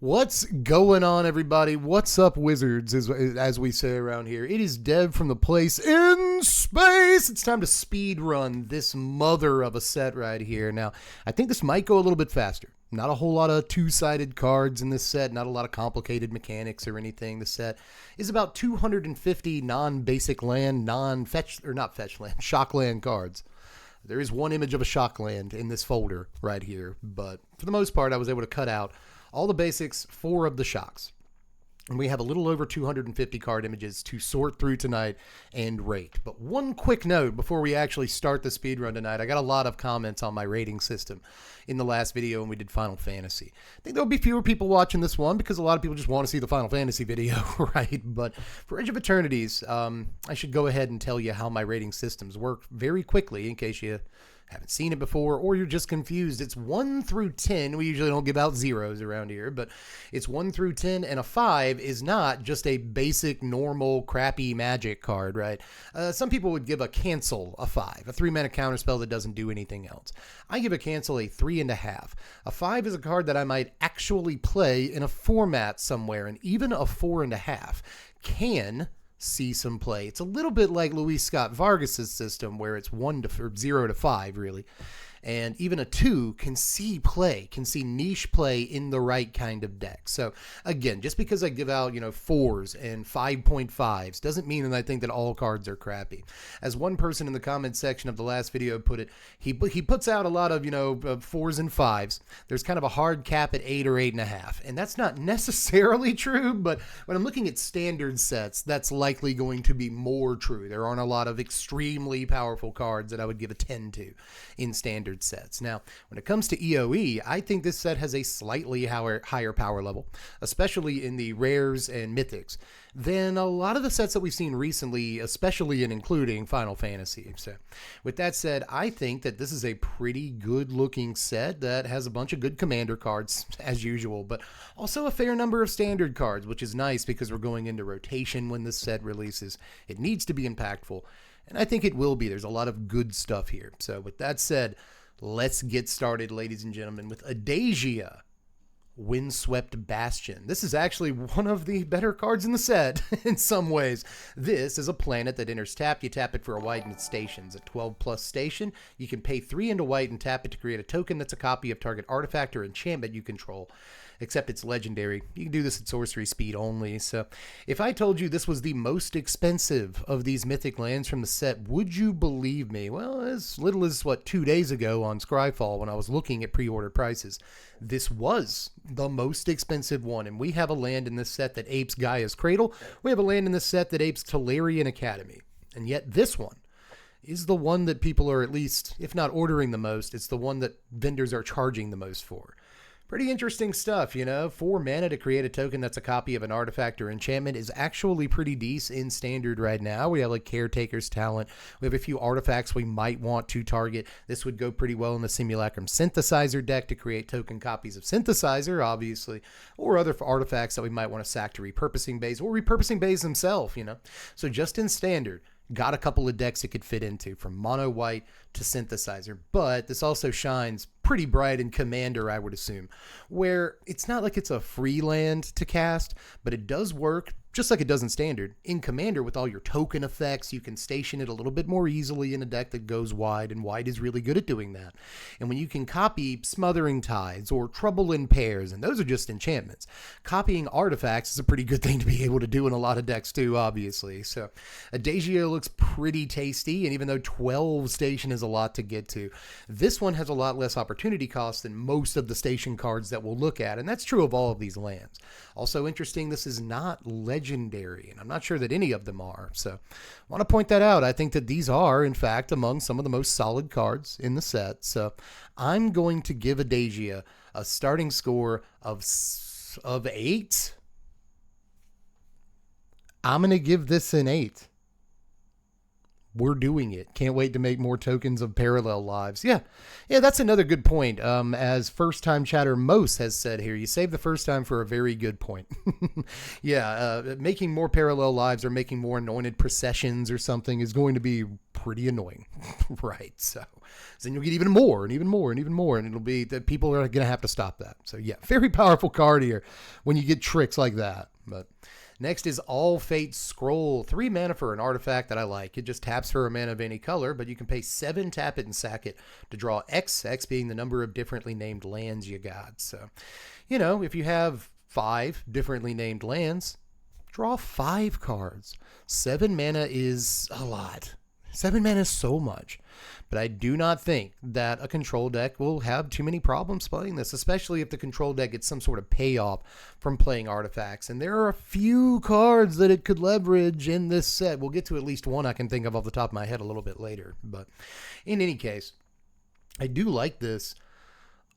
What's going on, everybody? What's up, wizards, as we say around here? It is Dev from the place in space. It's time to speed run this mother of a set right here. Now, I think this might go a little bit faster. Not a whole lot of two-sided cards in this set, not a lot of complicated mechanics or anything. The set is about 250 non-basic land, shock land cards. There is one image of a shock land in this folder right here, but for the most part, I was able to cut out all the basics, 4 of the shocks. And we have a little over 250 card images to sort through tonight and rate. But one quick note before we actually start the speedrun tonight. I got a lot of comments on my rating system in the last video when we did Final Fantasy. I think there'll be fewer people watching this one because a lot of people just want to see the Final Fantasy video, right? But for Edge of Eternities, I should go ahead and tell you how my rating systems work very quickly in case you haven't seen it before, or you're just confused. It's 1 through 10. We usually don't give out zeros around here, but it's 1 through 10, and a 5 is not just a basic, normal, crappy magic card, right? Some people would give a cancel a 5, a 3-mana counterspell that doesn't do anything else. I give a cancel a 3.5. A 5 is a card that I might actually play in a format somewhere, and even a 4.5 can see some play. It's a little bit like Luis Scott Vargas's system where it's 0 to 5 really. And even a 2 can see play, can see niche play in the right kind of deck. So again, just because I give out, 4s and 5.5s doesn't mean that I think that all cards are crappy. As one person in the comment section of the last video put it, he puts out a lot of, 4s and 5s. There's kind of a hard cap at 8 or 8.5. And that's not necessarily true, but when I'm looking at standard sets, that's likely going to be more true. There aren't a lot of extremely powerful cards that I would give a 10 to in standard sets. Now, when it comes to EOE, I think this set has a slightly higher power level, especially in the rares and mythics, than a lot of the sets that we've seen recently, especially and including Final Fantasy. So with that said, I think that this is a pretty good looking set that has a bunch of good commander cards as usual, but also a fair number of standard cards, which is nice because we're going into rotation when this set releases. It needs to be impactful, and I think it will be. There's a lot of good stuff here. So with that said, let's get started, ladies and gentlemen, with Adagia, Windswept Bastion. This is actually one of the better cards in the set in some ways. This is a planet that enters tapped. You tap it for a white and it stations. A 12+ station. You can pay 3 into white and tap it to create a token that's a copy of target artifact or enchantment you control. Except it's legendary. You can do this at sorcery speed only. So if I told you this was the most expensive of these mythic lands from the set, would you believe me? Well, as little as, 2 days ago on Scryfall when I was looking at pre-order prices, this was the most expensive one. And we have a land in this set that apes Gaia's Cradle. We have a land in this set that apes Tolarian Academy. And yet this one is the one that people are, at least, if not ordering the most, it's the one that vendors are charging the most for. Pretty interesting stuff, 4 mana to create a token that's a copy of an artifact or enchantment is actually pretty decent in standard right now. We have like Caretaker's Talent. We have a few artifacts we might want to target. This would go pretty well in the Simulacrum Synthesizer deck to create token copies of Synthesizer, obviously, or other artifacts that we might want to sack to Repurposing Bays or Repurposing Bays himself, So just in standard, got a couple of decks it could fit into, from mono white to Synthesizer, but this also shines pretty bright in Commander, I would assume, where it's not like it's a free land to cast, but it does work just like it does in Standard. In Commander, with all your token effects, you can station it a little bit more easily in a deck that goes wide, and wide is really good at doing that. And when you can copy Smothering Tides or Trouble in Pairs, and those are just enchantments, copying artifacts is a pretty good thing to be able to do in a lot of decks too, obviously. So Adagia looks pretty tasty, and even though 12 station is a lot to get to, this one has a lot less opportunity cost than most of the station cards that we'll look at, and that's true of all of these lands. Also interesting, this is not legendary, and I'm not sure that any of them are, so I want to point that out. I think that these are, in fact, among some of the most solid cards in the set, so I'm going to give Adagia a starting score of 8. I'm going to give this an 8. We're doing it. Can't wait to make more tokens of Parallel Lives. Yeah, that's another good point. As first-time chatter Mose has said here, you save the first time for a very good point. Making more Parallel Lives or making more Anointed Processions or something is going to be pretty annoying, right? So then you'll get even more and even more and even more, and it'll be that people are going to have to stop that. So yeah, very powerful card here when you get tricks like that. But next is All Fate Scroll. 3 mana for an artifact that I like. It just taps for a mana of any color, but you can pay 7, tap it, and sack it to draw X, X being the number of differently named lands you got. So, you know, if you have 5 differently named lands, draw 5 cards. 7 mana is a lot. 7 mana is so much. But I do not think that a control deck will have too many problems playing this, especially if the control deck gets some sort of payoff from playing artifacts. And there are a few cards that it could leverage in this set. We'll get to at least one I can think of off the top of my head a little bit later. But in any case, I do like this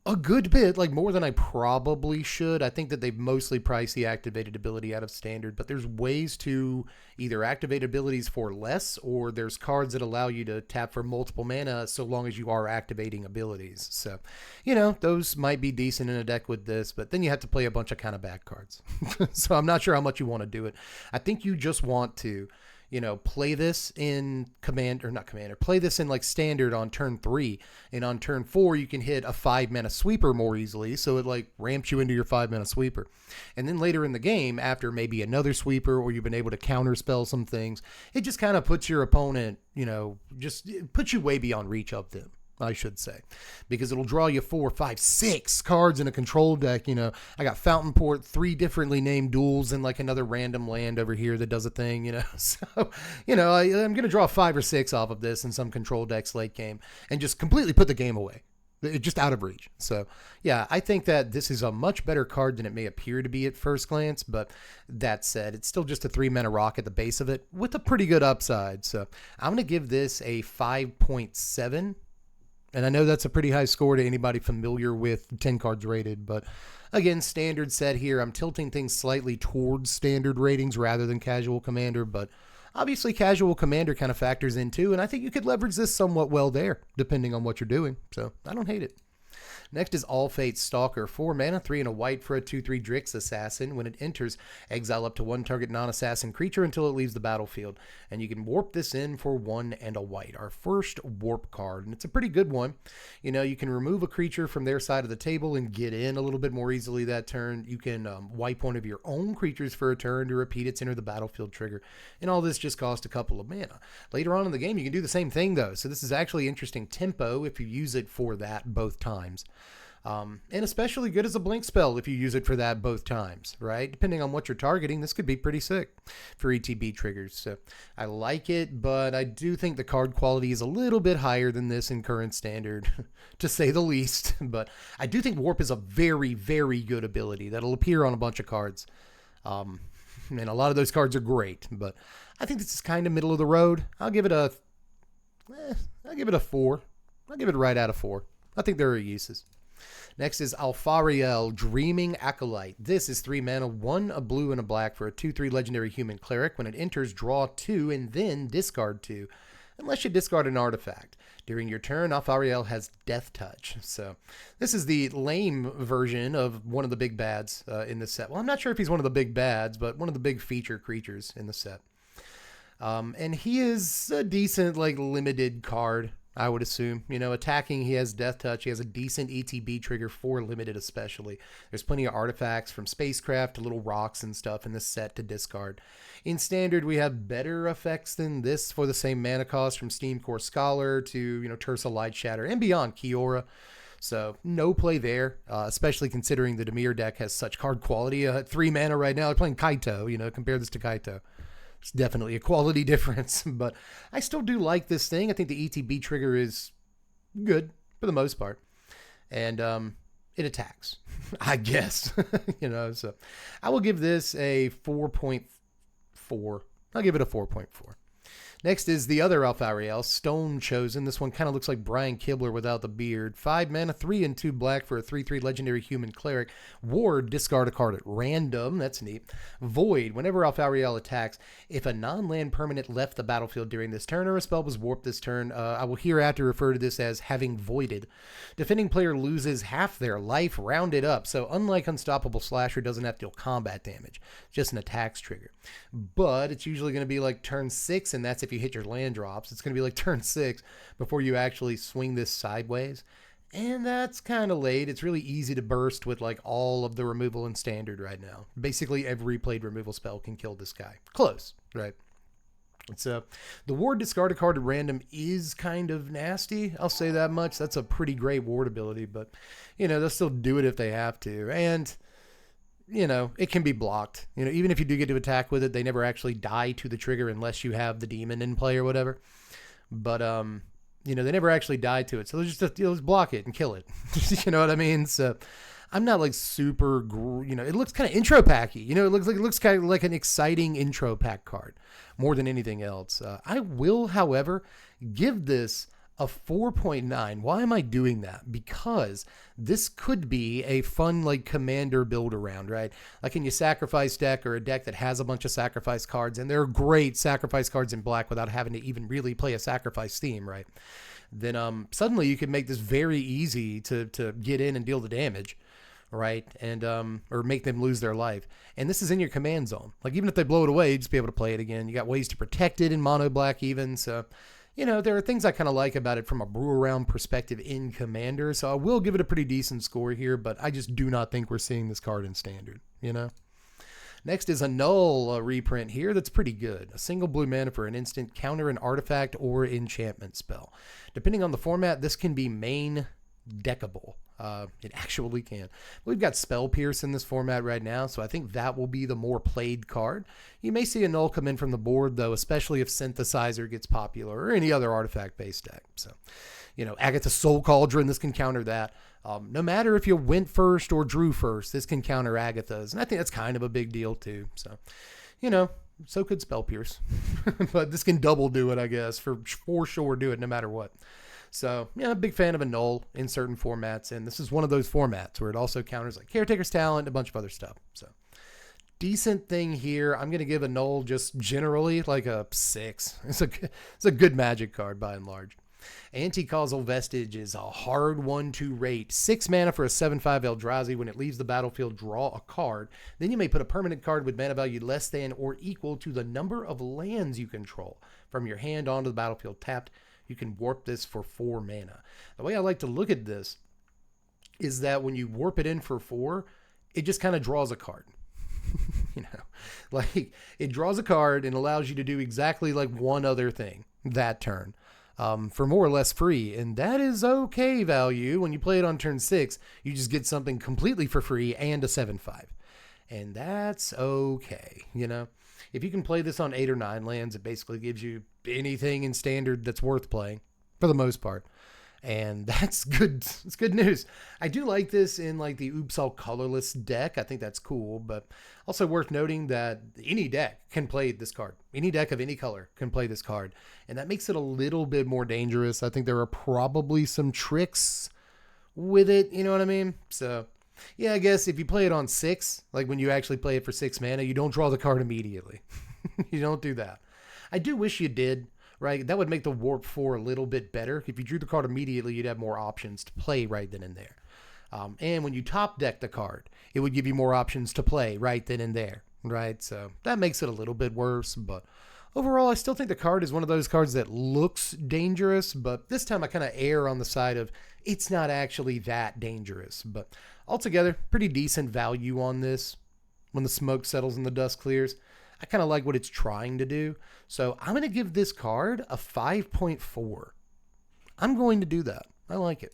a good bit, like more than I probably should. I think that they've mostly priced the activated ability out of standard, but there's ways to either activate abilities for less, or there's cards that allow you to tap for multiple mana so long as you are activating abilities. So, you know, those might be decent in a deck with this, but then you have to play a bunch of kind of bad cards. So I'm not sure how much you want to do it. I think you just want to, you know, play this in play this in like standard on turn 3, and on turn 4 you can hit a 5 mana sweeper more easily, so it like ramps you into your 5 mana sweeper. And then later in the game, after maybe another sweeper, or you've been able to counterspell some things, it just kind of puts your opponent, you know, just puts you way beyond reach of them, I should say, because it'll draw you 4, 5, 6 cards in a control deck. You know, I got Fountain Port, 3 differently named duels, and like another random land over here that does a thing, you know. So, you know, I'm going to draw 5 or 6 off of this in some control decks late game and just completely put the game away. It's just out of reach. So, yeah, I think that this is a much better card than it may appear to be at first glance. But that said, it's still just a 3 mana rock at the base of it with a pretty good upside. So I'm going to give this a 5.7. And I know that's a pretty high score to anybody familiar with 10 cards rated, but again, standard set here. I'm tilting things slightly towards standard ratings rather than casual commander, but obviously casual commander kind of factors in too, and I think you could leverage this somewhat well there, depending on what you're doing, so I don't hate it. Next is All Fate Stalker. 4 mana, 3 and a white for a 2/3 Drix Assassin. When it enters, exile up to 1 target non-assassin creature until it leaves the battlefield. And you can warp this in for 1 and a white. Our first warp card, and it's a pretty good one. You know, you can remove a creature from their side of the table and get in a little bit more easily that turn. You can wipe one of your own creatures for a turn to repeat its enter the battlefield trigger. And all this just costs a couple of mana. Later on in the game, you can do the same thing though. So this is actually interesting tempo if you use it for that both times. And especially good as a blink spell if you use it for that both times, right? Depending on what you're targeting, this could be pretty sick for ETB triggers. So I like it, but I do think the card quality is a little bit higher than this in current standard, to say the least. But I do think Warp is a very, very good ability that'll appear on a bunch of cards. And a lot of those cards are great, but I think this is kind of middle of the road. I'll give it a 4. I'll give it right out of 4. I think there are uses. Next is Alpharael, Dreaming Acolyte. This is 3 mana, 1 a blue and a black for a 2/3 legendary human cleric. When it enters, draw 2 and then discard 2, unless you discard an artifact. During your turn, Alpharael has Death Touch. So this is the lame version of one of the big bads in the set. Well, I'm not sure if he's one of the big bads, but one of the big feature creatures in the set. And he is a decent, like, limited card, I would assume. You know, attacking, he has Death Touch. He has a decent ETB trigger for limited especially. There's plenty of artifacts from spacecraft to little rocks and stuff in this set to discard. In standard, we have better effects than this for the same mana cost, from Steam Core Scholar to, you know, Tersa Light Shatter and beyond Kiora. So no play there, especially considering the Dimir deck has such card quality. 3 mana right now, they're playing Kaito, you know, compare this to Kaito. It's definitely a quality difference, but I still do like this thing. I think the ETB trigger is good for the most part, and it attacks, I guess. You know, so I will give this a 4.4. I'll give it a 4.4. Next is the other Alpharael, Stone Chosen. This one kind of looks like Brian Kibler without the beard. 5 mana, 3 and 2 black for a 3/3 legendary human cleric. Ward, discard a card at random. That's neat. Void, whenever Alpharael attacks, if a non-land permanent left the battlefield during this turn or a spell was warped this turn, I will hereafter refer to this as having voided. Defending player loses half their life, rounded up. So unlike Unstoppable Slasher, doesn't have to deal combat damage. It's just an attacks trigger. But it's usually going to be like turn 6, and that's if you actually hit your land drops. It's going to be like turn 6 before you actually swing this sideways. And that's kind of late. It's really easy to burst with like all of the removal in standard right now. Basically every played removal spell can kill this guy. Close, right? So the ward discard a card at random is kind of nasty. I'll say that much. That's a pretty great ward ability, but you know, they'll still do it if they have to. And you know, it can be blocked. You know, even if you do get to attack with it, they never actually die to the trigger unless you have the demon in play or whatever. But you know, they never actually die to it. So they'll just block it and kill it. You know what I mean? So I'm not like super, you know, it looks kind of intro packy. You know, it looks kind of like an exciting intro pack card more than anything else. I will, however, give this a 4.9. Why am I doing that? Because this could be a fun like commander build around, right? Like in your sacrifice deck or a deck that has a bunch of sacrifice cards, and there are great sacrifice cards in black without having to even really play a sacrifice theme, right? Then suddenly you could make this very easy to get in and deal the damage, right? And or make them lose their life. And this is in your command zone. Like even if they blow it away, you'd just be able to play it again. You got ways to protect it in mono black even, so you know, there are things I kind of like about it from a brew around perspective in Commander, so I will give it a pretty decent score here, but I just do not think we're seeing this card in Standard, you know? Next is a Null reprint here that's pretty good. A single blue mana for an instant, counter an artifact or enchantment spell. Depending on the format, this can be main deckable. It actually can. We've got Spell Pierce in this format right now, so I think that will be the more played card. You may see a Null come in from the board, though, especially if Synthesizer gets popular or any other artifact-based deck. So, you know, Agatha's Soul Cauldron, this can counter that. No matter if you went first or drew first, this can counter Agatha's, and I think that's kind of a big deal, too. So, you know, so could Spell Pierce. But this can double do it, I guess, for sure do it no matter what. So, yeah, I'm a big fan of a Null in certain formats, and this is one of those formats where it also counters like Caretaker's Talent and a bunch of other stuff. So, decent thing here. I'm going to give a Null just generally like a 6. It's a good Magic card by and large. Anti-Causal Vestige is a hard one to rate. 6 mana for a 7/5 Eldrazi. When it leaves the battlefield, draw a card. Then you may put a permanent card with mana value less than or equal to the number of lands you control from your hand onto the battlefield tapped. You can warp this for 4 mana. The way I like to look at this is that when you warp it in for 4, it just kind of draws a card. You know, like it draws a card and allows you to do exactly like one other thing that turn for more or less free. And that is okay value. When you play it on turn 6, you just get something completely for free and a 7/5. And that's okay, you know. If you can play this on 8 or 9 lands, it basically gives you anything in Standard that's worth playing, for the most part. And that's good. It's good news. I do like this in like the Oops All Colorless deck. I think that's cool, but also worth noting that any deck can play this card. Any deck of any color can play this card. And that makes it a little bit more dangerous. I think there are probably some tricks with it. You know what I mean? So yeah, I guess if you play it on 6, like when you actually play it for 6 mana, you don't draw the card immediately. You don't do that. I do wish you did, right? That would make the Warp 4 a little bit better. If you drew the card immediately, you'd have more options to play right then and there. And when you top deck the card, it would give you more options to play right then and there, right? So that makes it a little bit worse, but overall, I still think the card is one of those cards that looks dangerous, but this time I kind of err on the side of it's not actually that dangerous. But altogether, pretty decent value on this when the smoke settles and the dust clears. I kind of like what it's trying to do. So I'm going to give this card a 5.4. I'm going to do that. I like it.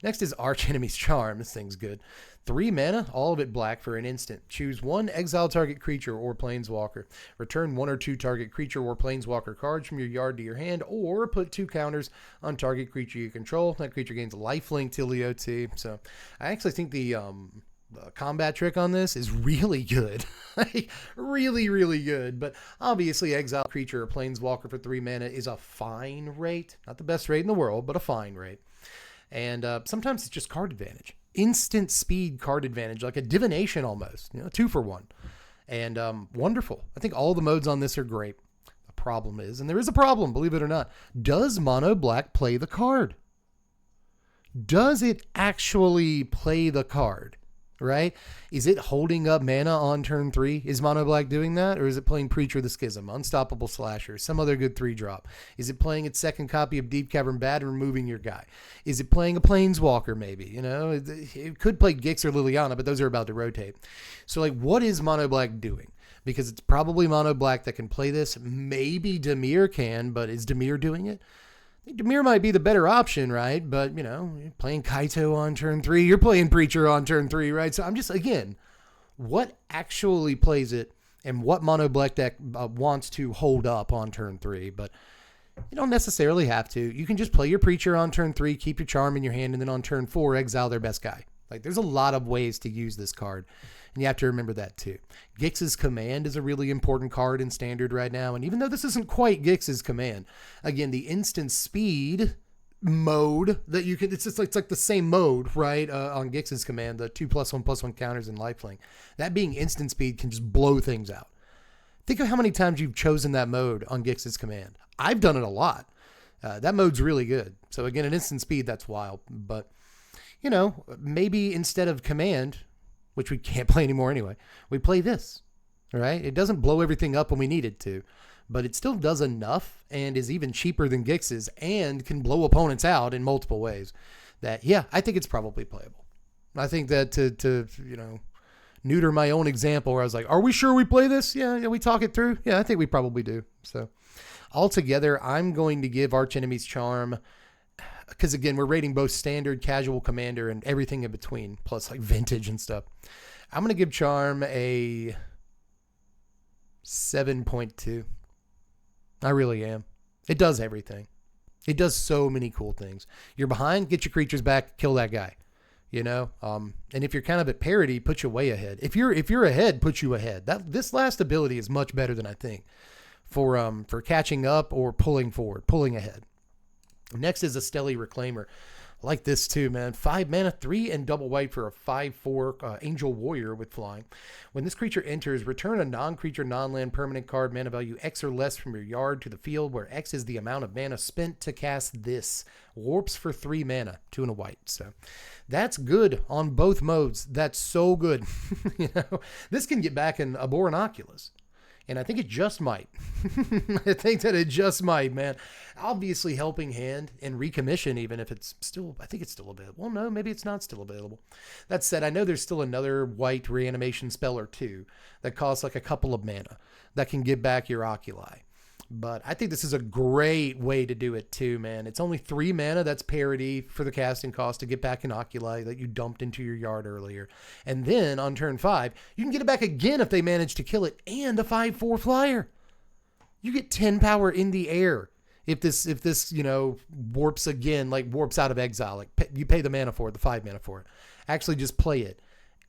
Next is Archenemy's Charm. This thing's good. 3 mana, all of it black for an instant. Choose 1 exile target creature or planeswalker. Return 1 or 2 target creature or planeswalker cards from your yard to your hand, or put 2 counters on target creature you control. That creature gains lifelink till the OT. So I actually think the combat trick on this is really good. Like, really, really good. But obviously, exile creature or planeswalker for 3 mana is a fine rate. Not the best rate in the world, but a fine rate. And sometimes it's just card advantage. Instant speed card advantage, like a divination almost. 2 for 1. And wonderful. I think all the modes on this are great. The problem is, and there is a problem, believe it or not, does mono black play the card? Does it actually play the card? right? Is it holding up mana on turn 3? Is Mono Black doing that? Or is it playing Preacher of the Schism, Unstoppable Slasher, some other good 3-drop? Is it playing its second copy of Deep Cavern Bat and removing your guy? Is it playing a Planeswalker maybe? You know, it could play Gix or Liliana, but those are about to rotate. So like, what is Mono Black doing? Because it's probably Mono Black that can play this. Maybe Dimir can, but is Dimir doing it? Dimir might be the better option, right? But, you know, you're playing Kaito on turn 3. You're playing Preacher on turn 3, right? So I'm just, again, what actually plays it and what Mono Black deck wants to hold up on turn 3. But you don't necessarily have to. You can just play your Preacher on turn 3, keep your Charm in your hand, and then on turn 4, exile their best guy. Like, there's a lot of ways to use this card. And you have to remember that too. Gix's Command is a really important card in Standard right now. And even though this isn't quite Gix's Command, again, the instant speed mode that you can, it's like the same mode, right? On Gix's Command, the 2+1/+1 counters and lifelink. That being instant speed can just blow things out. Think of how many times you've chosen that mode on Gix's Command. I've done it a lot. That mode's really good. So again, an instant speed, that's wild. But, you know, maybe instead of Command, which we can't play anymore anyway, we play this, right? It doesn't blow everything up when we need it to, but it still does enough and is even cheaper than Gix's and can blow opponents out in multiple ways that, yeah, I think it's probably playable. I think that to you know, neuter my own example where I was like, are we sure we play this? Yeah, we talk it through. Yeah, I think we probably do. So altogether, I'm going to give Archenemy's Charm, because again, we're rating both Standard, Casual, Commander, and everything in between, plus like Vintage and stuff. I'm going to give Charm a 7.2. I really am. It does everything. It does so many cool things. You're behind, get your creatures back, kill that guy. You know, and if you're kind of at parity, put you way ahead. If you're ahead, put you ahead. This last ability is much better than I think for catching up or pulling forward, pulling ahead. Next is Astelli Reclaimer. I like this too, man. 5 mana, 3 and double white for a 5/4 Angel Warrior with flying. When this creature enters, return a non-creature, non-land permanent card, mana value X or less from your yard to the field, where X is the amount of mana spent to cast this. Warps for 3 mana, 2 and a white. So that's good on both modes. That's so good. You know, this can get back in a Boron Oculus. And I think it just might. I think that it just might, man. Obviously helping hand and recommission, even if it's still, I think it's still available. Well, no, maybe it's not still available. That said, I know there's still another white reanimation spell or two that costs like a couple of mana that can get back your Oculi. But I think this is a great way to do it too, man. It's only 3 mana. That's parity for the casting cost to get back an Oculi that you dumped into your yard earlier. And then on turn 5, you can get it back again if they manage to kill it, and a 5/4 flyer. You get 10 power in the air if this you know, warps again, like warps out of exile. Like you pay the mana for it, the 5 mana for it. Actually just play it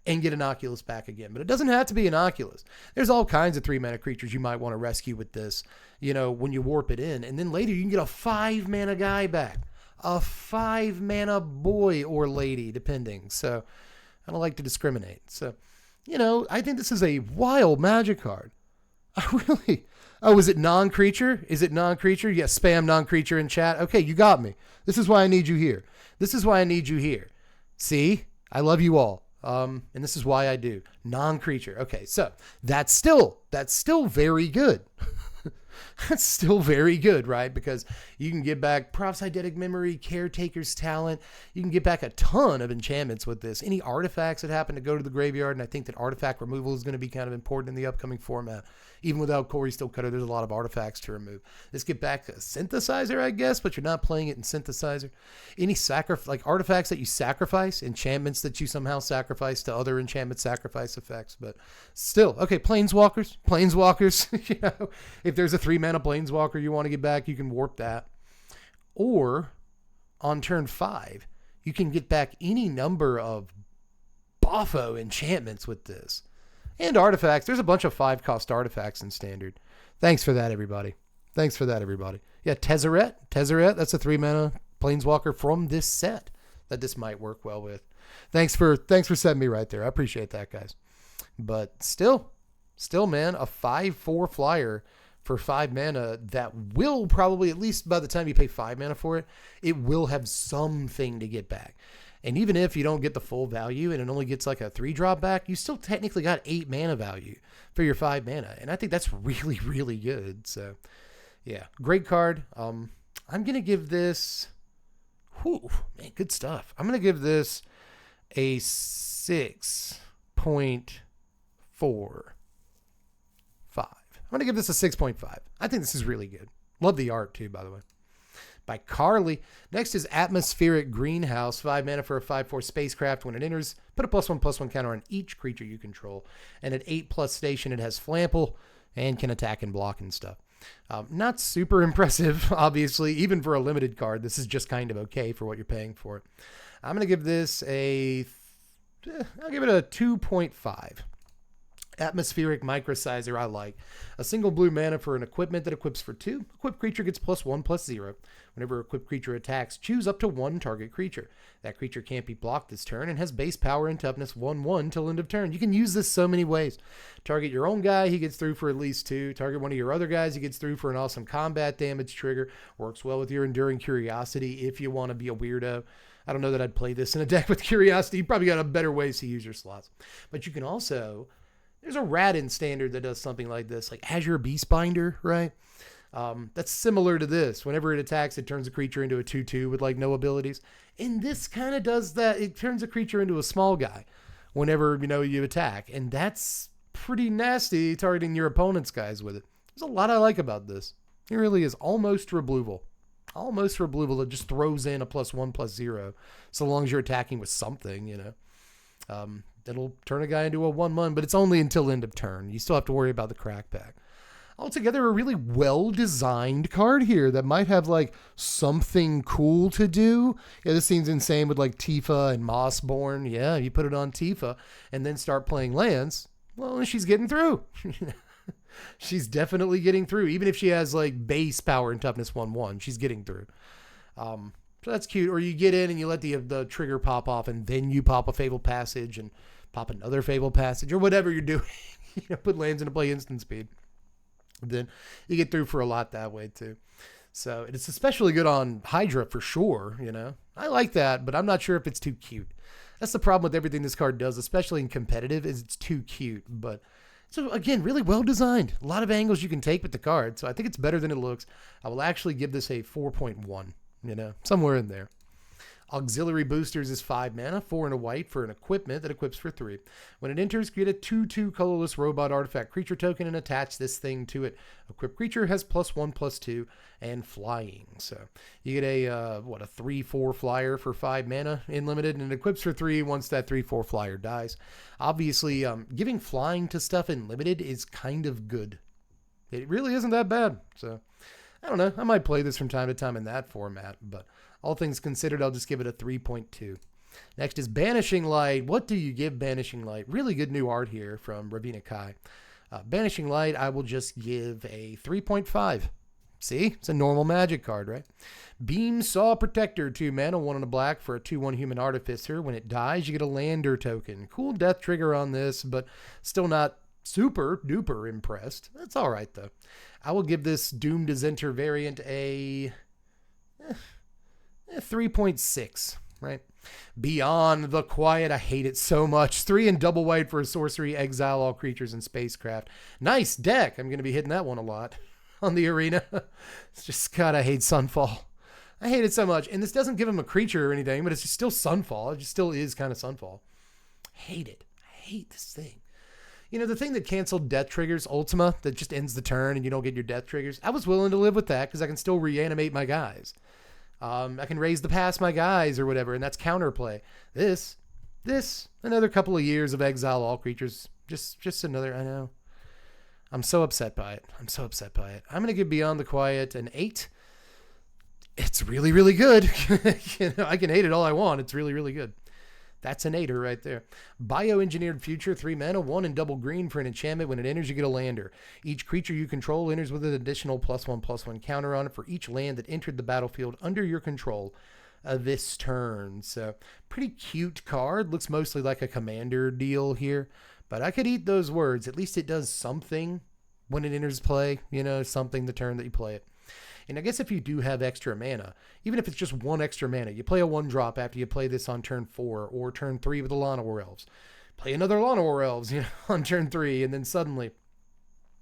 and get an Oculus back again. But it doesn't have to be an Oculus. There's all kinds of 3 mana creatures you might want to rescue with this, you know, when you warp it in. And then later you can get a 5 mana guy back. A 5 mana boy or lady, depending. So I don't like to discriminate. So, you know, I think this is a wild Magic card. I really... Oh, is it non-creature? Is it non-creature? Yeah, spam non-creature in chat. Okay, you got me. This is why I need you here. This is why I need you here. See? I love you all. And this is why I do. Non-creature. Okay, so that's still very good. That's still very good, right? Because you can get back Prophecydetic Memory, Caretaker's Talent. You can get back a ton of enchantments with this. Any artifacts that happen to go to the graveyard, and I think that artifact removal is going to be kind of important in the upcoming format. Even without Corey Stillcutter, there's a lot of artifacts to remove. Let's get back a Synthesizer, I guess, but you're not playing it in Synthesizer. Any like artifacts that you sacrifice, enchantments that you somehow sacrifice to other enchantment sacrifice effects, but still, okay, Planeswalkers, you know, if there's a 3 mana Planeswalker you want to get back, you can warp that. Or on turn 5, you can get back any number of boffo enchantments with this. And artifacts. There's a bunch of 5-cost artifacts in Standard. Thanks for that, everybody. Yeah, Tezzeret. That's a 3 mana Planeswalker from this set that this might work well with. Thanks for setting me right there. I appreciate that, guys. But still, man, a 5/4 flyer for 5 mana that will probably, at least by the time you pay 5 mana for it, it will have something to get back. And even if you don't get the full value and it only gets like a 3-drop back, you still technically got 8 mana value for your 5 mana. And I think that's really, really good. So, yeah, great card. I'm going to give this... Whew, man, good stuff. I'm going to give this a 6.45. I'm going to give this a 6.5. I think this is really good. Love the art too, by the way. By Carly. Next is Atmospheric Greenhouse. 5 mana for a 5/4 spacecraft. When it enters, put a +1/+1 counter on each creature you control. And at 8+ station, it has Flample and can attack and block and stuff. Not super impressive, obviously. Even for a limited card, this is just kind of okay for what you're paying for it. I'm going to give this I'll give it a 2.5. Atmospheric Microsizer, I like. A single blue mana for an equipment that equips for 2. Equipped creature gets +1/+0. Whenever equipped creature attacks, choose up to 1 target creature. That creature can't be blocked this turn and has base power and toughness 1/1 till end of turn. You can use this so many ways. Target your own guy, he gets through for at least 2. Target one of your other guys, he gets through for an awesome combat damage trigger. Works well with your Enduring Curiosity if you want to be a weirdo. I don't know that I'd play this in a deck with Curiosity. You probably got a better ways to use your slots. But you can also... There's a Radin standard that does something like this, like Azure Beastbinder, right? That's similar to this. Whenever it attacks, it turns a creature into a 2/2 with like no abilities. And this kind of does that. It turns a creature into a small guy whenever, you attack. And that's pretty nasty, targeting your opponent's guys with it. There's a lot I like about this. It really is almost removal. Almost removal. It just throws in a +1/+0 so long as you're attacking with something, That'll turn a guy into a 1/1, but it's only until end of turn. You still have to worry about the crackback. Altogether, a really well-designed card here that might have, like, something cool to do. Yeah, this seems insane with, like, Tifa and Mossborn. Yeah, you put it on Tifa and then start playing lands. Well, she's getting through. She's definitely getting through. Even if she has, like, base power and toughness 1/1, she's getting through. So that's cute. Or you get in and you let the trigger pop off and then you pop a Fabled Passage and pop another Fabled Passage or whatever you're doing. Put lands into play instant speed. Then you get through for a lot that way too. So it's especially good on Hydra for sure. I like that, but I'm not sure if it's too cute. That's the problem with everything this card does, especially in competitive, is it's too cute. But so again, really well designed. A lot of angles you can take with the card. So I think it's better than it looks. I will actually give this a 4.1. Somewhere in there. Auxiliary Boosters is 5 mana, 4 and a white for an equipment that equips for 3. When it enters, create a 2/2 colorless robot artifact creature token and attach this thing to it. Equipped creature has +1/+2 and flying. So you get a 3/4 flyer for 5 mana in limited, and it equips for 3 once that 3/4 flyer dies. Obviously, giving flying to stuff in limited is kind of good. It really isn't that bad. So I don't know. I might play this from time to time in that format, but all things considered, I'll just give it a 3.2. Next is Banishing Light. What do you give Banishing Light? Really good new art here from Ravina Kai. Banishing Light, I will just give a 3.5. See? It's a normal magic card, right? Beam Saw Protector, 2 mana, 1 and a black for a 2/1 Human Artificer. When it dies, you get a lander token. Cool death trigger on this, but still not super duper impressed. That's all right, though. I will give this Doomed as Enter variant a 3.6, right? Beyond the Quiet, I hate it so much. 3 and double white for a sorcery, exile all creatures and spacecraft. Nice deck. I'm going to be hitting that one a lot on the arena. It's just, God, I hate Sunfall. I hate it so much. And this doesn't give him a creature or anything, but it's just still Sunfall. It just still is kind of Sunfall. I hate it. I hate this thing. The thing that canceled death triggers, Ultima, that just ends the turn and you don't get your death triggers, I was willing to live with that because I can still reanimate my guys. I can raise the pass my guys or whatever, and that's counterplay. This, another couple of years of exile all creatures. Just another, I know. I'm so upset by it. I'm going to give Beyond the Quiet an 8. It's really, really good. I can hate it all I want. It's really, really good. That's an 8er right there. Bioengineered Future, 3 mana, 1 and double green for an enchantment. When it enters, you get a lander. Each creature you control enters with an additional +1/+1 counter on it for each land that entered the battlefield under your control this turn. So pretty cute card. Looks mostly like a commander deal here, but I could eat those words. At least it does something when it enters play, something the turn that you play it. And I guess if you do have extra mana, even if it's just one extra mana, you play a 1-drop after you play this on turn 4 or turn 3 with the Llanowar Elves. Play another Llanowar Elves, on turn 3, and then suddenly,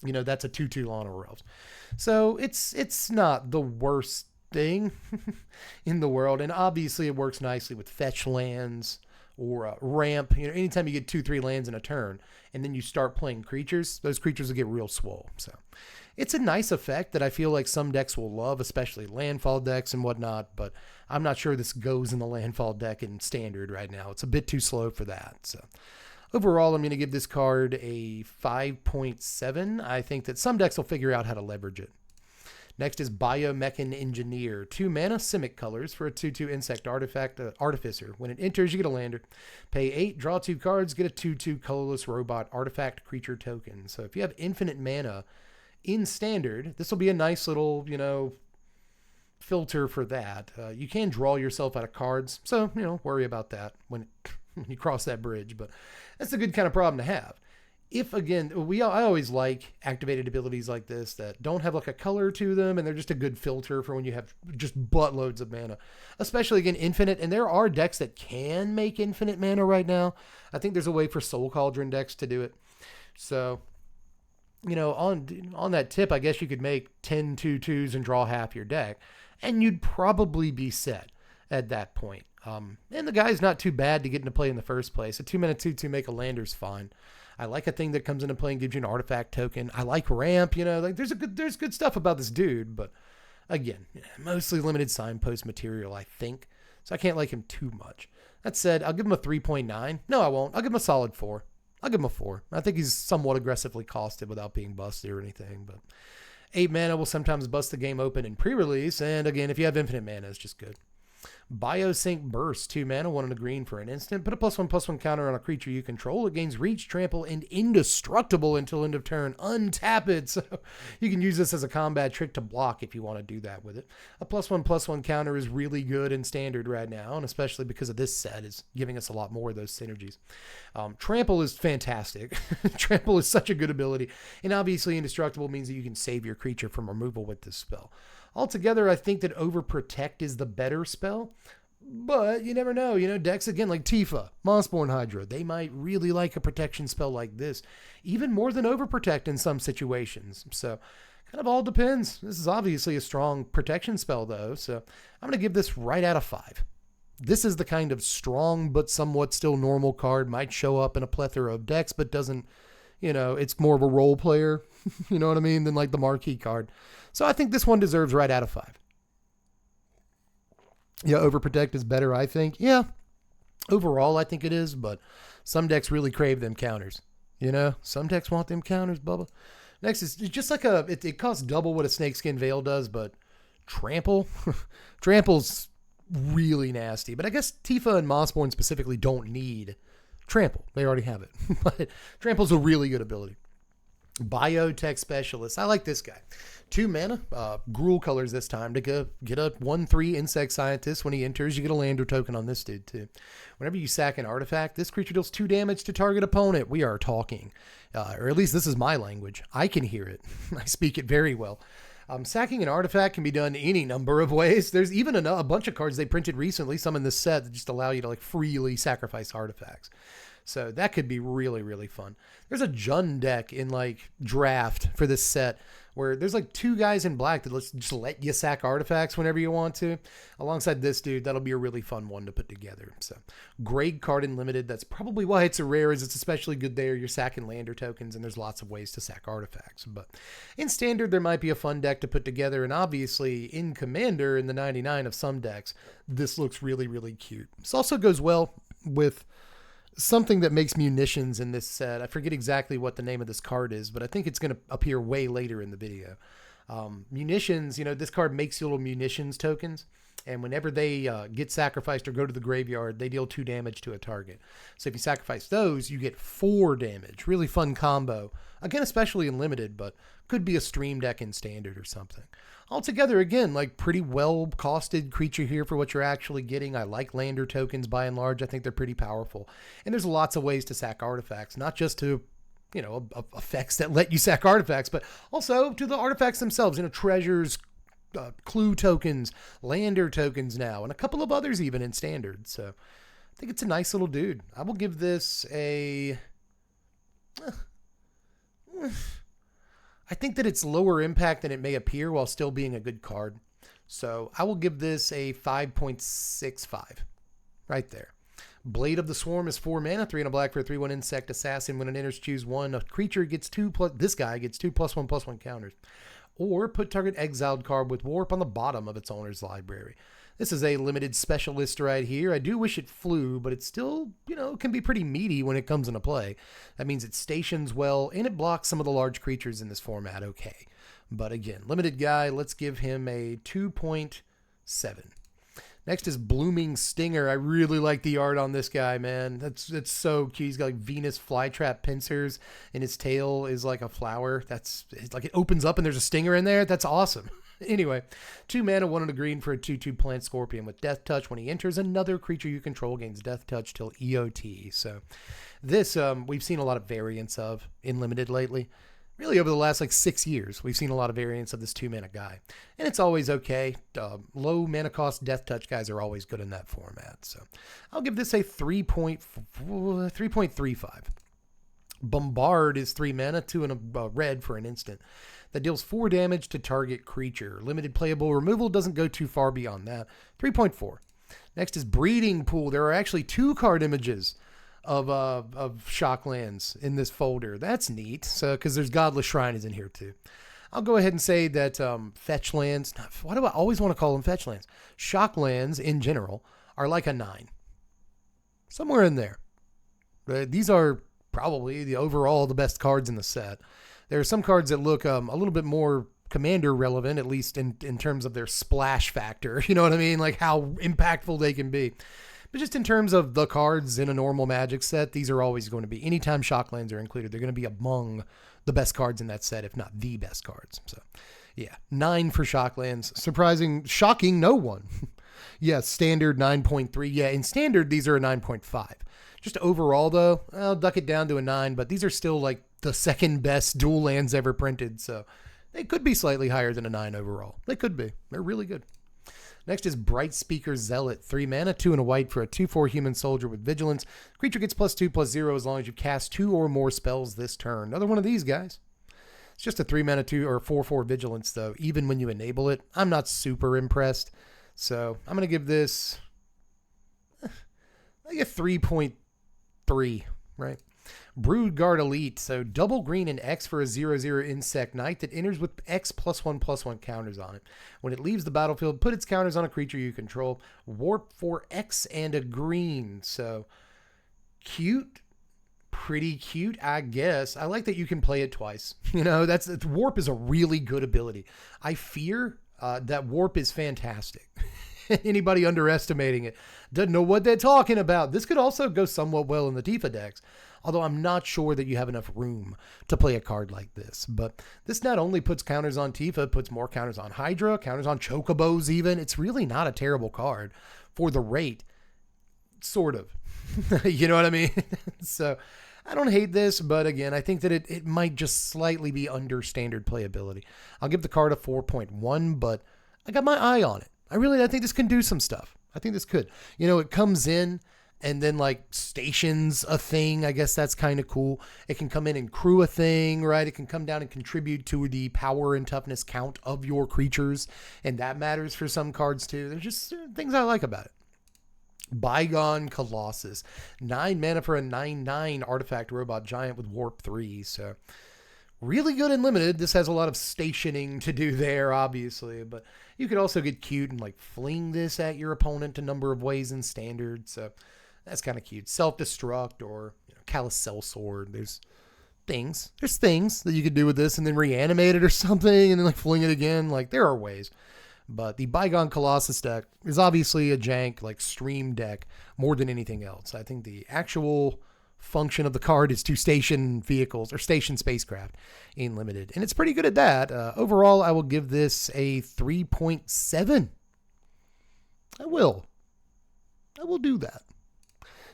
that's a 2/2 Llanowar Elves. So it's not the worst thing in the world, and obviously it works nicely with fetch lands or ramp. Anytime you get 2-3 lands in a turn, and then you start playing creatures, those creatures will get real swole. So it's a nice effect that I feel like some decks will love, especially landfall decks and whatnot, but I'm not sure this goes in the landfall deck in standard right now. It's a bit too slow for that. So overall, I'm going to give this card a 5.7. I think that some decks will figure out how to leverage it. Next is Biomechan Engineer. 2 mana, Simic colors for a 2/2 insect artifact, Artificer. When it enters, you get a lander. Pay 8, draw 2 cards, get a 2/2 colorless robot artifact creature token. So if you have infinite mana in standard, this will be a nice little, filter for that. You can draw yourself out of cards, so, worry about that when you cross that bridge, but that's a good kind of problem to have. If, again, I always like activated abilities like this that don't have like a color to them, and they're just a good filter for when you have just buttloads of mana, especially, again, infinite. And there are decks that can make infinite mana right now. I think there's a way for Soul Cauldron decks to do it. So, on that tip, I guess you could make 10 2/2s and draw half your deck, and you'd probably be set at that point. And the guy's not too bad to get into play in the first place. A 2-mana 2/2 make a lander's fine. I like a thing that comes into play and gives you an artifact token. I like ramp, there's good stuff about this dude, but again, mostly limited signpost material, I think. So I can't like him too much. That said, I'll give him a 3.9. No, I won't. I'll give him a solid 4. I'll give him a 4. I think he's somewhat aggressively costed without being busted or anything, but 8 mana will sometimes bust the game open in pre-release, and again, if you have infinite mana, it's just good. Biosync Burst, 2 mana, 1 and a green for an instant. Put a +1/+1 counter on a creature you control. It gains reach, trample, and indestructible until end of turn. Untap it. So you can use this as a combat trick to block if you want to do that with it. A +1/+1 counter is really good in standard right now, and especially because of this set is giving us a lot more of those synergies. Trample is fantastic. Trample is such a good ability, and obviously indestructible means that you can save your creature from removal with this spell. Altogether, I think that Overprotect is the better spell, but you never know. Decks, again, like Tifa, Mossborn Hydra, they might really like a protection spell like this, even more than Overprotect in some situations. So, kind of all depends. This is obviously a strong protection spell, though, so I'm going to give this right out of 5. This is the kind of strong but somewhat still normal card, might show up in a plethora of decks, but doesn't, it's more of a role player, you know what I mean, than like the marquee card. So I think this one deserves right out of 5. Yeah, Overprotect is better, I think. Yeah, overall I think it is, but some decks really crave them counters. Some decks want them counters, Bubba. Next is just like it costs double what a Snakeskin Veil does, but Trample. Trample's really nasty, but I guess Tifa and Mossborn specifically don't need Trample. They already have it, but Trample's a really good ability. Biotech Specialist. I like this guy. 2 mana, Gruul colors this time to get a 1/3 insect scientist. When he enters, you get a lander token on this dude too. Whenever you sack an artifact, this creature deals 2 damage to target opponent. We are talking, or at least this is my language. I can hear it. I speak it very well. Sacking an artifact can be done any number of ways. There's even a bunch of cards they printed recently, some in this set, that just allow you to freely sacrifice artifacts. So that could be really, really fun. There's a Jund deck in draft for this set where there's 2 guys in black that just let you sack artifacts whenever you want to. Alongside this dude, that'll be a really fun one to put together. So great card in limited. That's probably why it's a rare, is it's especially good there. You're sacking lander tokens and there's lots of ways to sack artifacts. But in standard, there might be a fun deck to put together. And obviously in Commander, in the 99 of some decks, this looks really, really cute. This also goes well with something that makes munitions in this set. I forget exactly what the name of this card is, but I think it's going to appear way later in the video. Munitions, this card makes you little munitions tokens, and whenever they get sacrificed or go to the graveyard, they deal 2 damage to a target. So if you sacrifice those, you get 4 damage. Really fun combo. Again, especially in limited, but could be a stream deck in standard or something. Altogether, again, pretty well costed creature here for what you're actually getting. I like lander tokens by and large. I think they're pretty powerful. And there's lots of ways to sack artifacts, not just to, effects that let you sack artifacts, but also to the artifacts themselves, treasures, clue tokens, lander tokens now, and a couple of others even in standard. So I think it's a nice little dude. I will give this a... I think that it's lower impact than it may appear while still being a good card. So I will give this a 5.65 right there. Blade of the Swarm is 4 mana, 3 and a black for a 3/1 insect assassin. When it enters, choose one. A creature gets 2 plus, this guy gets 2 +1/+1 counters. Or put target exiled card with warp on the bottom of its owner's library. This is a limited specialist right here. I do wish it flew, but it still, can be pretty meaty when it comes into play. That means it stations well, and it blocks some of the large creatures in this format okay. But again, limited guy, let's give him a 2.7. Next is Blooming Stinger. I really like the art on this guy, man. That's so cute. He's got like Venus flytrap pincers, and his tail is like a flower. It's like it opens up and there's a stinger in there. That's awesome. Anyway, 2 mana, 1 and a green for a 2/2 plant scorpion with death touch. When he enters, another creature you control gains death touch till EOT. So this we've seen a lot of variants of in limited lately. Really over the last 6 years, we've seen a lot of variants of this 2 mana guy, and it's always okay. Low mana cost death touch guys are always good in that format. So I'll give this a 3.35. Bombard is 3 mana, 2 and a red for an instant that deals 4 damage to target creature. Limited playable removal, doesn't go too far beyond that. 3.4. Next is Breeding Pool. There are actually 2 card images of Shocklands in this folder. That's neat. So because there's Godless Shrine is in here too. I'll go ahead and say that Fetchlands. Why do I always want to call them Fetchlands? Shocklands in general are like a 9, somewhere in there. These are probably the best cards in the set. There are some cards that look a little bit more commander relevant, at least in terms of their splash factor. You know what I mean? Like how impactful they can be. But just in terms of the cards in a normal Magic set, these are always going to be, anytime Shocklands are included, they're going to be among the best cards in that set, if not the best cards. So, yeah, 9 for Shocklands. Shocking no one. Yeah, standard 9.3. Yeah, in standard, these are a 9.5. Just overall, though, I'll duck it down to a 9, but these are still like the second best dual lands ever printed, so they could be slightly higher than a 9 overall. They could be. They're really good. Next is Bright Speaker Zealot. 3 mana, 2 and a white for a 2/4 human soldier with vigilance. Creature gets +2/+0 as long as you cast 2 or more spells this turn. Another one of these guys. It's just a 3 mana, 2 or 4/4 vigilance though. Even when you enable it, I'm not super impressed. So I'm going to give this like a 3.3, right? Broodguard Elite. So double green and X for a 0/0 insect knight that enters with X +1/+1 counters on it. When it leaves the battlefield, put its counters on a creature you control. Warp for X and a green. So cute. Pretty cute, I guess. I like that you can play it twice. Warp is a really good ability. I fear that Warp is fantastic. Anybody underestimating it doesn't know what they're talking about. This could also go somewhat well in the Tifa decks, although I'm not sure that you have enough room to play a card like this. But this not only puts counters on Tifa, it puts more counters on Hydra, counters on Chocobos even. It's really not a terrible card for the rate, sort of. You know what I mean? So I don't hate this, but again, I think that it might just slightly be under standard playability. I'll give the card a 4.1, but I got my eye on it. I think this can do some stuff. I think this could. It comes in and then stations a thing. I guess that's kind of cool. It can come in and crew a thing, right? It can come down and contribute to the power and toughness count of your creatures, and that matters for some cards too. There's just things I like about it. Bygone Colossus. 9 mana for a 9/9 artifact robot giant with warp 3. So really good and limited. This has a lot of stationing to do there, obviously, but you could also get cute and fling this at your opponent a number of ways in standard. So that's kind of cute. Self-destruct or Calisel Sword. There's things that you could do with this and then reanimate it or something and then fling it again. There are ways. But the Bygone Colossus deck is obviously a jank, stream deck more than anything else. I think the actual function of the card is to station vehicles or station spacecraft in limited, and it's pretty good at that. Overall, I will give this a 3.7. I will do that.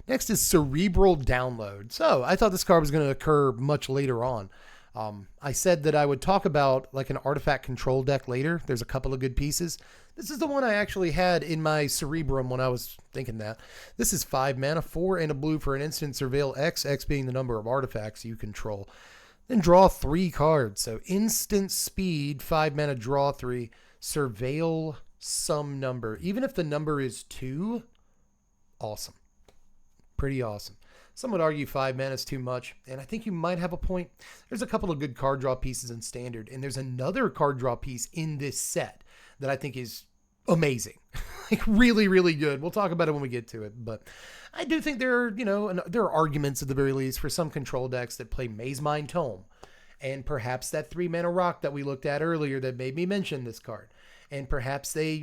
Next is Cerebral Download. So I thought this card was going to occur much later on. I said that I would talk about like an artifact control deck later. There's a couple of good pieces. This is the one I actually had in my cerebrum when I was thinking that. This is 5 mana, 4 and a blue for an instant surveil X, X being the number of artifacts you control. Then draw 3 cards. So instant speed, 5 mana, draw 3, surveil some number. Even if the number is 2, awesome. Pretty awesome. Some would argue 5 mana is too much, and I think you might have a point. There's a couple of good card draw pieces in Standard, and there's another card draw piece in this set that I think is amazing. Like really, really good. We'll talk about it when we get to it, but I do think there are, there are arguments at the very least for some control decks that play Maze Mind Tome, and perhaps that 3 mana rock that we looked at earlier that made me mention this card. And perhaps they,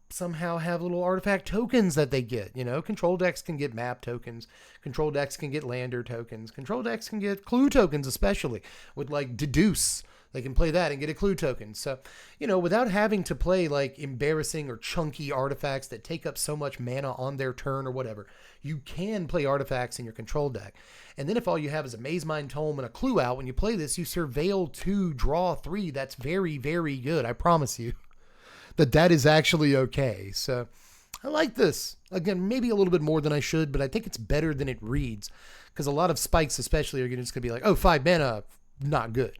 somehow have little artifact tokens that they get. Control decks can get map tokens. Control decks can get lander tokens. Control decks can get clue tokens, especially with like Deduce. They can play that and get a clue token. So, without having to play like embarrassing or chunky artifacts that take up so much mana on their turn or whatever, you can play artifacts in your control deck. And then if all you have is a Maze Mind Tome and a clue out, when you play this, you surveil 2, draw 3. That's very, very good. I promise you. That is actually okay. So I like this. Again, maybe a little bit more than I should, but I think it's better than it reads. Because a lot of spikes especially are just going to be like, oh, 5 mana, not good.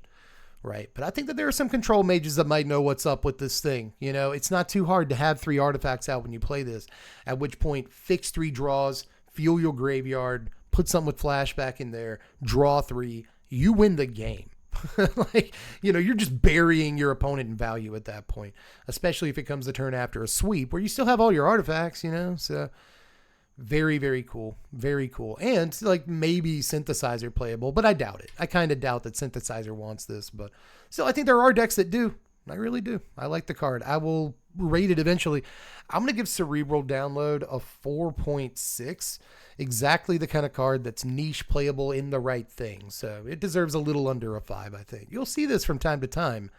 Right? But I think that there are some control mages that might know what's up with this thing. It's not too hard to have 3 artifacts out when you play this. At which point, fix 3 draws, fuel your graveyard, put something with flashback in there, draw 3, you win the game. You're just burying your opponent in value at that point, especially if it comes the turn after a sweep where you still have all your artifacts, so very, very cool. Very cool. And like maybe synthesizer playable, but I doubt it. I kind of doubt that synthesizer wants this, but still I think there are decks that do. I really do. I like the card. I will rate it eventually. I'm going to give Cerebral Download a 4.6. Exactly the kind of card that's niche playable in the right thing. So it deserves a little under a 5, I think. You'll see this from time to time.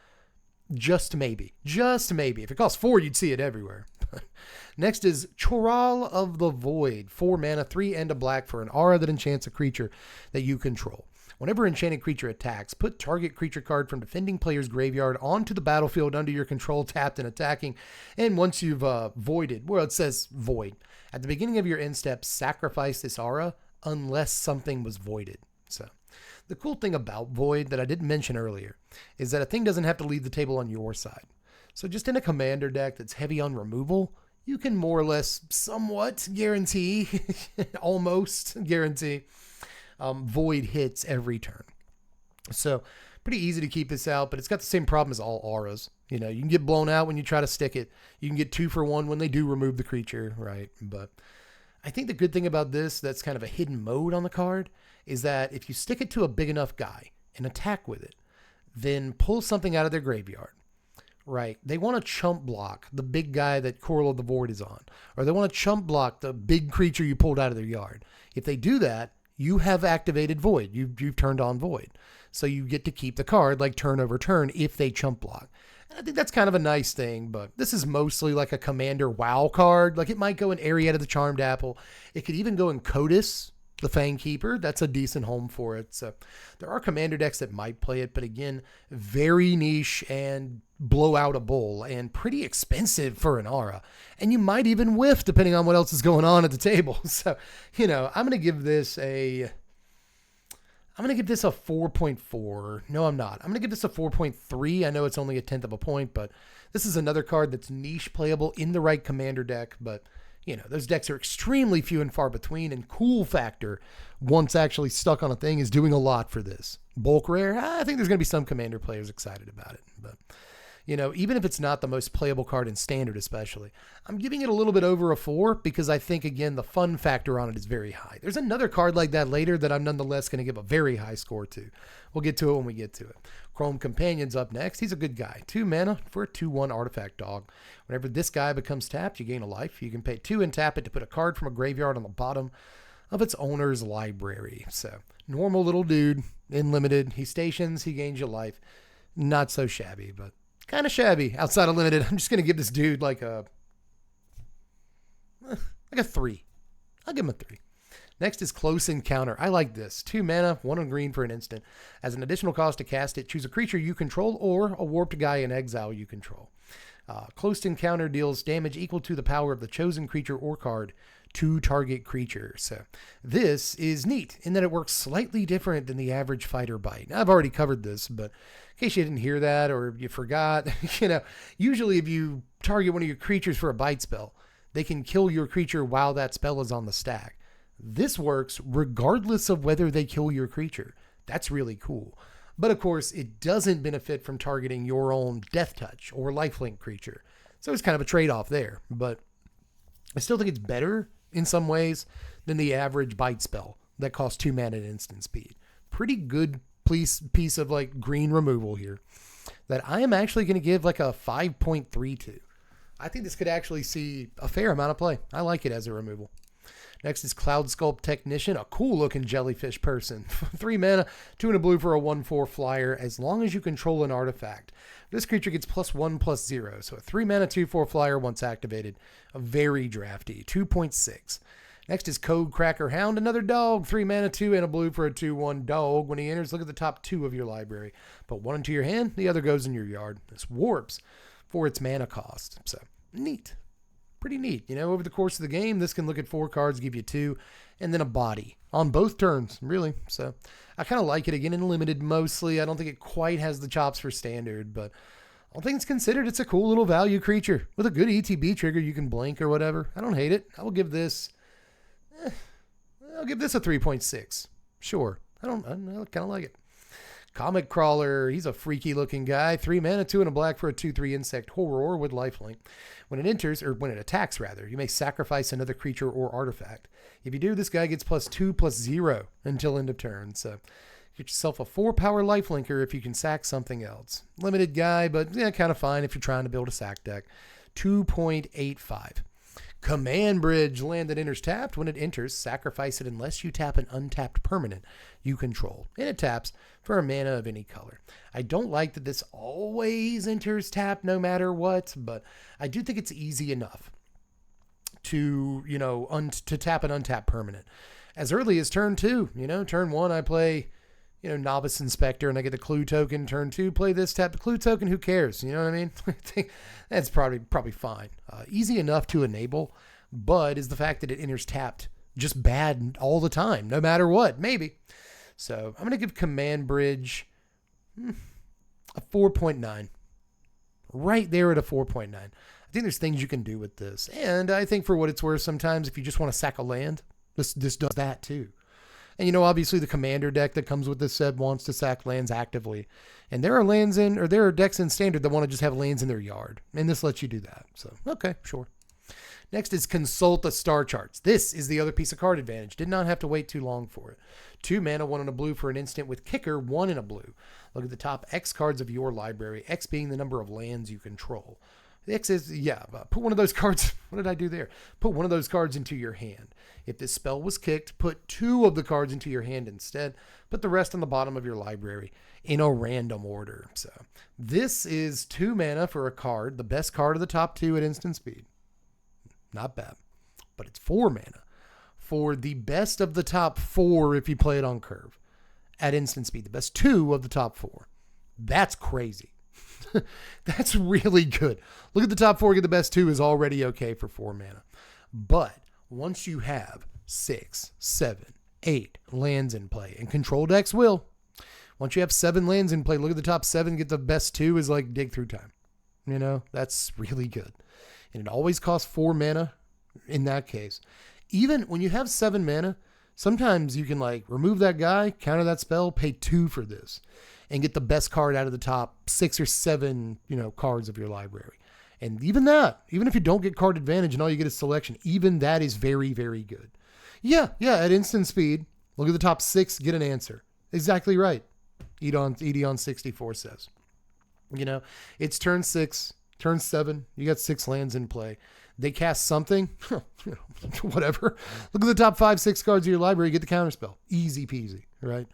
Just maybe. Just maybe. If it costs 4, you'd see it everywhere. Next is Choral of the Void. 4 mana, 3 and a black for an aura that enchants a creature that you control. Whenever enchanted creature attacks, put target creature card from defending player's graveyard onto the battlefield under your control, tapped and attacking. And once you've voided, well, it says void. At the beginning of your end step, sacrifice this aura unless something was voided. So the cool thing about void that I didn't mention earlier is that a thing doesn't have to leave the table on your side. So just in a commander deck that's heavy on removal, you can more or less somewhat guarantee, almost guarantee, void hits every turn. So pretty easy to keep this out, but it's got the same problem as all auras. You can get blown out when you try to stick it. You can get 2 for 1 when they do remove the creature, right? But I think the good thing about this, that's kind of a hidden mode on the card, is that if you stick it to a big enough guy and attack with it, then pull something out of their graveyard, right? They want to chump block the big guy that Coral of the Void is on, or they want to chump block the big creature you pulled out of their yard. If they do that, you have activated Void. You've turned on Void. So you get to keep the card like turn over turn if they chump block. I think that's kind of a nice thing, but this is mostly like a commander WoW card. Like it might go in Arietta the Charmed Apple. It could even go in Codis, the Fang Keeper. That's a decent home for it. So there are commander decks that might play it, but again, very niche and blow out a bowl and pretty expensive for an aura. And you might even whiff depending on what else is going on at the table. So, I'm going to give this a 4.4. No, I'm not. I'm going to give this a 4.3. I know it's only a 1/10 of a point, but this is another card that's niche playable in the right commander deck. But, those decks are extremely few and far between, and cool factor, once actually stuck on a thing, is doing a lot for this. Bulk rare, I think there's going to be some commander players excited about it. But, even if it's not the most playable card in Standard especially, I'm giving it a little bit over a 4 because I think, again, the fun factor on it is very high. There's another card like that later that I'm nonetheless going to give a very high score to. We'll get to it when we get to it. Chrome Companion's up next. He's a good guy. 2 mana for a 2/1 artifact dog. Whenever this guy becomes tapped, you gain a life. You can pay 2 and tap it to put a card from a graveyard on the bottom of its owner's library. So, normal little dude, unlimited. He stations, he gains your life. Not so shabby, but kind of shabby outside of limited. I'm just going to give this dude like a 3. I'll give him a 3. Next is Close Encounter. I like this. 2 mana, 1 on green for an instant. As an additional cost to cast it, choose a creature you control or a warped guy in exile you control. Close Encounter deals damage equal to the power of the chosen creature or card to target creature. So this is neat in that it works slightly different than the average fighter bite. Now, I've already covered this, but in case you didn't hear that or you forgot, usually if you target one of your creatures for a bite spell, they can kill your creature while that spell is on the stack. This works regardless of whether they kill your creature. That's really cool. But of course, it doesn't benefit from targeting your own Death Touch or Lifelink creature. So it's kind of a trade-off there. But I still think it's better in some ways than the average bite spell that costs 2 mana at instant speed. Pretty good piece of like green removal here that I am actually going to give like a 5.32. I think this could actually see a fair amount of play. I like it as a removal. Next is Cloud Sculpt Technician, a cool looking jellyfish person. 3 mana, 2 and a blue for a 1/4 flyer as long as you control an artifact. This creature gets +1/+0. So a 3 mana, 2/4 flyer once activated. A very drafty, 2.6. Next is Code Cracker Hound, another dog. 3 mana, 2 and a blue for a 2/1 dog. When he enters, look at the top 2 of your library. Put 1 into your hand, the other goes in your yard. This warps for its mana cost. So neat. Pretty neat. Over the course of the game, this can look at 4 cards, give you 2, and then a body on both turns, really. So I kind of like it, again, in limited mostly. I don't think it quite has the chops for standard, but all things considered, it's a cool little value creature. With a good ETB trigger, you can blink or whatever. I don't hate it. I'll give this a 3.6. Sure. I kind of like it. Comic Crawler, he's a freaky looking guy. 3 mana, 2 and a black for a 2/3 insect horror with lifelink. When it attacks, you may sacrifice another creature or artifact. If you do, this guy gets +2/+0 until end of turn. So get yourself a 4-power lifelinker if you can sack something else. Limited guy, but kind of fine if you're trying to build a sack deck. 2.85. Command Bridge, land that enters tapped. When it enters, sacrifice it unless you tap an untapped permanent you control. And it taps for a mana of any color. I don't like that this always enters tapped no matter what, but I do think it's easy enough to, to tap an untapped permanent. As early as turn 2, turn 1 I play, Novice Inspector and I get the clue token. Turn 2, play this, tap the clue token, who cares? You know what I mean? I think that's probably fine. Easy enough to enable, but is the fact that it enters tapped just bad all the time, no matter what? Maybe. So I'm going to give Command Bridge a 4.9. Right there at a 4.9. I think there's things you can do with this. And I think for what it's worth, sometimes if you just want to sack a land, this does that too. And obviously the Commander deck that comes with this set wants to sack lands actively. And there are decks in Standard that want to just have lands in their yard. And this lets you do that. So, okay, sure. Next is Consult the Star Charts. This is the other piece of card advantage. Did not have to wait too long for it. 2 mana, 1 and a blue for an instant with Kicker, 1 and a blue. Look at the top X cards of your library, X being the number of lands you control. The X is, put one of those cards, what did I do there? Put one of those cards into your hand. If this spell was kicked, put 2 of the cards into your hand instead. Put the rest on the bottom of your library in a random order. So this is 2 mana for a card, the best card of the top 2 at instant speed. Not bad. But it's 4 mana for the best of the top 4 if you play it on curve at instant speed. The best 2 of the top 4. That's crazy. That's really good. Look at the top 4, get the best 2 is already okay for 4 mana. But once you have 6, 7, 8 lands in play, and control decks will. Once you have 7 lands in play, look at the top 7, get the best 2 is like dig through time. That's really good. And it always costs 4 mana in that case. Even when you have 7 mana, sometimes you can remove that guy, counter that spell, pay 2 for this, and get the best card out of the top 6 or 7, cards of your library. And even that, even if you don't get card advantage and all you get is selection, even that is very, very good. Yeah, at instant speed, look at the top 6, get an answer. Exactly right. Edon64 says. It's turn 6, turn 7, you got 6 lands in play. They cast something, whatever. Look at the top 5, 6 cards of your library, get the counterspell. Easy peasy, right?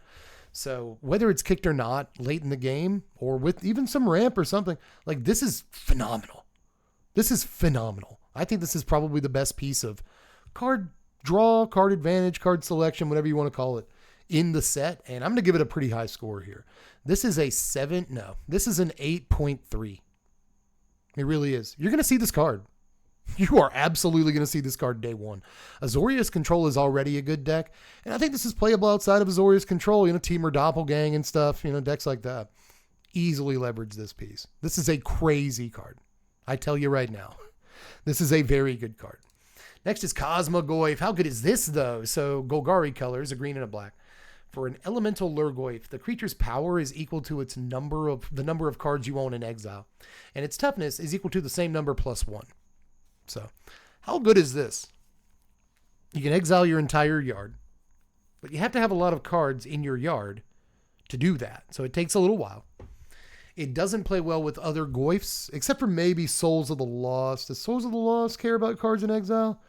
So whether it's kicked or not late in the game or with even some ramp or something, this is phenomenal. This is phenomenal. I think this is probably the best piece of card draw, card advantage, card selection, whatever you want to call it, in the set. And I'm going to give it a pretty high score here. This is a 7. No, this is an 8.3. It really is. You're going to see this card. You are absolutely going to see this card day one. Azorius Control is already a good deck. And I think this is playable outside of Azorius Control. Teamer Doppelgang and stuff, decks like that. Easily leverage this piece. This is a crazy card. I tell you right now. This is a very good card. Next is Cosmogoyf. How good is this, though? So, Golgari colors, a green and a black. For an elemental Lurgoyf, the creature's power is equal to the number of cards you own in exile. And its toughness is equal to the same number plus 1. So, how good is this? You can exile your entire yard, but you have to have a lot of cards in your yard to do that. So, it takes a little while. It doesn't play well with other Goyfs, except for maybe Souls of the Lost. Does Souls of the Lost care about cards in exile?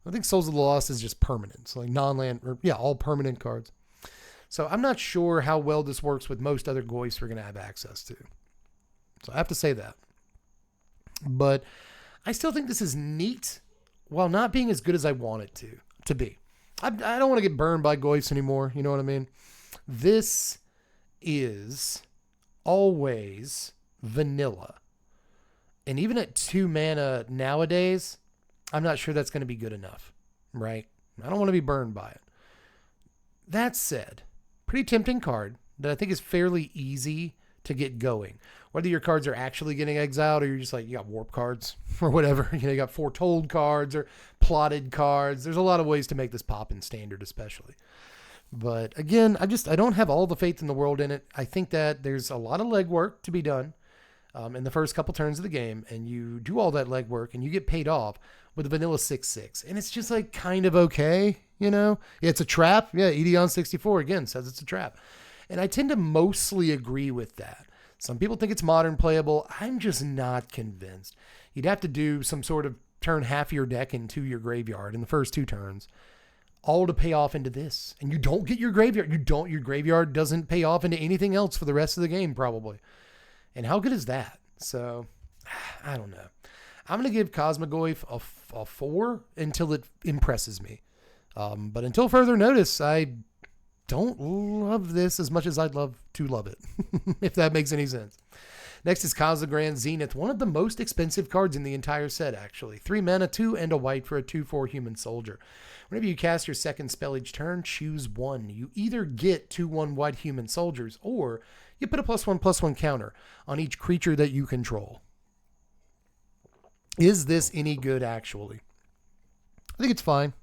I think Souls of the Lost is just permanent. So, like non-land, all permanent cards. So, I'm not sure how well this works with most other Goyfs we're going to have access to. So, I have to say that. But I still think this is neat while not being as good as I want it to be. I don't want to get burned by Goyfs anymore. You know what I mean? This is always vanilla. And even at 2 mana nowadays, I'm not sure that's going to be good enough, right? I don't want to be burned by it. That said, pretty tempting card that I think is fairly easy to get going. Whether your cards are actually getting exiled or you're just like, you got warp cards or whatever. You got foretold cards or plotted cards. There's a lot of ways to make this pop in standard especially. But again, I don't have all the faith in the world in it. I think that there's a lot of legwork to be done in the first couple turns of the game. And you do all that legwork and you get paid off with a vanilla 6/6. And it's just like kind of okay, It's a trap. Yeah, Edeon64 again says it's a trap. And I tend to mostly agree with that. Some people think it's modern playable. I'm just not convinced. You'd have to do some sort of turn half your deck into your graveyard in the first 2 turns, all to pay off into this. And you don't get your graveyard. Your graveyard doesn't pay off into anything else for the rest of the game, probably. And how good is that? So, I don't know. I'm going to give Cosmogoyf a 4 until it impresses me. But until further notice, I don't love this as much as I'd love to love it, if that makes any sense. Next is Kazagrand Zenith, one of the most expensive cards in the entire set, actually. 3 mana, 2 and a white for a 2/4 human soldier. Whenever you cast your second spell each turn, choose 1. You either get 2/1 white human soldiers, or you put a +1/+1 counter on each creature that you control. Is this any good, actually? I think it's fine.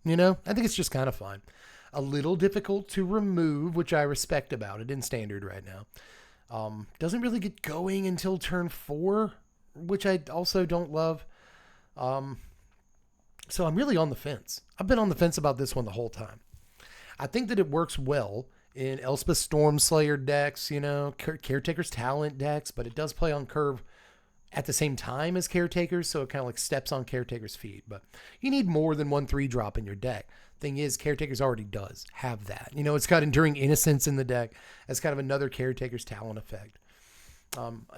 I think it's just kind of fine. A little difficult to remove, which I respect about it in standard right now. Doesn't really get going until turn 4, which I also don't love. So I'm really on the fence. I've been on the fence about this one the whole time. I think that it works well in Elspeth Stormslayer decks, Caretaker's Talent decks, but it does play on curve at the same time as Caretakers, so it kind of like steps on Caretaker's feet. But you need more than 1 3-drop in your deck. Thing is, Caretakers already does have that. It's got Enduring Innocence in the deck as kind of another Caretaker's Talent effect.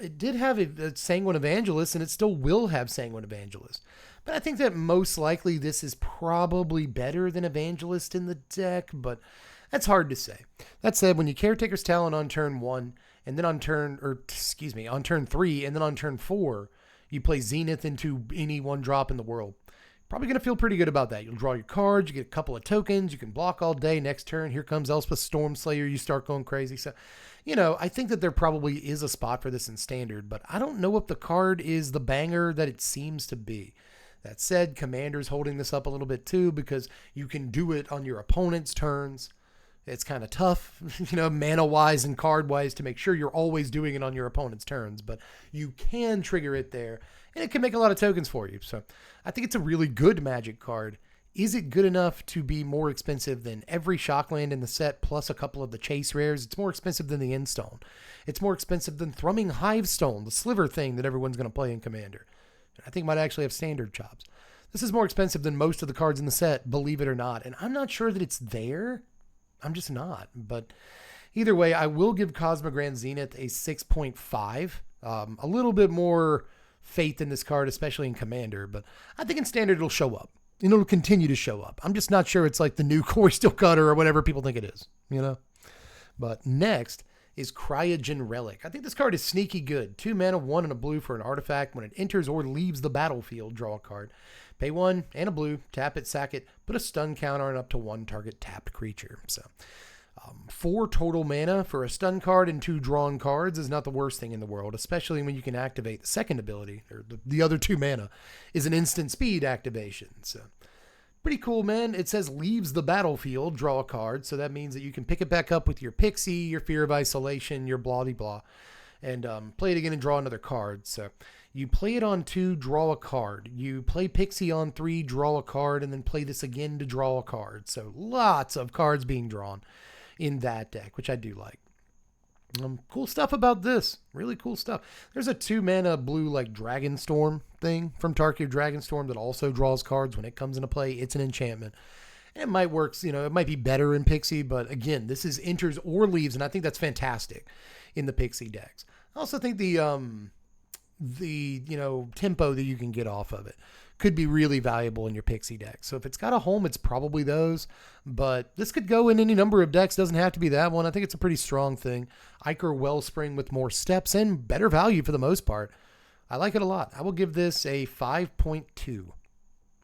It did have a Sanguine Evangelist, and it still will have Sanguine Evangelist. But I think that most likely this is probably better than Evangelist in the deck, but that's hard to say. That said, when you Caretaker's Talent on turn 1, and then on turn 3, and then on turn 4, you play Zenith into any 1-drop in the world. Probably going to feel pretty good about that. You'll draw your cards, you get a couple of tokens, you can block all day. Next turn, here comes Elspeth Stormslayer, you start going crazy. So, I think that there probably is a spot for this in standard, but I don't know if the card is the banger that it seems to be. That said, Commander's holding this up a little bit too, because you can do it on your opponent's turns. It's kind of tough, mana-wise and card-wise, to make sure you're always doing it on your opponent's turns, but you can trigger it there, and it can make a lot of tokens for you. So I think it's a really good Magic card. Is it good enough to be more expensive than every Shockland in the set, plus a couple of the chase rares? It's more expensive than the Endstone. It's more expensive than Thrumming Hivestone, the sliver thing that everyone's going to play in Commander. I think might actually have standard chops. This is more expensive than most of the cards in the set, believe it or not, and I'm not sure that it's there. I'm just not. But either way, I will give Cosmogram Zenith a 6.5. A little bit more faith in this card, especially in Commander, but I think in Standard it'll show up. And it'll continue to show up. I'm just not sure it's like the new core steel cutter or whatever people think it is, you know? But next is Cryogen Relic. I think this card is sneaky good. 2 mana, 1 and a blue for an artifact. When it enters or leaves the battlefield, draw a card. Pay 1 and a blue, tap it, sack it, put a stun counter on up to 1 target tapped creature. So 4 total mana for a stun card and 2 drawn cards is not the worst thing in the world, especially when you can activate the second ability, or the other 2 mana is an instant speed activation. So pretty cool, man. It says leaves the battlefield, draw a card. So that means that you can pick it back up with your Pixie, your Fear of Isolation, your blah, blah, and play it again and draw another card. So you play it on 2, draw a card. You play Pixie on 3, draw a card, and then play this again to draw a card. So lots of cards being drawn in that deck, which I do like. Cool stuff about this. Really cool stuff. There's a 2 mana blue like Dragonstorm thing from Tarkir Dragonstorm that also draws cards when it comes into play. It's an enchantment. And it might work, you know, it might be better in Pixie, but again, this is enters or leaves, and I think that's fantastic in the Pixie decks. I also think the tempo that you can get off of it could be really valuable in your Pixie deck. So if it's got a home, it's probably those, but this could go in any number of decks. Doesn't have to be that one. I think it's a pretty strong thing. Ichor Wellspring with more steps and better value for the most part. I like it a lot. I will give this a 5.2.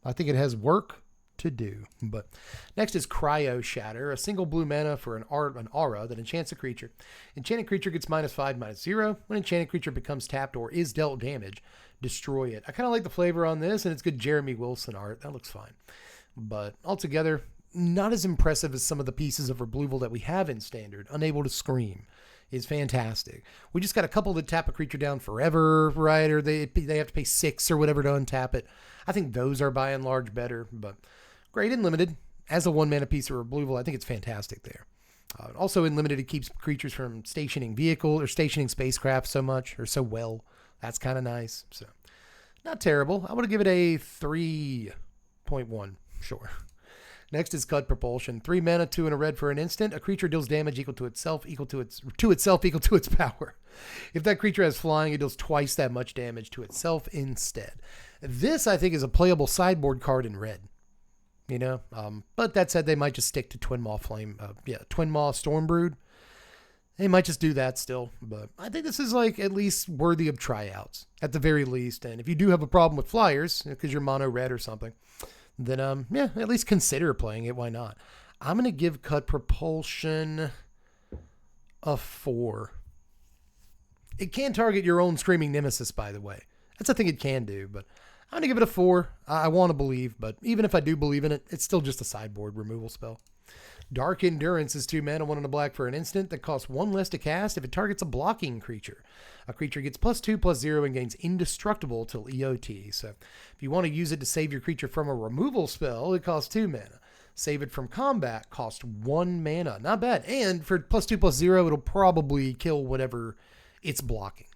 I think it has work to do. But next is Cryo Shatter, a single blue mana for an aura that enchants a creature. Enchanted creature gets -5, -0. When enchanted creature becomes tapped or is dealt damage, destroy it. I kind of like the flavor on this, and it's good Jeremy Wilson art. That looks fine. But altogether, not as impressive as some of the pieces of removal that we have in Standard. Unable to Scream is fantastic. We just got a couple that tap a creature down forever, right? Or they have to pay 6 or whatever to untap it. I think those are by and large better, but great in Limited. As a 1 mana piece of removal, I think it's fantastic there. Also in Limited, it keeps creatures from stationing vehicle or stationing spacecraft so much or so well. That's kind of nice. So not terrible. I would give it a 3.1. Sure. Next is Cut Propulsion. 3 mana, 2 and a red for an instant. A creature deals damage equal to itself, equal to its power. If that creature has flying, it deals twice that much damage to itself instead. This, I think, is a playable sideboard card in red. You know, but that said, they might just stick to Twin Maw Stormbrood. They might just do that still, but I think this is like at least worthy of tryouts at the very least. And if you do have a problem with flyers because you're mono red or something, then yeah, at least consider playing it. Why not? I'm going to give Cut Propulsion a 4. It can target your own Screaming Nemesis, by the way. That's a thing it can do, but I'm going to give it a 4. I want to believe, but even if I do believe in it, it's still just a sideboard removal spell. Dark Endurance is 2 mana, 1 and a black for an instant that costs 1 less to cast if it targets a blocking creature. A creature gets +2/+0 and gains indestructible till EOT. So if you want to use it to save your creature from a removal spell, it costs 2 mana. Save it from combat costs 1 mana. Not bad. And for +2/+0, it'll probably kill whatever it's blocking.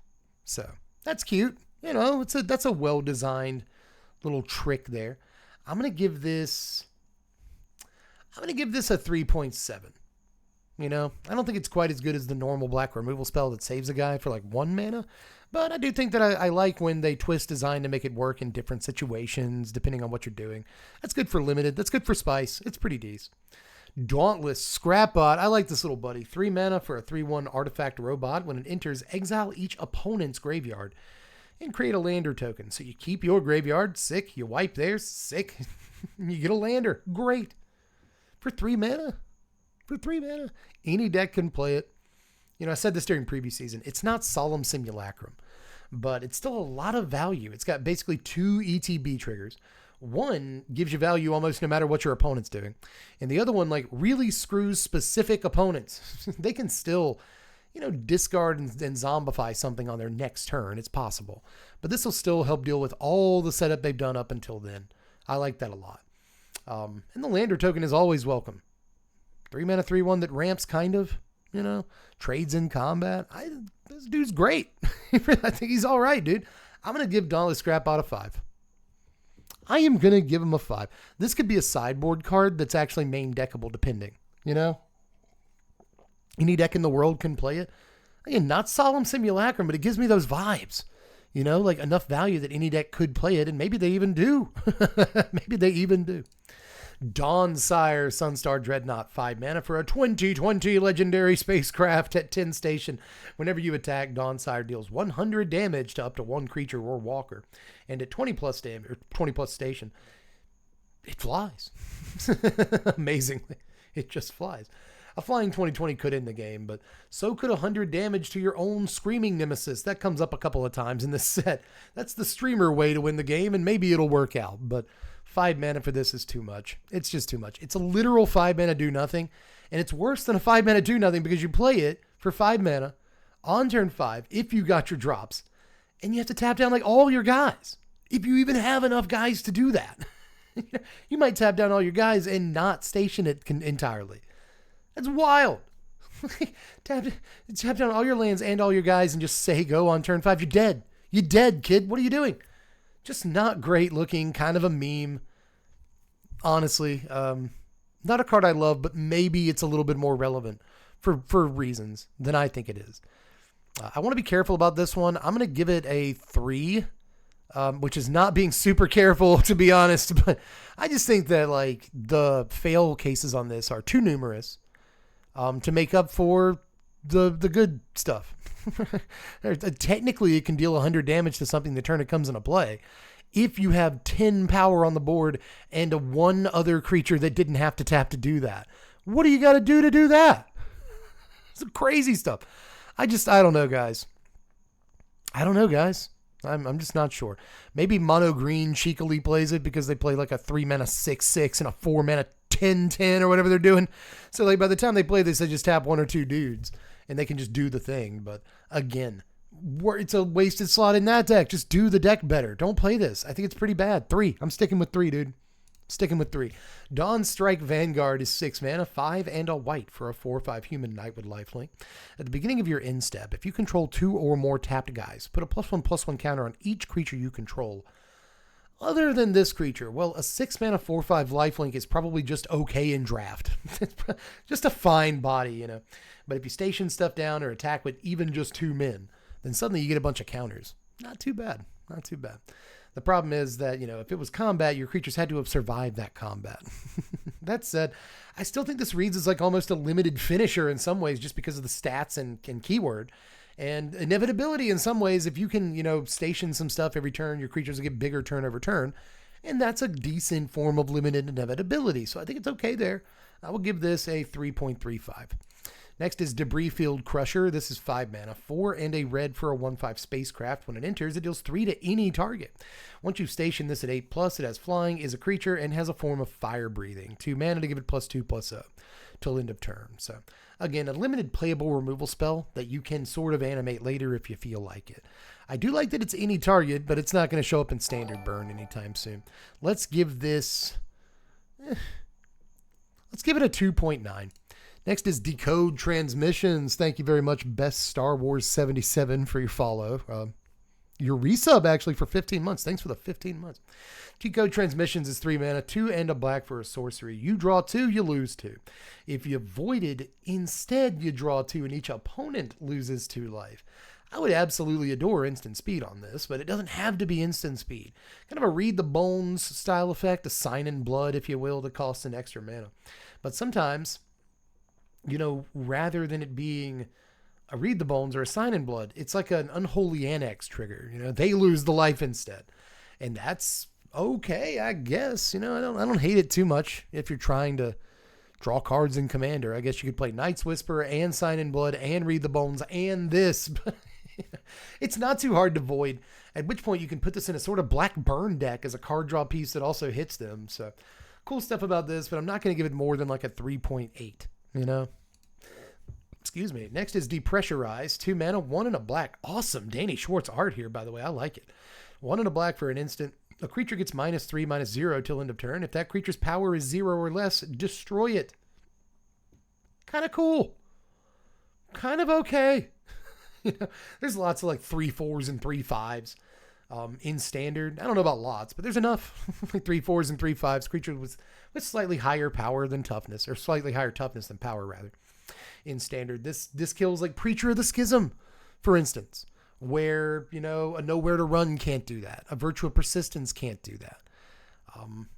So that's cute. You know, that's a well-designed little trick there. I'm going to give this a 3.7. You know, I don't think it's quite as good as the normal black removal spell that saves a guy for like 1 mana, but I do think that I like when they twist design to make it work in different situations, depending on what you're doing. That's good for Limited. That's good for Spice. It's pretty decent. Dauntless Scrapbot. I like this little buddy. 3 mana for a 3/1 artifact robot. When it enters, exile each opponent's graveyard and create a lander token. So you keep your graveyard, sick. You wipe theirs, sick. You get a lander, great. For 3 mana. Any deck can play it. You know, I said this during preview season. It's not Solemn Simulacrum, but it's still a lot of value. It's got basically 2 ETB triggers. One gives you value almost no matter what your opponent's doing. And the other one, like, really screws specific opponents. They can still, you know, discard and zombify something on their next turn. It's possible. But this will still help deal with all the setup they've done up until then. I like that a lot. And the lander token is always welcome. 3 mana, 3/1 that ramps, kind of, you know, trades in combat. This dude's great. I think he's all right, dude. I'm going to give Dauntless Scrapbot a 5. I am going to give him a 5. This could be a sideboard card that's actually main deckable, depending, you know? Any deck in the world can play it. Again, not Solemn Simulacrum, but it gives me those vibes. You know, like enough value that any deck could play it, and maybe they even do. Maybe they even do. Dawnsire Sunstar Dreadnought, 5 mana for a 2020 legendary spacecraft at 10 station. Whenever you attack, Dawnsire deals 100 damage to up to 1 creature or walker. And at 20 plus damage, or 20 plus station, it flies. Amazingly, it just flies. A flying 2020 could end the game, but so could 100 damage to your own Screaming Nemesis. That comes up a couple of times in this set. That's the streamer way to win the game, and maybe it'll work out, but 5 mana for this is too much. It's just too much. It's a literal 5 mana do nothing, and it's worse than a 5 mana do nothing because you play it for 5 mana on turn 5 if you got your drops, and you have to tap down like all your guys. If you even have enough guys to do that. You might tap down all your guys and not station it entirely. That's wild. tap down all your lands and all your guys and just say go on turn 5. You're dead. You're dead, kid. What are you doing? Just not great looking, kind of a meme. Honestly, not a card I love, but maybe it's a little bit more relevant for reasons than I think it is. I want to be careful about this one. I'm going to give it a 3, which is not being super careful, to be honest. But I just think that like the fail cases on this are too numerous to make up for the good stuff. Technically, it can deal 100 damage to something the turn it comes into play. If you have 10 power on the board and a 1 other creature that didn't have to tap to do that, what do you got to do that? Some crazy stuff. I don't know, guys. I'm just not sure. Maybe mono green cheekily plays it because they play like a 3 mana 6/6 and a 4 mana 10/10 or whatever they're doing. So like by the time they play this, they just tap 1 or 2 dudes and they can just do the thing. But again, it's a wasted slot in that deck. Just do the deck better. Don't play this. I think it's pretty bad. 3. I'm sticking with 3, dude. Sticking with 3. Dawn Strike Vanguard is 6 mana, 5 and a white for a 4/5 human knight with lifelink. At the beginning of your end step, if you control 2 or more tapped guys, put a +1/+1 counter on each creature you control. Other than this creature, well, a 6 mana 4/5 lifelink is probably just okay in draft. Just a fine body, you know. But if you station stuff down or attack with even just 2 men, then suddenly you get a bunch of counters. Not too bad. Not too bad. The problem is that, you know, if it was combat, your creatures had to have survived that combat. That said, I still think this reads as like almost a limited finisher in some ways just because of the stats and keyword. And inevitability in some ways, if you can, you know, station some stuff every turn, your creatures will get bigger turn over turn. And that's a decent form of limited inevitability. So I think it's okay there. I will give this a 3.35. Next is Debris Field Crusher. This is 5 mana, 4 and a red for a 1/5 spacecraft. When it enters, it deals 3 to any target. Once you station this at 8+, it has flying, is a creature, and has a form of fire breathing. 2 mana to give it +2/+0 till end of turn. So again, a limited playable removal spell that you can sort of animate later if you feel like it. I do like that it's any target, but it's not going to show up in standard burn anytime soon. Let's give this, let's give it a 2.9. Next is Decode Transmissions. Thank you very much, Best Star Wars 77, for your follow. Your resub, actually, for 15 months. Thanks for the 15 months. Decode Transmissions is 3 mana, 2 and a black for a sorcery. You draw 2, you lose 2. If you avoided, instead you draw 2 and each opponent loses 2 life. I would absolutely adore instant speed on this, but it doesn't have to be instant speed. Kind of a Read the Bones style effect, a Sign in Blood, if you will, that costs an extra mana. But sometimes, you know, rather than it being a Read the Bones or a Sign in Blood, it's like an Unholy Annex trigger. You know, they lose the life instead. And that's okay, I guess. You know, I don't hate it too much if you're trying to draw cards in Commander. I guess you could play Night's Whisper and Sign in Blood and Read the Bones and this. It's not too hard to void, at which point you can put this in a sort of black burn deck as a card draw piece that also hits them. So cool stuff about this, but I'm not going to give it more than like a 3.8. You know, excuse me. Next is Depressurize. 2 mana, 1 and a black. Awesome. Danny Schwartz art here, by the way. I like it. 1 and a black for an instant. A creature gets -3/-0 till end of turn. If that creature's power is 0 or less, destroy it. Kind of cool. Kind of okay. You know, there's lots of like 3/4s and 3/5s in standard. I don't know about lots, but there's enough. 3/4s and 3/5s. Creature with slightly higher power than toughness, or slightly higher toughness than power, rather. In standard, this kills like Preacher of the Schism, for instance. where, you know, a Nowhere to Run can't do that. A Virtue of Persistence can't do that.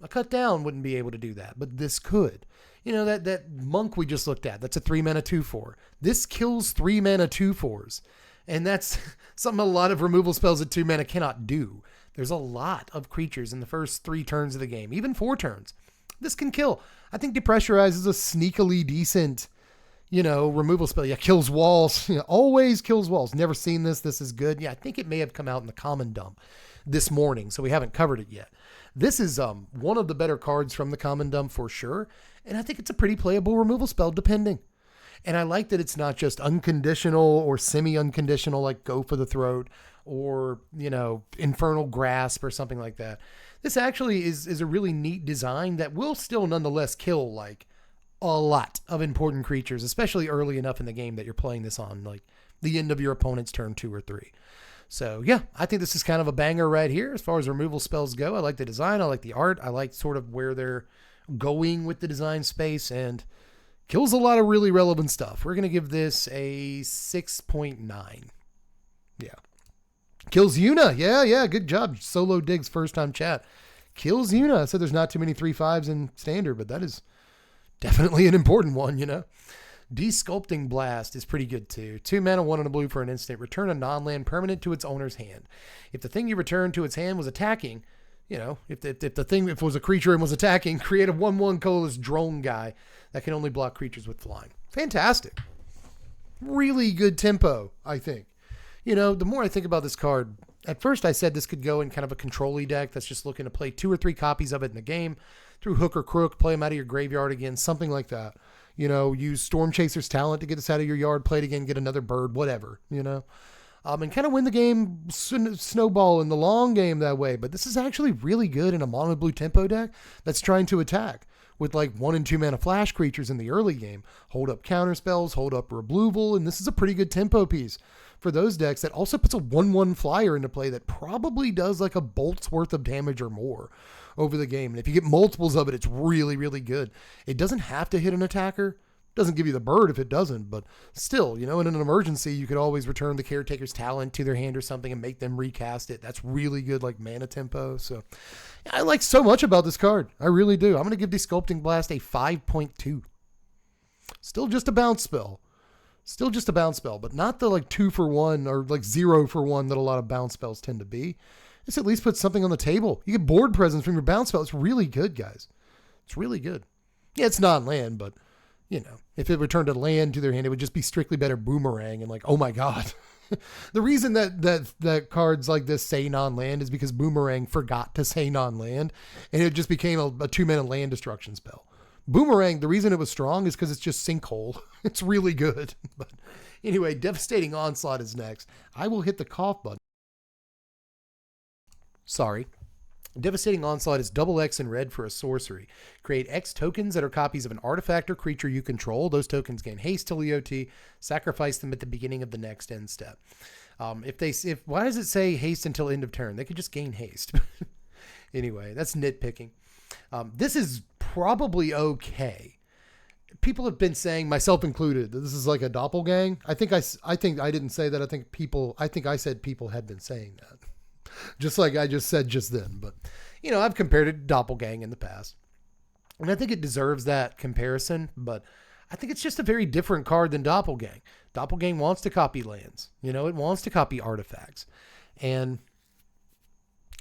A Cut Down wouldn't be able to do that, but this could. You know, that Monk we just looked at, that's a 3-mana 2/4. This kills 3-mana 2/4s. And that's something a lot of removal spells at 2 mana cannot do. There's a lot of creatures in the first 3 turns of the game, even 4 turns. This can kill. I think Depressurize is a sneakily decent, you know, removal spell. Yeah, kills walls. Yeah, always kills walls. Never seen this. This is good. Yeah, I think it may have come out in the common dump this morning, so we haven't covered it yet. This is one of the better cards from the common dump for sure, and I think it's a pretty playable removal spell depending. And I like that it's not just unconditional or semi-unconditional, like Go for the Throat or, you know, Infernal Grasp or something like that. This actually is a really neat design that will still nonetheless kill, like, a lot of important creatures, especially early enough in the game that you're playing this on, like, the end of your opponent's turn 2 or 3. So, yeah, I think this is kind of a banger right here as far as removal spells go. I like the design. I like the art. I like sort of where they're going with the design space, and kills a lot of really relevant stuff. We're going to give this a 6.9. Yeah. Kills Yuna. Yeah. Good job. Solo Digs first time chat. Kills Yuna. I said there's not too many 3/5s in standard, but that is definitely an important one, you know. Desculpting Blast is pretty good too. 2 mana, 1 and a blue for an instant. Return a non-land permanent to its owner's hand. If the thing you return to its hand was attacking, you know, if it was a creature and was attacking, create a 1/1 colorless drone guy that can only block creatures with flying. Fantastic. Really good tempo, I think. You know, the more I think about this card, at first I said this could go in kind of a control-y deck that's just looking to play 2 or 3 copies of it in the game through hook or crook, play them out of your graveyard again, something like that. You know, use Storm Chaser's Talent to get this out of your yard, play it again, get another bird, whatever, you know. And kind of win the game, snowball in the long game that way. But this is actually really good in a mono blue tempo deck that's trying to attack with like 1 and 2 mana flash creatures in the early game. Hold up counter spells, hold up removal, and this is a pretty good tempo piece for those decks that also puts a 1/1 flyer into play that probably does like a bolt's worth of damage or more over the game. And if you get multiples of it, it's really, really good. It doesn't have to hit an attacker. Doesn't give you the bird if it doesn't, but still, you know, in an emergency, you could always return the Caretaker's Talent to their hand or something and make them recast it. That's really good, like mana tempo. So I like so much about this card. I really do. I'm going to give the Sculpting Blast a 5.2. Still just a bounce spell. But not the like 2-for-1 or like 0-for-1 that a lot of bounce spells tend to be. This at least puts something on the table. You get board presence from your bounce spell. It's really good, guys. It's really good. Yeah, it's non-land, but you know, if it returned a land to their hand, it would just be strictly better Boomerang and like, oh my God. The reason that cards like this say non-land is because Boomerang forgot to say non-land and it just became a 2-mana land destruction spell. Boomerang, the reason it was strong is because it's just Sinkhole. It's really good. But anyway, Devastating Onslaught is next. I will hit the cough button. Sorry. Devastating Onslaught is double X in red for a sorcery. Create X tokens that are copies of an artifact or creature you control. Those tokens gain haste till EOT. Sacrifice them at the beginning of the next end step. Why does it say haste until end of turn? They could just gain haste. Anyway, that's nitpicking. This is probably okay. People have been saying, myself included, that this is like a doppelgang. I think I didn't say that. I think I said people had been saying that. Just like I just said just then. But, you know, I've compared it to Doppelgang in the past. And I think it deserves that comparison. But I think it's just a very different card than Doppelgang. Doppelgang wants to copy lands. You know, it wants to copy artifacts. And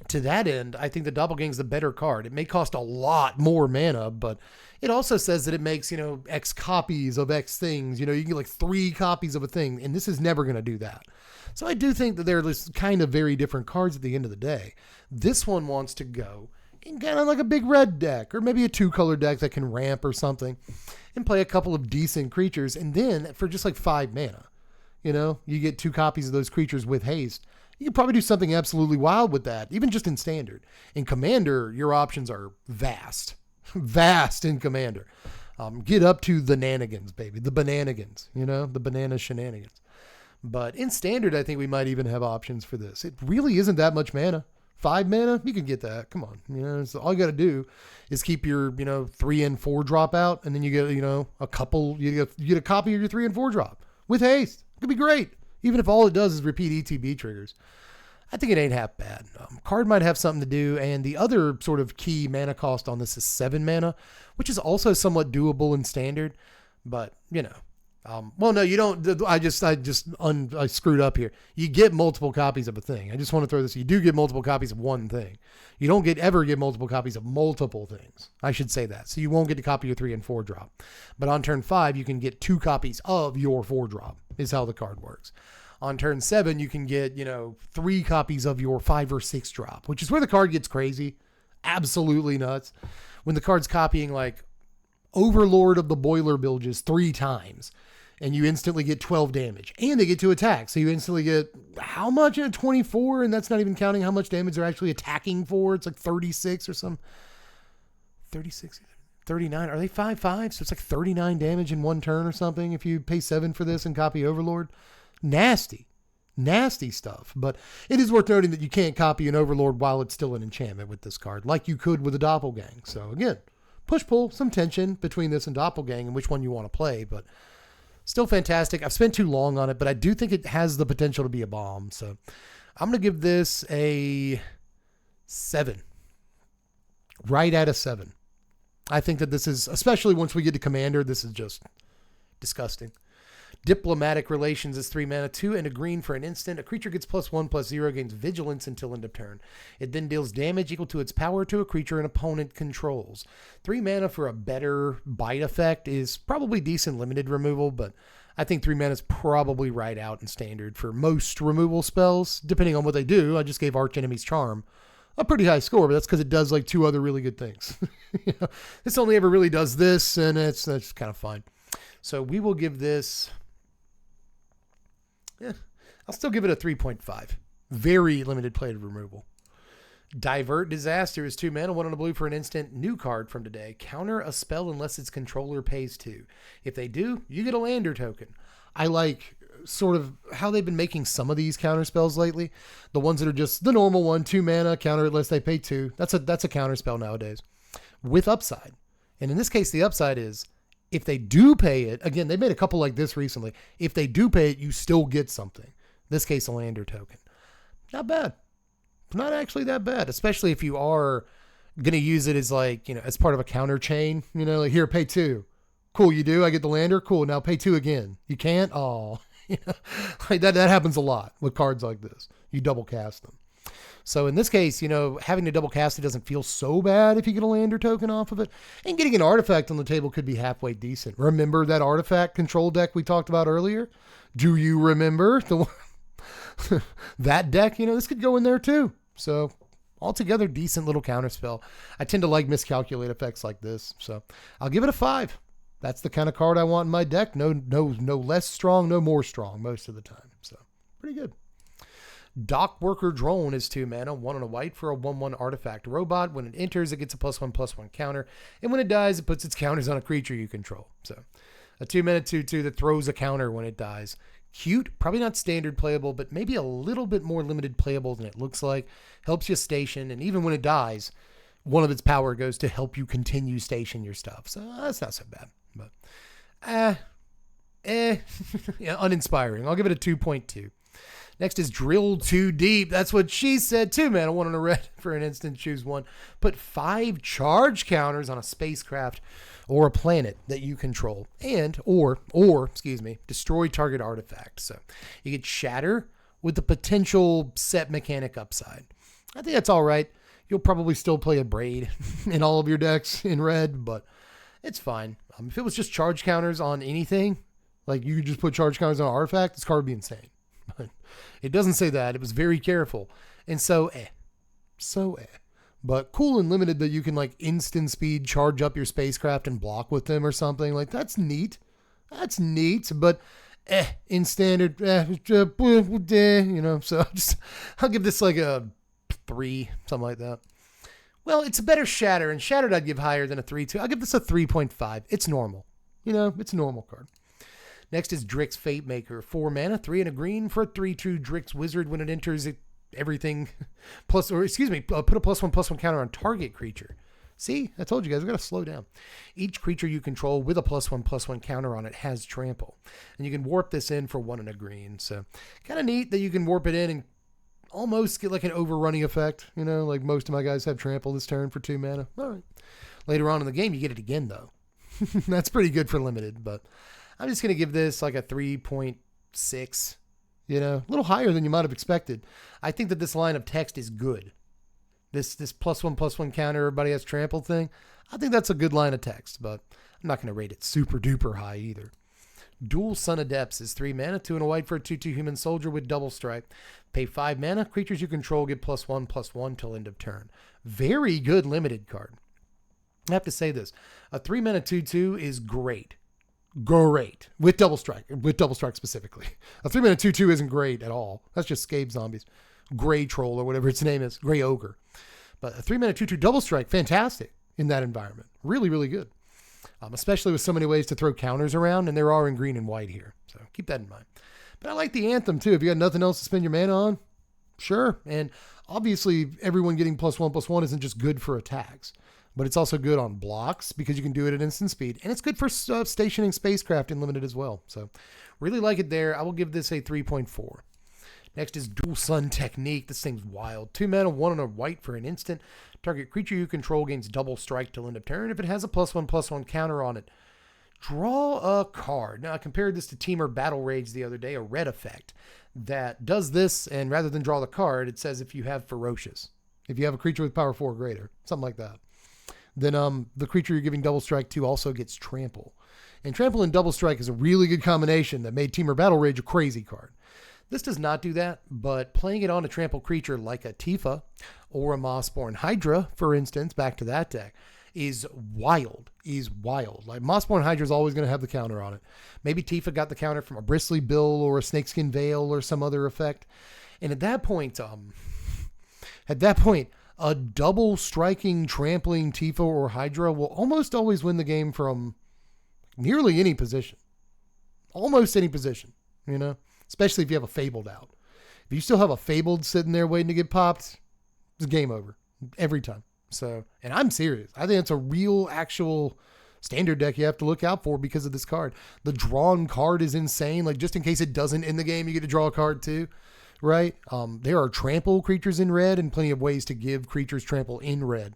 to that end, I think the Doppelgang's the better card. It may cost a lot more mana, but it also says that it makes, you know, X copies of X things. You know, you can get like 3 copies of a thing. And this is never going to do that. So I do think that they're just kind of very different cards at the end of the day. This one wants to go in kind of like a big red deck or maybe a 2-color deck that can ramp or something and play a couple of decent creatures. And then for just like 5 mana, you know, you get 2 copies of those creatures with haste. You can probably do something absolutely wild with that, even just in standard. In Commander, your options are vast. Vast in Commander. Get up to the nanigans, baby. The bananigans, you know, the banana shenanigans. But in standard, I think we might even have options for this. It really isn't that much mana. 5 mana, you can get that. Come on. You know, so all you got to do is keep your, you know, 3 and 4 drop out. And then you get, you know, you get a copy of your 3 and 4 drop with haste. It could be great. even if all it does is repeat ETB triggers. I think it ain't half bad. Card might have something to do, and the other sort of key mana cost on this is 7 mana, which is also somewhat doable in standard, but, you know. Well, no, you don't. I screwed up here. You get multiple copies of a thing. I just want to throw this. You do get multiple copies of one thing. You don't ever get multiple copies of multiple things. I should say that. So you won't get to copy your 3 and 4 drop. But on turn 5, you can get 2 copies of your 4 drop, is how the card works. On turn 7, you can get, 3 copies of your 5 or 6 drop, which is where the card gets crazy. Absolutely nuts. When the card's copying like Overlord of the Boiler Bilges 3 times. And you instantly get 12 damage. And they get to attack. So you instantly get how much? 24? And that's not even counting how much damage they're actually attacking for. It's like 36 or some. 36? 39? Are they 5/5? So it's like 39 damage in one turn or something if you pay 7 for this and copy Overlord. Nasty. Nasty stuff. But it is worth noting that you can't copy an Overlord while it's still an enchantment with this card. Like you could with a Doppelgang. So again, push-pull, some tension between this and Doppelgang and which one you want to play. But still fantastic. I've spent too long on it, but I do think it has the potential to be a bomb. So I'm going to give this a 7. Right at a 7. I think that this is, especially once we get to Commander, this is just disgusting. Diplomatic Relations is 3 mana, 2 and a green for an instant. A creature gets +1/+0, gains vigilance until end of turn. It then deals damage equal to its power to a creature an opponent controls. 3 mana for a better bite effect is probably decent limited removal, but I think 3 mana is probably right out in standard for most removal spells, depending on what they do. I just gave Archenemy's Charm a pretty high score, but that's because it does like 2 other really good things. This only ever really does this, and that's kind of fine. So we will give this... Yeah, I'll still give it a 3.5. Very limited play to removal. Divert Disaster is 2 mana, 1 on a blue for an instant. New card from today. Counter a spell unless its controller pays 2. If they do, you get a lander token. I like sort of how they've been making some of these counter spells lately. The ones that are just the normal one, 2 mana, counter unless they pay 2. That's a counter spell nowadays. With upside. And in this case, the upside is, if they do pay it, again, they made a couple like this recently. If they do pay it, you still get something. In this case, a lander token. Not bad. Not actually that bad, especially if you are going to use it as like, as part of a counter chain. Like, here, pay 2. Cool, you do? I get the lander? Cool, now pay 2 again. You can't? Oh, like that happens a lot with cards like this. You double cast them. So in this case, having to double cast it doesn't feel so bad if you get a lander token off of it. And getting an artifact on the table could be halfway decent. Remember that artifact control deck we talked about earlier? Do you remember that deck? This could go in there too. So altogether, decent little counter spell. I tend to like miscalculate effects like this. So I'll give it a 5. That's the kind of card I want in my deck. No less strong, no more strong most of the time. So pretty good. Dock Worker Drone is 2 mana, 1 on a white for a 1/1 artifact robot. When it enters, it gets a +1/+1 counter. And when it dies, it puts its counters on a creature you control. So a 2 mana 2/2 that throws a counter when it dies. Cute, probably not standard playable, but maybe a little bit more limited playable than it looks like. Helps you station, and even when it dies, one of its power goes to help you continue station your stuff. So that's not so bad. But yeah, uninspiring. I'll give it a 2.2. Next is Drill Too Deep. That's what she said. 2 mana, 1 on a red for an instant. Choose 1. Put 5 charge counters on a spacecraft or a planet that you control, and or destroy target artifact. So you get Shatter with the potential set mechanic upside. I think that's all right. You'll probably still play a Braid in all of your decks in red, but it's fine. If it was just charge counters on anything, like you could just put charge counters on an artifact, this card would be insane. But it doesn't say that. It was very careful. And so, But cool and limited that you can like instant speed charge up your spacecraft and block with them or something. Like, that's neat. That's neat. But in standard, so I'll give this like a 3, something like that. Well, it's a better Shatter, and Shattered I'd give higher than a 3.2. I'll give this a 3.5. It's normal. It's a normal card. Next is Drix Fatemaker. 4 mana, 3 and a green for a 3/2 Drix Wizard. When it enters, put a +1/+1 counter on target creature. See, I told you guys, we got to slow down. Each creature you control with a +1/+1 counter on it has trample. And you can warp this in for 1 and a green. So kind of neat that you can warp it in and almost get like an overrunning effect. You know, like most of my guys have trample this turn for 2 mana. All right. Later on in the game, you get it again, though. That's pretty good for limited, but I'm just going to give this like a 3.6, you know, a little higher than you might have expected. I think that this line of text is good. This +1/+1 counter, everybody has trample thing. I think that's a good line of text, but I'm not going to rate it super duper high either. Dual Sun Adepts is 3 mana, 2 and a white for a 2/2 human soldier with double strike. Pay 5 mana. Creatures you control get +1/+1 till end of turn. Very good limited card. I have to say this. A 3 mana 2/2 is great. Great. With double strike specifically. A 3 mana 2/2 isn't great at all. That's just Scape Zombies. Gray Troll or whatever its name is. Gray Ogre. But a 3 mana 2/2 double strike, fantastic in that environment. Really, really good. Especially with so many ways to throw counters around, and there are in green and white here. So keep that in mind. But I like the Anthem too. If you got nothing else to spend your mana on, sure. And obviously everyone getting +1/+1 isn't just good for attacks, but it's also good on blocks because you can do it at instant speed. And it's good for stationing spacecraft in limited as well. So really like it there. I will give this a 3.4. Next is Dual Sun Technique. This thing's wild. 2 mana, 1 and a white for an instant. Target creature you control gains double strike till end of turn. If it has a +1/+1 counter on it, draw a card. Now, I compared this to Temur Battle Rage the other day, a red effect that does this, and rather than draw the card, it says if you have Ferocious. If you have a creature with power 4 or greater, something like that. Then the creature you're giving double strike to also gets Trample. And Trample and double strike is a really good combination that made Temur Battle Rage a crazy card. This does not do that, but playing it on a trample creature like a Tifa or a Mossborn Hydra, for instance, back to that deck, is wild. Like Mossborn Hydra is always going to have the counter on it. Maybe Tifa got the counter from a Bristly Bill or a Snakeskin Veil or some other effect. And at that point, a double striking, trampling Tifa or Hydra will almost always win the game from nearly any position. Almost any position, you know? Especially if you have a Fabled out. If you still have a Fabled sitting there waiting to get popped, it's game over every time. So, and I'm serious. I think it's a real, actual standard deck you have to look out for because of this card. The drawn card is insane. Like, just in case it doesn't end the game, you get to draw a card too, right? There are trample creatures in red and plenty of ways to give creatures trample in red.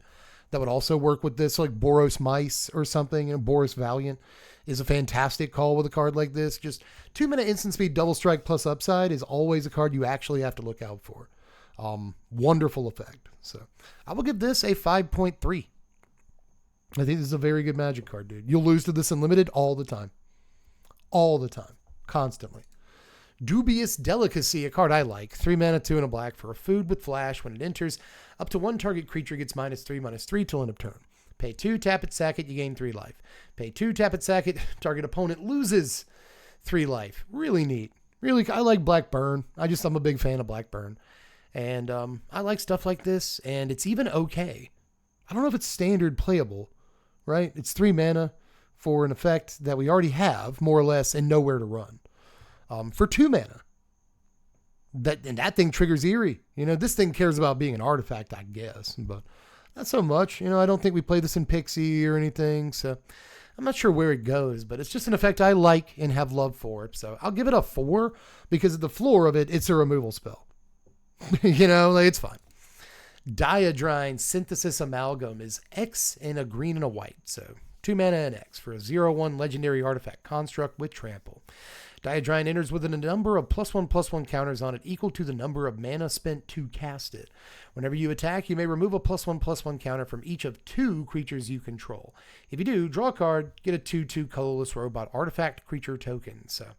That would also work with this, like Boros Mice or something. And Boros Valiant is a fantastic call with a card like this. Just 2 mana instant speed double strike plus upside is always a card you actually have to look out for. Wonderful effect. So I will give this a 5.3. I think this is a very good Magic card, dude. You'll lose to this in limited all the time. All the time. Constantly. Dubious Delicacy, a card I like. 3 mana, 2 and a black for a food with flash. When it enters, up to 1 target creature gets -3/-3 till end of turn. Pay 2, tap it, sack it, you gain 3 life. Pay 2, tap it, sack it, target opponent loses 3 life. Really neat. Really, I like Black Burn. I'm a big fan of Black Burn. And I like stuff like this, and it's even okay. I don't know if it's standard playable, right? It's 3 mana for an effect that we already have, more or less, and nowhere to run. For 2 mana. That thing triggers Eerie. You know, this thing cares about being an artifact, I guess, but not so much. You know, I don't think we play this in Pixie or anything, so I'm not sure where it goes, but it's just an effect I like and have love for. So I'll give it a 4 because at the floor of it, it's a removal spell. You know, like, it's fine. Diadrine Synthesis Amalgam is X in a green and a white. So 2 mana and X for a 0/1 legendary artifact construct with trample. Diadrine enters with a number of +1/+1 counters on it equal to the number of mana spent to cast it. Whenever you attack, you may remove a +1/+1 counter from each of 2 creatures you control. If you do, draw a card, get a 2/2 colorless robot artifact creature token. So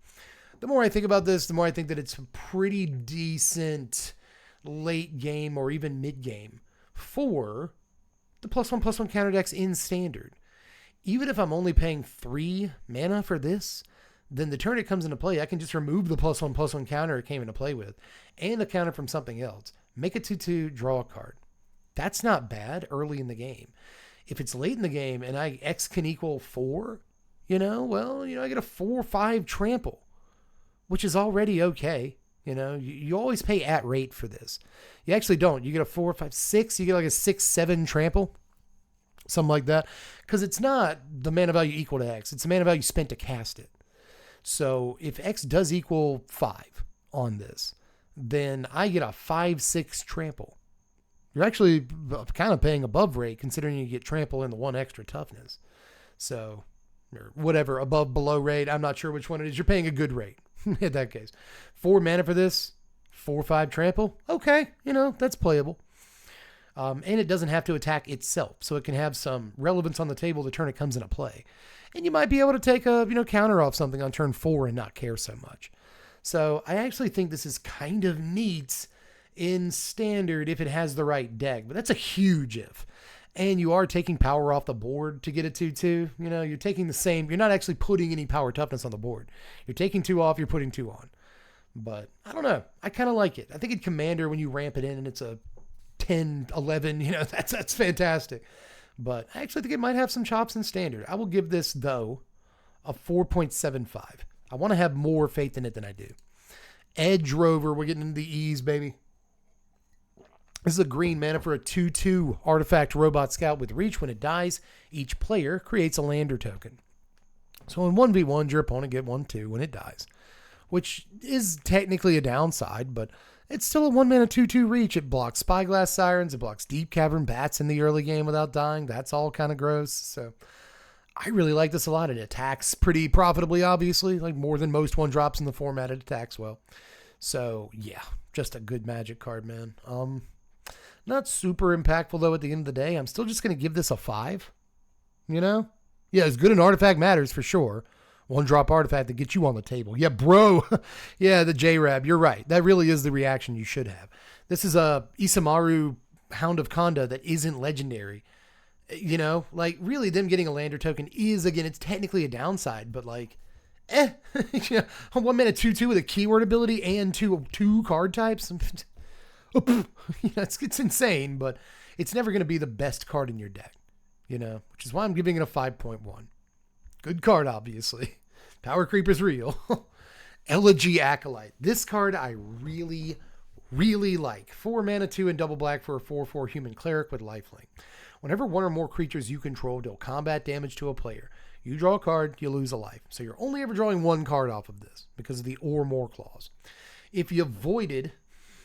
the more I think about this, the more I think that it's a pretty decent late game or even mid game for the +1/+1 counter decks in standard. Even if I'm only paying 3 mana for this, then the turn it comes into play, I can just remove the +1/+1 counter it came into play with and a counter from something else. Make a 2/2, draw a card. That's not bad early in the game. If it's late in the game and X can equal 4, I get a 4/5 trample, which is already okay. You know, you always pay at rate for this. You actually don't. You get a 4, 5, 6. You get like a 6/7 trample. something like that. Because it's not the mana value equal to X. It's the mana value spent to cast it. So if X does equal 5 on this, then I get a 5/6 trample. You're actually kind of paying above rate considering you get trample and the 1 extra toughness. So, or whatever, above, below rate. I'm not sure which one it is. You're paying a good rate in that case. 4 mana for this, 4/5 trample. Okay, that's playable. And it doesn't have to attack itself. So it can have some relevance on the table the turn it comes into play. And you might be able to take a, counter off something on turn 4 and not care so much. So I actually think this is kind of neat in standard if it has the right deck. But that's a huge if. And you are taking power off the board to get a 2/2. You're taking the same. You're not actually putting any power toughness on the board. You're taking 2 off, you're putting 2 on. But I don't know. I kind of like it. I think in Commander, when you ramp it in and it's a 10, 11, that's fantastic. But I actually think it might have some chops in standard. I will give this, though, a 4.75. I want to have more faith in it than I do. Edge Rover, we're getting into the E's, baby. This is a green mana for a 2/2 artifact robot scout with reach. When it dies, each player creates a lander token. So in 1v1, your opponent get 1/2 when it dies, which is technically a downside, but it's still a 1 mana 2/2 reach. It blocks Spyglass Sirens. It blocks Deep Cavern Bats in the early game without dying. That's all kind of gross. So I really like this a lot. It attacks pretty profitably, obviously, like more than most 1-drops in the format. It attacks well. So yeah, just a good Magic card, man. Not super impactful, though, at the end of the day. I'm still just going to give this a 5. Yeah, it's good in Artifact Matters for sure. 1-drop artifact that gets you on the table. Yeah, bro. Yeah, the J-Rab. You're right. That really is the reaction you should have. This is a Isamaru Hound of Konda that isn't legendary. Really them getting a lander token is, again, it's technically a downside, but a 1 mana 2/2 with a keyword ability and two card types. It's insane, but it's never going to be the best card in your deck, which is why I'm giving it a 5.1. Good card, obviously. Power creep is real. Elegy Acolyte. This card I really, really like. 4 mana 2 and double black for a 4/4 human cleric with lifelink. Whenever one or more creatures you control deal combat damage to a player, you draw a card, you lose a life. So you're only ever drawing 1 card off of this because of the or more clause. If you voided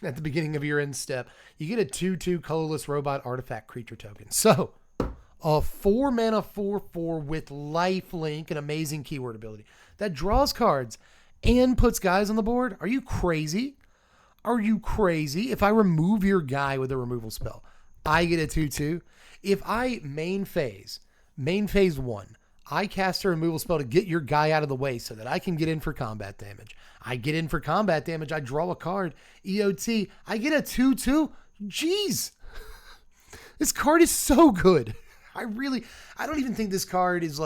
at the beginning of your end step, you get a 2/2 colorless robot artifact creature token. So a 4 mana 4/4 with lifelink and amazing keyword ability that draws cards and puts guys on the board. Are you crazy? Are you crazy? If I remove your guy with a removal spell, I get a 2/2. If I main phase 1, I cast a removal spell to get your guy out of the way so that I can get in for combat damage. I get in for combat damage. I draw a card. EOT. I get a 2/2. Jeez. This card is so good. I don't even think this card is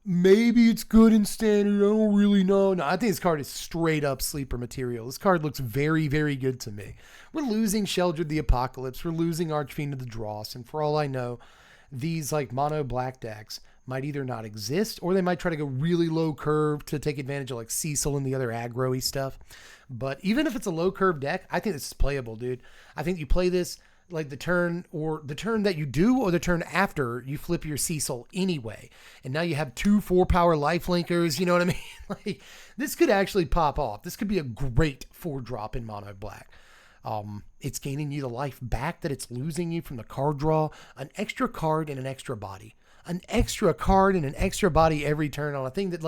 maybe it's good in standard. I don't really know. No, I think this card is straight up sleeper material. This card looks very, very good to me. We're losing Sheldred the Apocalypse. We're losing Archfiend of the Dross. And for all I know, these mono black decks might either not exist or they might try to go really low curve to take advantage of Cecil and the other aggro-y stuff. But even if it's a low curve deck, I think this is playable, dude. I think you play this the turn that you do or the turn after you flip your Cecil anyway. And now you have 2 4-power lifelinkers. You know what I mean? This could actually pop off. This could be a great 4-drop in mono black. It's gaining you the life back that it's losing you from the card draw, an extra card and an extra body. An extra card and an extra body every turn on a thing that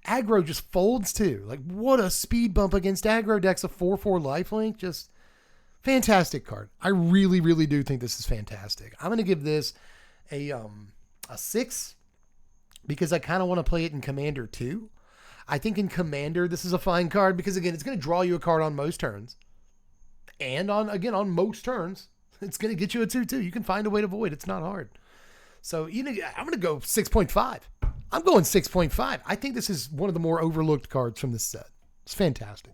aggro just folds to. What a speed bump against aggro decks, a 4/4 lifelink. Just fantastic card. I really, really do think this is fantastic. I'm going to give this a 6 because I kind of want to play it in Commander too. I think in Commander, this is a fine card because, again, it's going to draw you a card on most turns. And on most turns, it's going to get you a 2/2. You can find a way to void. It's not hard. So I'm going to go 6.5. I'm going 6.5. I think this is one of the more overlooked cards from this set. It's fantastic.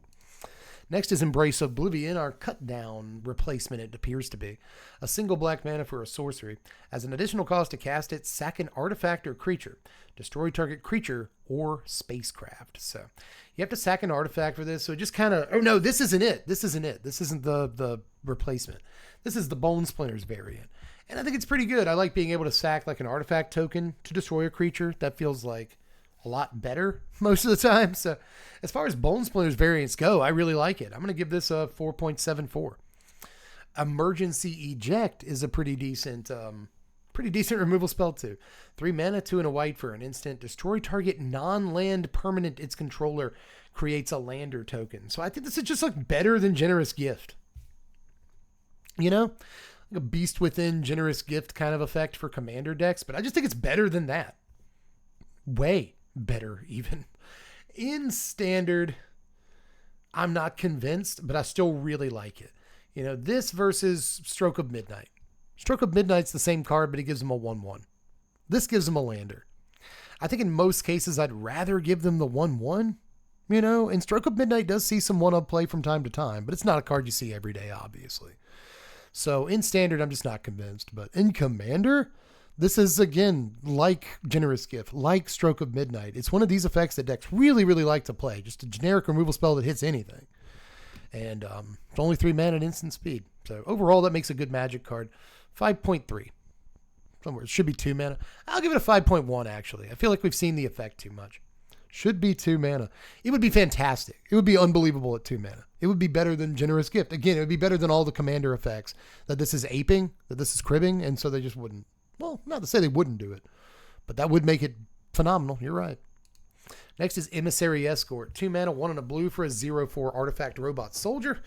Next is Embrace Oblivion, our cut down replacement, it appears to be. A single black mana for a sorcery. As an additional cost to cast it, sack an artifact or creature. Destroy target creature or spacecraft. So you have to sack an artifact for this. So it just kind of, oh no, this isn't it. This isn't it. This isn't the replacement. This is the Bone Splinters variant. And I think it's pretty good. I like being able to sack like an artifact token to destroy a creature. That feels like a lot better most of the time. So as far as Bone Splinters variants go, I really like it. I'm going to give this a 4.74. Emergency Eject is a pretty decent removal spell too. 3 mana, 2 and a white for an instant. Destroy target non-land permanent its controller creates a lander token. So I think this is just like better than Generous Gift. You know, like a Beast Within Generous Gift kind of effect for commander decks, but I just think it's better than that. Way better even. In Standard, I'm not convinced, but I still really like it. You know, this versus Stroke of Midnight. Stroke of Midnight's the same card, but it gives them a 1/1. This gives them a lander. I think in most cases, I'd rather give them the 1/1, you know, and Stroke of Midnight does see some 1-up play from time to time, but it's not a card you see every day, obviously. So in Standard, I'm just not convinced, but in Commander, this is, again, like Generous Gift, like Stroke of Midnight. It's one of these effects that decks really, really like to play, just a generic removal spell that hits anything. And it's only 3 mana and instant speed. So overall, that makes a good Magic card. 5.3. Somewhere. It should be 2 mana. I'll give it a 5.1, actually. I feel like we've seen the effect too much. Should be 2 mana. It would be fantastic. It would be unbelievable at 2 mana. It would be better than Generous Gift. Again, it would be better than all the commander effects that this is aping, that this is cribbing, and so they just wouldn't. Well, not to say they wouldn't do it, but that would make it phenomenal. You're right. Next is Emissary Escort. 2 mana, 1 and a blue for a 0/4 artifact robot soldier.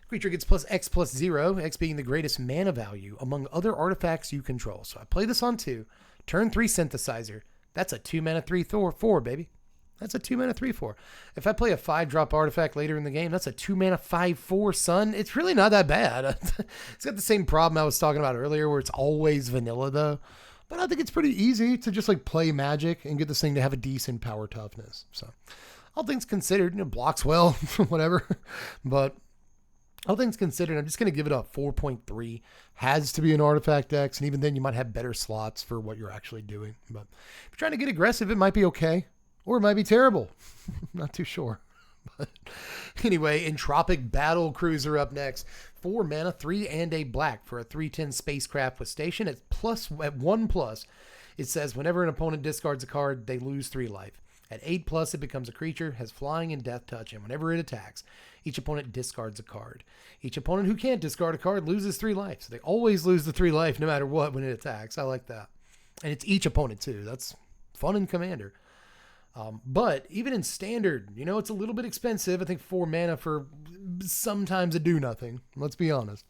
Creature gets +X/+0, X being the greatest mana value among other artifacts you control. So I play this on 2. Turn 3 Synthesizer. That's a 2 mana 3/4, baby. That's a 2 mana 3/4. If I play a 5-drop artifact later in the game, that's a 2 mana 5/4, son. It's really not that bad. It's got the same problem I was talking about earlier where it's always vanilla though. But I think it's pretty easy to just like play Magic and get this thing to have a decent power toughness. So all things considered, you know, blocks well, whatever. But all things considered, I'm just going to give it a 4.3. Has to be an artifact decks, and even then you might have better slots for what you're actually doing. But if you're trying to get aggressive, it might be okay. Or it might be terrible. Not too sure. But anyway, Entropic Battle Cruiser up next. 4 mana, 3 and a black for a 3/10 spacecraft with station. At 1+, it says whenever an opponent discards a card, they lose 3 life. At 8+, it becomes a creature, has flying and death touch, and whenever it attacks, each opponent discards a card. Each opponent who can't discard a card loses 3 life. So they always lose the 3 life no matter what when it attacks. I like that. And it's each opponent too. That's fun in Commander. But even in Standard, you know, it's a little bit expensive. I think 4 mana for sometimes a do nothing. Let's be honest.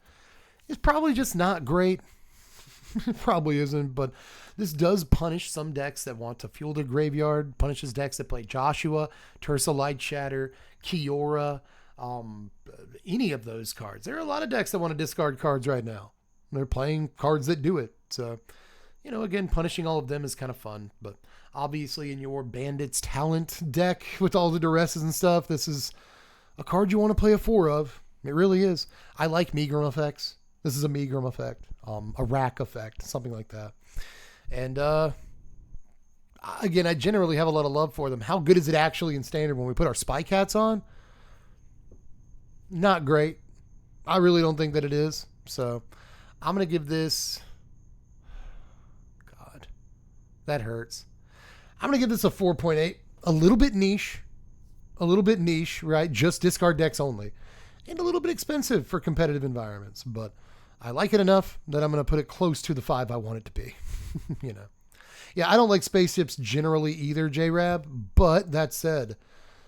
It's probably just not great. It probably isn't, but this does punish some decks that want to fuel their graveyard, punishes decks that play Joshua, Tersa Light Shatter, Kiora, any of those cards. There are a lot of decks that want to discard cards right now. They're playing cards that do it. So, you know, again, punishing all of them is kind of fun, but obviously in your Bandits Talent deck with all the duresses and stuff, this is a card you want to play a 4 of. It really is. I like Megrim effects. This is a Megrim effect, a rack effect, something like that. And again, I generally have a lot of love for them. How good is it actually in Standard when we put our Spy Cats on? Not great. I really don't think that it is. So I'm going to give this... God, that hurts. I'm going to give this a 4.8. A little bit niche. Right? Just discard decks only. And a little bit expensive for competitive environments. But I like it enough that I'm going to put it close to the 5 I want it to be. You know. Yeah, I don't like spaceships generally either, J-Rab. But that said,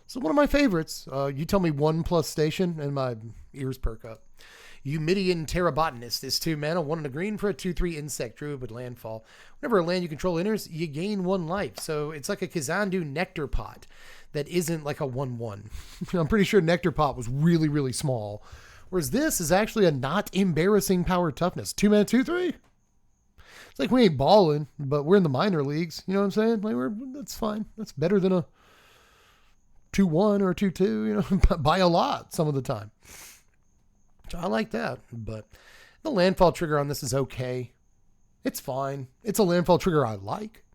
it's one of my favorites. You tell me 1+ station and my ears perk up. Eumidian Terrabotanist is 2 mana, 1 and a green for a 2/3 insect druid with landfall. Whenever a land you control enters, you gain 1 life. So it's like a Kazandu Nectar Pot that isn't like a 1/1. I'm pretty sure Nectar Pot was really, really small. Whereas this is actually a not embarrassing power toughness. 2 mana, 2/3. It's like we ain't balling, but we're in the minor leagues. You know what I'm saying? Like that's fine. That's better than a 2/1 or a 2/2, you know, by a lot some of the time. So I like that, but the landfall trigger on this is okay. It's fine. It's a landfall trigger I like.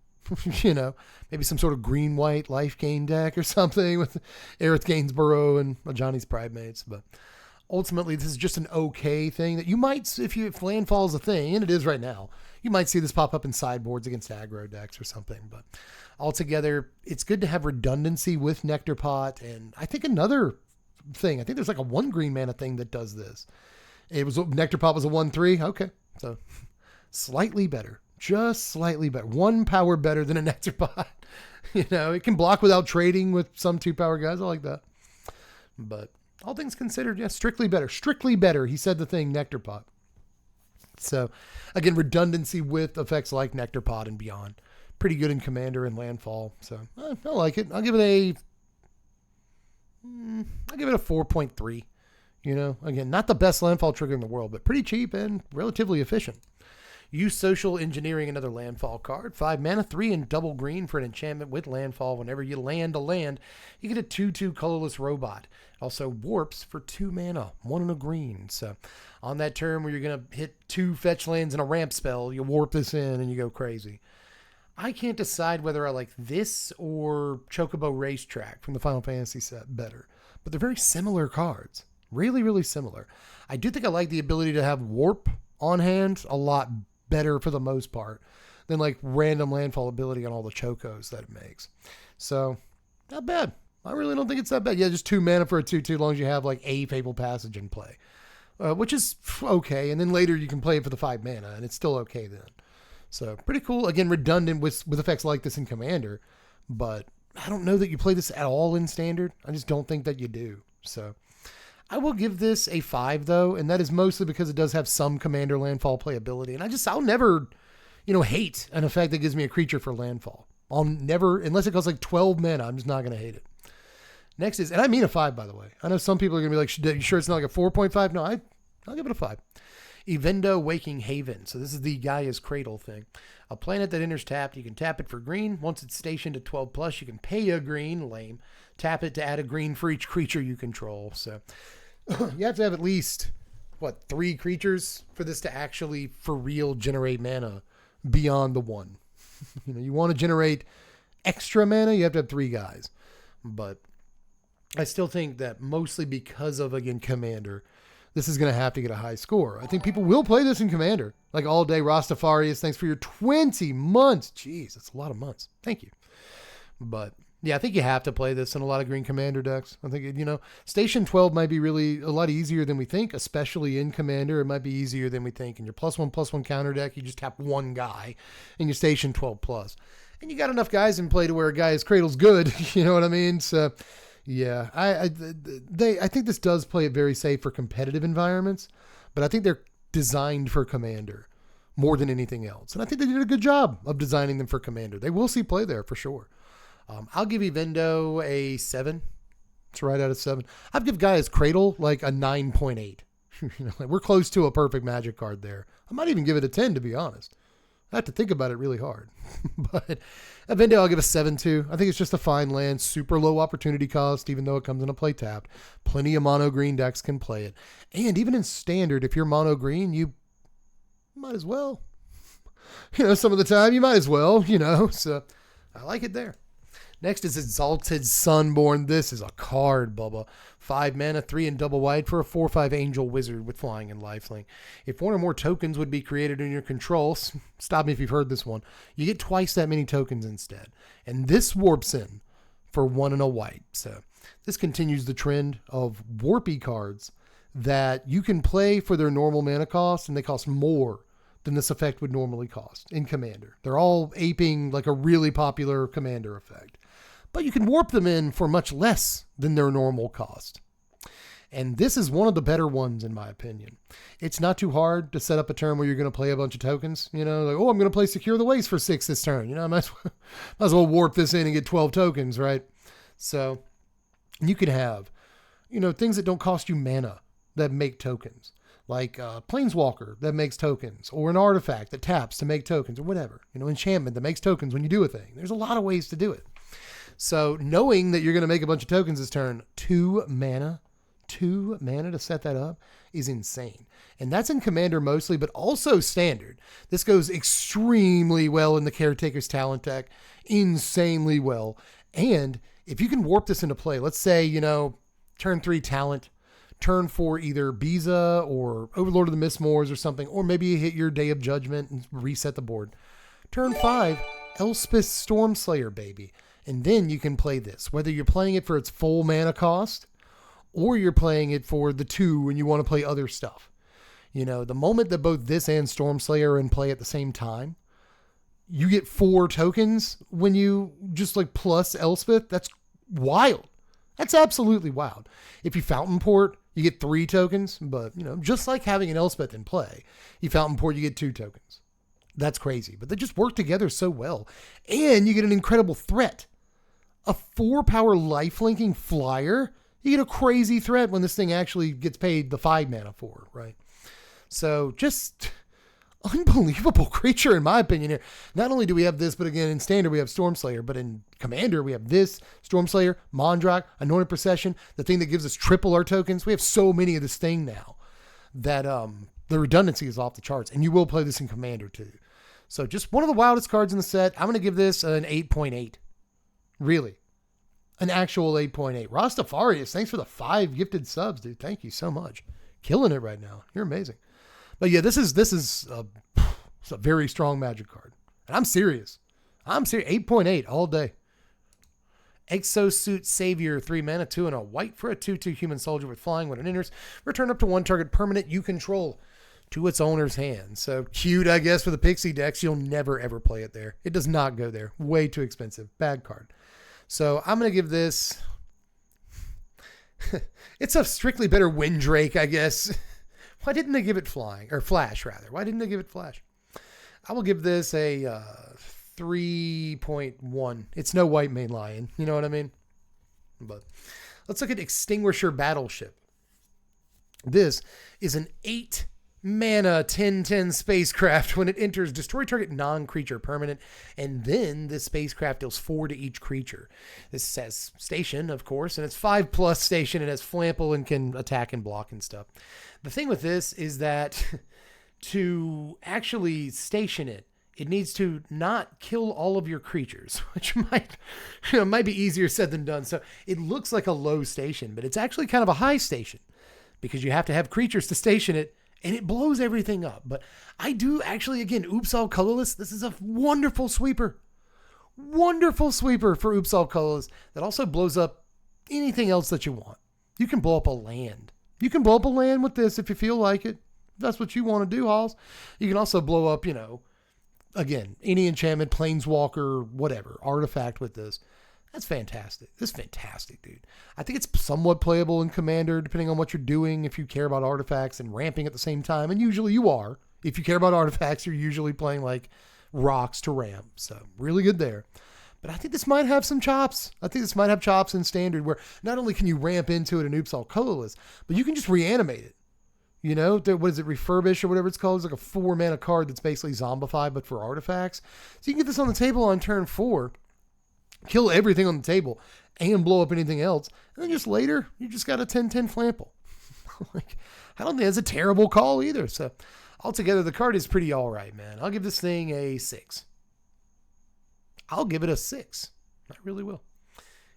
You know, maybe some sort of green-white life gain deck or something with Aerith Gainsborough and Johnny's Primates. But ultimately this is just an okay thing that you might, if landfall is a thing, and it is right now, you might see this pop up in sideboards against aggro decks or something. But altogether, it's good to have redundancy with Nectar Pot. And I think another thing, I think there's like a 1 green mana thing that does this. It was Nectar Pot was a 1/3. Okay, so slightly better, just slightly better. 1 power better than a Nectar Pot. You know, it can block without trading with some 2-power guys. I like that. But all things considered, yeah, strictly better. Strictly better. He said the thing, Nectar Pot. So, again, redundancy with effects like Nectar Pot and beyond. Pretty good in Commander and Landfall. So, I like it. I'll give it a 4.3. You know, again, not the best landfall trigger in the world, but pretty cheap and relatively efficient. Use Social Engineering, another landfall card. 5 mana, 3 and double green for an enchantment with landfall. Whenever you land a land, you get a 2/2 colorless robot. Also warps for 2 mana, 1 and a green. So on that turn where you're going to hit 2 fetch lands and a ramp spell, you warp this in and you go crazy. I can't decide whether I like this or Chocobo Racetrack from the Final Fantasy set better, but they're very similar cards. Really, really similar. I do think I like the ability to have warp on hand a lot better for the most part than like random landfall ability on all the Chocos that it makes. So not bad. I really don't think it's that bad. Yeah, just 2 mana for a 2/2 as long as you have like a Fabled Passage in play, which is okay. And then later you can play it for the 5 mana and it's still okay then. So pretty cool. Again, redundant with effects like this in Commander, but I don't know that you play this at all in Standard. I just don't think that you do. So I will give this a 5 though, and that is mostly because it does have some Commander landfall playability. And I'll never, hate an effect that gives me a creature for landfall. I'll never, unless it costs like 12 mana, I'm just not going to hate it. Next is, and I mean a 5, by the way. I know some people are going to be like, you sure it's not like a 4.5? No, I'll give it a 5. Evendo Waking Haven. So this is the Gaia's Cradle thing. A planet that enters tapped, you can tap it for green. Once it's stationed at 12 plus, you can pay a green, lame. Tap it to add a green for each creature you control. So you have to have at least, 3 creatures for this to actually, for real, generate mana beyond the 1. You want to generate extra mana, you have to have 3 guys. But I still think that mostly because of, again, Commander, this is going to have to get a high score. I think people will play this in Commander. Like all day, Rastafarius, thanks for your 20 months. Jeez, that's a lot of months. Thank you. But yeah, I think you have to play this in a lot of green Commander decks. I think, Station 12 might be really a lot easier than we think, especially in Commander. It might be easier than we think. In your +1/+1 counter deck, you just tap 1 guy in your Station 12 plus. And you got enough guys in play to where a guy's Cradle's good. You know what I mean? So yeah, I think this does play it very safe for competitive environments, but I think they're designed for Commander more than anything else. And I think they did a good job of designing them for Commander. They will see play there for sure. I'll give Evendo a 7. It's right out of 7. I'd give Gaia's Cradle like a 9.8. We're close to a perfect Magic card there. I might even give it a 10 to be honest. I have to think about it really hard. But Evendo, I'll give a 7 too. I think it's just a fine land, super low opportunity cost, even though it comes in a play tapped. Plenty of mono green decks can play it. And even in Standard, if you're mono green, you might as well. Some of the time you might as well, So I like it there. Next is Exalted Sunborn. This is a card, Bubba. 5 mana, 3 and double white for a 4/5 Angel Wizard with flying and lifelink. If 1 or more tokens would be created in your control, stop me if you've heard this one, you get twice that many tokens instead. And this warps in for 1 and a white. So this continues the trend of warpy cards that you can play for their normal mana cost, and they cost more than this effect would normally cost in Commander. They're all aping like a really popular Commander effect. But you can warp them in for much less than their normal cost. And this is one of the better ones, in my opinion. It's not too hard to set up a turn where you're going to play a bunch of tokens. I'm going to play Secure the Waste for 6 this turn. I might as well warp this in and get 12 tokens, right? So you could have, things that don't cost you mana that make tokens. Like Planeswalker that makes tokens, or an artifact that taps to make tokens, or whatever. Enchantment that makes tokens when you do a thing. There's a lot of ways to do it. So knowing that you're going to make a bunch of tokens this turn, 2 mana to set that up is insane. And that's in Commander mostly, but also Standard. This goes extremely well in the Caretaker's Talent deck, insanely well. And if you can warp this into play, let's say, turn 3 Talent, Turn 4, either Biza or Overlord of the Mistmoors or something, or maybe you hit your Day of Judgment and reset the board. Turn 5, Elspeth Stormslayer, baby. And then you can play this, whether you're playing it for its full mana cost or you're playing it for the 2 and you want to play other stuff. You know, the moment that both this and Stormslayer are in play at the same time, you get 4 tokens when you just like plus Elspeth. That's wild. That's absolutely wild. If you Fountain Port, you get 3 tokens, but you know, just like having an Elspeth in play, you Fountain Port, you get 2 tokens. That's crazy, but they just work together so well. And you get an incredible threat. A 4-power lifelinking flyer, you get a crazy threat when this thing actually gets paid the 5 mana for, right? So just unbelievable creature in my opinion here. Not only do we have this, but again, in Standard we have Stormslayer, but in Commander we have this, Stormslayer, Mondrak, Anointed Procession, the thing that gives us triple our tokens. We have so many of this thing now that the redundancy is off the charts, and you will play this in Commander too. So just one of the wildest cards in the set. I'm going to give this an 8.8. Really. An actual 8.8. Rastafarius, thanks for the 5 gifted subs, dude. Thank you so much. Killing it right now. You're amazing. But yeah, this is a very strong Magic card. And I'm serious. 8.8 all day. Exosuit Savior, 3 mana, 2 and a white for a 2/2 human soldier with flying. When it enters, return up to 1 target permanent you control to its owner's hand. So cute, I guess, for the Pixie decks. You'll never, ever play it there. It does not go there. Way too expensive. Bad card. So I'm going to give this... it's a strictly better Windrake, I guess. Why didn't they give it flying? Or flash, rather. Why didn't they give it flash? I will give this a 3.1. It's no white main lion. You know what I mean? But let's look at Extinguisher Battleship. This is an 8 mana 10/10 spacecraft. When it enters, destroy target non-creature permanent, and then this spacecraft deals 4 to each creature. This says station, of course, and it's 5+ station. It has flample and can attack and block and stuff. The thing with this is that to actually station it, it needs to not kill all of your creatures, which might be easier said than done. So it looks like a low station, but it's actually kind of a high station because you have to have creatures to station it, and it blows everything up. But I do actually, again, Oops All Colorless, this is a wonderful sweeper. Wonderful sweeper for Oops All Colorless that also blows up anything else that you want. You can blow up a land. You can blow up a land with this if you feel like it. If that's what you want to do, Halls. You can also blow up, you know, again, any enchantment, planeswalker, whatever, artifact with this. That's fantastic. This is fantastic, dude. I think it's somewhat playable in Commander, depending on what you're doing, if you care about artifacts and ramping at the same time. And usually you are. If you care about artifacts, you're usually playing like rocks to ramp. So really good there. But I think this might have some chops. I think this might have chops in Standard where not only can you ramp into it in Oops All Colorless, but you can just reanimate it. You know, what is it, Refurbish or whatever it's called? It's like a 4 mana card that's basically zombified, but for artifacts. So you can get this on the table on turn 4, kill everything on the table, and blow up anything else. And then just later, you just got a 10/10 flample. Like, I don't think that's a terrible call either. So altogether, the card is pretty all right, man. I'll give this thing a 6. I'll give it a 6. I really will.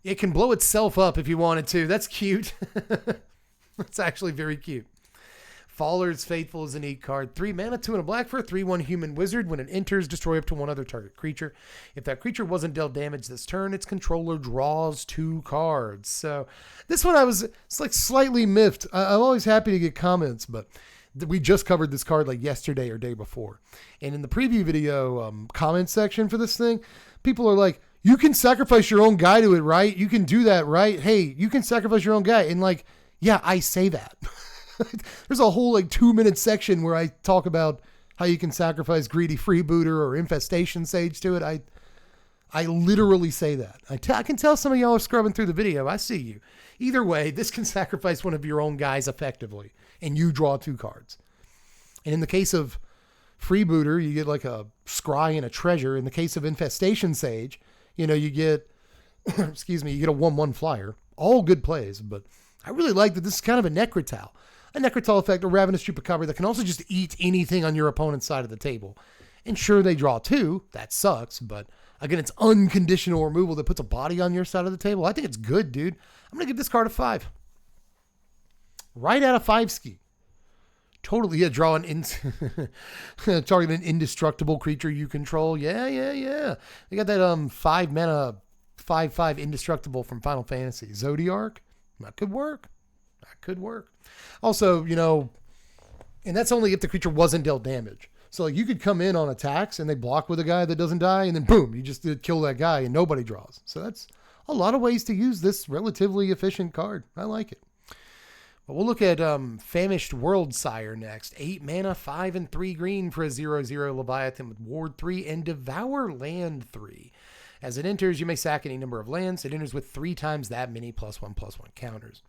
It can blow itself up if you wanted to. That's cute. That's actually very cute. Faller's Faithful is a neat card. 3 mana, 2 and a black for a 3/1 human wizard. When it enters, destroy up to 1 other target creature. If that creature wasn't dealt damage this turn, its controller draws 2 cards. So this one it's like slightly miffed. I'm always happy to get comments, but we just covered this card like yesterday or day before. And in the preview video comment section for this thing, people are like, you can sacrifice your own guy to it, right? You can do that, right? Hey, you can sacrifice your own guy. And like, yeah, I say that. There's a whole like 2-minute section where I talk about how you can sacrifice Greedy Freebooter or Infestation Sage to it. I literally say that. I can tell some of y'all are scrubbing through the video. I see you. Either way, this can sacrifice one of your own guys effectively, and you draw 2 cards. And in the case of Freebooter, you get like a scry and a treasure. In the case of Infestation Sage, you know, you get, excuse me, you get a 1/1 flyer. All good plays, but I really like that this is kind of a Necrotal. A Necrotal effect, a Ravenous Chupacabra that can also just eat anything on your opponent's side of the table. And sure, they draw 2. That sucks, but again, it's unconditional removal that puts a body on your side of the table. I think it's good, dude. I'm going to give this card a 5. right out of 5 ski. Totally, yeah, draw target an indestructible creature you control. Yeah. They got that 5 mana 5/5 indestructible from Final Fantasy. Zodiark. That could work. Also, and that's only if the creature wasn't dealt damage. So like you could come in on attacks and they block with a guy that doesn't die, and then boom, you just kill that guy and nobody draws. So that's a lot of ways to use this relatively efficient card. I like it. But we'll look at Famished Worldsire next. 8 mana, 5 and 3 green for a 0/0 Leviathan with Ward 3 and Devour Land 3. As it enters, you may sack any number of lands. It enters with 3 times that many +1/+1 counters.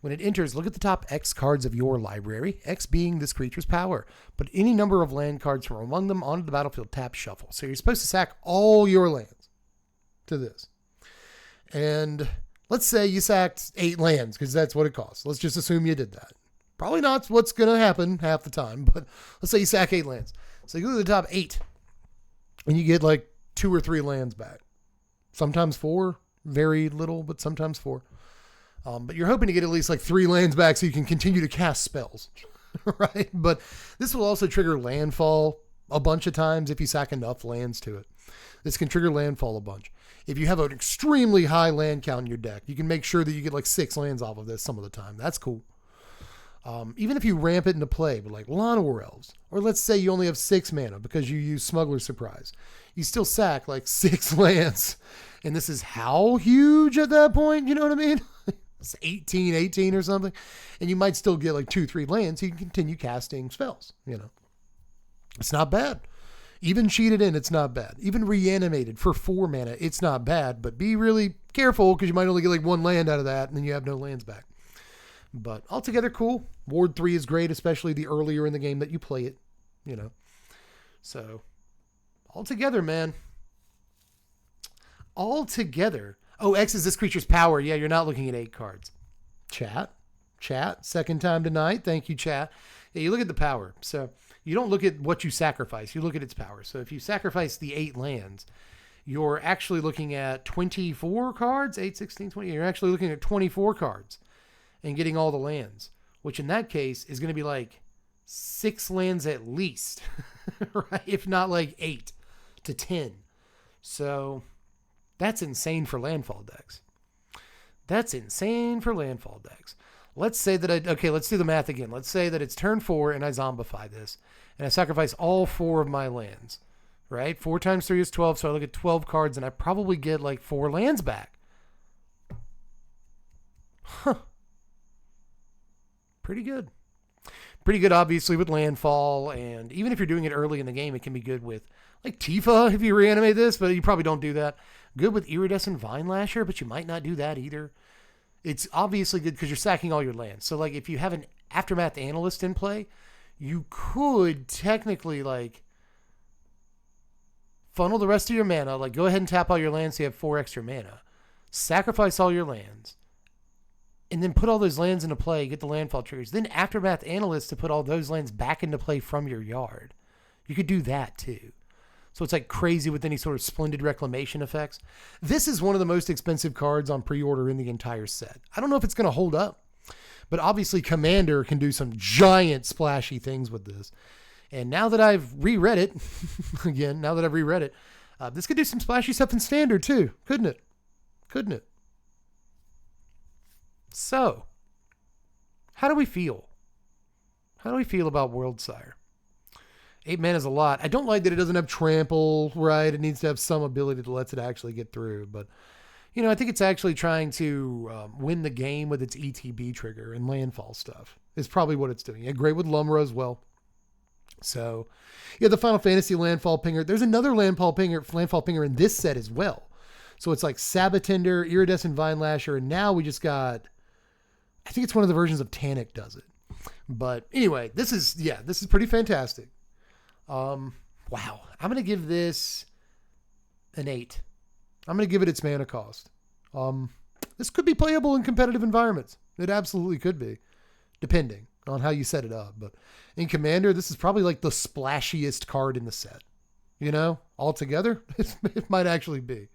When it enters, look at the top X cards of your library, X being this creature's power. Put any number of land cards from among them onto the battlefield, tap, shuffle. So you're supposed to sack all your lands to this. And let's say you sacked 8 lands, because that's what it costs. Let's just assume you did that. Probably not what's going to happen half the time, but let's say you sack 8 lands. So you go to the top 8, and you get like 2 or 3 lands back. Sometimes 4, very little, but sometimes 4. But you're hoping to get at least like 3 lands back so you can continue to cast spells, right? But this will also trigger landfall a bunch of times if you sack enough lands to it. This can trigger landfall a bunch. If you have an extremely high land count in your deck, you can make sure that you get like 6 lands off of this some of the time. That's cool. Even if you ramp it into play with like Llanowar Elves, or let's say you only have 6 mana because you use Smuggler's Surprise, you still sack like 6 lands. And this is how huge at that point? You know what I mean? It's 18 or something. And you might still get like 2-3 lands. So you can continue casting spells, It's not bad. Even cheated in, it's not bad. Even reanimated for 4 mana, it's not bad. But be really careful because you might only get like 1 land out of that and then you have no lands back. But altogether cool. Ward 3 is great, especially the earlier in the game that you play it, So altogether, man. Altogether. Oh, X is this creature's power. Yeah, you're not looking at 8 cards. Chat. Second time tonight. Thank you, chat. Yeah, you look at the power. So you don't look at what you sacrifice. You look at its power. So if you sacrifice the 8 lands, you're actually looking at 24 cards. 8, 16, 20. You're actually looking at 24 cards and getting all the lands, which in that case is going to be like 6 lands at least, right? If not like 8 to 10. So that's insane for landfall decks. Let's say that let's do the math again. Let's say that it's turn 4 and I zombify this and I sacrifice all 4 of my lands, right? 4 times 3 is 12. So I look at 12 cards and I probably get like 4 lands back. Huh. Pretty good, obviously, with landfall. And even if you're doing it early in the game, it can be good with like Tifa if you reanimate this, but you probably don't do that. Good with Iridescent Vine Lasher, but you might not do that either. It's obviously good because you're sacking all your lands. So like if you have an Aftermath Analyst in play, you could technically like funnel the rest of your mana, like go ahead and tap all your lands so you have 4 extra mana. Sacrifice all your lands. And then put all those lands into play, get the landfall triggers. Then Aftermath Analyst to put all those lands back into play from your yard. You could do that too. So it's like crazy with any sort of Splendid Reclamation effects. This is one of the most expensive cards on pre-order in the entire set. I don't know if it's going to hold up, but obviously Commander can do some giant splashy things with this. And now that I've reread it, this could do some splashy stuff in Standard too, couldn't it? So, how do we feel? About Worldsire? 8 mana is a lot. I don't like that it doesn't have trample, right? It needs to have some ability to let it actually get through. But, I think it's actually trying to win the game with its ETB trigger and landfall stuff is probably what it's doing. Yeah, great with Lumra as well. So, the Final Fantasy landfall pinger. There's another landfall pinger in this set as well. So it's like Sabatender, Iridescent Vine Lasher, and now we just got, I think it's one of the versions of Tanic does it. But anyway, this is pretty fantastic. Wow. I'm going to give this an 8. I'm going to give it its mana cost. This could be playable in competitive environments. It absolutely could be, depending on how you set it up. But in Commander, this is probably like the splashiest card in the set. Altogether, it might actually be.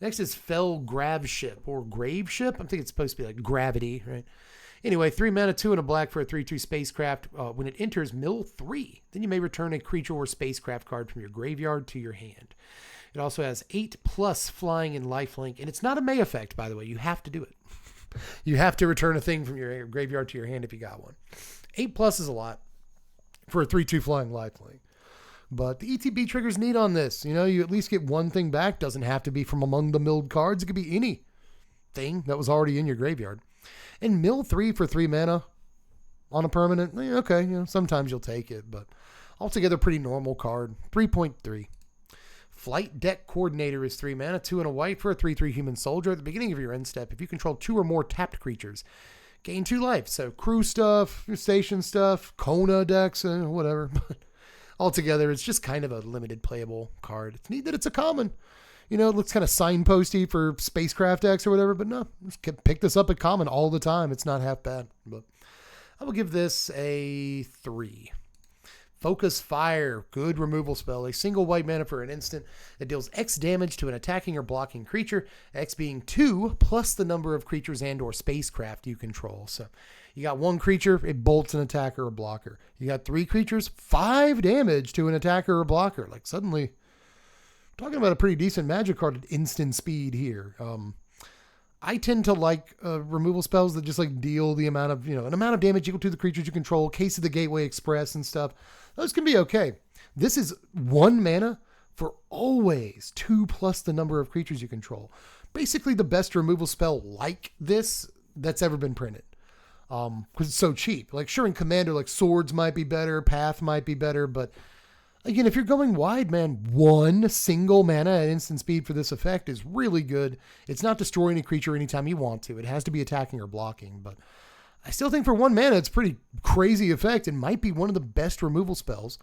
Next is Fell Graveship or Graveship. I think it's supposed to be like gravity, right? Anyway, 3 mana, 2 and a black for a 3/2 spacecraft. When it enters mill 3, then you may return a creature or spacecraft card from your graveyard to your hand. It also has 8+ flying and lifelink, and it's not a May effect, by the way. You have to do it. You have to return a thing from your graveyard to your hand if you got one. 8+ is a lot for a 3/2 flying lifelink. But the ETB trigger's neat on this. You know, you at least get one thing back. Doesn't have to be from among the milled cards. It could be any thing that was already in your graveyard. And mill 3 for 3 mana on a permanent, okay, you know, sometimes you'll take it, but altogether pretty normal card. 3.3. Flight Deck Coordinator is 3 mana, 2 and a white for a 3/3 human soldier. At the beginning of your end step, if you control 2 or more tapped creatures, gain 2 life. So crew stuff, station stuff, Kona decks, whatever. Altogether, it's just kind of a limited playable card. It's neat that it's a common. You know, it looks kind of signposty for spacecraft decks or whatever, but no, just pick this up at common all the time. It's not half bad. But I will give this a 3. Focus Fire, good removal spell. A single white mana for an instant that deals X damage to an attacking or blocking creature, X being 2 plus the number of creatures and or spacecraft you control. So you got 1 creature, it bolts an attacker or blocker. You got 3 creatures, 5 damage to an attacker or blocker. Like suddenly, talking about a pretty decent magic card at instant speed here. I tend to like removal spells that just like deal the amount of, an amount of damage equal to the creatures you control. Case of the Gateway Express and stuff. Those can be okay. This is 1 mana for always 2 plus the number of creatures you control. Basically the best removal spell like this that's ever been printed. Because it's so cheap. Like sure in Commander, like Swords might be better, Path might be better, but again, if you're going wide, man, 1 single mana at instant speed for this effect is really good. It's not destroying a creature anytime you want to. It has to be attacking or blocking, but I still think for 1 mana, it's a pretty crazy effect and might be one of the best removal spells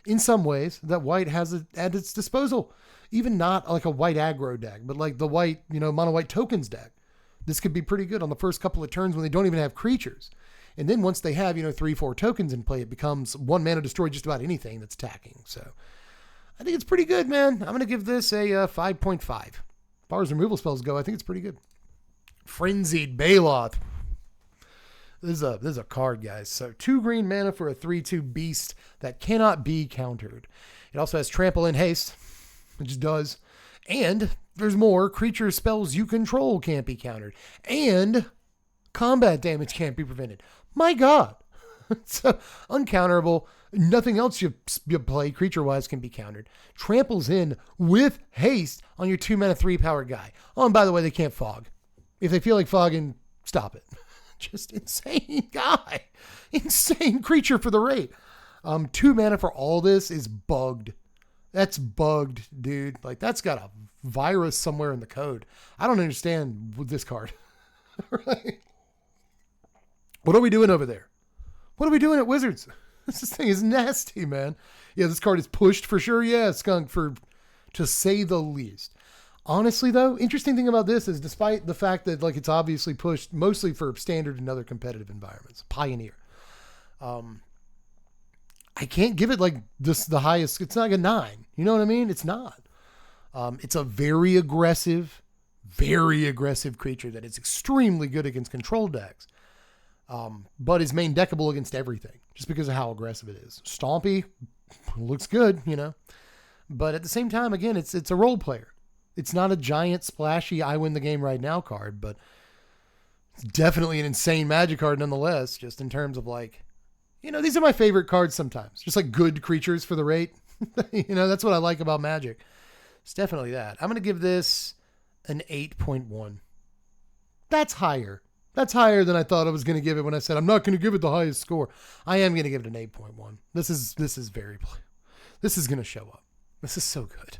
in some ways that white has at its disposal. Even not like a white aggro deck, but like the white, mono white tokens deck. This could be pretty good on the first couple of turns when they don't even have creatures. And then once they have, 3-4 tokens in play, it becomes 1 mana destroy just about anything that's attacking. So I think it's pretty good, man. I'm going to give this a 5.5. As far as removal spells go, I think it's pretty good. Frenzied Baloth. This is a card, guys. So 2 green mana for a 3/2 beast that cannot be countered. It also has trample and haste, which does. And there's more. Creature spells you control can't be countered. And combat damage can't be prevented. My God. So uncounterable. Nothing else you play creature-wise can be countered. Tramples in with haste on your 2 mana 3-power guy. Oh, and by the way, they can't fog. If they feel like fogging, stop it. Just insane guy. Insane creature for the rate. 2 mana for all this is bugged. That's bugged, dude. Like that's got a virus somewhere in the code. I don't understand with this card. Right? What are we doing over there? What are we doing at Wizards? This thing is nasty, man. Yeah, this card is pushed for sure. Yeah, skunk to say the least. Honestly, though, interesting thing about this is despite the fact that like it's obviously pushed mostly for standard and other competitive environments, Pioneer. I can't give it like this the highest. It's not like a 9. You know what I mean? It's not. It's a very aggressive creature that is extremely good against control decks. But is main deckable against everything just because of how aggressive it is. Stompy looks good, but at the same time, again, it's a role player. It's not a giant splashy, I win the game right now card, but it's definitely an insane magic card nonetheless, just in terms of like, these are my favorite cards sometimes, just like good creatures for the rate. That's what I like about Magic. It's definitely that. I'm going to give this an 8.1. That's higher. That's higher than I thought I was going to give it when I said I'm not going to give it the highest score. I am going to give it an 8.1. This is going to show up. This is so good.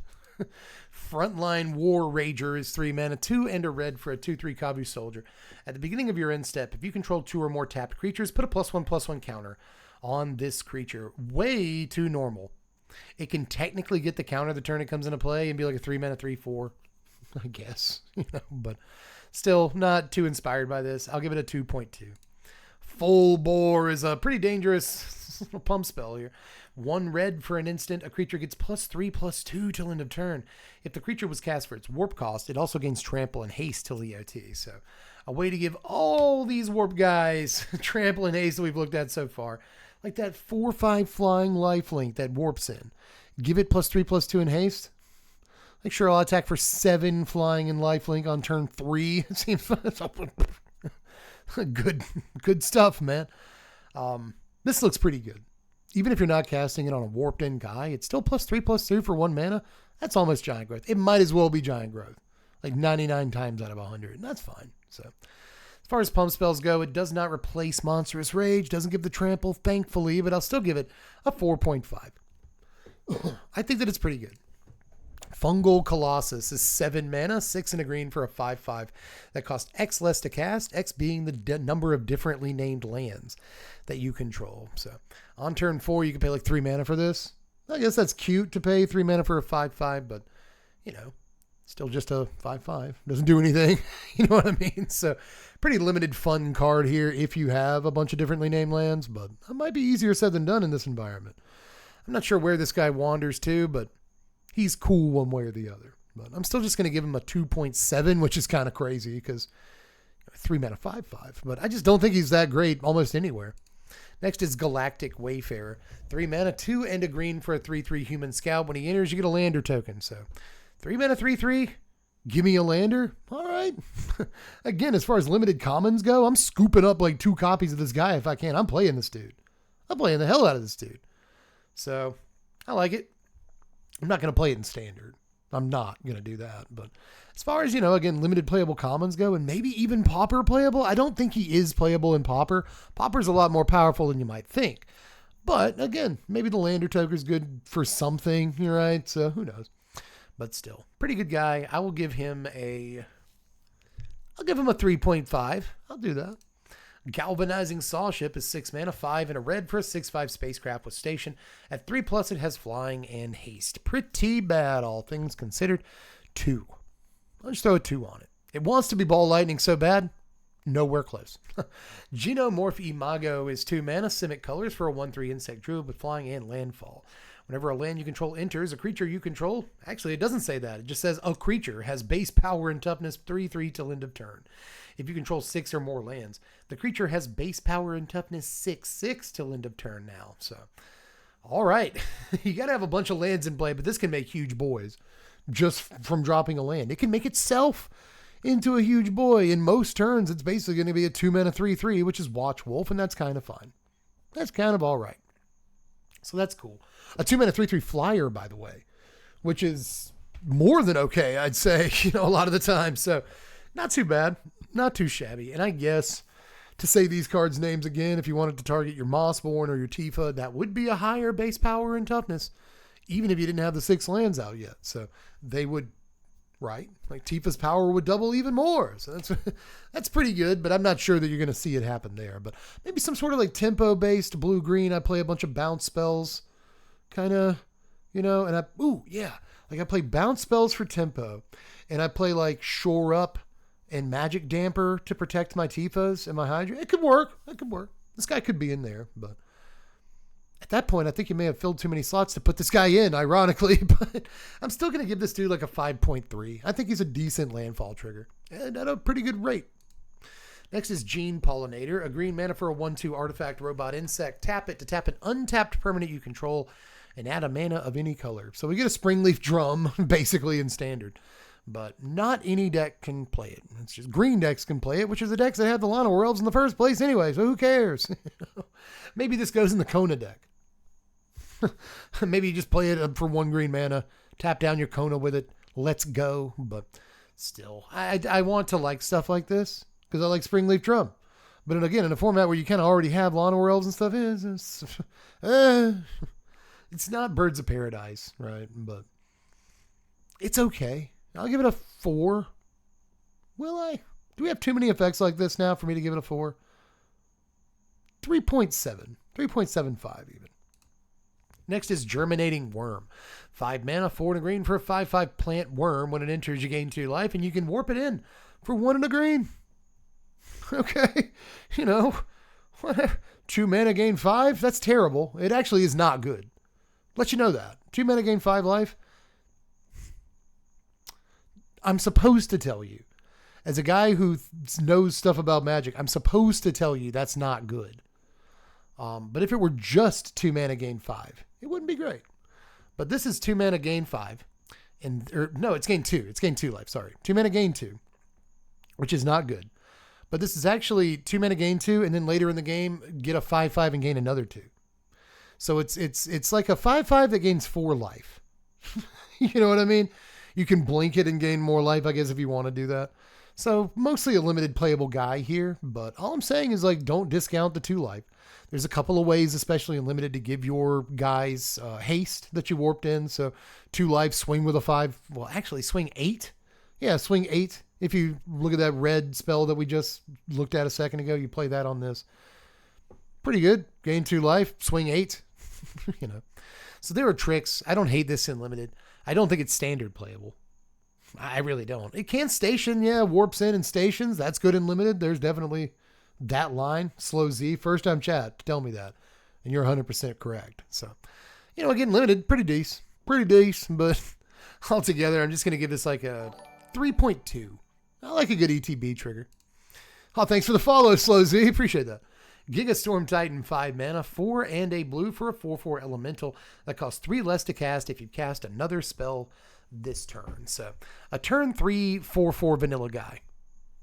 Frontline War Rager is 3 mana, 2 and a red for a 2/3 Kavu soldier. At the beginning of your end step, if you control 2 or more tapped creatures, put a +1/+1 counter on this creature. Way too normal. It can technically get the counter the turn it comes into play and be like a 3 mana 3/4, I guess, but still not too inspired by this. I'll give it a 2.2. Full Bore is a pretty dangerous pump spell here. 1 red for an instant. A creature gets +3/+2 till end of turn. If the creature was cast for its warp cost, it also gains trample and haste till EOT. So A way to give all these warp guys trample and haste that we've looked at so far. Like that 4/5 flying lifelink that warps in. Give it +3/+2 in haste. Like sure, I'll attack for 7 flying and lifelink on turn 3. It seems good stuff, man. This looks pretty good. Even if you're not casting it on a warped in guy, it's still +3/+2 for 1 mana. That's almost giant growth. It might as well be giant growth. Like 99 times out of 100. And that's fine. So as far as pump spells go, it does not replace Monstrous Rage. Doesn't give the trample, thankfully, but I'll still give it a 4.5. I think that it's pretty good. Fungal Colossus is 7 mana, 6 and a green for a 5/5 that costs X less to cast, X being the number of differently named lands that you control. So on turn 4, you can pay like 3 mana for this. I guess that's cute to pay 3 mana for a 5/5, but you know, still just a 5/5. Doesn't do anything. You know what I mean? So pretty limited fun card here if you have a bunch of differently named lands, but it might be easier said than done in this environment. I'm not sure where this guy wanders to, but he's cool one way or the other. But I'm still just going to give him a 2.7, which is kind of crazy because 3 mana 5/5. But I just don't think he's that great almost anywhere. Next is Galactic Wayfarer. 3 mana, 2 and a green for a 3/3 human scout. When he enters, you get a lander token. So 3 mana, 3/3. Give me a lander. All right. Again, as far as limited commons go, I'm scooping up like 2 copies of this guy if I can. I'm playing this dude. I'm playing the hell out of this dude. So I like it. I'm not going to play it in standard. I'm not going to do that. But as far as, you know, again, limited playable commons go, and maybe even Pauper playable, I don't think he is playable in Pauper. Pauper's a lot more powerful than you might think. But again, maybe the lander token is good for something, you're right? So who knows? But still, pretty good guy. I will give him a 3.5. I'll do that. Galvanizing Sawship is 6 mana, 5 and a red for a 6/5 spacecraft with station. At 3+, it has flying and haste. Pretty bad, all things considered. 2. I'll just throw a 2 on it. It wants to be ball lightning so bad, nowhere close. Genomorph Imago is 2 mana, Simic colors for a 1/3 insect druid with flying and landfall. Whenever a land you control enters, a creature you control, actually it doesn't say that, it just says a creature has base power and toughness 3/3 till end of turn. If you control 6 or more lands, the creature has base power and toughness 6/6 till end of turn now. So, all right. You got to have a bunch of lands in play, but this can make huge boys just from dropping a land. It can make itself into a huge boy. In most turns, it's basically going to be a 2 mana 3/3, which is Watch Wolf, and that's kind of fine. That's kind of all right. So that's cool. A 2 mana 3/3 flyer, by the way, which is more than okay, I'd say, you know, a lot of the time. So not too bad, not too shabby. And I guess to say these cards' names again, if you wanted to target your Mossborn or your Tifa, that would be a higher base power and toughness, even if you didn't have the 6 lands out yet. So they would, right? Like Tifa's power would double even more. So that's pretty good, but I'm not sure that you're going to see it happen there. But maybe some sort of like tempo-based blue-green. I play a bunch of bounce spells, kind of, you know, and like I play bounce spells for tempo, and I play like Shore Up and Magic Damper to protect my Tifas and my Hydra. It could work. It could work. This guy could be in there, but at that point, I think you may have filled too many slots to put this guy in, ironically, but I'm still going to give this dude like a 5.3. I think he's a decent landfall trigger and at a pretty good rate. Next is Gene Pollinator, a green mana for a 1/2 artifact robot insect. Tap it to tap an untapped permanent you control and add a mana of any color. So we get a Springleaf Drum, basically in standard, but not any deck can play it. It's just green decks can play it, which is the decks that had the Llanowar Elves in the first place anyway, so who cares? Maybe this goes in the Kona deck. Maybe you just play it for 1 green mana, tap down your Kona with it, let's go. But still, I want to like stuff like this because I like Springleaf Drum. But again, in a format where you kind of already have Llanowar Elves and stuff, it's not Birds of Paradise, right? But it's okay. I'll give it a 4. Will I? Do we have too many effects like this now for me to give it a 4? 3.7. 3.75 even. Next is Germinating Worm. 5 mana, 4 and a green for a 5/5 plant worm. When it enters, you gain 2 life, and you can warp it in for 1 and a green. Okay. You know, whatever. 2 mana, gain 5? That's terrible. It actually is not good. Let you know that. 2 mana, gain 5 life. I'm supposed to tell you As a guy who knows stuff about Magic, I'm supposed to tell you that's not good. But if it were just 2 mana gain 5, it wouldn't be great. But this is 2 mana gain 5. No, it's gain 2. It's gain 2 life, sorry. 2 mana gain 2, which is not good. But this is actually 2 mana gain 2, and then later in the game, get a 5/5 and gain another 2. So it's like a 5/5 that gains 4 life. You know what I mean? You can blink it and gain more life, I guess, if you want to do that. So mostly a limited playable guy here, but all I'm saying is like, don't discount the 2 life. There's a couple of ways, especially in limited, to give your guys haste that you warped in. So 2 life, swing with a 5. Well, actually swing 8. Yeah, swing 8. If you look at that red spell that we just looked at a second ago, you play that on this. Pretty good. Gain 2 life, swing 8. You know. So there are tricks. I don't hate this in limited. I don't think it's standard playable. I really don't. It can station, yeah, warps in and stations. That's good in limited. There's definitely that line. Slow Z, first time chat, tell me that. And you're 100% correct. So, you know, again, limited, pretty decent. Pretty decent, but altogether, I'm just going to give this like a 3.2. I like a good ETB trigger. Oh, thanks for the follow, Slow Z. Appreciate that. Gigastorm Titan, 5 mana, 4 and a blue for a 4/4 elemental that costs 3 less to cast if you cast another spell this turn. So a turn 3 4/4 vanilla guy.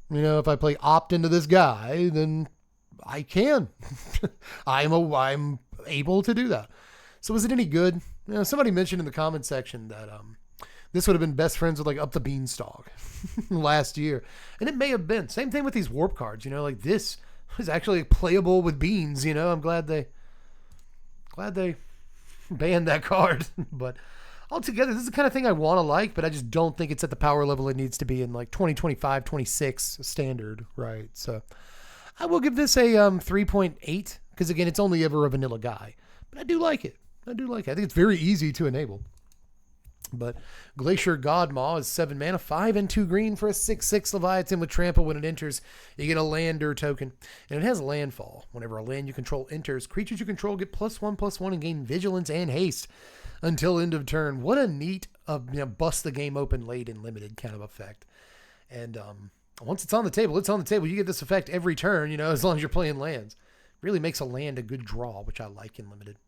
You know, if I play opt into this guy, then I can. I'm able to do that. So is it any good? You know, somebody mentioned in the comment section that this would have been best friends with like Up the Beanstalk last year. And it may have been. Same thing with these warp cards, you know, like this was actually playable with beans, you know. I'm glad they banned that card. But altogether, this is the kind of thing I want to like, but I just don't think it's at the power level it needs to be in like 2025, 26 standard, right? So I will give this a 3.8 because again, it's only ever a vanilla guy, but I do like it. I think it's very easy to enable. But Glacier Godmaw is 7 mana, 5 and 2 green for a 6/6 Leviathan with trample. When it enters, you get a lander token. And it has landfall. Whenever a land you control enters, creatures you control get +1/+1 and gain vigilance and haste until end of turn. What a neat, bust the game open late in limited kind of effect. And once it's on the table, it's on the table. You get this effect every turn, you know, as long as you're playing lands. Really makes a land a good draw, which I like in limited.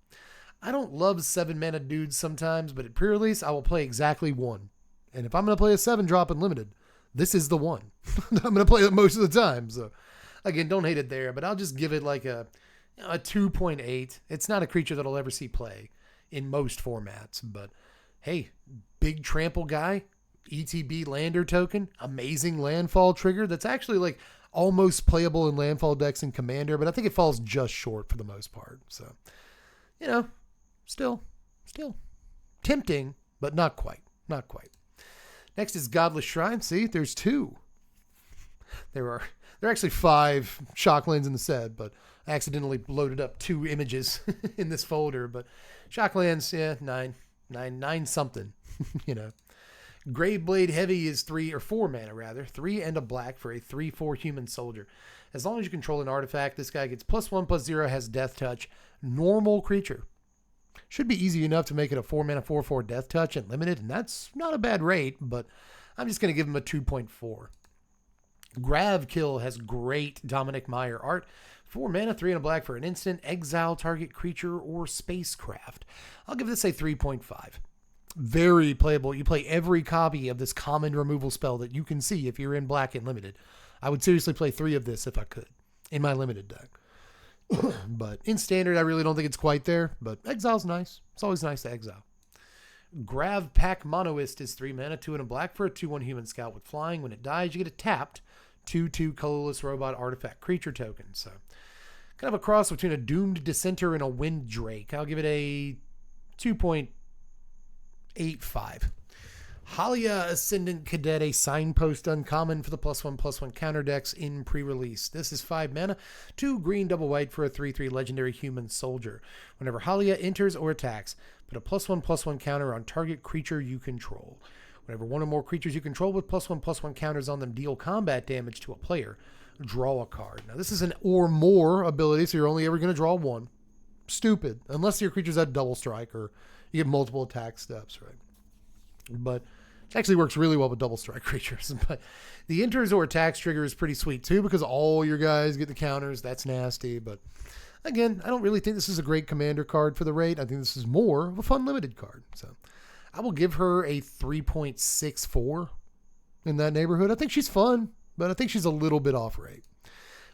I don't love 7 mana dudes sometimes, but at pre-release, I will play exactly 1. And if I'm going to play a 7-drop in limited, this is the one. I'm going to play it most of the time. So, again, don't hate it there, but I'll just give it like a 2.8. It's not a creature that I'll ever see play in most formats, but hey, big trample guy, ETB lander token, amazing landfall trigger that's actually like almost playable in landfall decks in Commander, but I think it falls just short for the most part. So, you know, still tempting, but not quite. Next is Godless Shrine. See, there's 2. There are actually 5 Shocklands in the set, but I accidentally loaded up 2 images in this folder. But Shocklands, yeah, 9 something, you know. Graveblade Heavy is 4 mana rather, 3 and a black for a 3/4 human soldier. As long as you control an artifact, this guy gets +1/+0, has death touch, normal creature. Should be easy enough to make it a 4 mana 4/4 death touch and limited, and that's not a bad rate, but I'm just going to give him a 2.4. Gravkill has great Dominic Meyer art. 4 mana, 3 and a black for an instant, exile target creature or spacecraft. I'll give this a 3.5. Very playable. You play every copy of this common removal spell that you can see if you're in black and limited. I would seriously play 3 of this if I could in my limited deck. But in standard, I really don't think it's quite there, but exile's nice. It's always nice to exile. Gravpack Monoist is 3 mana, 2 and a black for a 2/1 human scout with flying. When it dies, you get a tapped 2/2 colorless robot artifact creature token. So kind of a cross between a Doomed Dissenter and a Wind Drake. I'll give it a 2.85. Halia Ascendant Cadet, a signpost uncommon for the +1/+1 counter decks in pre-release. This is 5 mana, 2 green, double white for a 3/3 legendary human soldier. Whenever Halia enters or attacks, put a +1/+1 counter on target creature you control. Whenever one or more creatures you control with +1/+1 counters on them deal combat damage to a player, draw a card. Now this is an or more ability, so you're only ever going to draw 1. Stupid, unless your creature's at double strike or you get multiple attack steps, right? But which actually works really well with double strike creatures. But the enters or attacks trigger is pretty sweet too, because all your guys get the counters. That's nasty. But again, I don't really think this is a great commander card for the rate. I think this is more of a fun limited card. So I will give her a 3.64 in that neighborhood. I think she's fun, but I think she's a little bit off rate.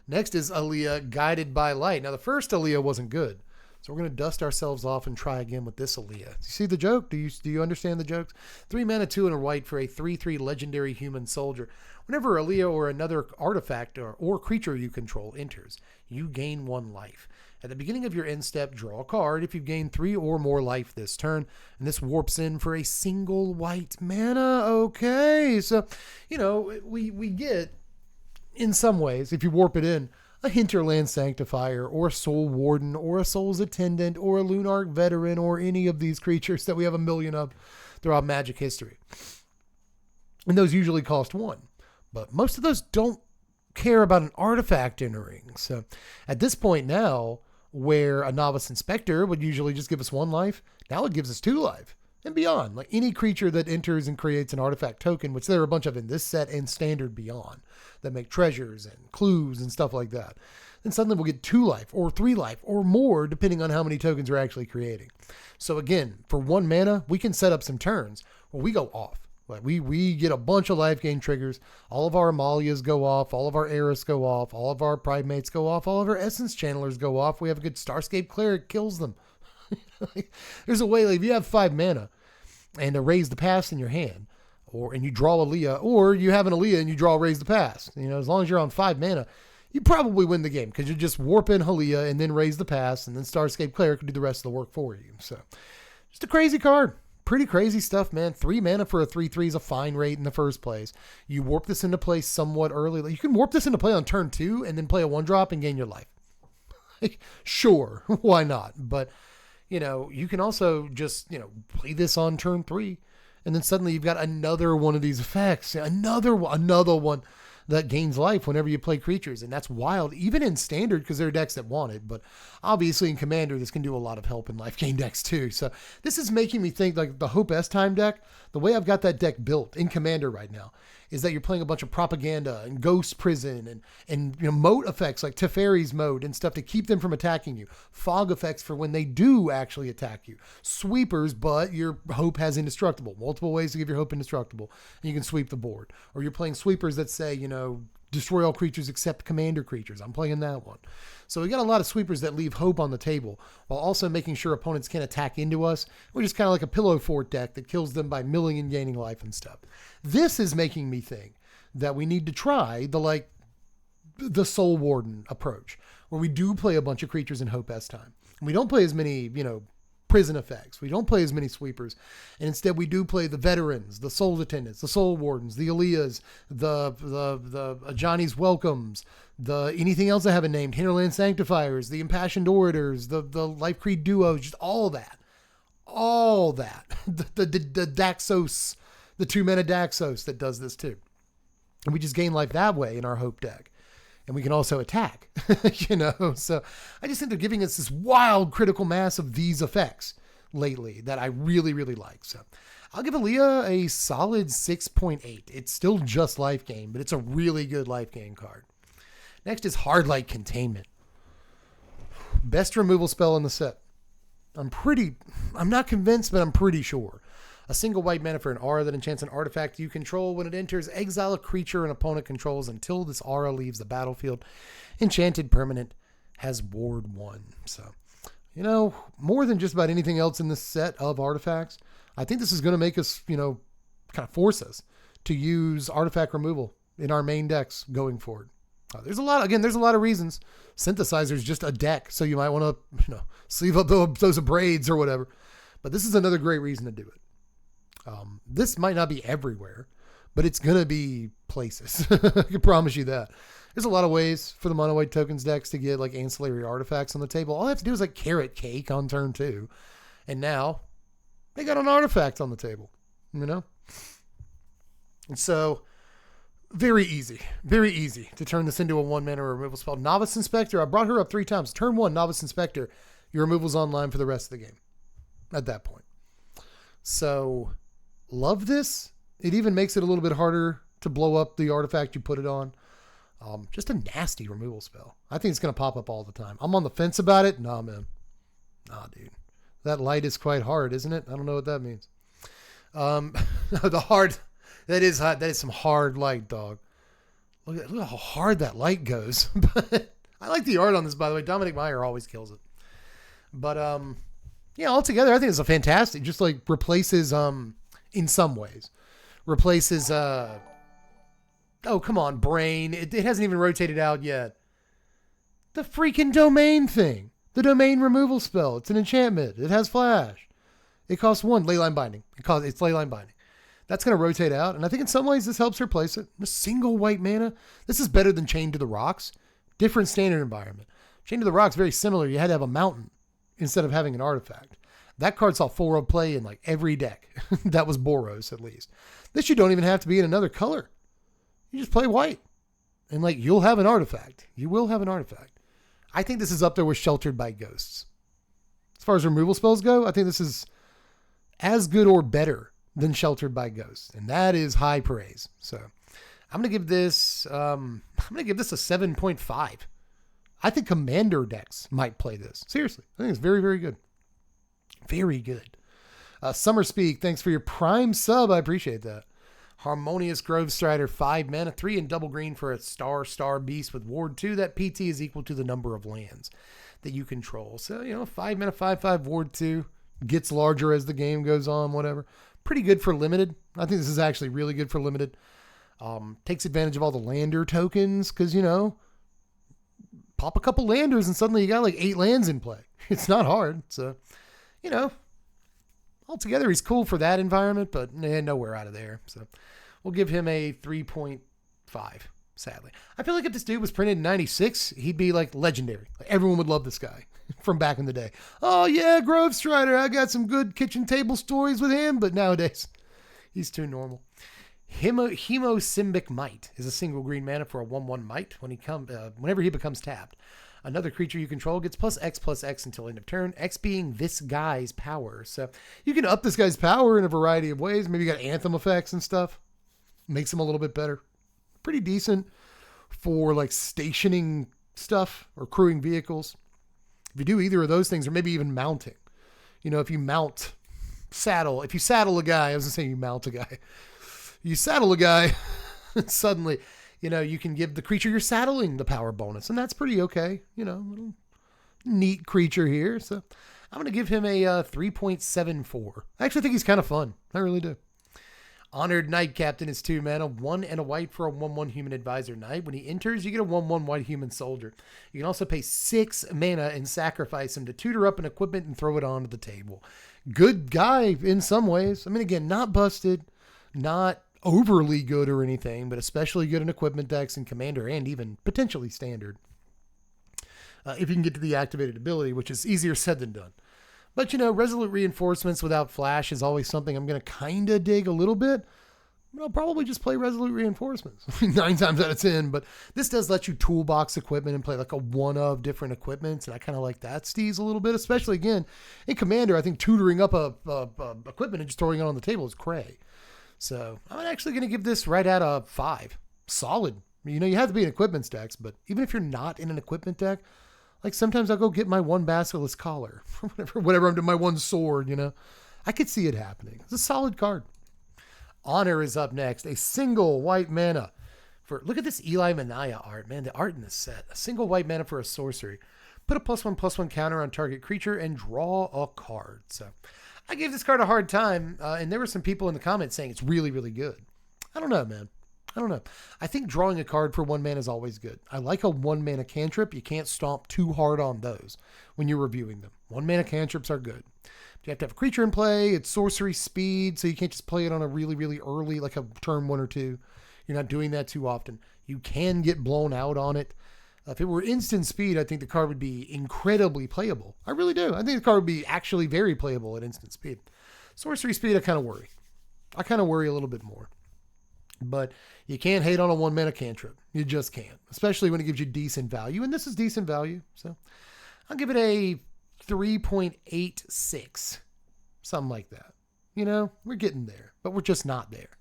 Next is Aaliyah, Guided by Light. Now, the first Aaliyah wasn't good, so we're going to dust ourselves off and try again with this Aaliyah. You see the joke? Do you understand the jokes? 3 mana, 2 and a white for a 3/3 legendary human soldier. Whenever Aaliyah or another artifact or creature you control enters, you gain 1 life. At the beginning of your end step, draw a card if you've gained 3 or more life this turn, and this warps in for a single white mana. Okay, so, you know, we get, in some ways, if you warp it in, a Hinterland Sanctifier or a Soul Warden or a Soul's Attendant or a Lunarch Veteran or any of these creatures that we have a million of throughout Magic history. And those usually cost 1. But most of those don't care about an artifact entering. So at this point now, where a Novice Inspector would usually just give us 1 life, now it gives us 2 life. And beyond, like any creature that enters and creates an artifact token, which there are a bunch of in this set and standard beyond, that make treasures and clues and stuff like that, then suddenly we'll get 2 life or 3 life or more, depending on how many tokens we're actually creating. So again, for 1 mana, we can set up some turns where we go off. Like we get a bunch of life gain triggers. All of our Amalias go off. All of our Eris go off. All of our Primates go off. All of our Essence Channelers go off. We have a good Starscape Cleric, kills them. There's a way, like, if you have 5 mana and a Raise the Past in your hand, and you draw Aaliyah, or you have an Aaliyah and you draw Raise the Past, you know, as long as you're on 5 mana, you probably win the game, because you just warp in Aaliyah and then Raise the Past, and then Starscape Cleric can do the rest of the work for you. So just a crazy card. Pretty crazy stuff, man. 3 mana for a 3/3 is a fine rate in the first place. You warp this into play somewhat early. You can warp this into play on turn 2 and then play a 1-drop and gain your life. Sure, why not? But, you know, you can also just, you know, play this on turn 3, and then suddenly you've got another one of these effects, another one that gains life whenever you play creatures. And that's wild, even in standard, because there are decks that want it. But obviously in commander, this can do a lot of help in life gain decks too. So this is making me think, like, the Hope S-Time deck, the way I've got that deck built in commander right now is that you're playing a bunch of propaganda and ghost prison and you know, moat effects like Teferi's mode and stuff to keep them from attacking you. Fog effects for when they do actually attack you. Sweepers, but your hope has indestructible. Multiple ways to give your hope indestructible, and you can sweep the board. Or you're playing sweepers that say, you know, destroy all creatures except commander creatures. I'm playing that one. So we got a lot of sweepers that leave hope on the table while also making sure opponents can't attack into us, which is kind of like a pillow fort deck that kills them by milling and gaining life and stuff. This is making me think that we need to try the Soul Warden approach, where we do play a bunch of creatures in Hope S-Time. We don't play as many, you know, prison effects. We don't play as many sweepers. And instead we do play the veterans, the Soul's Attendants, the Soul Wardens, the Aliyahs, the Johnny's Welcomes, the anything else I haven't named, Hinterland Sanctifiers, the Impassioned Orators, the Life Creed Duos, just all that. The Daxos, the 2 mana Daxos that does this too. And we just gain life that way in our Hope deck. And we can also attack, you know? So I just think they're giving us this wild critical mass of these effects lately that I really, really like. So I'll give Aaliyah a solid 6.8. It's still just life gain, but it's a really good life gain card. Next is Hardlight Containment. Best removal spell in the set. I'm not convinced, but I'm pretty sure. A single white mana for an aura that enchants an artifact you control. When it enters, exile a creature an opponent controls until this aura leaves the battlefield. Enchanted permanent has ward 1. So, you know, more than just about anything else in this set of artifacts, I think this is going to make us, you know, kind of force us to use artifact removal in our main decks going forward. There's a lot of reasons. Synthesizer's just a deck, so you might want to, you know, sleeve up those braids or whatever. But this is another great reason to do it. This might not be everywhere, but it's going to be places. I can promise you that. There's a lot of ways for the mono white tokens decks to get like ancillary artifacts on the table. All I have to do is like Carrot Cake on turn 2. And now they got an artifact on the table, you know? And so very easy to turn this into a 1 mana removal spell. Novice Inspector, I brought her up 3 times. Turn 1, Novice Inspector, your removal's online for the rest of the game at that point. So love this It even makes it a little bit harder to blow up the artifact you put it on. Just a nasty removal spell. I think it's going to pop up all the time. I'm on the fence about it. Nah, man. Nah, dude. That light is quite hard, isn't it? I don't know what that means. The hard, that is hot. That is some hard light, dog. Look how hard that light goes. But I like the art on this, by the way. Dominic Meyer always kills it. But, yeah, altogether, I think it's a fantastic, just like replaces, in some ways, replaces, oh, come on, brain. It hasn't even rotated out yet. The freaking domain thing. The domain removal spell. It's an enchantment. It has flash. It costs 1 leyline binding. It's leyline binding. That's going to rotate out. And I think in some ways this helps replace it. A single white mana. This is better than Chain to the Rocks. Different standard environment. Chain to the Rocks, very similar. You had to have a mountain instead of having an artifact. That card saw full road play in like every deck. That was Boros, at least. This you don't even have to be in another color. You just play white. And like, you'll have an artifact. You will have an artifact. I think this is up there with Sheltered by Ghosts. As far as removal spells go, I think this is as good or better than Sheltered by Ghosts. And that is high praise. So I'm going to give this, a 7.5. I think Commander decks might play this. Seriously. I think it's very, very good. Very good. Summer Speak, thanks for your Prime sub. I appreciate that. Harmonious Grove Strider, 5 mana, 3 and double green for a star beast with Ward 2. That PT is equal to the number of lands that you control. So, 5 mana, 5/5 Ward 2. Gets larger as the game goes on, whatever. Pretty good for limited. I think this is actually really good for limited. Takes advantage of all the lander tokens because, pop a couple landers and suddenly you got like 8 lands in play. It's not hard. So, altogether he's cool for that environment, but nowhere out of there. So we'll give him a 3.5, sadly. I feel like if this dude was printed in 96, he'd be like legendary. Like, everyone would love this guy from back in the day. Oh yeah, Grove Strider. I got some good kitchen table stories with him, but nowadays he's too normal. Hemosymbic Might is a single green mana for a 1/1 Might whenever he becomes tapped. Another creature you control gets +X until end of turn. X being this guy's power. So you can up this guy's power in a variety of ways. Maybe you got Anthem effects and stuff. Makes him a little bit better. Pretty decent for like stationing stuff or crewing vehicles. If you do either of those things, or maybe even mounting. If you saddle a guy, I was going to say you mount a guy. You saddle a guy, and suddenly, you can give the creature you're saddling the power bonus, and that's pretty okay. Little neat creature here. So I'm going to give him a 3.74. I actually think he's kind of fun. I really do. Honored Knight Captain is 2 mana, 1 and a white for a 1/1 Human Advisor Knight. When he enters, you get a 1/1 white human soldier. You can also pay 6 mana and sacrifice him to tutor up an equipment and throw it onto the table. Good guy in some ways. I mean, again, not busted, not overly good or anything, but especially good in equipment decks and Commander and even potentially Standard. If you can get to the activated ability, which is easier said than done. But, Resolute Reinforcements without flash is always something I'm going to kind of dig a little bit. I'll probably just play Resolute Reinforcements 9 times out of 10, but this does let you toolbox equipment and play like a one of different equipments, and I kind of like that steez a little bit, especially, again, in Commander. I think tutoring up a equipment and just throwing it on the table is cray. So I'm actually going to give this right at a 5. Solid. You have to be in equipment decks, but even if you're not in an equipment deck, like sometimes I'll go get my 1 Basilisk Collar, whatever I'm doing, my 1 sword, I could see it happening. It's a solid card. Honor is up next. A single white mana look at this Eli Manaya art, man. The art in this set. A single white mana for a sorcery. Put a +1/+1 counter on target creature and draw a card. So I gave this card a hard time, and there were some people in the comments saying it's really, really good. I don't know, man. I don't know. I think drawing a card for 1 mana is always good. I like a 1 mana cantrip. You can't stomp too hard on those when you're reviewing them. 1 mana cantrips are good. But you have to have a creature in play. It's sorcery speed, so you can't just play it on a really, really early, like a turn 1 or 2. You're not doing that too often. You can get blown out on it. If it were instant speed, I think the card would be incredibly playable. I really do. I think the card would be actually very playable at instant speed. Sorcery speed, I kind of worry. A little bit more. But you can't hate on a 1 mana cantrip. You just can't, especially when it gives you decent value. And this is decent value. So I'll give it a 3.86, something like that. We're getting there, but we're just not there.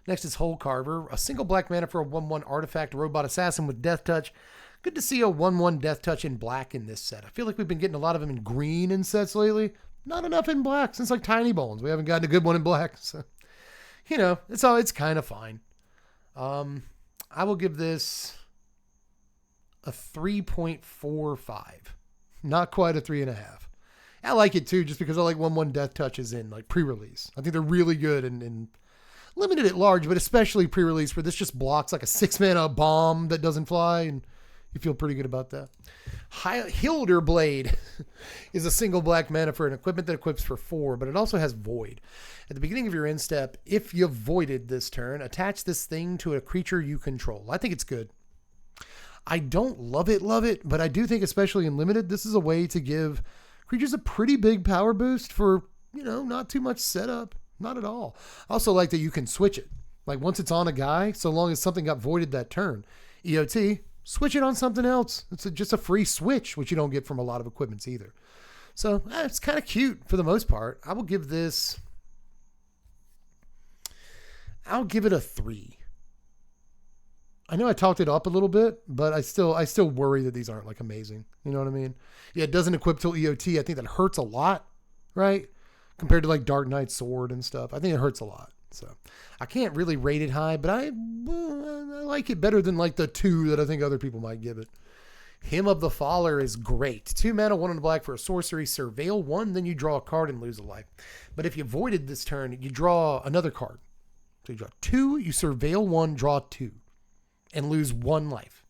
Next is Hole Carver, a single black mana for a 1/1 artifact robot assassin with Death Touch. Good to see a 1/1 Death Touch in black in this set. I feel like we've been getting a lot of them in green in sets lately. Not enough in black since like Tiny Bones. We haven't gotten a good one in black. So, you know, it's kind of fine. I will give this a 3.45. Not quite a 3.5. I like it too, just because I like 1/1 Death Touches in like pre-release. I think they're really good and limited at large, but especially pre-release where this just blocks like a 6-mana bomb that doesn't fly, and you feel pretty good about that. Hilder Blade is a single black mana for an equipment that equips for 4, but it also has Void. At the beginning of your end step, if you voided this turn, attach this thing to a creature you control. I think it's good. I don't love it, but I do think, especially in limited, this is a way to give creatures a pretty big power boost for, you know, not too much setup. Not at all. I also like that you can switch it. Like once it's on a guy, so long as something got voided that turn, EOT, switch it on something else. It's just a free switch, which you don't get from a lot of equipments either. So it's kind of cute for the most part. I will give this, I'll give it a 3. I know I talked it up a little bit, but I still worry that these aren't like amazing. You know what I mean? Yeah, it doesn't equip till EOT. I think that hurts a lot, right? Compared to like Dark Knight Sword and stuff. I think it hurts a lot. So I can't really rate it high, but I like it better than like the 2 that I think other people might give it. Hymn of the Faller is great. 2 mana, 1 in the black for a sorcery. Surveil 1, then you draw a card and lose a life. But if you voided this turn, you draw another card. So you draw 2, you surveil 1, draw 2. And lose 1 life.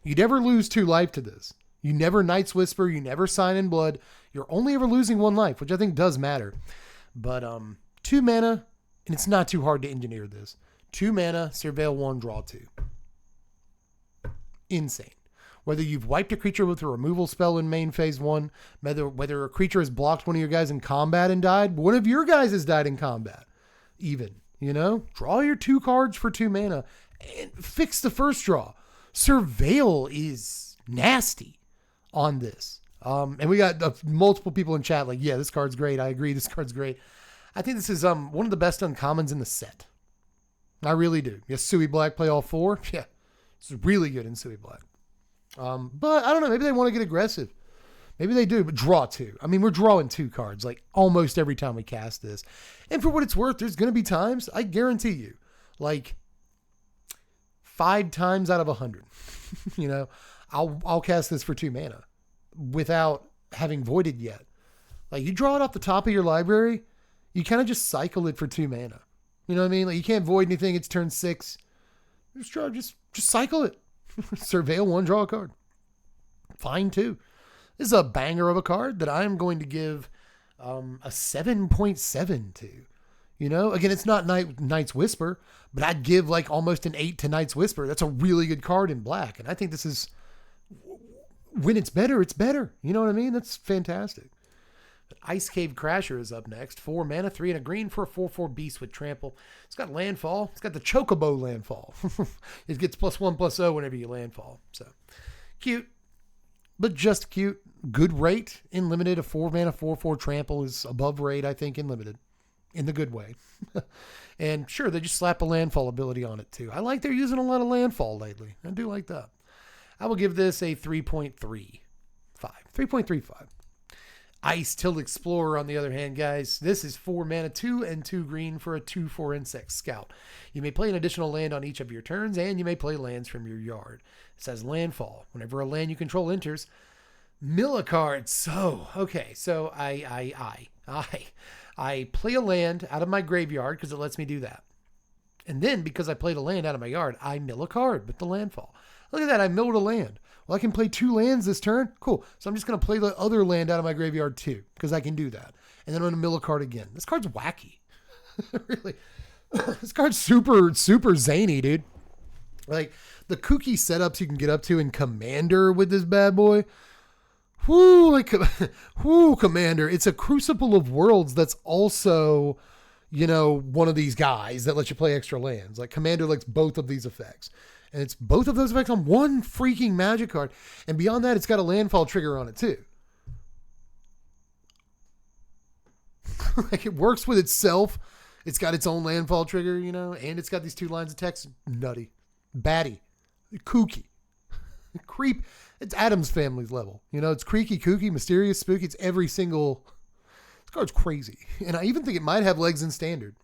You never lose 2 life to this. You never Night's Whisper. You never Sign in Blood. You're only ever losing 1 life, which I think does matter. But 2 mana, and it's not too hard to engineer this. 2 mana, surveil 1, draw 2. Insane. Whether you've wiped a creature with a removal spell in main phase 1, whether a creature has blocked one of your guys in combat and died, one of your guys has died in combat. Even, you know, draw your 2 cards for 2 mana. And fix the first draw. Surveil is nasty on this. And we got multiple people in chat like, yeah, this card's great. I agree. This card's great. I think this is one of the best uncommons in the set. I really do. Yes, Sui Black play all 4. Yeah, it's really good in Sui Black. But I don't know. Maybe they want to get aggressive. Maybe they do, but draw 2. I mean, we're drawing 2 cards like almost every time we cast this. And for what it's worth, there's going to be times, I guarantee you, like 5 times out of 100, you know, I'll cast this for 2 mana without having voided yet. Like you draw it off the top of your library, you kind of just cycle it for 2 mana. You know what I mean? Like you can't void anything. It's turn 6. Just cycle it. Surveil 1, draw a card. Fine too. This is a banger of a card that I'm going to give a 7.7 to. You know, again, it's not Night's Whisper, but I'd give like almost an 8 to Night's Whisper. That's a really good card in black. And I think this is, when it's better, it's better. You know what I mean? That's fantastic. But Ice Cave Crasher is up next. 4 mana, 3 and a green for a 4/4 beast with trample. It's got landfall. It's got the Chocobo landfall. It gets +1/+0 whenever you landfall. So cute, but just cute. Good rate in limited. A 4 mana, 4/4 trample is above rate, I think, in limited. In the good way. And sure, they just slap a landfall ability on it too. I like they're using a lot of landfall lately. I do like that. I will give this a 3.35. 3.35. Ice Till Explorer, on the other hand, guys, this is 4 mana, 2 and 2 green for a 2/4 Insect Scout. You may play an additional land on each of your turns, and you may play lands from your yard. It says landfall. Whenever a land you control enters, mill a card. So, okay, so I play a land out of my graveyard because it lets me do that. And then because I played a land out of my yard, I mill a card with the landfall. Look at that, I milled a land. Well, I can play 2 lands this turn. Cool. So I'm just going to play the other land out of my graveyard too, because I can do that. And then I'm going to mill a card again. This card's wacky. Really. This card's super, super zany, dude. Like the kooky setups you can get up to in Commander with this bad boy. Whoo, Commander. It's a Crucible of Worlds that's also, you know, one of these guys that lets you play extra lands. Like Commander likes both of these effects. And it's both of those effects on one freaking magic card. And beyond that, it's got a landfall trigger on it too. Like it works with itself. It's got its own landfall trigger, you know, and it's got these 2 lines of text. Nutty. Batty. Kooky. Creep. It's Adam's Family's level. You know, it's creaky, kooky, mysterious, spooky. It's every single... This card's crazy. And I even think it might have legs in standard.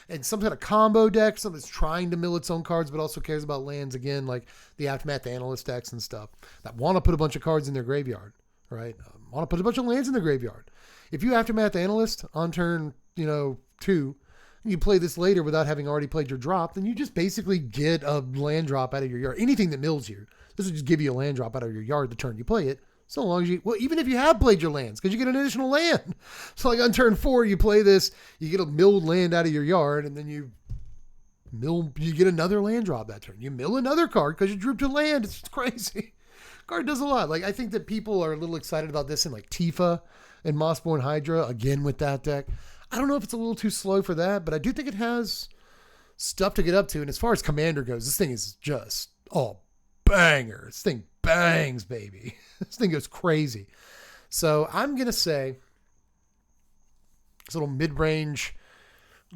And some kind of combo deck, something that's trying to mill its own cards, but also cares about lands, again, like the Aftermath Analyst decks and stuff, that want to put a bunch of cards in their graveyard, right? Want to put a bunch of lands in their graveyard. If you Aftermath Analyst on turn, 2, and you play this later without having already played your drop, then you just basically get a land drop out of your yard. Anything that mills you, this will just give you a land drop out of your yard the turn you play it. So long as you, well, even if you have played your lands, because you get an additional land. So like on turn 4, you play this, you get a milled land out of your yard, and then you get another land drop that turn. You mill another card because you drew to land. It's crazy. Card does a lot. Like, I think that people are a little excited about this in like Tifa and Mossborn Hydra, again with that deck. I don't know if it's a little too slow for that, but I do think it has stuff to get up to. And as far as Commander goes, this thing is just, banger. This thing bangs, baby. This thing goes crazy. So I'm going to say this little mid-range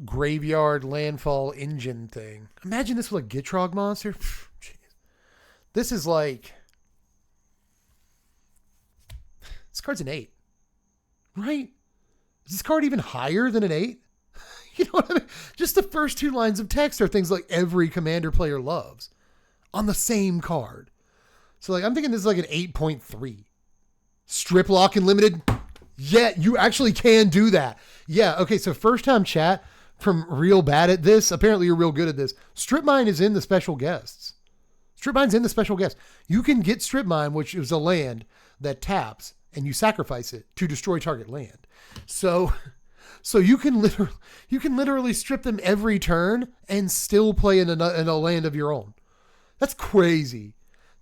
graveyard landfall engine thing. Imagine this with a Gitrog monster. Jeez. This is like... This card's an 8. Right? Is this card even higher than an 8? You know what I mean? Just the first 2 lines of text are things like every Commander player loves on the same card. So like, I'm thinking this is like an 8.3. Strip lock and limited. Yeah, you actually can do that. Yeah. Okay. So first time chat from real bad at this. Apparently you're real good at this. Strip mine is in the special guests. Strip mine's in the special guests. You can get strip mine, which is a land that taps and you sacrifice it to destroy target land. So you can literally strip them every turn and still play in a land of your own. That's crazy.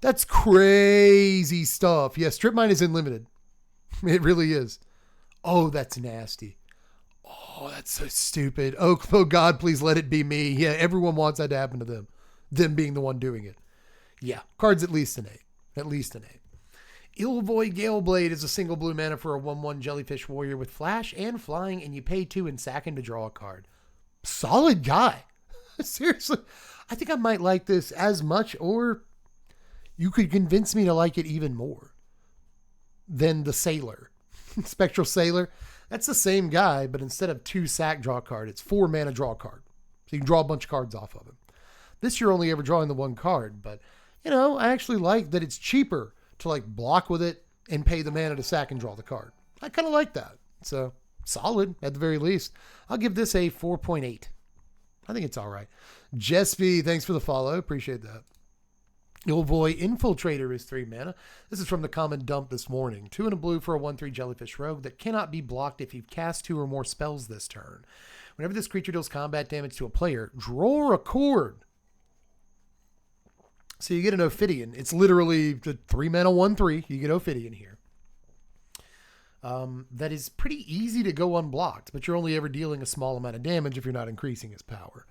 That's crazy stuff. Yeah, strip mine is unlimited. It really is. Oh, that's nasty. Oh, that's so stupid. Oh, God, please let it be me. Yeah, everyone wants that to happen to them. Them being the one doing it. Yeah, card's at least an 8. At least an 8. Ilvoy Galeblade is a single blue mana for a 1/1 Jellyfish Warrior with flash and flying, and you pay 2 and sack him to draw a card. Solid guy. Seriously. I think I might like this as much, or you could convince me to like it even more than the Sailor. Spectral Sailor. That's the same guy, but instead of 2 sack draw card, it's 4 mana draw card. So you can draw a bunch of cards off of him. This you're only ever drawing the 1 card, but I actually like that it's cheaper to like block with it and pay the mana to sack and draw the card. I kind of like that. So solid at the very least. I'll give this a 4.8. I think it's all right. Jespy, thanks for the follow. Appreciate that. Ilvoy Infiltrator is 3 mana. This is from the common dump this morning. 2 and a blue for a 1/3 Jellyfish Rogue that cannot be blocked if you've cast 2 or more spells this turn. Whenever this creature deals combat damage to a player, draw a cord. So you get an Ophidian. It's literally 3 mana 1/3. You get Ophidian here. That is pretty easy to go unblocked, but you're only ever dealing a small amount of damage if you're not increasing its power.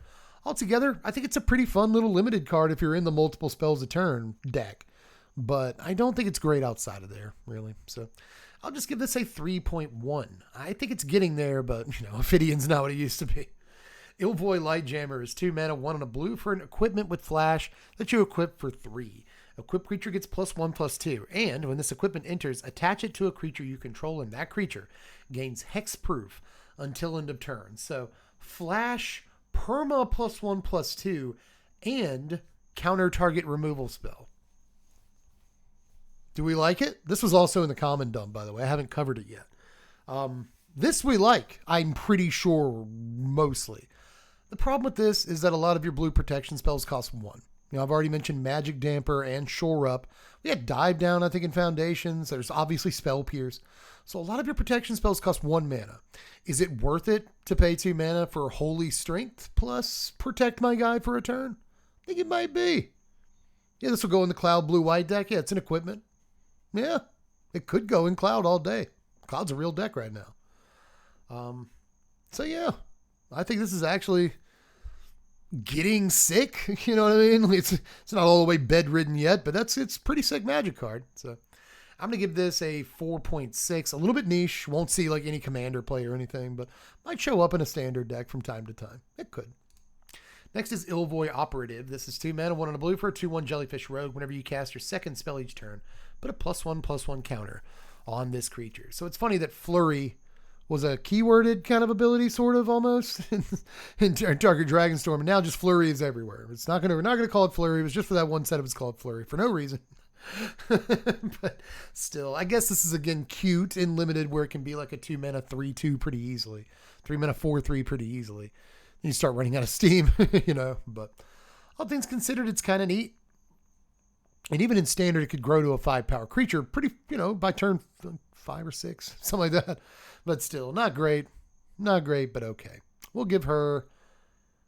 Altogether, I think it's a pretty fun little limited card if you're in the multiple spells a turn deck, but I don't think it's great outside of there, really. So I'll just give this a 3.1. I think it's getting there, but Ophidian's not what it used to be. Ilvoy Lightjammer is 2 mana, 1 and a blue for an equipment with flash that you equip for 3. Equipped creature gets +1/+2, and when this equipment enters, attach it to a creature you control, and that creature gains hexproof until end of turn. So flash, perma +1/+2, and counter target removal spell. Do we like it? This was also in the common dump, by the way. I haven't covered it yet. This we like, I'm pretty sure, mostly. The problem with this is that a lot of your blue protection spells cost 1. I've already mentioned Magic Damper and Shore Up. We had Dive Down, I think, in Foundations. There's obviously Spell Pierce. So a lot of your protection spells cost 1 mana. Is it worth it to pay 2 mana for Holy Strength plus Protect My Guy for a turn? I think it might be. Yeah, this will go in the Cloud Blue-White deck. Yeah, it's an equipment. Yeah, it could go in Cloud all day. Cloud's a real deck right now. So yeah, I think this is actually getting sick. You know what I mean? It's not all the way bedridden yet, but it's pretty sick Magic card. So I'm going to give this a 4.6, a little bit niche. Won't see like any commander play or anything, but might show up in a standard deck from time to time. It could. Next is Ilvoy Operative. This is 2 mana, 1 on a blue for a 2/1 Jellyfish Rogue. Whenever you cast your second spell each turn, put a +1/+1 counter on this creature. So it's funny that Flurry was a keyworded kind of ability, sort of almost, in Target Dragonstorm, and now just Flurry is everywhere. We're not gonna call it Flurry. It was just for that one set of it's called Flurry for no reason. But still, I guess this is again cute and limited, where it can be like a 2 mana 3/2 pretty easily, 3 mana 4/3 pretty easily. Then you start running out of steam, you know. But all things considered, it's kind of neat. And even in standard, it could grow to a 5-power creature pretty, you know, by turn 5 or 6, something like that. But still, not great. Not great, but okay. We'll give her,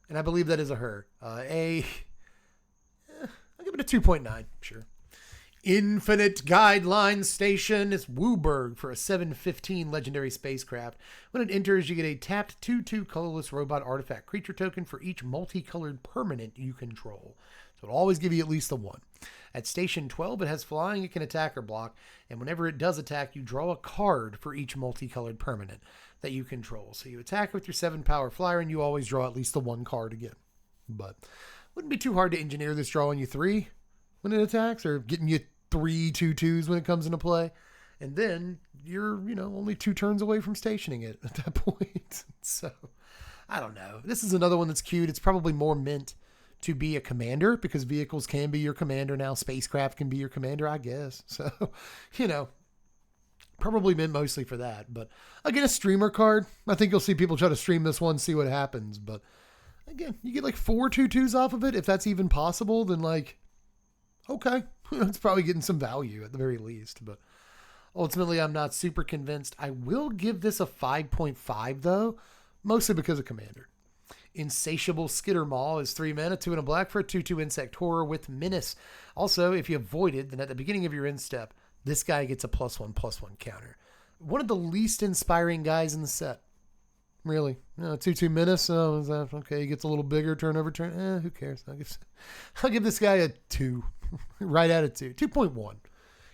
and I believe that is a her, I'll give it a 2.9, sure. Infinite Guideline Station is Wooburg for a 7/15 legendary spacecraft. When it enters, you get a tapped 2/2 colorless robot artifact creature token for each multicolored permanent you control. So it'll always give you at least the one. At Station 12, it has flying, it can attack or block, and whenever it does attack, you draw a card for each multicolored permanent that you control. So you attack with your 7-power flyer, and you always draw at least the one card again. But wouldn't be too hard to engineer this drawing you 3 when it attacks, or getting you 3 2/2s when it comes into play. And then you're, you know, only 2 turns away from stationing it at that point. So, I don't know. This is another one that's cute. It's probably more meant to be a commander, because vehicles can be your commander now. Spacecraft can be your commander, I guess. So, you know, probably meant mostly for that. But again, a streamer card. I think you'll see people try to stream this one, see what happens. But again, you get like 4 2/2s off of it. If that's even possible, then like, okay, it's probably getting some value at the very least. But ultimately, I'm not super convinced. I will give this a 5.5 though, mostly because of commander. Insatiable Skittermaw is 3 mana, 2 and a black for a 2/2 insect horror with menace. Also, if you avoid it, then at the beginning of your end step, this guy gets a +1/+1 counter. One of the least inspiring guys in the set. Really. 2/2 menace. Oh, is that okay? He gets a little bigger turn over turn. Who cares? I'll give this guy a 2. Right at a 2. 2.1.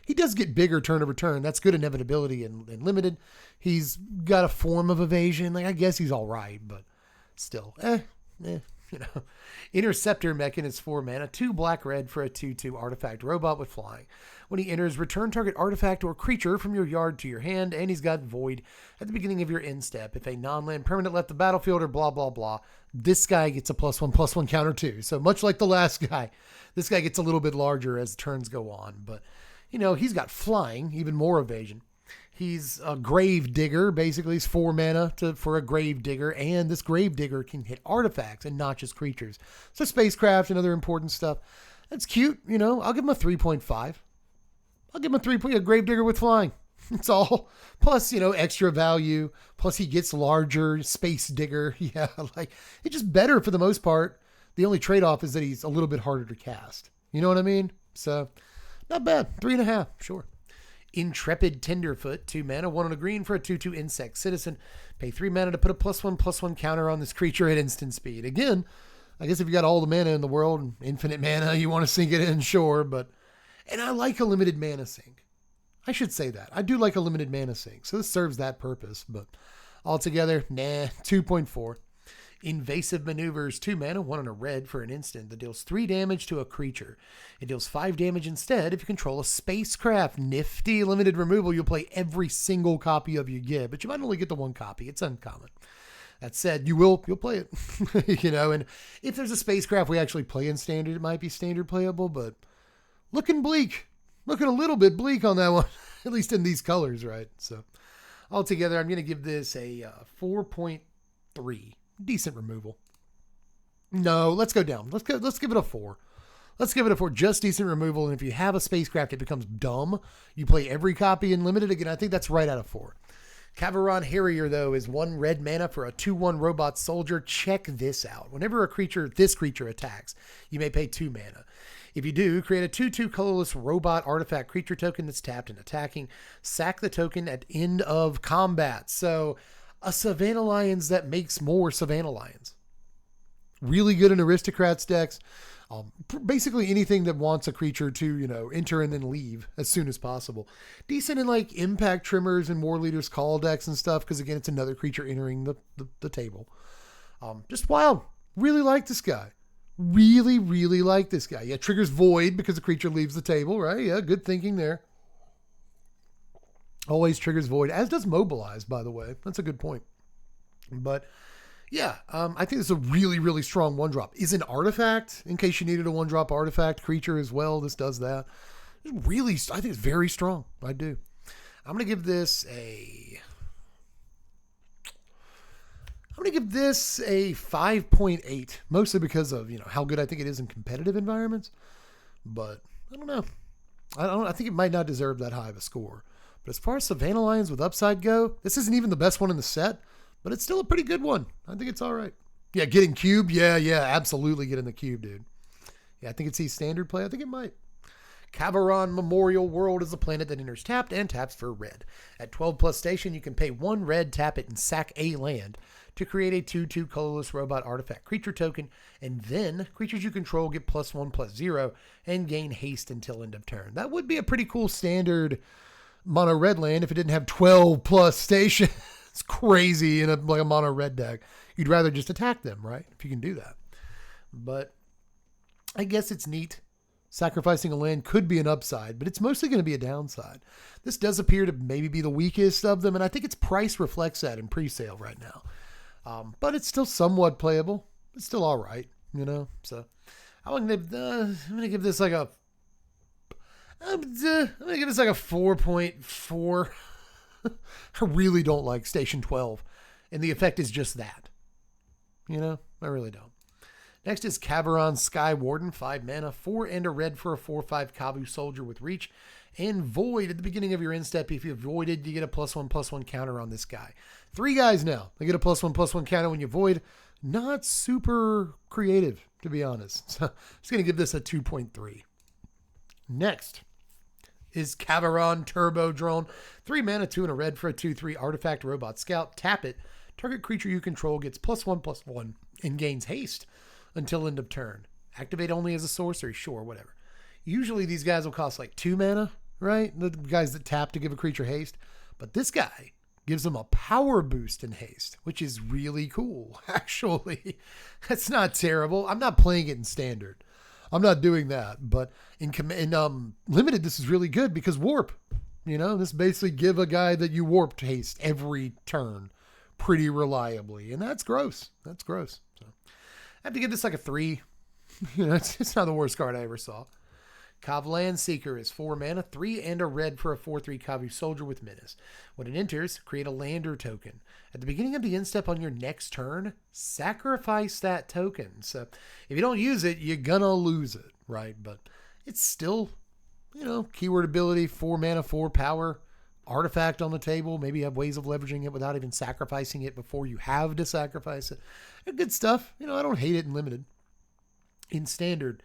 He does get bigger turn over turn. That's good inevitability and limited. He's got a form of evasion. Like, I guess he's all right, but still, you know. Interceptor Mechan is 4 mana, 2 black-red for a 2/2 artifact robot with flying. When he enters, return target artifact or creature from your yard to your hand, and he's got void at the beginning of your end step. If a non-land permanent left the battlefield or blah, blah, blah, this guy gets a +1/+1 counter too. So much like the last guy, this guy gets a little bit larger as turns go on. But, you know, he's got flying, even more evasion. He's a grave digger. Basically, he's 4 mana for a grave digger, and this grave digger can hit artifacts and not just creatures. So spacecraft and other important stuff. That's cute, you know. I'll give him a 3.5. I'll give him a grave digger with flying. It's all. Plus, you know, extra value. Plus, he gets larger. Space digger. Yeah, like, it's just better for the most part. The only trade-off is that he's a little bit harder to cast. You know what I mean? So, not bad. 3.5, sure. Intrepid Tenderfoot, 2 mana, 1 on a green for a 2/2 insect citizen. Pay 3 mana to put a +1/+1 counter on this creature at instant speed. Again, I guess if you got all the mana in the world and infinite mana, you want to sink it in, sure. But, and I like a limited mana sink. I should say that. I do like a limited mana sink, so this serves that purpose. But altogether, 2.4. Invasive Maneuvers, 2 mana, 1 on a red for an instant that deals 3 damage to a creature. It deals 5 damage instead if you control a spacecraft. Nifty limited removal. You'll play every single copy of you get, but you might only get the 1 copy. It's uncommon. That said, you'll play it. You know, and if there's a spacecraft we actually play in standard, it might be standard playable, but looking bleak. Looking a little bit bleak on that one, at least in these colors, right? So altogether, I'm going to give this a 4.3. Decent removal. No, let's go down. Let's give it a 4. Let's give it a 4. Just decent removal. And if you have a spacecraft, it becomes dumb. You play every copy in limited. Again, I think that's right out of 4. Caveron Harrier, though, is 1 red mana for a 2/1 robot soldier. Check this out. Whenever this creature attacks, you may pay 2 mana. If you do, create a 2/2 colorless robot artifact creature token that's tapped and attacking. Sack the token at end of combat. So, a Savannah Lions that makes more Savannah Lions. Really good in Aristocrats decks. Basically anything that wants a creature to, enter and then leave as soon as possible. Decent in like impact trimmers and war leaders call decks and stuff, because again, it's another creature entering the table. Just wild. Really like this guy. Really, really like this guy. Yeah, triggers void because the creature leaves the table, right? Yeah, good thinking there. Always triggers void, as does mobilize, by the way. That's a good point. But yeah, I think it's a really, really strong 1-drop. Is an artifact, in case you needed a 1-drop artifact creature as well. This does that. Really, I think it's very strong. I do. I'm going to give this a 5.8, mostly because of, how good I think it is in competitive environments. But I don't know. I think it might not deserve that high of a score. But as far as Savannah Lions with upside go, this isn't even the best one in the set, but it's still a pretty good one. I think it's all right. Yeah, getting cube. Yeah, absolutely get in the cube, dude. Yeah, I think it sees standard play. I think it might. Cavaron Memorial World is a planet that enters tapped and taps for red. At 12+ station, you can pay 1 red, tap it, and sack a land to create a 2/2 colorless robot artifact creature token, and then creatures you control get +1/+0 and gain haste until end of turn. That would be a pretty cool standard mono red land if it didn't have 12+ station. It's crazy in like a mono red deck. You'd rather just attack them, right? If you can do that. But I guess it's neat. Sacrificing a land could be an upside, but it's mostly going to be a downside. This does appear to maybe be the weakest of them, and I think its price reflects that in pre-sale right now. But it's still somewhat playable. It's still all right, So I'm going to give this like a 4.4. I really don't like Station 12, and the effect is just that. I really don't. Next is Cavaron Sky Warden, 5 mana, 4 and a red for a 4/5 Kavu Soldier with reach, and void at the beginning of your end step. If you voided, you get a +1/+1 counter on this guy. 3 guys now. They get a +1/+1 counter when you void. Not super creative, to be honest. So I'm just going to give this a 2.3. Next is Cavaron Turbo Drone. 3 mana, 2 and a red for a 2/3 artifact robot scout. Tap it. Target creature you control gets +1/+1 and gains haste until end of turn. Activate only as a sorcery. Sure, whatever. Usually these guys will cost like 2 mana, right? The guys that tap to give a creature haste. But this guy gives them a power boost in haste, which is really cool, actually. That's not terrible. I'm not playing it in standard. I'm not doing that. But in limited, this is really good because warp. This basically give a guy that you warped haste every turn pretty reliably. And that's gross. That's gross. So I have to give this like a 3. It's not the worst card I ever saw. Kavlan Seeker is 4 mana, 3 and a red for a 4/3 Kavu Soldier with Menace. When it enters, create a lander token. At the beginning of the end step on your next turn, sacrifice that token. So if you don't use it, you're gonna lose it, right? But it's still, keyword ability, 4 mana, 4 power, artifact on the table. Maybe you have ways of leveraging it without even sacrificing it before you have to sacrifice it. Good stuff. I don't hate it in limited. In standard,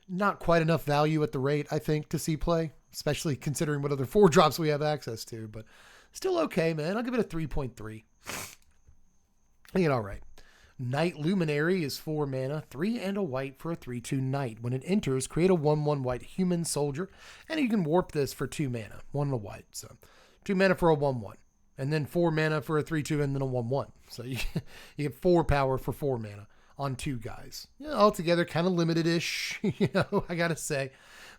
not quite enough value at the rate, I think, to see play, especially considering what other 4-drops we have access to, but still okay, man. I'll give it a 3.3. I think it all right. Night Luminary is 4 mana, 3 and a white for a 3/2 Knight. When it enters, create a 1/1 white human soldier, and you can warp this for 2 mana, 1 and a white. So 2 mana for a 1/1, and then 4 mana for a 3/2, and then a 1/1. So you get 4 power for 4 mana on 2 guys. Altogether kind of limited-ish, I gotta say.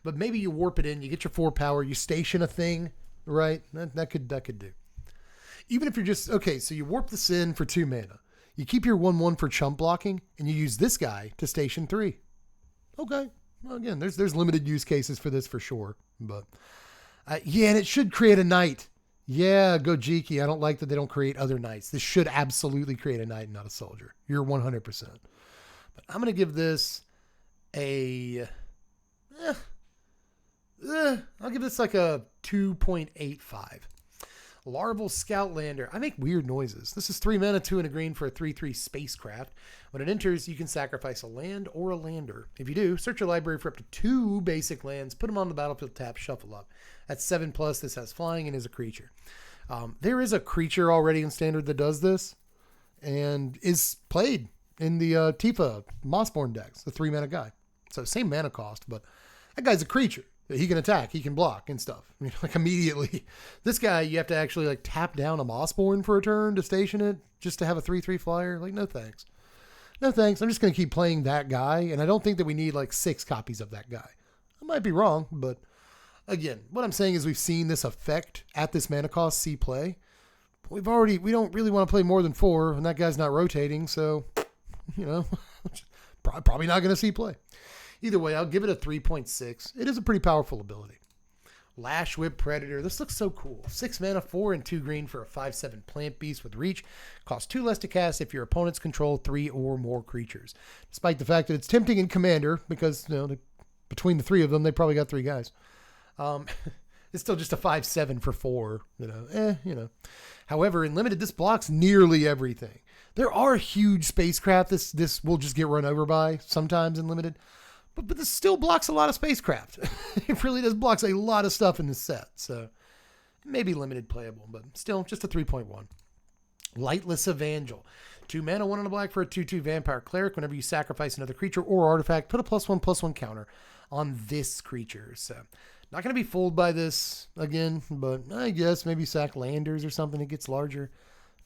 But maybe you warp it in, you get your 4 power, you station a thing, right? That could do. Even if you're just, okay, so you warp this in for 2 mana. You keep your 1/1 for chump blocking, and you use this guy to station 3. Okay. Well, again, there's limited use cases for this for sure. But, yeah, and it should create a knight. Yeah, go Jiki. I don't like that they don't create other knights. This should absolutely create a knight, not a soldier. You're 100%. But I'm going to give this a... I'll give this like a 2.85. Larval Scoutlander. I make weird noises. This is 3 mana, 2 and a green for a 3/3 spacecraft. When it enters, you can sacrifice a land or a lander. If you do, search your library for up to 2 basic lands, put them on the battlefield, tap, shuffle up. That's 7+. This has flying and is a creature. There is a creature already in standard that does this and is played in the Tifa Mossborn decks, the 3 mana guy. So same mana cost, but that guy's a creature. He can attack, he can block and stuff. I mean, like immediately. This guy, you have to actually like tap down a Mossborn for a turn to station it just to have a 3/3 flyer. Like, no thanks. No thanks. I'm just going to keep playing that guy, and I don't think that we need like 6 copies of that guy. I might be wrong, but again, what I'm saying is we've seen this effect at this mana cost see play. We don't really want to play more than 4, and that guy's not rotating, so, you know, probably not going to see play. Either way, I'll give it a 3.6. It is a pretty powerful ability. Lash Whip Predator. This looks so cool. 6 mana, 4 and 2 green for a 5/7 plant beast with reach. Costs 2 less to cast if your opponents control 3 or more creatures. Despite the fact that it's tempting in Commander, because, you know, between the 3 of them, they probably got 3 guys. It's still just a 5/7 for 4, you know. However, in Limited, this blocks nearly everything. There are huge spacecraft this will just get run over by sometimes in Limited. But this still blocks a lot of spacecraft. It really does blocks a lot of stuff in this set. So it may be Limited playable, but still just a 3.1. Lightless Evangel. 2 mana, 1 and a black for a 2/2 Vampire Cleric. Whenever you sacrifice another creature or artifact, put a +1/+1 counter on this creature. So not going to be fooled by this again, but I guess maybe sack landers or something. It gets larger.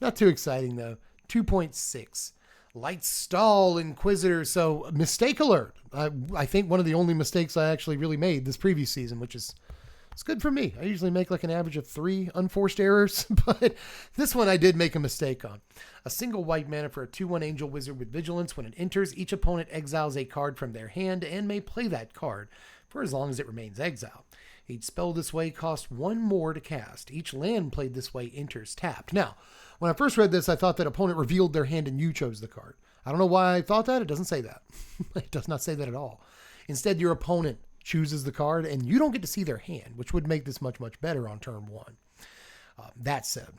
Not too exciting though. 2.6. Lightstall Inquisitor. So mistake alert. I think one of the only mistakes I actually really made this previous season, which is it's good for me. I usually make like an average of 3 unforced errors, but this one I did make a mistake on. A single white mana for a 2/1 Angel Wizard with Vigilance. When it enters, each opponent exiles a card from their hand and may play that card for as long as it remains exiled. Each spell this way costs 1 more to cast. Each land played this way enters tapped. Now, when I first read this, I thought that opponent revealed their hand and you chose the card. I don't know why I thought that. It doesn't say that. It does not say that at all. Instead, your opponent chooses the card and you don't get to see their hand, which would make this much, much better on turn 1. That said,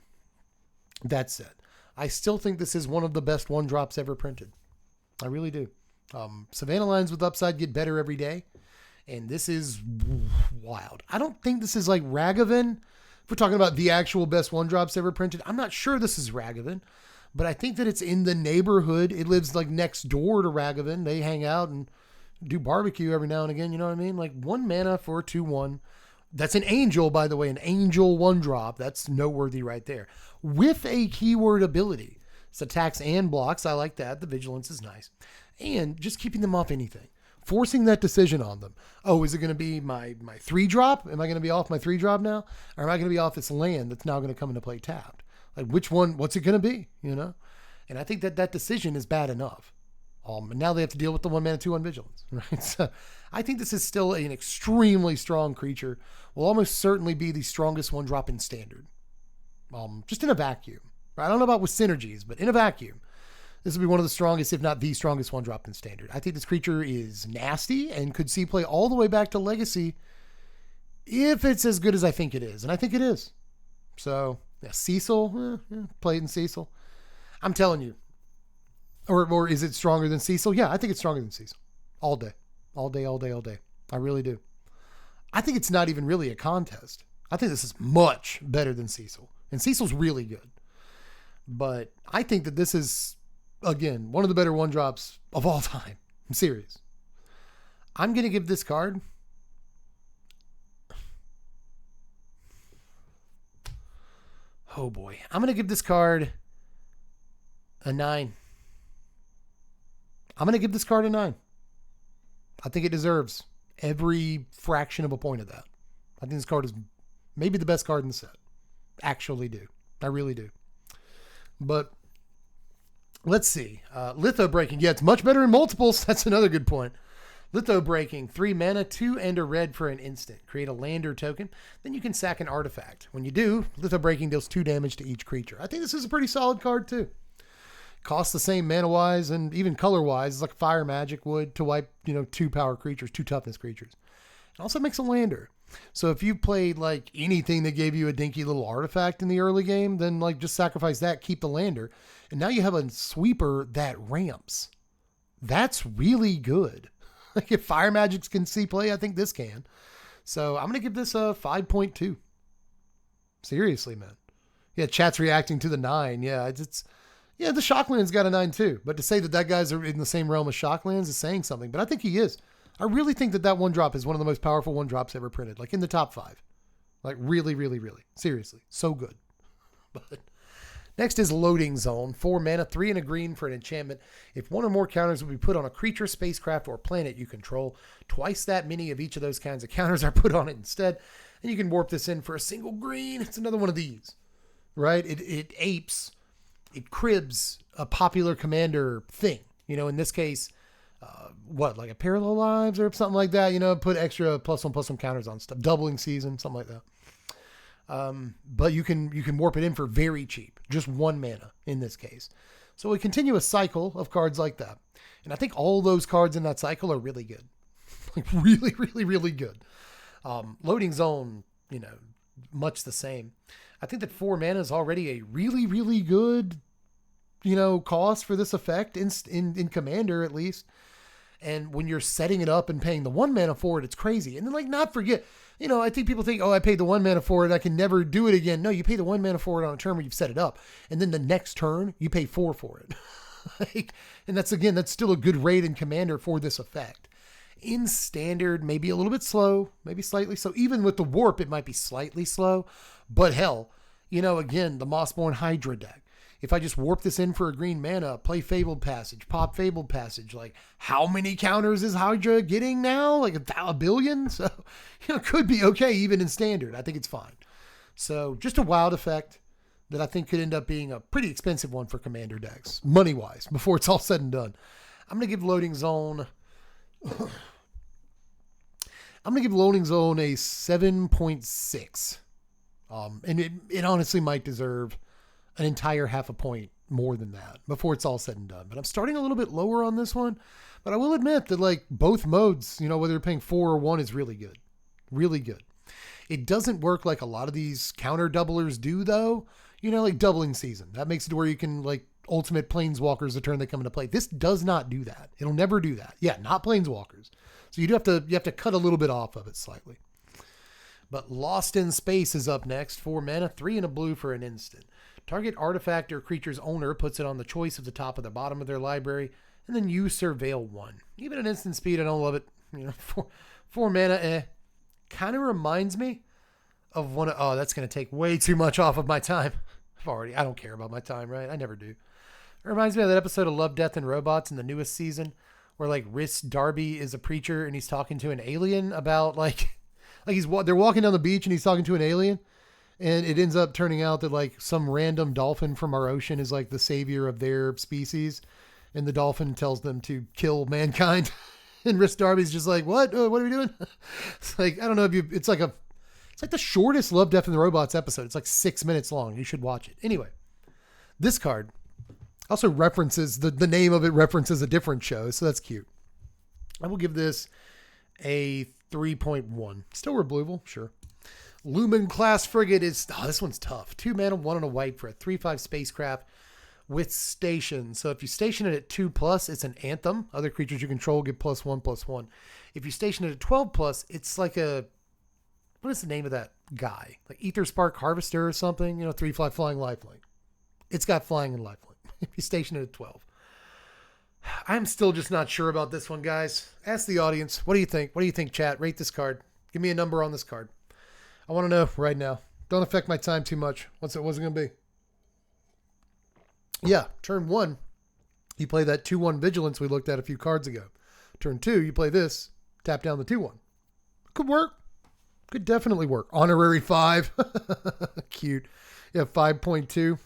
I still think this is one of the best 1-drops ever printed. I really do. Savannah lines with upside get better every day. And this is wild. I don't think this is like Ragavan. If we're talking about the actual best 1-drops ever printed, I'm not sure this is Ragavan, but I think that it's in the neighborhood. It lives like next door to Ragavan. They hang out and do barbecue every now and again. You know what I mean? Like 1 mana for a 2/1. That's an angel, by the way, an angel 1-drop. That's noteworthy right there. With a keyword ability. It's attacks and blocks. I like that. The vigilance is nice. And just keeping them off anything. Forcing that decision on them. Oh, is it going to be my 3-drop? Am I going to be off my 3-drop now? Or am I going to be off this land that's now going to come into play tapped? Like which one, what's it going to be? You know? And I think that decision is bad enough. And now they have to deal with the 1 mana 2/1 vigilance, right? So I think this is still an extremely strong creature. Will almost certainly be the strongest 1-drop in standard. Just in a vacuum. I don't know about with synergies, but in a vacuum. This will be one of the strongest, if not the strongest 1-drop in standard. I think this creature is nasty and could see play all the way back to Legacy if it's as good as I think it is. And I think it is. So, yeah, Cecil, play it in Cecil. I'm telling you. Or is it stronger than Cecil? Yeah, I think it's stronger than Cecil. All day. All day, all day, all day. I really do. I think it's not even really a contest. I think this is much better than Cecil. And Cecil's really good. But I think that this is, again, one of the better 1-drops of all time. I'm serious. I'm going to give this card oh boy. I'm going to give this card a 9. I'm going to give this card a 9. I think it deserves every fraction of a point of that. I think this card is maybe the best card in the set. Actually do. I really do. But let's see. Litho Breaking. Yeah, it's much better in multiples. That's another good point. Litho Breaking. 3 mana, 2 and a red for an instant. Create a lander token. Then you can sack an artifact. When you do, Litho Breaking deals 2 damage to each creature. I think this is a pretty solid card too. Costs the same mana-wise and even color-wise. It's like Fire Magic would to wipe, 2 power creatures, 2 toughness creatures. It also makes a lander. So if you played like anything that gave you a dinky little artifact in the early game, then like just sacrifice that, keep the lander. And now you have a sweeper that ramps. That's really good. Like if Fire Magics can see play, I think this can. So I'm going to give this a 5.2. Seriously, man. Yeah, chat's reacting to the 9. Yeah, yeah, the Shockland's got a 9 too. But to say that guy's in the same realm as Shocklands is saying something. But I think he is. I really think that one drop is one of the most powerful one drops ever printed, like in the top 5. Like really, really, really. Seriously. So good. But next is Loading Zone. 4 mana, 3 and a green for an enchantment. If one or more counters will be put on a creature, spacecraft, or planet you control, twice that many of each of those kinds of counters are put on it instead. And you can warp this in for a single green. It's another one of these, right? It apes, it cribs a popular commander thing. You know, in this case, like a Parallel Lives or something like that, you know, put extra +1/+1 counters on stuff, doubling season, something like that. But you can warp it in for very cheap, just 1 mana in this case. So we continue a cycle of cards like that. And I think all those cards in that cycle are really good. Like really, really, really good. Loading Zone, you know, much the same. I think that 4 mana is already a really, really good, you know, cost for this effect in Commander at least. And when you're setting it up and paying the 1 mana for it, it's crazy. And then like not forget, you know, I think people think, oh, I paid the 1 mana for it, I can never do it again. No, you pay the 1 mana for it on a turn where you've set it up. And then the next turn you pay 4 for it. And that's still a good rate in Commander for this effect. In Standard, maybe a little bit slow, maybe slightly slow. Even with the warp, it might be slightly slow. But hell, you know, again, the Mossborn Hydra deck. If I just warp this in for a green mana, play Fabled Passage, pop Fabled Passage, like how many counters is Hydra getting now? Like a billion? So, you know, it could be okay even in Standard. I think it's fine. So just a wild effect that I think could end up being a pretty expensive one for Commander decks, money-wise, before it's all said and done. I'm going to give Loading Zone... I'm going to give Loading Zone a 7.6. And it honestly might deserve an entire half a point more than that before it's all said and done. But I'm starting a little bit lower on this one. But I will admit that like both modes, you know, whether you're paying 4 or 1 is really good. Really good. It doesn't work like a lot of these counter doublers do though. You know, like doubling season. That makes it where you can like ultimate planeswalkers the turn they come into play. This does not do that. It'll never do that. Yeah, not planeswalkers. So you have to cut a little bit off of it slightly. But Lost in Space is up next. 4 mana, 3 and a blue for an instant. Target artifact or creature's owner puts it on the choice of the top or the bottom of their library, and then you surveil 1. Even at instant speed, I don't love it. You know, 4 mana, kind of reminds me of one of, oh, that's going to take way too much off of my time. I don't care about my time, right? I never do. It reminds me of that episode of Love, Death, and Robots in the newest season where like Rhys Darby is a preacher and he's talking to an alien about they're walking down the beach and he's talking to an alien, and it ends up turning out that like some random dolphin from our ocean is like the savior of their species, and the dolphin tells them to kill mankind. And Rhys Darby's just like, what are we doing? It's like, I don't know if it's like the shortest Love, Death, and the Robots episode. It's like 6 minutes long. You should watch it. Anyway, this card also references, the name of it references a different show, so that's cute. I will give this a 3.1. Still removable, sure. Lumen Class Frigate is, this one's tough. 2 mana, 1 and a white for a 3/5 spacecraft with station. So if you station it at 2+, it's an anthem. Other creatures you control get +1/+1. If you station it at 12+, it's like what is the name of that guy? Like Ether Spark Harvester or something? You know, 3 flying lifelink. It's got flying and lifelink. If you station it at 12. I'm still just not sure about this one, guys. Ask the audience. What do you think? What do you think, chat? Rate this card. Give me a number on this card. I want to know right now. Don't affect my time too much. What's it going to be? Yeah, turn 1, you play that 2/1 Vigilance we looked at a few cards ago. Turn 2, you play this, tap down the 2/1. Could work. Could definitely work. Honorary 5. Cute. Yeah, 5.2.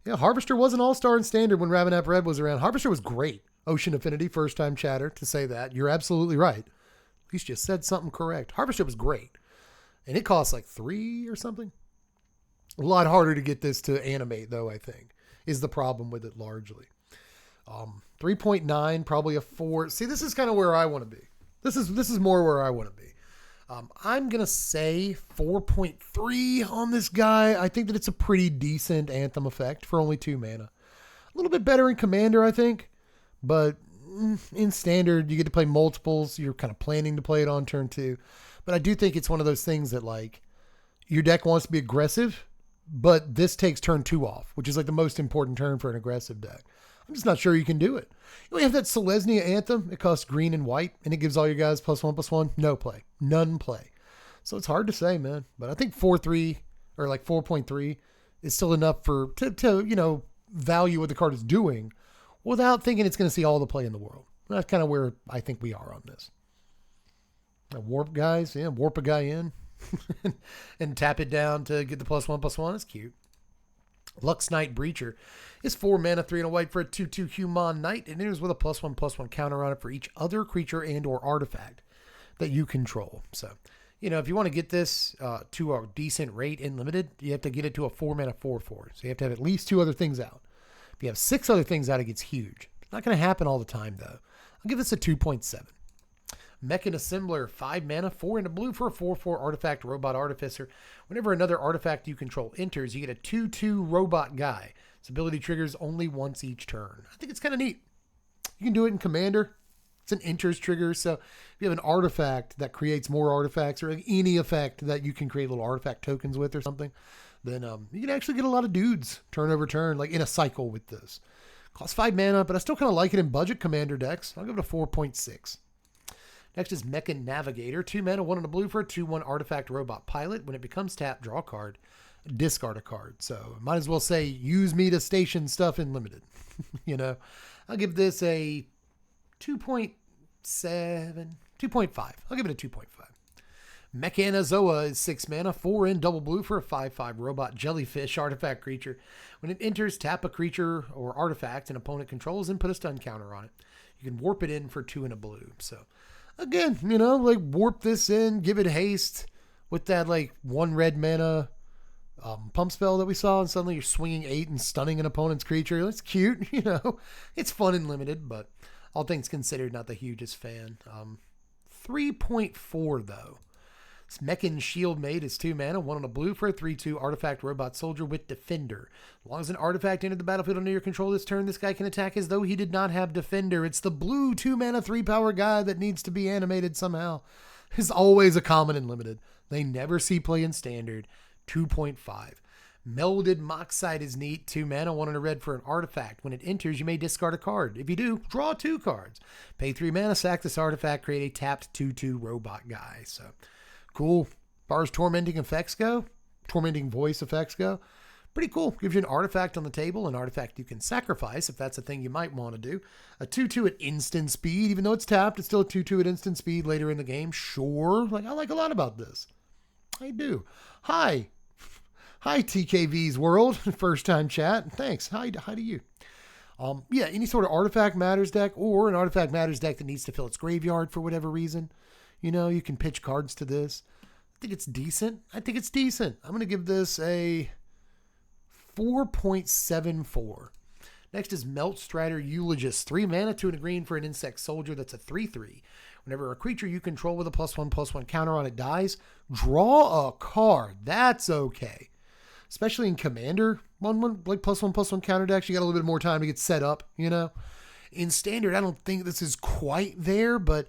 Yeah, Harvester was an all-star in Standard when Ravenap Red was around. Harvester was great. Ocean Affinity, first time chatter to say that. You're absolutely right. At least you said something correct. Harvester was great. And it costs like 3 or something. A lot harder to get this to animate, though, I think, is the problem with it largely. 3.9, probably a 4. See, this is kind of where I want to be. This is more where I want to be. I'm going to say 4.3 on this guy. I think that it's a pretty decent Anthem effect for only 2 mana. A little bit better in Commander, I think. But in Standard, you get to play multiples. You're kind of planning to play it on turn 2. But I do think it's one of those things that, like, your deck wants to be aggressive, but this takes turn 2 off, which is like the most important turn for an aggressive deck. I'm just not sure you can do it. We have that Selesnya Anthem. It costs green and white, and it gives all your guys +1/+1. No play. None play. So it's hard to say, man. But I think 4.3 or like 4.3 is still enough to value what the card is doing without thinking it's going to see all the play in the world. That's kind of where I think we are on this. Warp guys, yeah, warp a guy in and tap it down to get the +1/+1. That's cute. Lux Knight Breacher is 4 mana, 3 and a white for a 2/2 human knight, and enters with a +1/+1 counter on it for each other creature and or artifact that you control. So, if you want to get this to a decent rate in limited, you have to get it to a 4 mana 4/4. So you have to have at least 2 other things out. If you have 6 other things out, it gets huge. It's not going to happen all the time, though. I'll give this a 2.7. Mechan Assembler, 5 mana, 4 and a blue for a 4/4 artifact robot artificer. Whenever another artifact you control enters, you get a 2/2 robot guy. Its ability triggers only once each turn. I think it's kind of neat. You can do it in Commander. It's an enters trigger. So if you have an artifact that creates more artifacts, or any effect that you can create little artifact tokens with or something, then you can actually get a lot of dudes turn over turn, like in a cycle with this. Costs 5 mana, but I still kind of like it in budget Commander decks. I'll give it a 4.6. Next is Mechan Navigator. 2 mana, 1 and a blue for a 2/1 artifact robot pilot. When it becomes tapped, draw a card, discard a card. So might as well say, use me to station stuff in limited. I'll give this a 2.7, 2.5. I'll give it a 2.5. Mechanazoa is 6 mana, 4 in double blue for a 5/5 robot jellyfish artifact creature. When it enters, tap a creature or artifact an opponent controls and put a stun counter on it. You can warp it in for 2 and a blue. So again, warp this in, give it haste with that 1 red mana pump spell that we saw, and suddenly you're swinging 8 and stunning an opponent's creature. That's cute, It's fun and limited, but all things considered, not the hugest fan. 3.4 though. Mechan Shield Maid is 2 mana, 1 on a blue for a 3/2 artifact robot soldier with Defender. As long as an artifact entered the battlefield under your control this turn, this guy can attack as though he did not have Defender. It's the blue 2 mana 3-power guy that needs to be animated somehow. It's always a common and limited. They never see play in standard. 2.5. Melded Moxide is neat. 2 mana, 1 and a red for an artifact. When it enters, you may discard a card. If you do, draw 2 cards. Pay 3 mana, sack this artifact, create a tapped 2/2 robot guy. So cool. As far as tormenting effects go, tormenting voice effects go, pretty cool. Gives you an artifact on the table, an artifact you can sacrifice if that's a thing you might want to do. A 2/2 at instant speed, even though it's tapped, it's still a 2/2 at instant speed later in the game. Sure. I like a lot about this. I do. Hi, TKV's world. First time chat. Thanks. Hi to you. Any sort of Artifact Matters deck, or an Artifact Matters deck that needs to fill its graveyard for whatever reason. You can pitch cards to this. I think it's decent. I'm going to give this a 4.74. Next is Melt Strider Eulogist. 3 mana, 2 and a green for an insect soldier. That's a 3/3. Whenever a creature you control with a +1/+1 counter on it dies, draw a card. That's okay. Especially in Commander, +1/+1 counter decks, you got a little bit more time to get set up, In Standard, I don't think this is quite there, but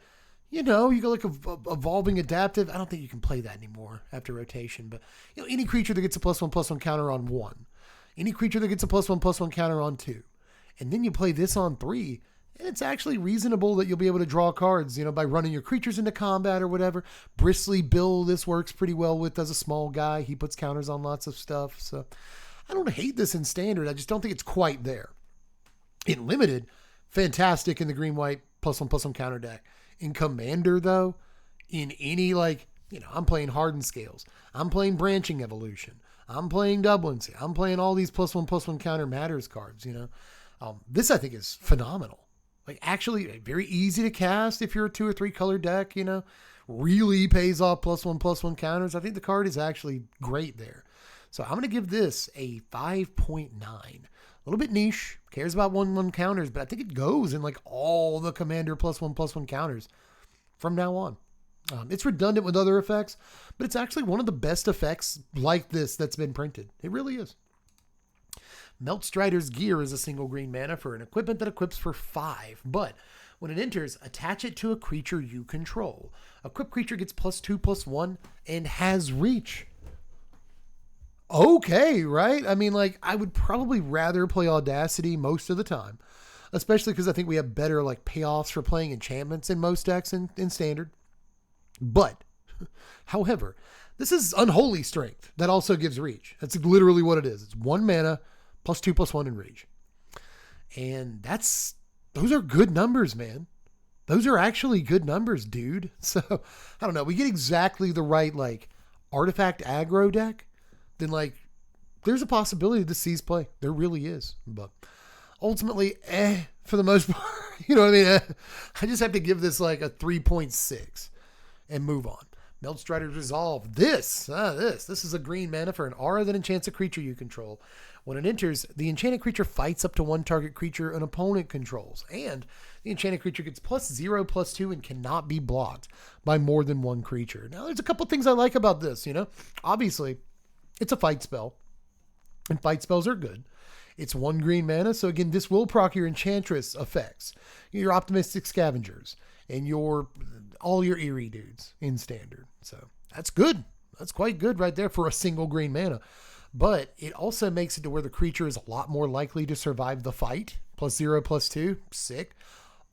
you go evolving adaptive. I don't think you can play that anymore after rotation, but any creature that gets a +1/+1 counter on 1, any creature that gets a +1/+1 counter on 2, and then you play this on 3, and it's actually reasonable that you'll be able to draw cards, by running your creatures into combat or whatever. Bristly Bill, this works pretty well with as a small guy. He puts counters on lots of stuff. So I don't hate this in Standard. I just don't think it's quite there. In Limited, fantastic in the green-white +1/+1 counter deck. In Commander, though, in any, I'm playing Hardened Scales. I'm playing Branching Evolution. I'm playing Dublin's. I'm playing all these +1/+1 counter matters cards, This, I think, is phenomenal. Actually, very easy to cast if you're a 2 or 3 color deck, really pays off +1/+1 counters. I think the card is actually great there. So I'm going to give this a 5.9. A little bit niche, cares about 1/1 counters, but I think it goes in all the Commander +1/+1 counters from now on. It's redundant with other effects, but it's actually one of the best effects like this that's been printed. It really is. Melt Strider's Gear is a single green mana for an equipment that equips for 5, but when it enters, attach it to a creature you control. Equipped creature gets +2/+1 and has reach. Okay, right? I would probably rather play Audacity most of the time. especially because I think we have better like payoffs for playing enchantments in most decks in standard. But, however, this is unholy strength that also gives reach. That's literally what it is. It's 1 mana plus 2/+1 in reach. And those are good numbers, man. Those are actually good numbers, dude. So, I don't know. We get exactly the right, like, artifact aggro deck, then, like, there's a possibility this sees play. There really is. But ultimately, for the most part, you know what I mean? I just have to give this, like, a 3.6 and move on. Meltstrider's Resolve. This is a green mana for an aura that enchants a creature you control. When it enters, the enchanted creature fights up to 1 target creature an opponent controls, and the enchanted creature gets +0/+2 and cannot be blocked by more than 1 creature. Now, there's a couple things I like about this, you know? Obviously, it's a fight spell, and fight spells are good. It's 1 green mana, so again, this will proc your Enchantress effects, your Optimistic Scavengers, and all your Eerie dudes in standard. So that's good. That's quite good right there for a single green mana. But it also makes it to where the creature is a lot more likely to survive the fight. +0/+2. Sick.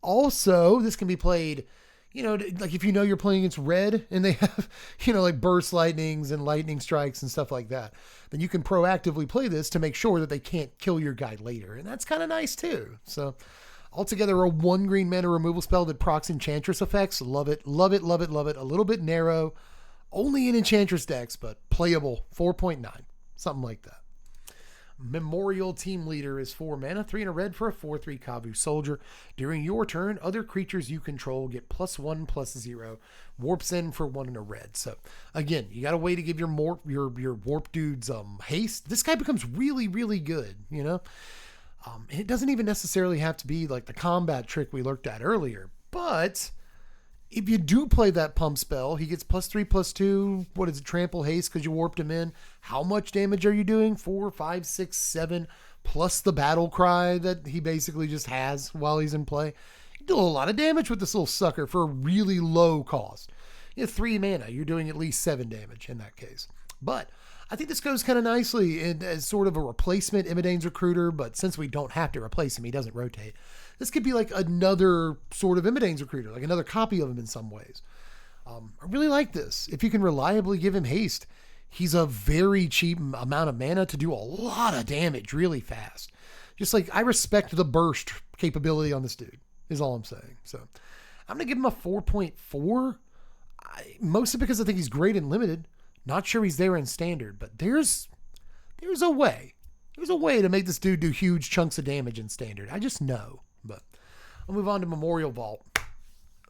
Also, this can be played, you know, like if you know you're playing against red and they have, you know, like burst lightnings and lightning strikes and stuff like that, then you can proactively play this to make sure that they can't kill your guy later. And that's kind of nice too. So altogether, a 1 green mana removal spell that procs Enchantress effects. Love it, love it, love it, love it. A little bit narrow, only in Enchantress decks, but playable. 4.9, something like that. Memorial Team Leader is 4 mana, 3 and a red for a 4/3 Kavu Soldier. During your turn, other creatures you control get +1/+0. Warps in for 1 and a red. So again, you got a way to give your warp dudes haste. This guy becomes really, really good, you know? And it doesn't even necessarily have to be like the combat trick we looked at earlier. But if you do play that pump spell, he gets +3/+2. What is it? Trample haste because you warped him in. How much damage are you doing? 4, 5, 6, 7, plus the battle cry that he basically just has while he's in play. You do a lot of damage with this little sucker for a really low cost. You have 3 mana. You're doing at least 7 damage in that case. But I think this goes kind of nicely as sort of a replacement Imidane's Recruiter, but since we don't have to replace him, he doesn't rotate. This could be like another sort of Imidane's Recruiter, like another copy of him in some ways. I really like this. If you can reliably give him haste, he's a very cheap amount of mana to do a lot of damage really fast. Just like, I respect the burst capability on this dude, is all I'm saying. So I'm going to give him a 4.4, mostly because I think he's great in limited. Not sure he's there in standard, but there's a way. There's a way to make this dude do huge chunks of damage in standard. I just know. But I'll move on to Memorial Vault.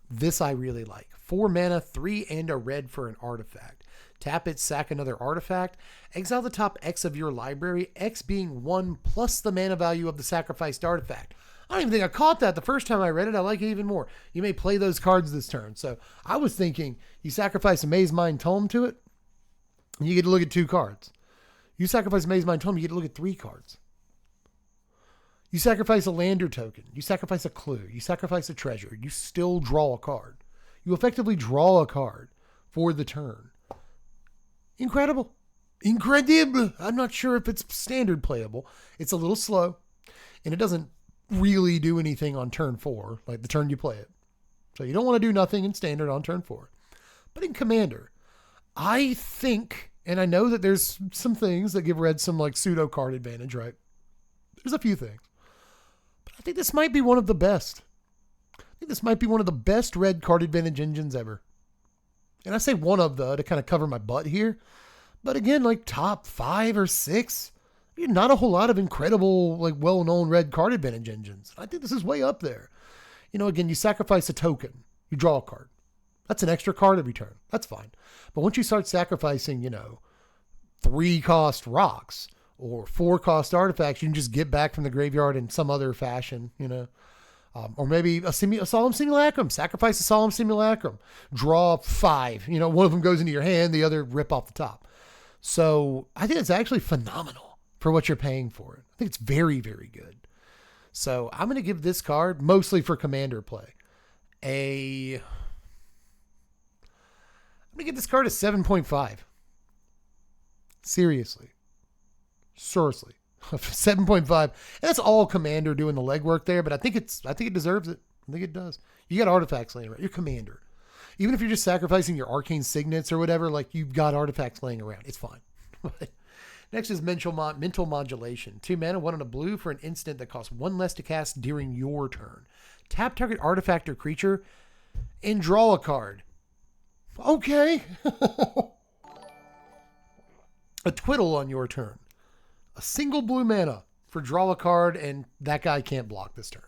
This I really like. 4 mana, 3 and a red for an artifact. Tap it, sack another artifact. Exile the top X of your library, X being 1 plus the mana value of the sacrificed artifact. I don't even think I caught that the first time I read it. I like it even more. You may play those cards this turn. So I was thinking you sacrifice a Maze Mind Tome to it, and you get to look at 2 cards. You sacrifice Maze Mind Tome, you get to look at 3 cards. You sacrifice a lander token. You sacrifice a clue. You sacrifice a treasure. You still draw a card. You effectively draw a card for the turn. Incredible. Incredible. I'm not sure if it's standard playable. It's a little slow, and it doesn't really do anything on turn 4, like the turn you play it. So you don't want to do nothing in standard on turn 4. But in Commander, I think, and I know that there's some things that give red some like pseudo card advantage, right? There's a few things. But I think this might be one of the best. I think this might be one of the best red card advantage engines ever. And I say one of to kind of cover my butt here. But again, like top 5 or 6, not a whole lot of incredible, like well-known red card advantage engines. I think this is way up there. You know, again, you sacrifice a token, you draw a card. That's an extra card every turn. That's fine. But once you start sacrificing, 3-cost rocks or 4-cost artifacts, you can just get back from the graveyard in some other fashion, or maybe a Solemn Simulacrum. Sacrifice a Solemn Simulacrum. Draw 5. One of them goes into your hand, the other rip off the top. So I think it's actually phenomenal for what you're paying for it. I think it's very, very good. So I'm going to give this card, mostly for Commander play, I'm going to give this card a 7.5. Seriously. 7.5. That's all commander doing the legwork there, but I think it deserves it. I think it does. You got artifacts laying around. You're commander. Even if you're just sacrificing your arcane signets or whatever, like you've got artifacts laying around. It's fine. Next is mental modulation. 2 mana, 1 on a blue for an instant that costs 1 less to cast during your turn. Tap target artifact or creature and draw a card. Okay. A twiddle on your turn. A single blue mana for draw a card, and that guy can't block this turn.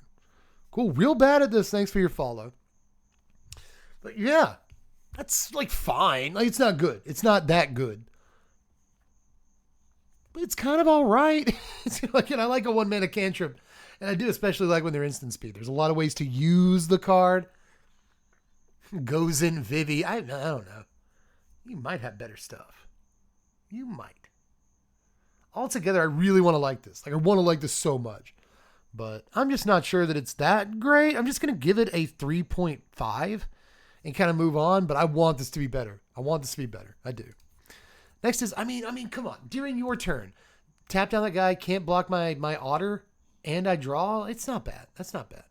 Cool. Real bad at this. Thanks for your follow. But yeah, that's like fine. Like, it's not good. It's not that good. But it's kind of all right. It's like, and I like a 1 mana cantrip, and I do especially like when they're instant speed. There's a lot of ways to use the card. Goes in Vivi. I don't know. You might have better stuff. You might. Altogether, I really want to like this. Like, I want to like this so much. But I'm just not sure that it's that great. I'm just going to give it a 3.5 and kind of move on. But I want this to be better. I do. Next is, I mean, come on. During your turn, tap down that guy, can't block my otter, and I draw. It's not bad. That's not bad.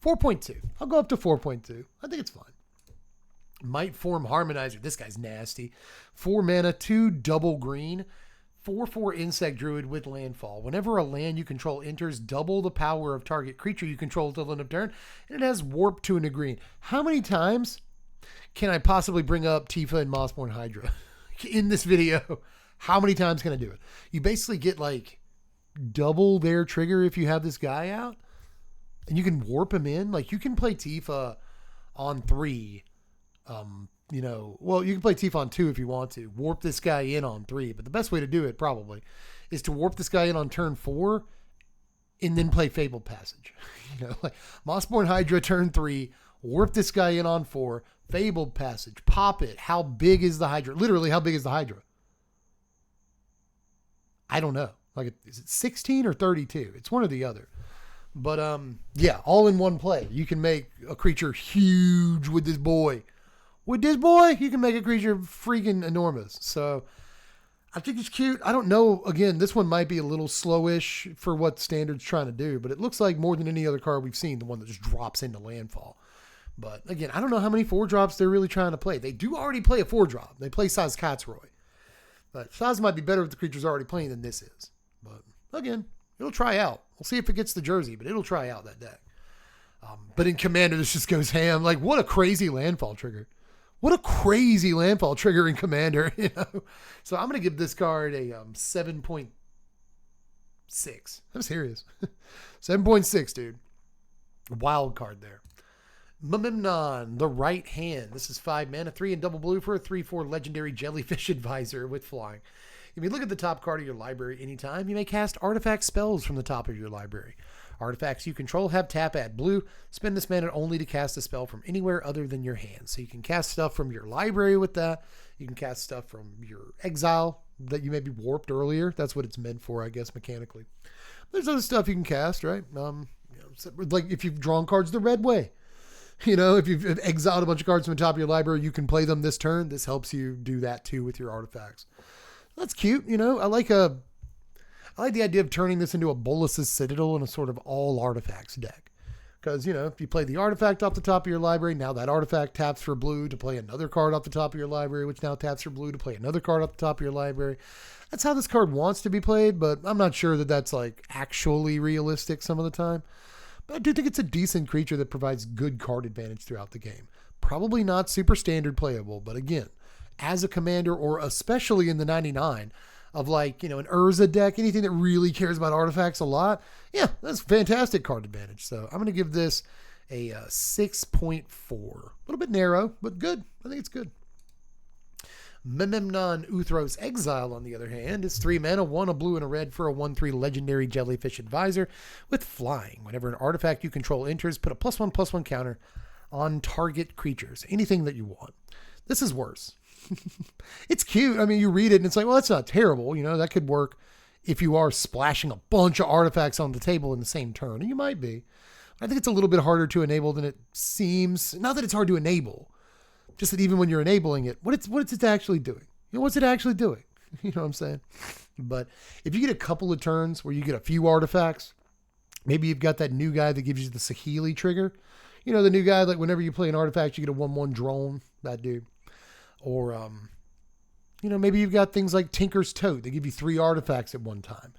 4.2. I'll go up to 4.2. I think it's fine. Might Form Harmonizer. This guy's nasty. 4 mana, 2 double green, 4/4 insect druid with landfall. Whenever a land you control enters, double the power of target creature you control till the end of turn, and it has warp 2 and a green. How many times can I possibly bring up Tifa and Mossborn Hydra in this video? How many times can I do it? You basically get like double their trigger if you have this guy out, and you can warp him in. Like, you can play Tifa on 3. You can play Tifa on 2 if you want to. Warp this guy in on 3, but the best way to do it probably is to warp this guy in on turn 4 and then play Fabled Passage. Like Mossborn Hydra turn 3, warp this guy in on 4, Fabled Passage, pop it. How big is the Hydra? Literally, how big is the Hydra? I don't know. Like, is it 16 or 32? It's one or the other. But, yeah, all in one play. You can make a creature huge with this boy. With this boy, you can make a creature freaking enormous. So, I think it's cute. I don't know. Again, this one might be a little slowish for what Standard's trying to do, but it looks like more than any other card we've seen, the one that just drops into landfall. But, again, I don't know how many 4-drops they're really trying to play. They do already play a 4-drop. They play Saz Katzroy. But Saz might be better with the creatures already playing than this is. But, again, it'll try out. We'll see if it gets the jersey, but it'll try out that deck. But in Commander, this just goes ham. Like, what a crazy landfall trigger. What a crazy landfall trigger in Commander, So I'm going to give this card a 7.6. I'm serious. 7.6, dude. Wild card there. Memnon, the right hand. This is 5 mana, 3 and double blue for a 3/4 legendary jellyfish advisor with flying. If you look at the top card of your library anytime, you may cast artifact spells from the top of your library. Artifacts you control have tap, add blue. Spend this mana only to cast a spell from anywhere other than your hand. So you can cast stuff from your library with that. You can cast stuff from your exile that you maybe warped earlier. That's what it's meant for, I guess, mechanically. There's other stuff you can cast, right? Like if you've drawn cards the red way. If you've exiled a bunch of cards from the top of your library, you can play them this turn. This helps you do that too with your artifacts. That's cute. I like the idea of turning this into a Bolas's Citadel and a sort of all artifacts deck. Because, if you play the artifact off the top of your library, now that artifact taps for blue to play another card off the top of your library, which now taps for blue to play another card off the top of your library. That's how this card wants to be played, but I'm not sure that that's like actually realistic some of the time. But I do think it's a decent creature that provides good card advantage throughout the game. Probably not super standard playable, but again, as a commander, or especially in the 99 of an Urza deck, anything that really cares about artifacts a lot, yeah, that's fantastic card advantage. So I'm going to give this a 6.4. A little bit narrow, but good. I think it's good. Memnon Uthros Exile, on the other hand, is 3 mana, 1 a blue and a red for a 1/3 legendary jellyfish advisor with flying. Whenever an artifact you control enters, put a +1/+1 counter on target creatures. Anything that you want. This is worse. It's cute. I mean, you read it and it's like, well, that's not terrible. That could work if you are splashing a bunch of artifacts on the table in the same turn. And you might be. I think it's a little bit harder to enable than it seems. Not that it's hard to enable, just that even when you're enabling it, what's it actually doing? What's it actually doing? You know what I'm saying? But if you get a couple of turns where you get a few artifacts, maybe you've got that new guy that gives you the Saheeli trigger. You know, the new guy, like whenever you play an artifact, you get a 1/1 drone, that dude. Or, you know, maybe you've got things like Tinker's Tote. They give you 3 artifacts at one time.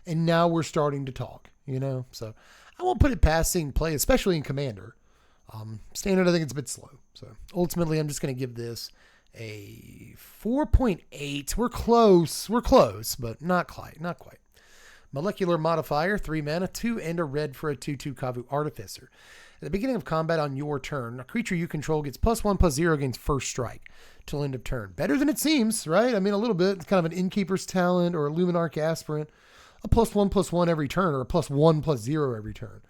And now we're starting to talk, you know. So I won't put it past seeing play, especially in Commander. Standard, I think it's a bit slow. So ultimately, I'm just going to give this a 4.8. We're close, but not quite. Molecular modifier, 3 mana, 2 and a red for a 2/2 Kavu Artificer. At the beginning of combat on your turn, a creature you control gets +1/+0 against first strike till end of turn. Better than it seems, right? I mean, a little bit. It's kind of an Innkeeper's Talent or a Luminarch Aspirant. A +1/+1 every turn, or a +1/+0 every turn.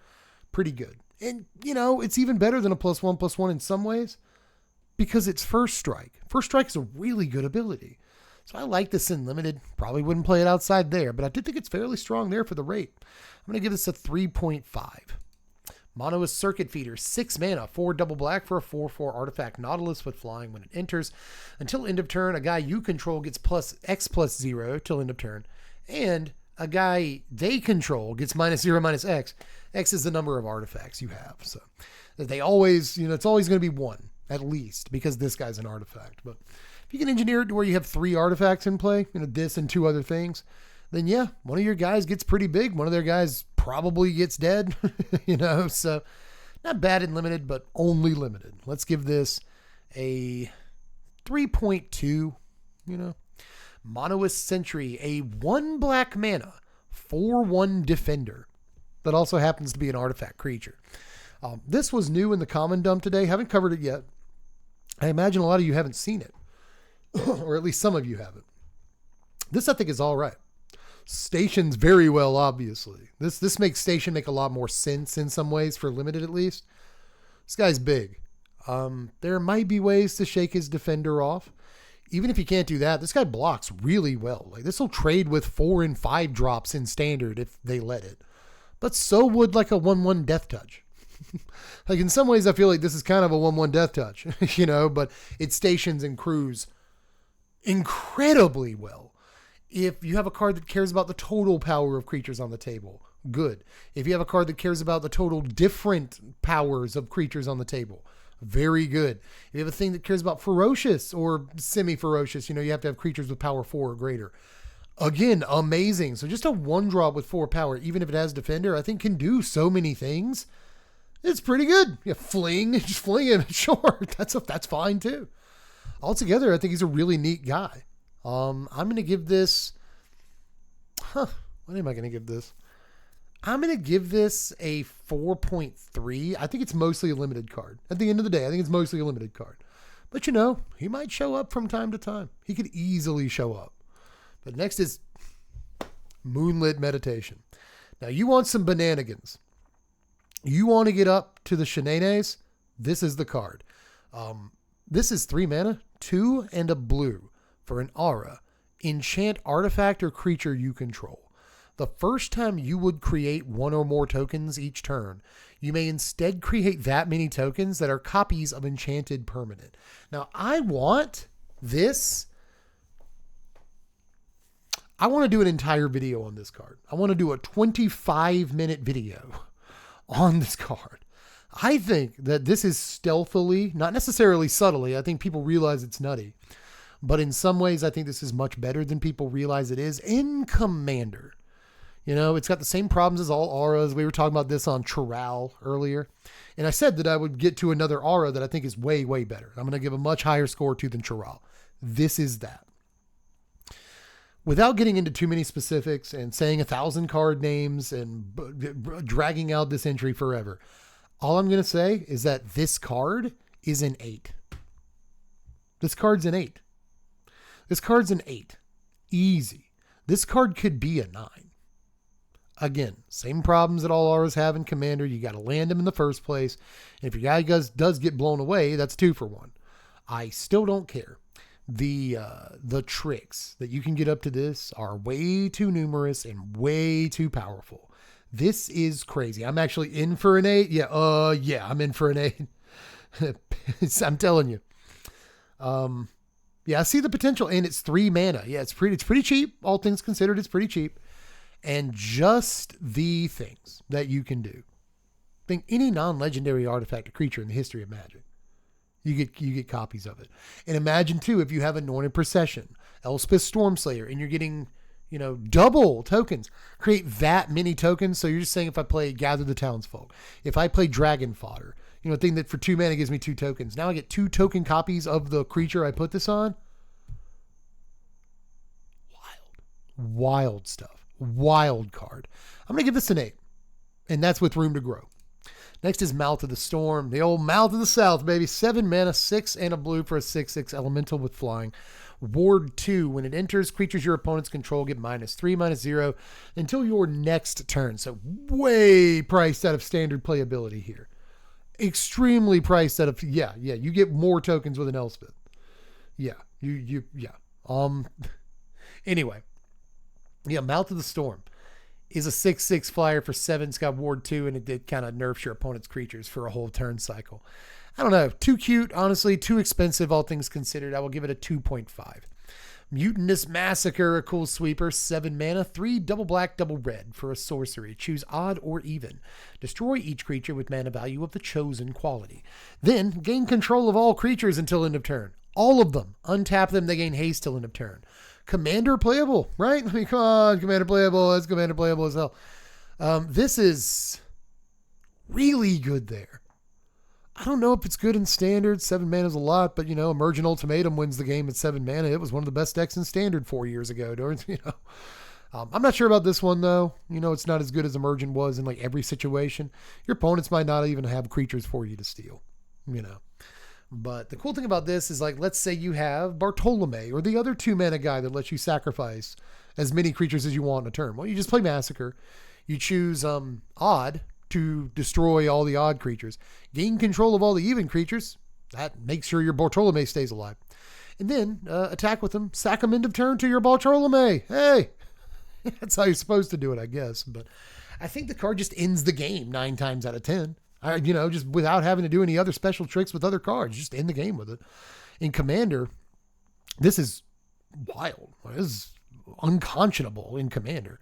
Pretty good. And, you know, it's even better than a +1/+1 in some ways because it's first strike. First strike is a really good ability. So I like this in limited. Probably wouldn't play it outside there, but I do think it's fairly strong there for the rate. I'm going to give this a 3.5. Mono is Circuit Feeder, 6 mana, 4 double black for a 4/4 artifact Nautilus with flying when it enters. Until end of turn, a guy you control gets +X+0 till end of turn. And a guy they control gets -0/-X. X is the number of artifacts you have. So they always, you know, it's always going to be 1 at least because this guy's an artifact. But if you can engineer it to where you have 3 artifacts in play, you know, this and 2 other things, then yeah, one of your guys gets pretty big. One of their guys probably gets dead, you know, so not bad in limited, but only limited. Let's give this a 3.2, you know. Monoist Sentry, a 1 black mana, 4/1 defender that also happens to be an artifact creature. This was new in the common dump today. Haven't covered it yet. I imagine a lot of you haven't seen it, or at least some of you haven't. This I think is all right. Station's very well, obviously. This makes Station make a lot more sense in some ways, for limited at least. This guy's big. There might be ways to shake his defender off. Even if you can't do that, this guy blocks really well. Like, this will trade with 4 and 5 drops in standard if they let it. But so would like a 1/1 Death Touch. Like, in some ways, I feel like this is kind of a 1/1 Death Touch, you know, but it stations and crews incredibly well. If you have a card that cares about the total power of creatures on the table, good. If you have a card that cares about the total different powers of creatures on the table, very good. If you have a thing that cares about ferocious or semi-ferocious, you know, you have to have creatures with power 4 or greater. Again, amazing. So just a 1-drop with 4 power, even if it has defender, I think can do so many things. It's pretty good. Yeah, just fling him. Sure, that's fine too. Altogether, I think he's a really neat guy. I'm going to give this, what am I going to give this? I'm going to give this a 4.3. I think it's mostly a limited card. At the end of the day, I think it's mostly a limited card. But, you know, he might show up from time to time. He could easily show up. But next is Moonlit Meditation. Now, you want some bananigans. You want to get up to the shenanigans? This is the card. This is 3 mana, 2 and a blue for an aura. Enchant artifact or creature you control. The first time you would create 1 or more tokens each turn, you may instead create that many tokens that are copies of enchanted permanent. Now, I want this. I want to do an entire video on this card. I want to do a 25-minute video on this card. I think that this is stealthily, not necessarily subtly. I think people realize it's nutty. But in some ways, I think this is much better than people realize it is in Commander. You know, it's got the same problems as all auras. We were talking about this on Chirral earlier. And I said that I would get to another aura that I think is way, way better. I'm going to give a much higher score to than Chirral. This is that. Without getting into too many specifics and saying 1,000 card names and dragging out this entry forever, all I'm going to say is that this card is an 8. This card's an 8. This card's an 8. Easy. This card could be a 9. Again, same problems that all auras have in Commander. You got to land him in the first place. And if your guy does get blown away, that's 2 for 1. I still don't care. The tricks that you can get up to this are way too numerous and way too powerful. This is crazy. I'm actually in for an 8. Yeah, I'm in for an 8. I'm telling you. Yeah, Yeah, I see the potential, and it's 3 mana. Yeah, it's pretty cheap. All things considered, it's pretty cheap. And just the things that you can do. Think any non-legendary artifact or creature in the history of Magic. You get copies of it. And imagine too, if you have Anointed Procession, Elspeth Stormslayer, and you're getting, double tokens. Create that many tokens. So you're just saying if I play Gather the Townsfolk, if I play Dragon Fodder, thing that for 2 mana gives me 2 tokens. Now I get 2 token copies of the creature I put this on. Wild stuff. Wild card. I'm going to give this an 8. And that's with room to grow. Next is Mouth of the Storm. The old Mouth of the South, baby. 7 mana, 6 and a blue for a 6/6 elemental with flying. Ward 2. When it enters, creatures your opponents control get -3/-0 until your next turn. So way priced out of standard playability here. Extremely priced out of, yeah. You get more tokens with an Elspeth. Yeah. Anyway. Yeah, Mouth of the Storm is a 6/6 flyer for 7. It's got Ward 2, and it kind of nerfs your opponent's creatures for a whole turn cycle. I don't know. Too cute, honestly. Too expensive, all things considered. I will give it a 2.5. Mutinous Massacre, a cool sweeper. 7 mana, 3 double black, double red for a sorcery. Choose odd or even. Destroy each creature with mana value of the chosen quality. Then, gain control of all creatures until end of turn. All of them. Untap them, they gain haste till end of turn. Commander playable, right? I mean, come on, Commander playable. It's Commander playable as hell. This is really good there. I don't know if it's good in standard. 7 mana is a lot, but Emergent Ultimatum wins the game at 7 mana. It was one of the best decks in standard 4 years ago. I'm not sure about this one though. It's not as good as Emergent was in like every situation. Your opponents might not even have creatures for you to steal. But the cool thing about this is, like, let's say you have Bartolome or the other 2 mana guy that lets you sacrifice as many creatures as you want in a turn. Well, you just play Massacre. You choose Odd to destroy all the odd creatures. Gain control of all the even creatures. That makes sure your Bartolome stays alive. And then attack with them. Sack them end of turn to your Bartolome. Hey! That's how you're supposed to do it, I guess. But I think the card just ends the game 9 times out of 10. Just without having to do any other special tricks with other cards, just end the game with it. In Commander, this is wild. This is unconscionable in Commander.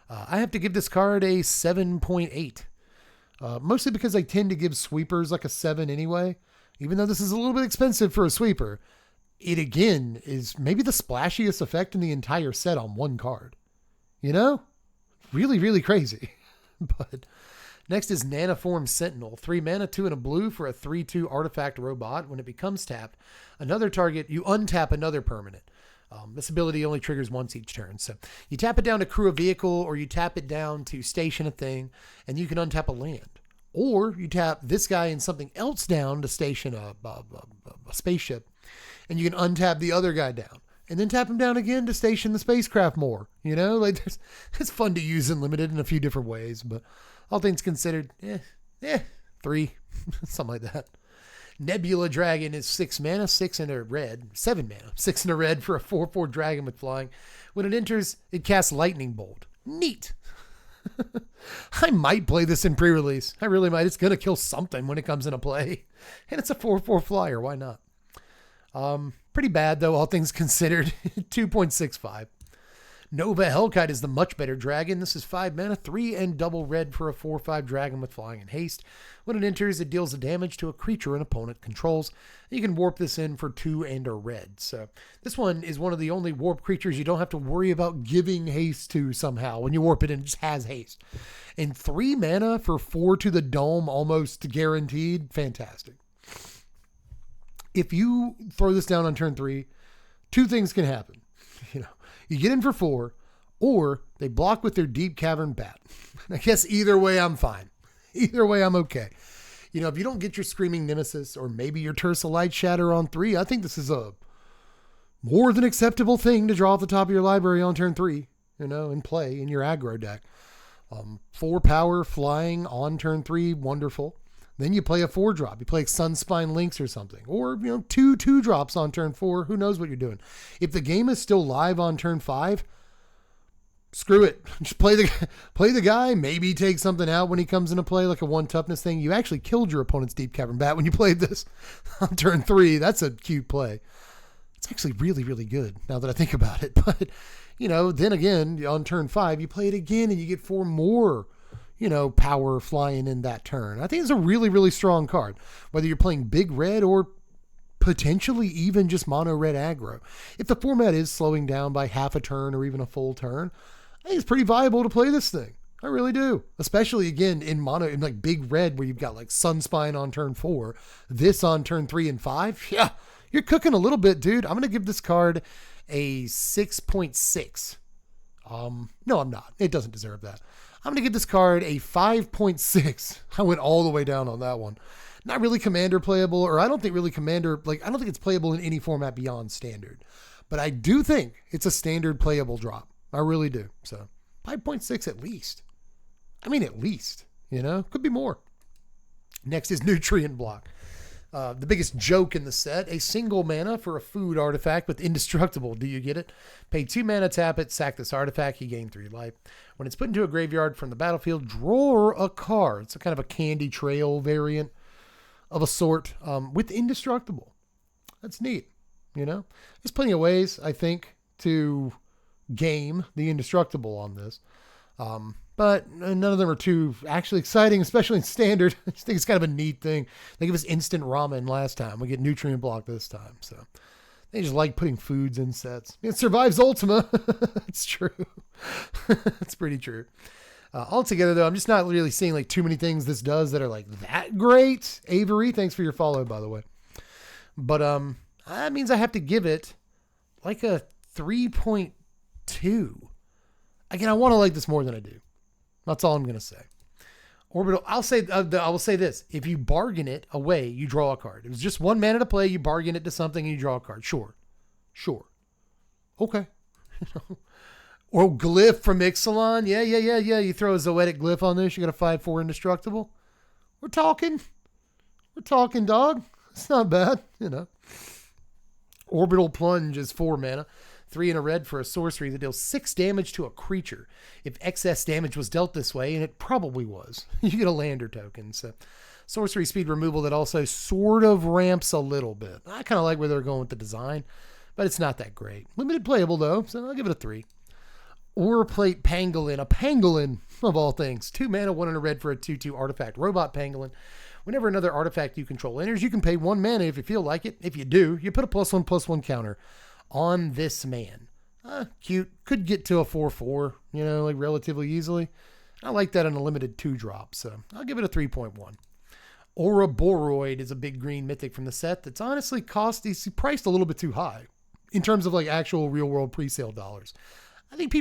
I have to give this card a 7.8. Mostly because I tend to give sweepers like a 7 anyway. Even though this is a little bit expensive for a sweeper, it again is maybe the splashiest effect in the entire set on one card. Really, really crazy. But next is Nanoform Sentinel. 3 mana, 2 and a blue for a 3/2 artifact robot. When it becomes tapped, you untap another permanent. This ability only triggers once each turn. So you tap it down to crew a vehicle, or you tap it down to station a thing, and you can untap a land. Or you tap this guy and something else down to station a spaceship, and you can untap the other guy down. And then tap him down again to station the spacecraft more. It's fun to use in Limited in a few different ways, but all things considered, 3, something like that. Nebula Dragon is 6 mana, 6 and a red, 7 mana, 6 and a red for a 4/4 dragon with flying. When it enters, it casts Lightning Bolt. Neat. I might play this in pre-release. I really might. It's going to kill something when it comes into play. And it's a 4/4 flyer. Why not? Pretty bad though, all things considered. 2.65. Nova Hellkite is the much better dragon. This is 5 mana, 3 and double red for a 4/5 dragon with flying and haste. When it enters, it deals the damage to a creature an opponent controls. You can warp this in for 2 and a red. So this one is one of the only warp creatures you don't have to worry about giving haste to somehow. When you warp it in, it just has haste. And 3 mana for 4 to the dome, almost guaranteed. Fantastic. If you throw this down on turn 3, 2 things can happen. You get in for 4, or they block with their Deep Cavern Bat. I guess either way, I'm fine. Either way, I'm okay. If you don't get your Screaming Nemesis or maybe your Tersa Light Shatter on 3, I think this is a more than acceptable thing to draw off the top of your library on turn 3, and play in your aggro deck. 4 power flying on turn 3, wonderful. Then you play a 4-drop. You play like Sunspine Lynx or something. Or, 2 2-drops on turn 4. Who knows what you're doing? If the game is still live on turn 5, screw it. Just play the guy. Maybe take something out when he comes into play, like a 1 toughness thing. You actually killed your opponent's Deep Cavern Bat when you played this on turn 3. That's a cute play. It's It's actually really, really good now that I think about it. But, then again, on turn 5, you play it again and you get 4 more, power flying in that turn. I think it's a really, really strong card, whether you're playing big red or potentially even just mono red aggro. If the format is slowing down by half a turn or even a full turn, I think it's pretty viable to play this thing. I really do. Especially again in mono, in like big red where you've got like Sunspine on turn 4, this on turn 3 and 5. Yeah, you're cooking a little bit, dude. I'm going to give this card a 6.6. No, I'm not. It doesn't deserve that. I'm going to give this card a 5.6. I went all the way down on that one. Not really commander playable, or I don't think really commander, I don't think it's playable in any format beyond standard. But I do think it's a standard playable drop. I really do. So 5.6 at least. I mean, at least, could be more. Next is Nutrient Block. The biggest joke in the set, a single mana for a food artifact with indestructible. Do you get it? Pay 2 mana, tap it, sack this artifact, you gain 3 life. When it's put into a graveyard from the battlefield, draw a card. It's a kind of a Candy Trail variant of a sort with indestructible. That's neat, There's plenty of ways, I think, to game the indestructible on this. But none of them are too actually exciting, especially in standard. I just think it's kind of a neat thing. They give us instant ramen last time. We get Nutrient Block this time. So they just like putting foods in sets. It survives Ultima. It's true. It's pretty true. Altogether, though, I'm just not really seeing like too many things this does that are like that great. Avery, thanks for your follow, by the way. But that means I have to give it like a 3.2. Again, I want to like this more than I do. That's all I'm going to say. Orbital, I will say this. If you bargain it away, you draw a card. It was just 1 mana to play. You bargain it to something and you draw a card. Sure. Okay. Or Glyph from Ixalan. Yeah. You throw a Zoetic Glyph on this. You got a 5/4 indestructible. We're talking, dog. It's not bad, Orbital Plunge is 4 mana. 3 and a red for a sorcery that deals 6 damage to a creature. If excess damage was dealt this way, and it probably was, you get a lander token. So sorcery speed removal that also sort of ramps a little bit. I kind of like where they're going with the design, but it's not that great. Limited playable though, so I'll give it a 3. Oreplate Pangolin, a pangolin of all things. 2 mana, 1 and a red for a 2/2 artifact. Robot Pangolin. Whenever another artifact you control enters, you can pay 1 mana if you feel like it. If you do, you put a +1/+1 counter on this man. Cute. Could get to a 4/4, relatively easily. I like that in a limited 2-drop, so I'll give it a 3.1. Ouroboros is a big green mythic from the set that's honestly priced a little bit too high in terms of like actual real world pre-sale dollars. I think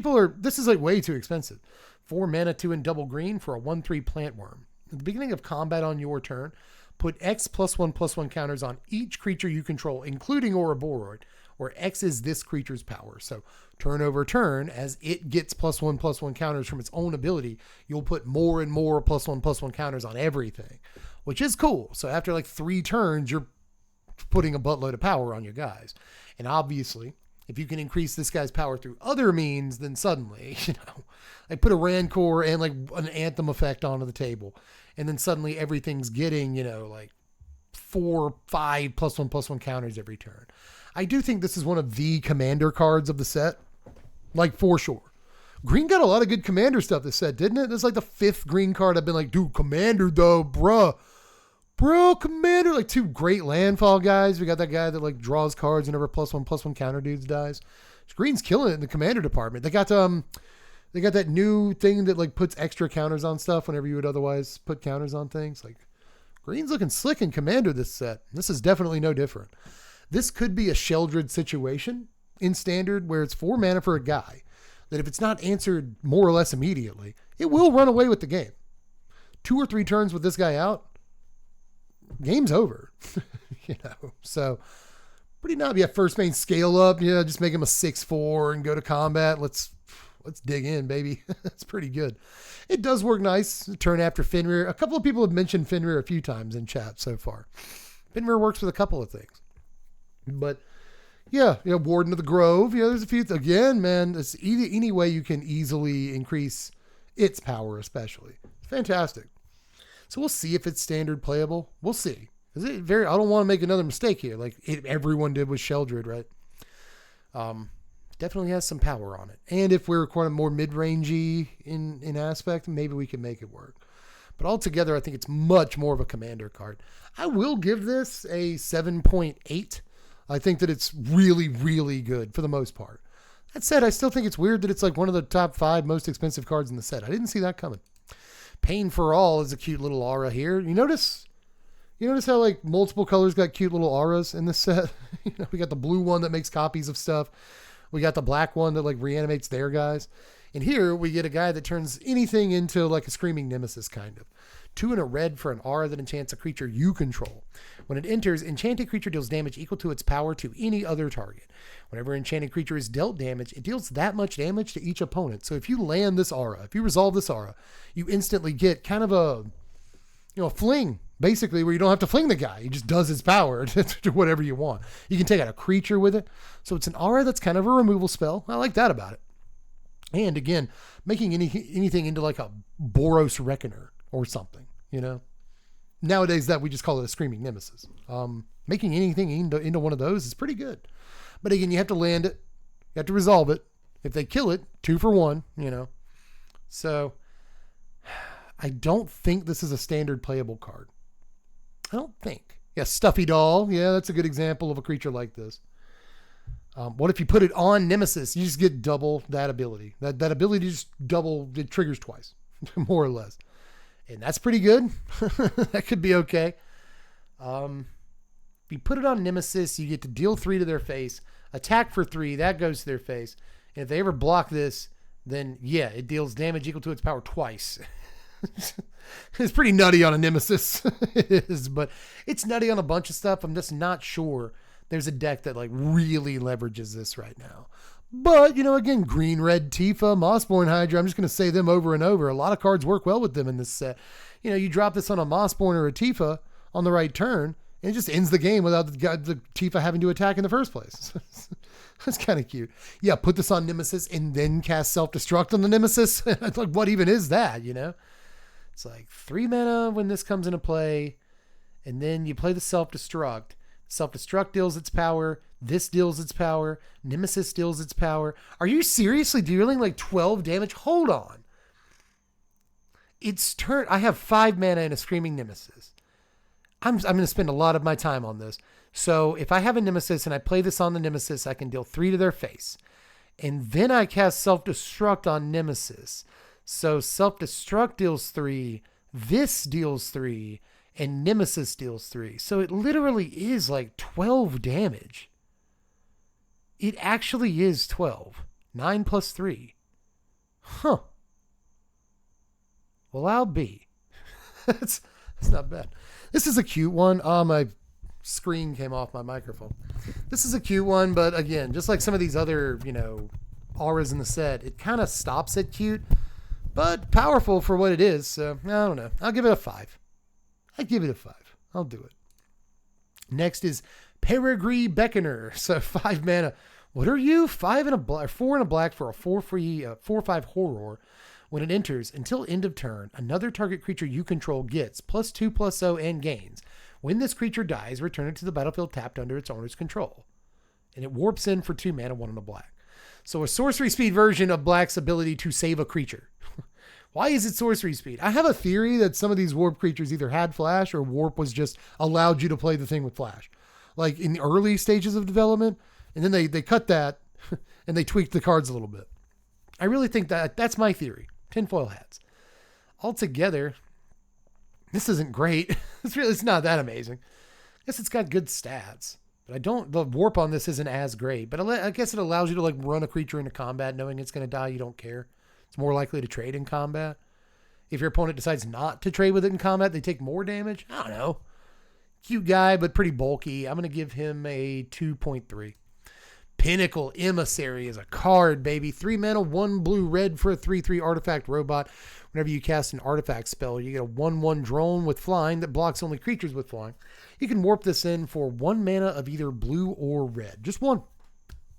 this is like way too expensive. 4 mana, 2 and double green for a 1/3 plant worm. At the beginning of combat on your turn, put X +1/+1 counters on each creature you control, including Ouroboros, where X is this creature's power. So turn over turn, as it gets +1/+1 counters from its own ability, you'll put more and more +1/+1 counters on everything, which is cool. So after like 3 turns, you're putting a buttload of power on your guys. And obviously, if you can increase this guy's power through other means, then suddenly, like put a Rancor and like an Anthem effect onto the table. And then suddenly everything's getting, like 4, 5 +1/+1 counters every turn. I do think this is one of the commander cards of the set, like for sure. Green got a lot of good commander stuff this set, didn't it? This is like the 5th green card I've been like, dude, commander though, bro, commander, like 2 great landfall guys. We got that guy that like draws cards whenever +1/+1 counter dudes dies. Green's killing it in the commander department. They got that new thing that like puts extra counters on stuff whenever you would otherwise put counters on things. Like Green's looking slick in commander this set. This is definitely no different. This could be a Sheldred situation in standard where it's 4 mana for a guy that if it's not answered more or less immediately, it will run away with the game. 2 or 3 turns with this guy out, game's over. So pretty not be a first main scale up, just make him a 6/4 and go to combat. Let's dig in, baby. That's pretty good. It does work nice. Turn after Fenrir. A couple of people have mentioned Fenrir a few times in chat so far. Fenrir works with a couple of things. But Warden of the Grove. There's a few. Again, man, it's any way you can easily increase its power, especially. It's fantastic. So we'll see if it's standard playable. We'll see. I don't want to make another mistake here, like everyone did with Sheldred, right? Definitely has some power on it. And if we're quite a more mid-rangey in aspect, maybe we can make it work. But altogether, I think it's much more of a commander card. I will give this a 7.8. I think that it's really, really good for the most part. That said, I still think it's weird that it's like one of the top 5 most expensive cards in the set. I didn't see that coming. Pain for All is a cute little aura here. You notice how like multiple colors got cute little auras in this set? We got the blue one that makes copies of stuff. We got the black one that like reanimates their guys. And here we get a guy that turns anything into like a screaming nemesis kind of. 2 and a red for an aura that enchants a creature you control. When it enters, enchanted creature deals damage equal to its power to any other target. Whenever enchanted creature is dealt damage, it deals that much damage to each opponent. So if you land this aura, if you resolve this aura, you instantly get kind of a fling, basically, where you don't have to fling the guy. He just does his power to whatever you want. You can take out a creature with it. So it's an aura that's kind of a removal spell. I like that about it. And again, making anything into like a Boros Reckoner or something, Nowadays that we just call it a screaming nemesis. Making anything into one of those is pretty good. But again, you have to land it. You have to resolve it. If they kill it, 2 for 1, So I don't think this is a standard playable card. I don't think. Yeah, Stuffy Doll. Yeah, that's a good example of a creature like this. What if you put it on Nemesis? You just get double that ability. That ability just it triggers twice, more or less. And that's pretty good. That could be okay. If you put it on Nemesis, you get to deal 3 to their face, attack for 3, that goes to their face. And if they ever block this, then yeah, it deals damage equal to its power twice. It's pretty nutty on a Nemesis. It is, but it's nutty on a bunch of stuff. I'm just not sure there's a deck that like really leverages this right now. But, again, Green, Red, Tifa, Mossborn Hydra, I'm just going to say them over and over. A lot of cards work well with them in this set. You drop this on a Mossborn or a Tifa on the right turn, and it just ends the game without the Tifa having to attack in the first place. That's kind of cute. Yeah, put this on Nemesis and then cast Self-Destruct on the Nemesis. Like, what even is that, It's like 3 mana when this comes into play, and then you play the Self-Destruct. Self-Destruct deals its power. This deals its power. Nemesis deals its power. Are you seriously dealing like 12 damage? Hold on. It's turn. I have 5 mana and a Screaming Nemesis. I'm going to spend a lot of my time on this. So if I have a Nemesis and I play this on the Nemesis, I can deal 3 to their face. And then I cast Self-Destruct on Nemesis. So Self-Destruct deals 3. This deals 3. And Nemesis deals 3. So it literally is like 12 damage. It actually is 12. 9 plus 3. Huh. Well, I'll be. That's not bad. This is a cute one. My screen came off my microphone. This is a cute one, but again, just like some of these other, auras in the set, it kind of stops at cute, but powerful for what it is. So, I don't know. I'll give it a 5. I'd give it a 5. I'll do it. Next is Peregrine Beckoner. So 5 mana. What are you? 5 and a black, 4 and a black for a 4/5 horror. When it enters, until end of turn, another target creature you control gets +2/+0 and gains. When this creature dies, return it to the battlefield tapped under its owner's control. And it warps in for 2 mana, 1 and a black. So a sorcery speed version of black's ability to save a creature. Why is it sorcery speed? I have a theory that some of these warp creatures either had flash or warp was just allowed you to play the thing with flash. Like in the early stages of development, and then they cut that and they tweaked the cards a little bit. I really think that's my theory. Tinfoil hats. Altogether, this isn't great. It's not that amazing. I guess it's got good stats, but the warp on this isn't as great, but I guess it allows you to like run a creature into combat knowing it's going to die. You don't care. It's more likely to trade in combat. If your opponent decides not to trade with it in combat, they take more damage. I don't know. Cute guy, but pretty bulky. I'm going to give him a 2.3. Pinnacle Emissary is a card, baby. 3 mana, 1 blue, red for a 3/3 artifact robot. Whenever you cast an artifact spell, you get a 1/1 drone with flying that blocks only creatures with flying. You can warp this in for 1 mana of either blue or red. Just one.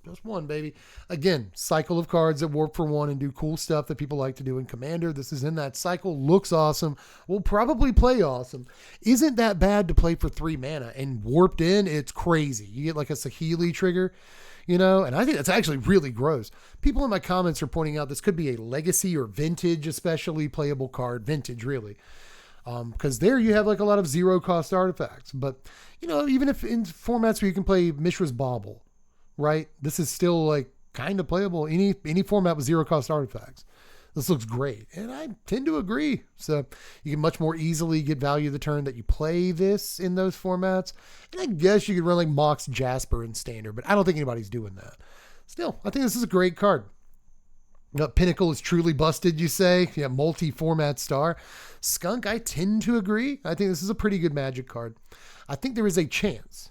Just one, baby. Again, cycle of cards that warp for 1 and do cool stuff that people like to do in Commander. This is in that cycle. Looks awesome. Will probably play awesome. Isn't that bad to play for 3 mana. And warped in, it's crazy. You get like a Saheeli trigger. you know, and I think that's actually really gross. People in my comments are pointing out this could be a legacy or vintage, especially playable card, vintage really. Because there you have like a lot of zero cost artifacts, but you know, even if in formats where you can play Mishra's Bauble, right? This is still like kind of playable. Any format with zero cost artifacts. This looks great. And I tend to agree. So you can much more easily get value the turn that you play this in those formats. And I guess you could run like Mox Jasper in standard, but I don't think anybody's doing that. Still, I think this is a great card. Pinnacle is truly busted, you say? Yeah, multi-format star. Skunk, I tend to agree. I think this is a pretty good Magic card. I think there is a chance,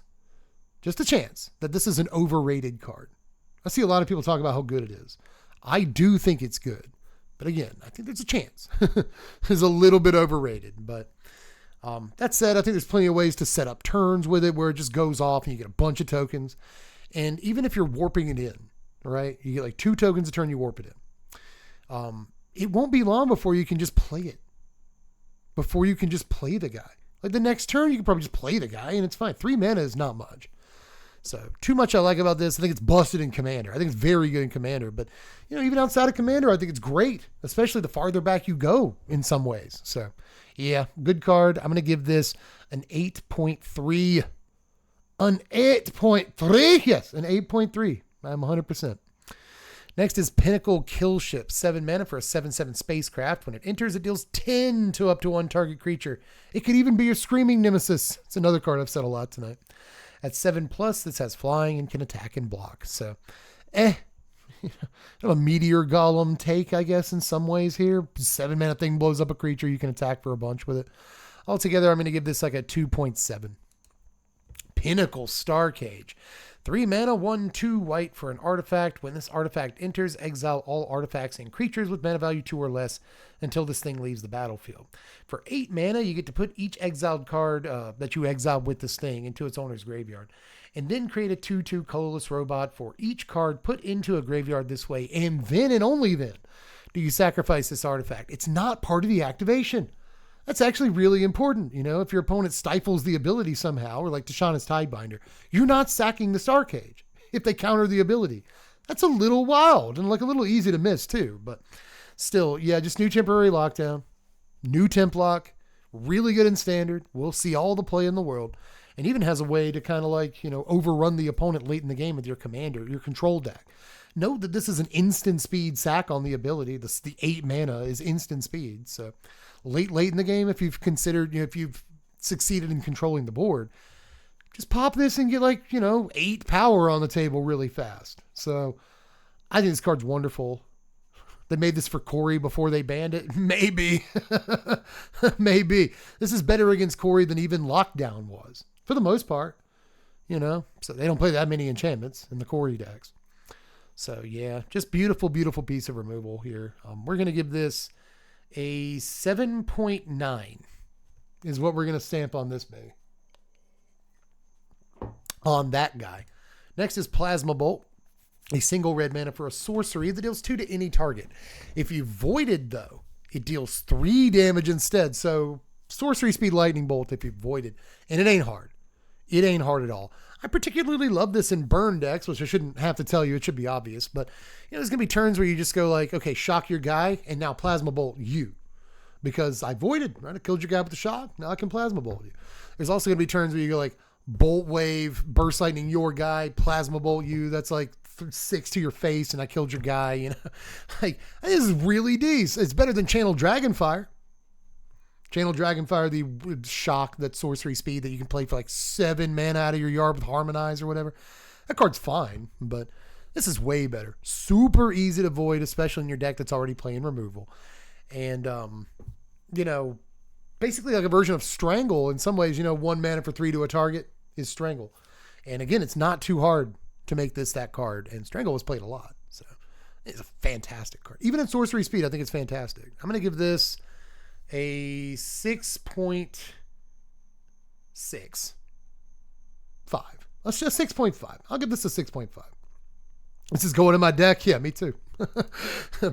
just a chance, that this is an overrated card. I see a lot of people talk about how good it is. I do think it's good. But again, I think there's a chance. It's a little bit overrated. But that said, I think there's plenty of ways to set up turns with it where it just goes off and you get a bunch of tokens. And even if you're warping it in, right? You get like 2 tokens a turn, you warp it in. It won't be long before you can just play it. Before you can just play the guy. Like the next turn, you can probably just play the guy and it's fine. 3 mana is not much. So too much I like about this. I think it's busted in Commander. I think it's very good in Commander, but you know, even outside of Commander, I think it's great, especially the farther back you go in some ways. So yeah, good card. I'm going to give this an 8.3. An 8.3. Yes, an 8.3. I'm 100%. Next is Pinnacle Killship. 7 mana for a 7/7 spacecraft. When it enters, it deals 10 to up to 1 target creature. It could even be your Screaming Nemesis. It's another card I've said a lot tonight. At 7+, this has flying and can attack and block. So, a Meteor Golem take, I guess, in some ways here. 7 mana thing blows up a creature. You can attack for a bunch with it. Altogether, I'm going to give this like a 2.7. Pinnacle Star Cage. 3 mana, 1/2 white for an artifact. When this artifact enters, exile all artifacts and creatures with mana value 2 or less until this thing leaves the battlefield. For 8 mana, you get to put each exiled card that you exiled with this thing into its owner's graveyard. And then create a 2/2 colorless robot for each card put into a graveyard this way. And then and only then do you sacrifice this artifact. It's not part of the activation. That's actually really important. You know, if your opponent stifles the ability somehow, or like Tishana's Tidebinder, you're not sacking the Star Cage if they counter the ability. That's a little wild and like a little easy to miss too. But still, yeah, just new temporary lockdown, new temp lock, really good in standard. We'll see all the play in the world. And even has a way to kind of like, you know, overrun the opponent late in the game with your commander, your control deck. Note that this is an instant speed sack on the ability. The 8 mana is instant speed. So late in the game, if you've considered, you know, if you've succeeded in controlling the board, just pop this and get like, you know, 8 power on the table really fast. So I think this card's wonderful. They made this for Corey before they banned it. Maybe. Maybe. This is better against Corey than even Lockdown was, for the most part. You know, so they don't play that many enchantments in the Corey decks. So yeah, just beautiful, beautiful piece of removal here. We're going to give this a 7.9 is what we're going to stamp on this baby. On that guy. Next is Plasma Bolt. A single red mana for a sorcery that deals 2 to any target. If you voided, though, it deals 3 damage instead. So sorcery speed lightning bolt if you voided. And it ain't hard. It ain't hard at all. I particularly love this in burn decks, which I shouldn't have to tell you. It should be obvious. But you know, there's going to be turns where you just go like, okay, shock your guy, and now Plasma Bolt you. Because I voided, right? I killed your guy with the shock. Now I can Plasma Bolt you. There's also going to be turns where you go like, Bolt Wave, Burst Lightning your guy, Plasma Bolt you. That's like 6 to your face, and I killed your guy. You know, like this is really decent. It's better than Channel Dragonfire. Channel Dragonfire, the shock, that sorcery speed that you can play for like 7 mana out of your yard with Harmonize or whatever. That card's fine, but this is way better. Super easy to void, especially in your deck that's already playing removal. And, you know, basically like a version of Strangle in some ways. You know, 1 mana for 3 to a target is Strangle. And again, it's not too hard to make this that card. And Strangle was played a lot. So it's a fantastic card. Even in sorcery speed, I think it's fantastic. I'm going to give this a 6.65. Let's just 6.5. I'll give this a 6.5. This is going in my deck. Yeah, me too.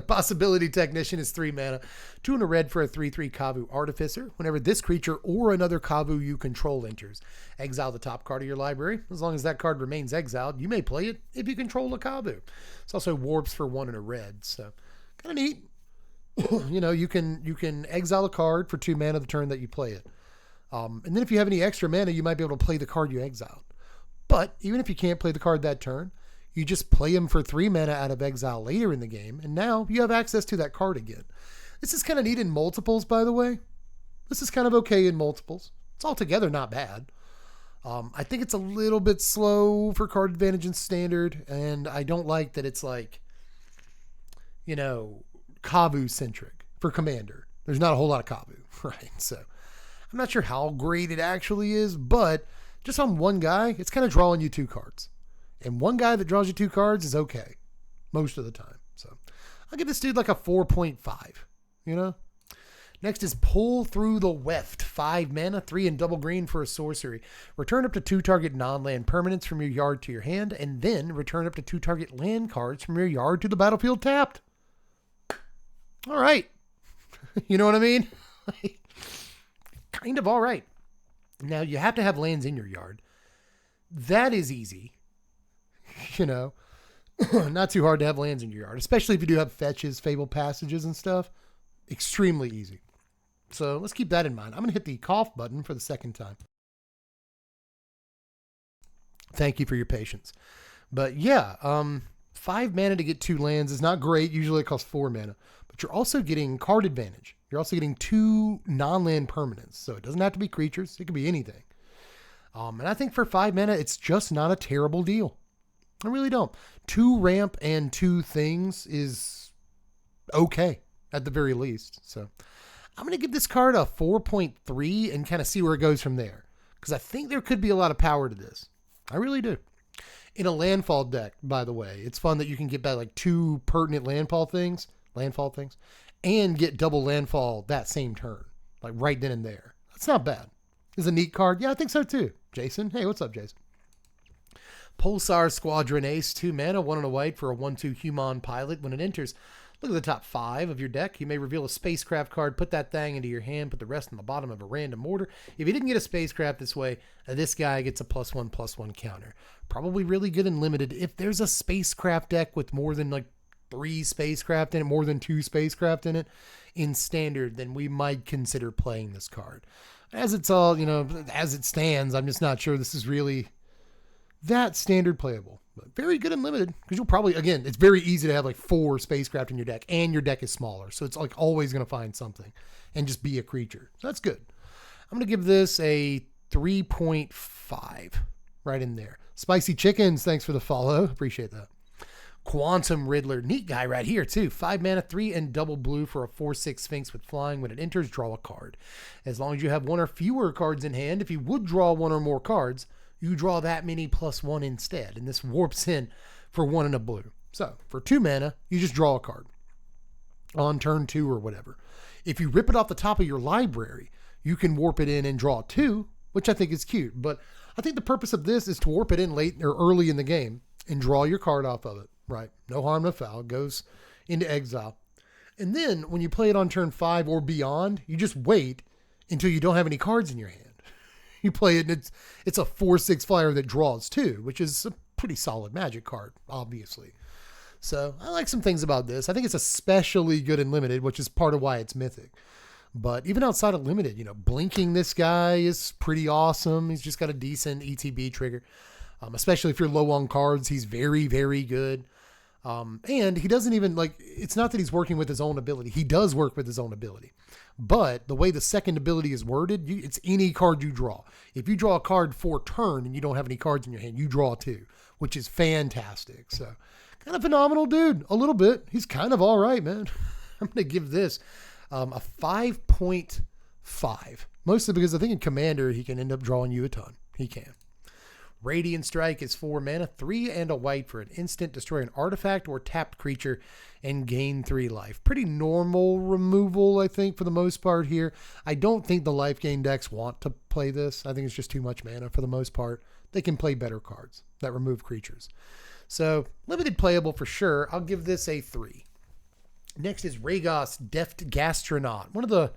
Possibility Technician is 3 mana. 2 and a red for a 3/3 Kavu Artificer. Whenever this creature or another Kavu you control enters, exile the top card of your library. As long as that card remains exiled, you may play it if you control a Kavu. It's also warps for 1 and a red, so kind of neat. You know, you can exile a card for 2 mana the turn that you play it. And then if you have any extra mana, you might be able to play the card you exiled. But even if you can't play the card that turn, you just play him for 3 mana out of exile later in the game, and now you have access to that card again. This is kind of neat in multiples, by the way. This is kind of okay in multiples. It's altogether not bad. I think it's a little bit slow for card advantage in standard, and I don't like that it's like, you know, Kavu-centric for Commander. There's not a whole lot of Kavu, right? So I'm not sure how great it actually is, but just on one guy, it's kind of drawing you 2 cards. And one guy that draws you 2 cards is okay most of the time. So I'll give this dude like a 4.5, you know? Next is Pull Through the Weft. 5 mana, 3 and double green for a sorcery. Return up to 2 target non-land permanents from your yard to your hand, and then return up to 2 target land cards from your yard to the battlefield tapped. All right. You know what I mean? Kind of all right. Now, you have to have lands in your yard. That is easy. You know, not too hard to have lands in your yard, especially if you do have fetches, Fable Passages, and stuff. Extremely easy. So let's keep that in mind. I'm going to hit the cough button for the second time. Thank you for your patience. But yeah, 5 mana to get 2 lands is not great. Usually it costs 4 mana. But you're also getting card advantage. You're also getting 2 non-land permanents. So it doesn't have to be creatures. It could be anything. And I think for 5 mana, it's just not a terrible deal. I really don't. 2 ramp and 2 things is okay at the very least. So I'm going to give this card a 4.3 and kind of see where it goes from there. Because I think there could be a lot of power to this. I really do. In a landfall deck, by the way, it's fun that you can get back like 2 pertinent landfall things, and get double landfall that same turn. Like right then and there. That's not bad. It's a neat card. Yeah, I think so too. Jason. Hey, what's up, Jason? Pulsar Squadron Ace, 2 mana, 1 and a white for a 1/2 human pilot. When it enters, look at the top 5 of your deck. You may reveal a spacecraft card, put that thing into your hand, put the rest on the bottom of a random order. If you didn't get a spacecraft this way, this guy gets a +1/+1 counter. Probably really good and limited. If there's a spacecraft deck with more than like 3 spacecraft in it, more than 2 spacecraft in it, in standard, then we might consider playing this card. As it's all, you know, as it stands, I'm just not sure this is really that standard playable. But very good and limited, because you'll probably, again, it's very easy to have like 4 spacecraft in your deck, and your deck is smaller. So it's like always going to find something and just be a creature. So that's good. I'm going to give this a 3.5 right in there. Spicy Chickens, thanks for the follow. Appreciate that. Quantum Riddler, neat guy right here too. 5 mana, 3 and double blue for a 4/6 Sphinx with flying. When it enters, draw a card. As long as you have 1 or fewer cards in hand, if you would draw 1 or more cards, you draw that many +1 instead. And this warps in for 1 and a blue. So for 2 mana, you just draw a card on turn 2 or whatever. If you rip it off the top of your library, you can warp it in and draw 2, which I think is cute. But I think the purpose of this is to warp it in late or early in the game and draw your card off of it. Right. No harm, no foul. It goes into exile. And then when you play it on turn 5 or beyond, you just wait until you don't have any cards in your hand. You play it and it's a 4/6 flyer that draws 2, which is a pretty solid Magic card, obviously. So I like some things about this. I think it's especially good in limited, which is part of why it's mythic. But even outside of limited, you know, blinking this guy is pretty awesome. He's just got a decent ETB trigger. Especially if you're low on cards, he's very, very good. And he doesn't even like, it's not that he's working with his own ability. He does work with his own ability. But the way the second ability is worded, it's any card you draw. If you draw a card for turn and you don't have any cards in your hand, you draw 2, which is fantastic. So kind of phenomenal dude, a little bit. He's kind of all right, man. I'm going to give this a 5.5. Mostly because I think in Commander, he can end up drawing you a ton. He can. Radiant Strike is 4 mana, 3 and a white for an instant. Destroy an artifact or tapped creature and gain 3 life. Pretty normal removal, I think, for the most part here. I don't think the life gain decks want to play this. I think it's just too much mana for the most part. They can play better cards that remove creatures. So limited playable for sure. I'll give this a 3. Next is Rhaegos, Deft Gastronaut. One of the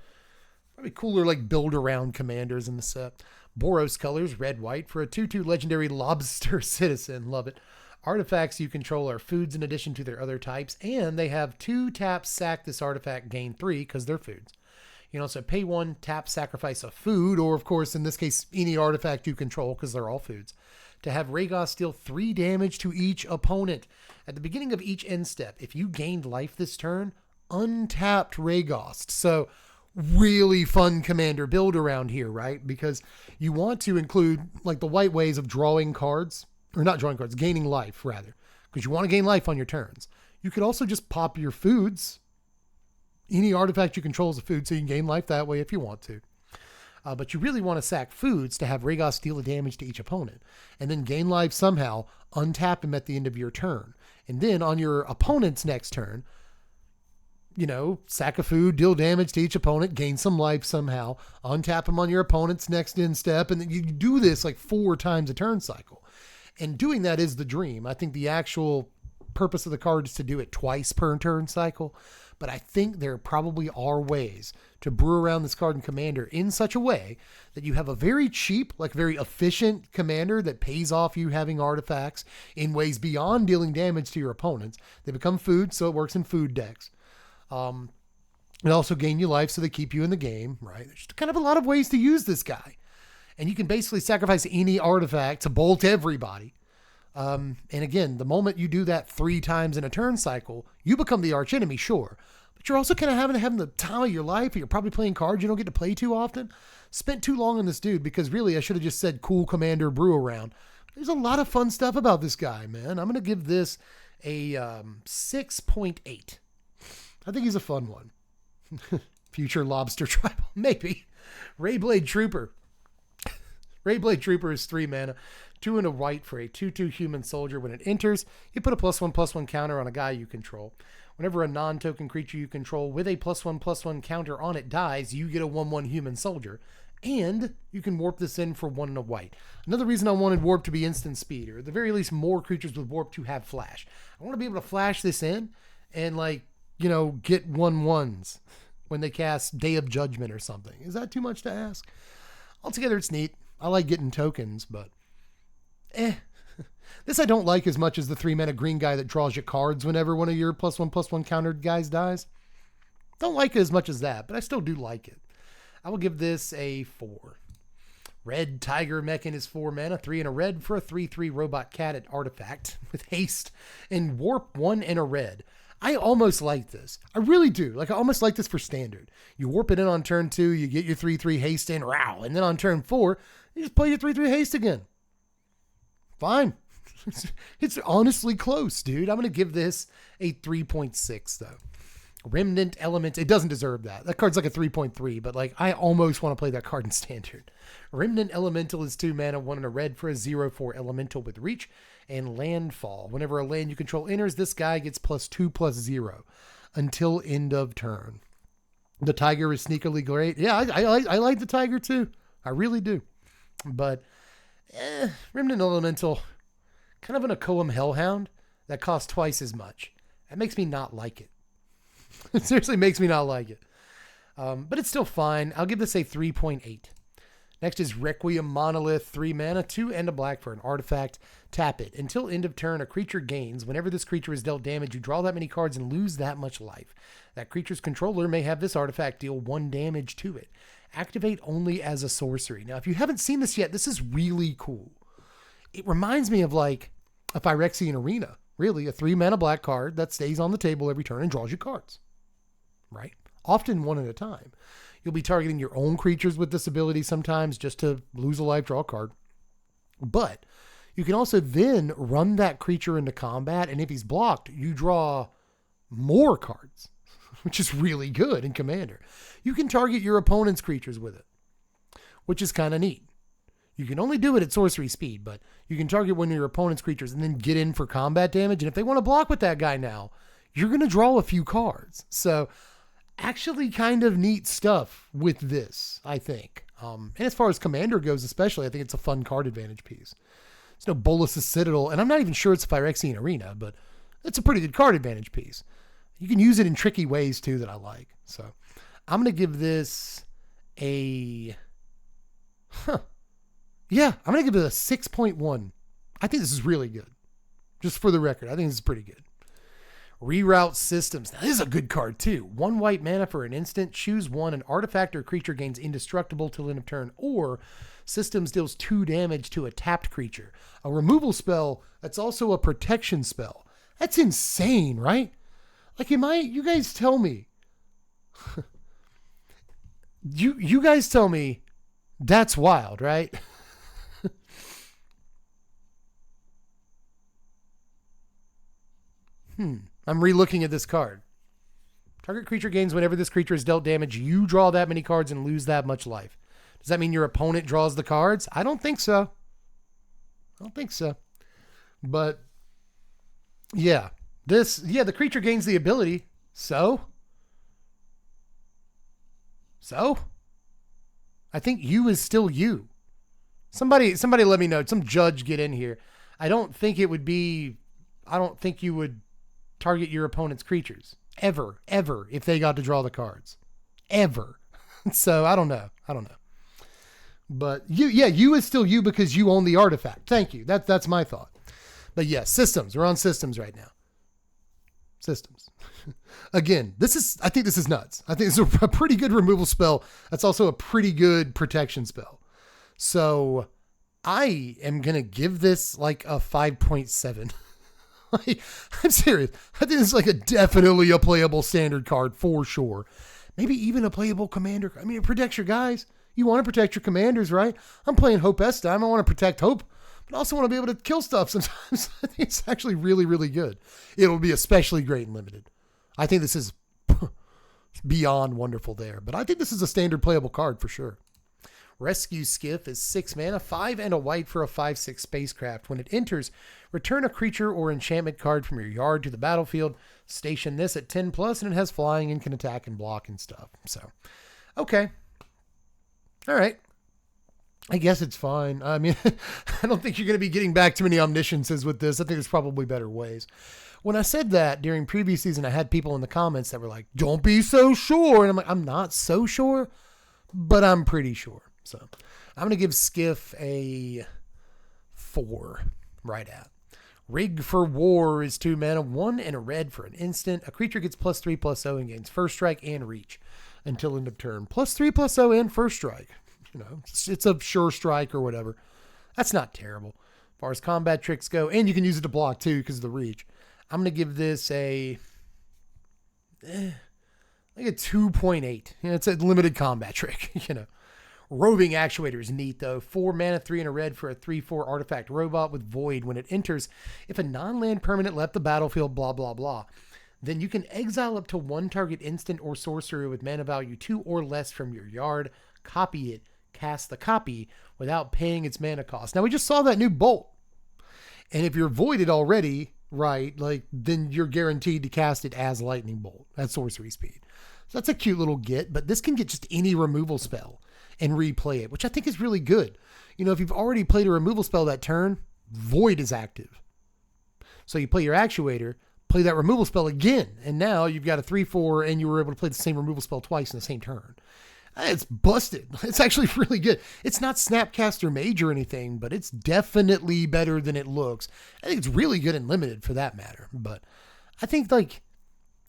probably cooler like build around commanders in the set. Boros colors, red, white for a 2/2 legendary lobster citizen. Love it. Artifacts you control are foods in addition to their other types, and they have 2 taps, sack this artifact, gain 3 because they're foods. You can also pay 1, tap, sacrifice a food, or of course, in this case, any artifact you control because they're all foods, to have Rhaegos deal 3 damage to each opponent. At the beginning of each end step, if you gained life this turn, untapped Rhaegos. So really fun commander build around here, right? Because you want to include like the white ways of drawing cards, or not drawing cards, gaining life rather, because you want to gain life on your turns. You could also just pop your foods. Any artifact you control is a food, so you can gain life that way if you want to. But you really want to sack foods to have Rhaegos deal a damage to each opponent, and then gain life somehow, untap him at the end of your turn. And then on your opponent's next turn, you know, sack a food, deal damage to each opponent, gain some life somehow, untap him on your opponent's next end step, and then you do this like 4 times a turn cycle. And doing that is the dream. I think the actual purpose of the card is to do it twice per turn cycle, but I think there probably are ways to brew around this card in Commander in such a way that you have a very cheap, like very efficient commander that pays off you having artifacts in ways beyond dealing damage to your opponents. They become food, so it works in food decks. They also gain you life, so they keep you in the game, right? There's kind of a lot of ways to use this guy. And you can basically sacrifice any artifact to bolt everybody. And again, the moment you do that 3 times in a turn cycle, you become the archenemy, sure. But you're also kind of having the time of your life. You're probably playing cards you don't get to play too often. Spent too long on this dude because really I should have just said cool commander brew around. There's a lot of fun stuff about this guy, man. I'm going to give this a 6.8. I think he's a fun one. Future lobster tribal, maybe. Rayblade Trooper. Rayblade Trooper is 3 mana, 2 and a white for a 2/2 human soldier. When it enters, you put a +1/+1 counter on a guy you control. Whenever a non-token creature you control with a +1/+1 counter on it dies, you get a 1/1 human soldier. And you can warp this in for 1 and a white. Another reason I wanted warp to be instant speed, or at the very least more creatures with warp to have flash. I want to be able to flash this in and get 1/1s when they cast Day of Judgment or something. Is that too much to ask? Altogether, it's neat. I like getting tokens, but This I don't like as much as the 3 mana green guy that draws you cards whenever one of your +1/+1 countered guys dies. Don't like it as much as that, but I still do like it. I will give this a 4. Red Tiger Mechan is 4 mana, 3 and a red for a 3/3 robot cat at artifact with haste and warp 1 and a red. I almost like this. I really do. I almost like this for standard. You warp it in on turn 2, you get your 3/3 haste in, row, and then on turn 4, you just play your 3/3 haste again. Fine. It's honestly close, dude. I'm going to give this a 3.6, though. Remnant Element, it doesn't deserve that. That card's like a 3.3, but I almost want to play that card in standard. Remnant Elemental is 2 mana, 1 and a red for a 0/4 elemental with reach and landfall. Whenever a land you control enters, this guy gets +2/+0 until end of turn. The tiger is sneakily great. Yeah, I like the tiger too. I really do. But Remnant Elemental, kind of an Akoum Hellhound that costs twice as much. That makes me not like it. It seriously makes me not like it. But it's still fine. I'll give this a 3.8. Next is Requiem Monolith, 3 mana, 2 and a black for an artifact. Tap it. Until end of turn, a creature gains. Whenever this creature is dealt damage, you draw that many cards and lose that much life. That creature's controller may have this artifact deal 1 damage to it. Activate only as a sorcery. Now, if you haven't seen this yet, this is really cool. It reminds me of a Phyrexian Arena. Really, a 3 mana black card that stays on the table every turn and draws you cards. Right? Often 1 at a time. You'll be targeting your own creatures with this ability sometimes just to lose a life, draw a card. But you can also then run that creature into combat, and if he's blocked, you draw more cards, which is really good in Commander. You can target your opponent's creatures with it, which is kind of neat. You can only do it at sorcery speed, but you can target one of your opponent's creatures and then get in for combat damage. And if they want to block with that guy now, you're going to draw a few cards. So actually kind of neat stuff with this, I think. And as far as Commander goes, especially, I think it's a fun card advantage piece. There's no Bolus's Citadel, and I'm not even sure it's a Phyrexian Arena, but it's a pretty good card advantage piece. You can use it in tricky ways too that I like. So I'm going to give this a, yeah, I'm going to give it a 6.1. I think this is really good. Just for the record, I think this is pretty good. Reroute Systems. Now, this is a good card too. 1 white mana for an instant. Choose 1. An artifact or creature gains indestructible till end of turn. Or Systems deals 2 damage to a tapped creature. A removal spell that's also a protection spell. That's insane, right? Like, you guys tell me. you guys tell me that's wild, right? I'm re-looking at this card. Target creature gains whenever this creature is dealt damage. You draw that many cards and lose that much life. Does that mean your opponent draws the cards? I don't think so. But yeah, the creature gains the ability. So I think you is still you. Somebody let me know. Some judge get in here. I don't think you would target your opponent's creatures ever, if they got to draw the cards, ever. So I don't know. But you is still you because you own the artifact. Thank you. That's my thought. But yes, systems. We're on systems right now. Systems. Again, I think this is nuts. I think it's a pretty good removal spell. That's also a pretty good protection spell. So I am going to give this like a 5.7. I'm serious. I think it's like definitely a playable standard card for sure. Maybe even a playable commander. I mean, it protects your guys. You want to protect your commanders, right? I'm playing Hope S-Time. I want to protect Hope, but I also want to be able to kill stuff sometimes. I think it's actually really, really good. It'll be especially great in Limited. I think this is beyond wonderful there, but I think this is a standard playable card for sure. Rescue Skiff is 6 mana, 5 and a white for a 5/6 spacecraft. When it enters, return a creature or enchantment card from your yard to the battlefield. Station this at 10+, and it has flying and can attack and block and stuff. So, okay. All right. I guess it's fine. I mean, I don't think you're going to be getting back too many omnisciences with this. I think there's probably better ways. When I said that during previous season, I had people in the comments that were like, don't be so sure. And I'm like, I'm not so sure, but I'm pretty sure. So I'm going to give Skiff a 4 right at. Rig for War is 2 mana, 1 and a red for an instant. A creature gets +3/+0 and gains first strike and reach until end of turn. +3/+0 and first strike. You know, it's a sure strike or whatever. That's not terrible as far as combat tricks go. And you can use it to block too because of the reach. I'm going to give this a 2.8. You know, it's a limited combat trick, you know. Roving Actuator is neat, though. 4 mana, 3 and a red for a 3/4 artifact robot with Void. When it enters, if a non-land permanent left the battlefield, blah, blah, blah, then you can exile up to 1 target instant or sorcery with mana value 2 or less from your yard, copy it, cast the copy without paying its mana cost. Now, we just saw that new Bolt. And if you're voided already, right, like, then you're guaranteed to cast it as Lightning Bolt at sorcery speed. So that's a cute little get, but this can get just any removal spell and replay it, which I think is really good. You know, if you've already played a removal spell that turn, Void is active. So you play your Actuator, play that removal spell again, and now you've got a 3/4 and you were able to play the same removal spell twice in the same turn. It's busted. It's actually really good. It's not Snapcaster Mage or anything, but it's definitely better than it looks. I think it's really good and limited for that matter. But I think, like,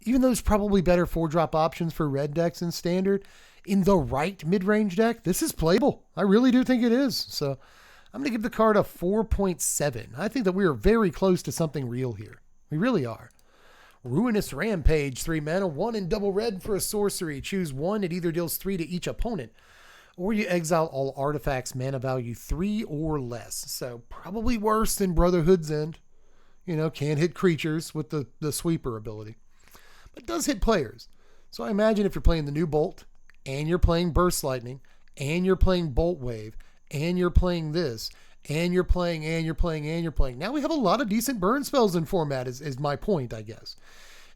even though there's probably better 4-drop options for red decks in standard, in the right mid-range deck, this is playable. I really do think it is. So I'm going to give the card a 4.7. I think that we are very close to something real here. We really are. Ruinous Rampage, 3 mana, 1 and double red for a sorcery. Choose 1. It either deals 3 to each opponent, or you exile all artifacts, mana value 3 or less. So probably worse than Brotherhood's End. You know, can't hit creatures with the sweeper ability. But does hit players. So I imagine if you're playing the new Bolt, and you're playing Burst Lightning, and you're playing Bolt Wave, and you're playing this, and you're playing. Now we have a lot of decent burn spells in format is my point, I guess.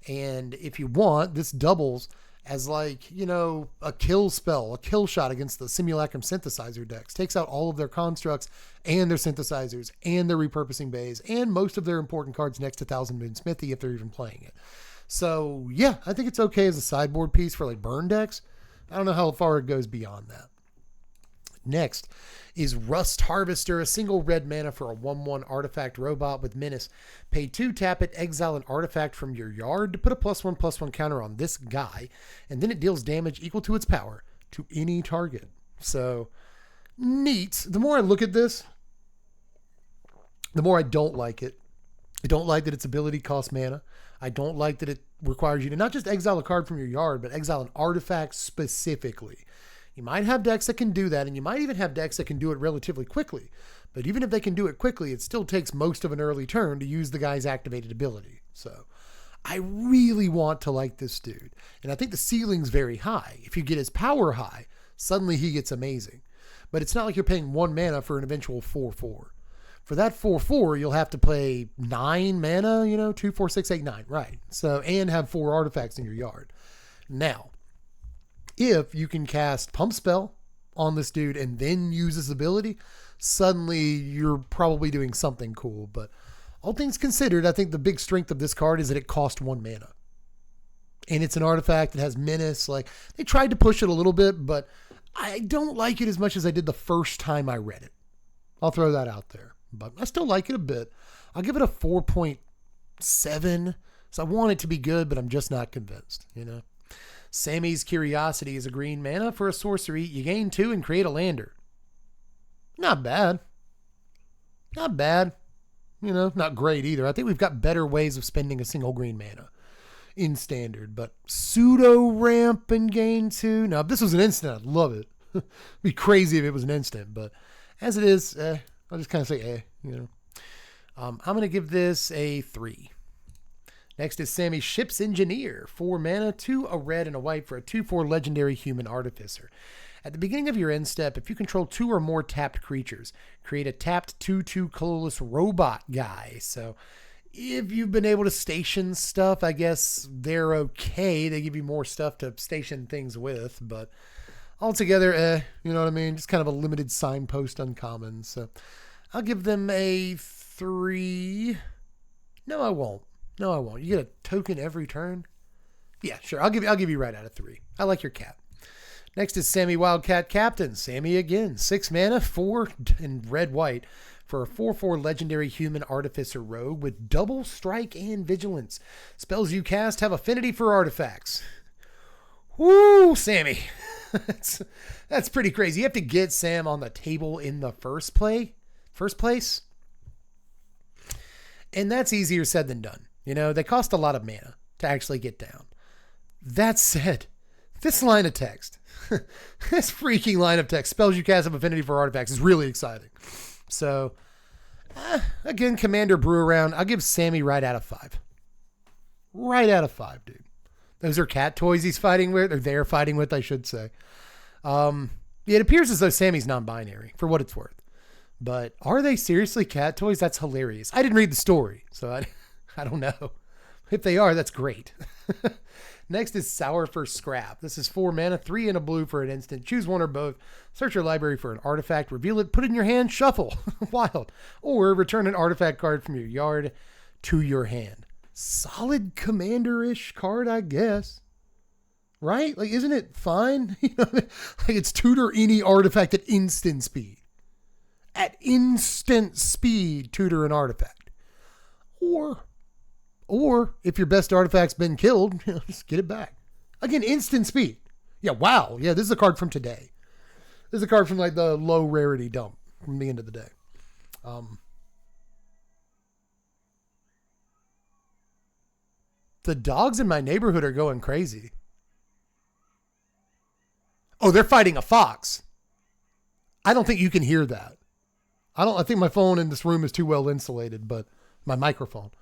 And if you want, this doubles as like, you know, a kill spell, a kill shot against the Simulacrum synthesizer decks. Takes out all of their constructs and their synthesizers and their repurposing bays and most of their important cards next to Thousand Moon Smithy if they're even playing it. So yeah, I think it's okay as a sideboard piece for like burn decks. I don't know how far it goes beyond that. Next is Rust Harvester, a single red mana for a 1/1 artifact robot with menace. Pay 2, tap it, exile an artifact from your yard to put a +1/+1 counter on this guy, and then it deals damage equal to its power to any target. So, neat. The more I look at this, the more I don't like it. I don't like that its ability costs mana. I don't like that it requires you to not just exile a card from your yard, but exile an artifact specifically. You might have decks that can do that, and you might even have decks that can do it relatively quickly. But even if they can do it quickly, it still takes most of an early turn to use the guy's activated ability. So I really want to like this dude. And I think the ceiling's very high. If you get his power high, suddenly he gets amazing. But it's not like you're paying 1 mana for an eventual 4/4. For that 4/4, you'll have to play 9 mana, you know, 2, 4, 6, 8, 9, right? So, and have 4 artifacts in your yard. Now, if you can cast Pump Spell on this dude and then use his ability, suddenly you're probably doing something cool. But all things considered, I think the big strength of this card is that it costs 1 mana. And it's an artifact that has menace. Like, they tried to push it a little bit, but I don't like it as much as I did the first time I read it. I'll throw that out there. But I still like it a bit. I'll give it a 4.7. So I want it to be good, but I'm just not convinced, you know. Sammy's Curiosity is a green mana for a sorcery. You gain 2 and create a lander. Not bad. Not bad. You know, not great either. I think we've got better ways of spending a single green mana in standard. But pseudo ramp and gain 2. Now, if this was an instant, I'd love it. It'd be crazy if it was an instant. But as it is, I'll just kind of say you know. I'm going to give this a 3. Next is Sammy Ship's Engineer. 4 mana, 2, a red, and a white for a 2/4 legendary human artificer. At the beginning of your end step, if you control 2 or more tapped creatures, create a tapped 2/2 colorless robot guy. So if you've been able to station stuff, I guess they're okay. They give you more stuff to station things with, but altogether, you know what I mean? Just kind of a limited signpost uncommon. So I'll give them a 3. No, I won't. No, I won't. You get a token every turn? Yeah, sure. I'll give you right out of 3. I like your cat. Next is Sammy Wildcat Captain. Sammy again. 6 mana, 4 in red-white for a 4/4 legendary human artificer rogue with double strike and vigilance. Spells you cast have affinity for artifacts. Woo, Sammy. That's pretty crazy. You have to get Sam on the table in the first place. And that's easier said than done. You know, they cost a lot of mana to actually get down. That said, this line of text, this freaking line of text, spells you cast have affinity for artifacts, is really exciting. So, again, Commander Brew Around, I'll give Sammy right out of 5. Right out of 5, dude. Those are cat toys he's fighting with, or they're fighting with, I should say. It appears as though Sammy's non-binary, for what it's worth. But are they seriously cat toys? That's hilarious. I didn't read the story, so I don't know. If they are, that's great. Next is Sour for Scrap. This is 4 mana, 3 and a blue for an instant. Choose one or both. Search your library for an artifact. Reveal it. Put it in your hand. Shuffle. Wild. Or return an artifact card from your yard to your hand. Solid commander-ish card, I guess. Right? Like, isn't it fine? You know, like, it's tutor any artifact at instant speed. At instant speed, tutor an artifact. Or if your best artifact's been killed, you know, just get it back. Again, instant speed. Yeah, wow. Yeah, this is a card from today. This is a card from like the low rarity dump from the end of the day. The dogs in my neighborhood are going crazy. Oh, they're fighting a fox. I don't think you can hear that. I think my phone in this room is too well insulated, but my microphone.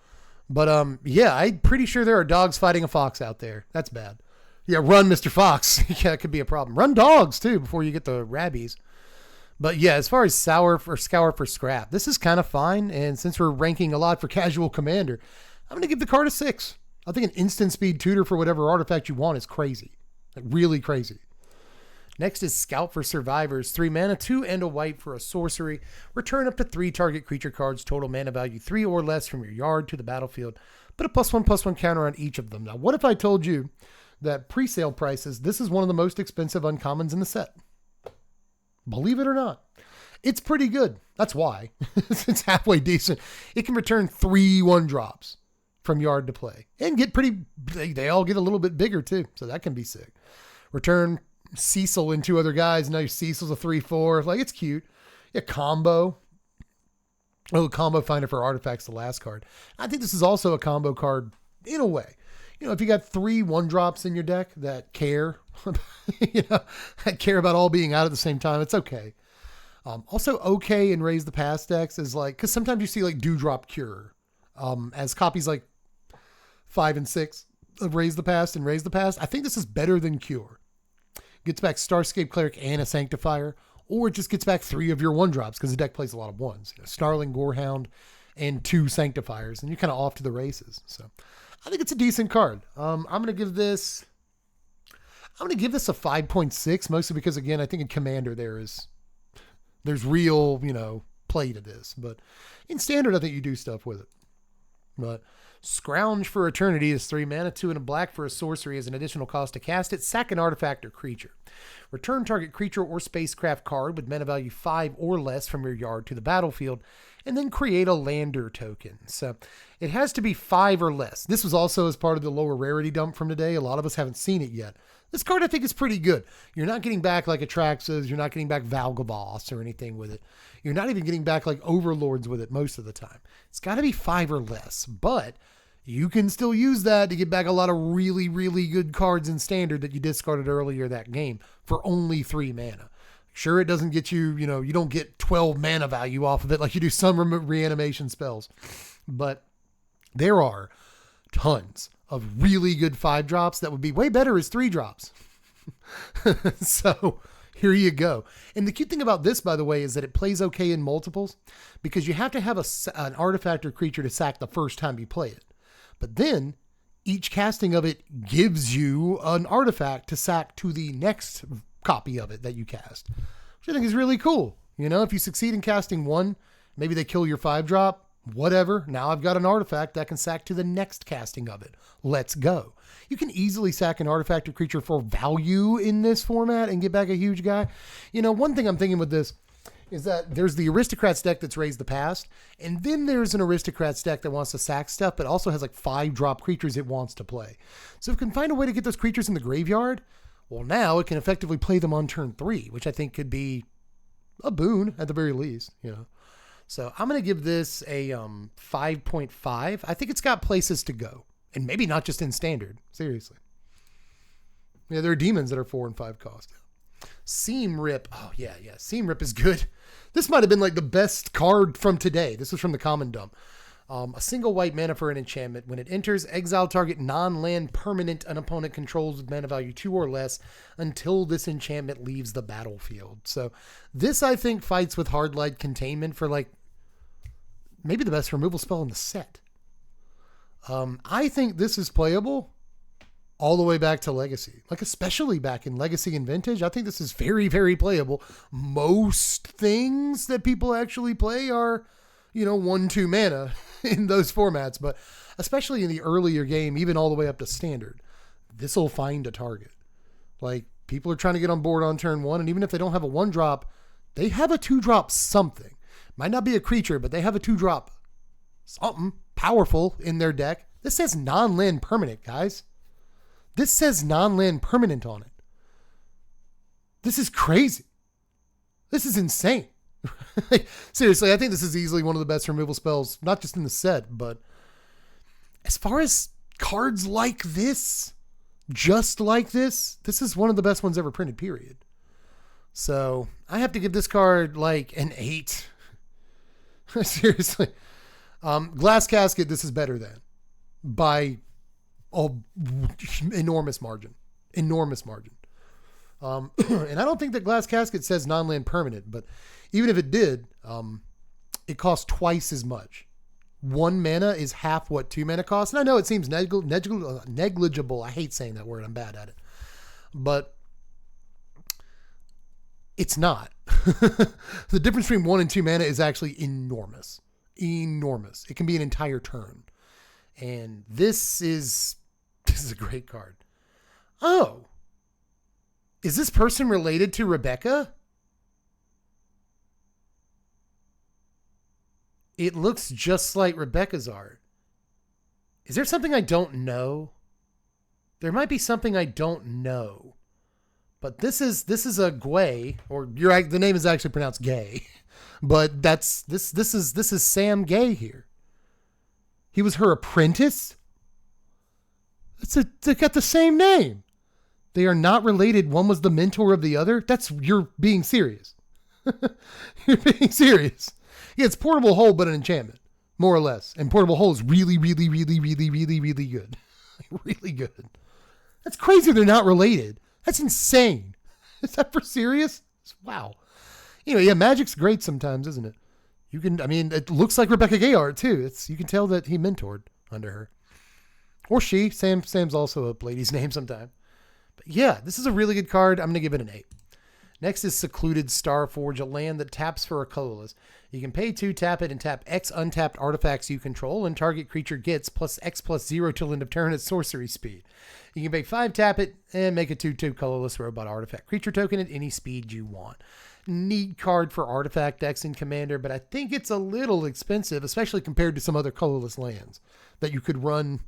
But yeah, I'm pretty sure there are dogs fighting a fox out there. That's bad. Yeah, run, Mr. Fox. Yeah, it could be a problem. Run dogs too before you get the rabbies. But yeah, as far as Scour for Scrap, this is kind of fine. And since we're ranking a lot for Casual Commander, I'm going to give the card a 6. I think an instant speed tutor for whatever artifact you want is crazy. Like really crazy. Next is Scout for Survivors. 3 mana, 2 and a white for a sorcery. Return up to 3 target creature cards, total mana value 3 or less from your yard to the battlefield. Put a +1/+1 counter on each of them. Now, what if I told you that pre-sale prices, this is one of the most expensive uncommons in the set? Believe it or not. It's pretty good. That's why. It's halfway decent. It can return 3 1-drops from yard to play. And get pretty, they all get a little bit bigger too. So that can be sick. Return Cecil and 2 other guys. Now your Cecil's a 3/4. Like, it's cute. Yeah, combo. Oh, combo finder for artifacts, the last card. I think this is also a combo card in a way. You know, if you got 3 1-drops in your deck that care, that care about all being out at the same time, it's okay. Also okay in Raise the Past decks is like, because sometimes you see like Dewdrop Cure as copies like 5 and 6 of Raise the Past and Raise the Past. I think this is better than Cure. Gets back Starscape Cleric and a Sanctifier, or it just gets back 3 of your 1-drops because the deck plays a lot of 1s. Snarling Gorehound and 2 Sanctifiers, and you're kind of off to the races. So I think it's a decent card. I'm going to give this a 5.6, mostly because, again, I think in Commander there's real, play to this. But in Standard, I think you do stuff with it. But Scrounge for Eternity is 3 mana, 2 and a black for a sorcery as an additional cost to cast it. Sack an artifact or creature. Return target creature or spacecraft card with mana value 5 or less from your yard to the battlefield, and then create a lander token. So it has to be 5 or less. This was also as part of the lower rarity dump from today. A lot of us haven't seen it yet. This card I think is pretty good. You're not getting back like Atraxas. You're not getting back Valgavoss or anything with it. You're not even getting back like Overlords with it most of the time. It's got to be 5 or less, but you can still use that to get back a lot of really, really good cards in Standard that you discarded earlier that game for only 3 mana. Sure, it doesn't get you, you don't get 12 mana value off of it like you do some reanimation spells, but there are tons of really good 5-drops that would be way better as 3-drops. So here you go. And the cute thing about this, by the way, is that it plays okay in multiples because you have to have an artifact or creature to sack the first time you play it. But then each casting of it gives you an artifact to sack to the next copy of it that you cast, which I think is really cool. If you succeed in casting 1, maybe they kill your 5-drop, whatever. Now I've got an artifact that can sack to the next casting of it. Let's go. You can easily sack an artifact or creature for value in this format and get back a huge guy. One thing I'm thinking with this is that there's the Aristocrats deck that's Raised the Past, and then there's an Aristocrats deck that wants to sack stuff, but also has like 5-drop creatures it wants to play. So if it can find a way to get those creatures in the graveyard, well, now it can effectively play them on turn 3, which I think could be a boon at the very least, So I'm going to give this a 5.5. I think it's got places to go, and maybe not just in Standard. Seriously. Yeah, there are demons that are 4 and 5 cost. Seam Rip. Oh, yeah. Seam Rip is good. This might have been like the best card from today. This was from the common dump. A single white mana for an enchantment. When it enters, exile target non-land permanent an opponent controls with mana value 2 or less until this enchantment leaves the battlefield. So this, I think, fights with Hard Light Containment for like maybe the best removal spell in the set. I think this is playable all the way back to Legacy, like especially back in Legacy and Vintage. I think this is very, very playable. Most things that people actually play are, 1-2 mana in those formats, but especially in the earlier game, even all the way up to Standard, this will find a target. Like, people are trying to get on board on turn 1, and even if they don't have a 1-drop, they have a 2-drop something. Might not be a creature, but they have a 2-drop something powerful in their deck. This says non-land permanent, guys. This says non-land permanent on it. This is crazy. This is insane. Seriously, I think this is easily one of the best removal spells, not just in the set, but as far as cards like this, just like this is one of the best ones ever printed, period. So I have to give this card like an 8. Seriously. Glass Casket, this is better than by enormous margin. And I don't think that Glass Casket says non-land permanent, but even if it did, it costs twice as much. 1 mana is half what 2 mana costs. And I know it seems negligible. I hate saying that word. I'm bad at it. but it's not. The difference between 1 and 2 mana is actually enormous. Enormous. It can be an entire turn. And this is a great card. Oh. Is this person related to Rebecca? It looks just like Rebecca's art. Is there something I don't know? There might be something I don't know. But this is a Gwei, or the name is actually pronounced Gay. But this is Sam Gay here. He was her apprentice? They got the same name. They are not related. One was the mentor of the other. You're being serious. You're being serious. Yeah, it's Portable Hole, but an enchantment, more or less. And Portable Hole is really, really, really, really, really, really good. Really good. That's crazy they're not related. That's insane. Is that for serious? Wow. Yeah, Magic's great sometimes, isn't it? It looks like Rebecca Gay art too. You can tell that he mentored under her. Or she. Sam's also a lady's name sometime. But yeah, this is a really good card. I'm going to give it an 8. Next is Secluded Starforge, a land that taps for a colorless. You can pay 2, tap it, and tap X untapped artifacts you control, and target creature gets +X+0 till end of turn at sorcery speed. You can pay 5, tap it, and make a 2/2 colorless robot artifact creature token at any speed you want. Neat card for artifact decks in Commander, but I think it's a little expensive, especially compared to some other colorless lands that you could run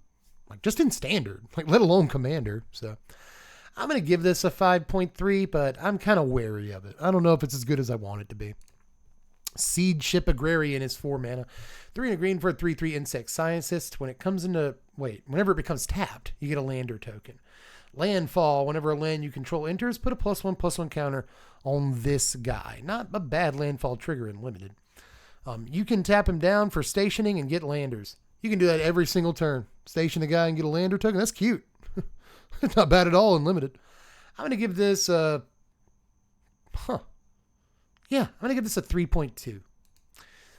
just in Standard, let alone Commander. So I'm going to give this a 5.3, but I'm kind of wary of it. I don't know if it's as good as I want it to be. Seed Ship Agrarian is 4 mana. 3 and a green for a 3/3 insect scientist. Whenever it becomes tapped, you get a lander token. Landfall, whenever a land you control enters, put a +1/+1 counter on this guy. Not a bad landfall trigger in Limited. You can tap him down for stationing and get landers. You can do that every single turn. Station a guy and get a lander token. That's cute. It's not bad at all in Limited. I'm going to give this I'm going to give this a 3.2.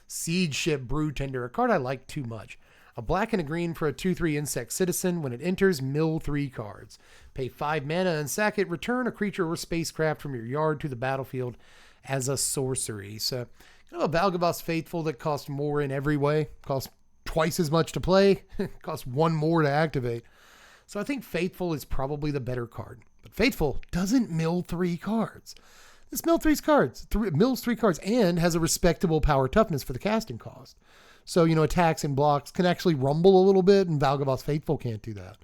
Siege Ship Brewtender, a card I like too much. A black and a green for a 2/3 insect citizen. When it enters, mill 3 cards. Pay 5 mana and sack it. Return a creature or spacecraft from your yard to the battlefield as a sorcery. So, a Valgavost Faithful that costs more in every way. Costs twice as much to play. Costs 1 more to activate. So I think Faithful is probably the better card. But Faithful doesn't mill 3 cards. This mills 3 cards and has a respectable power toughness for the casting cost. So, attacks and blocks can actually rumble a little bit, and Valgavost Faithful can't do that.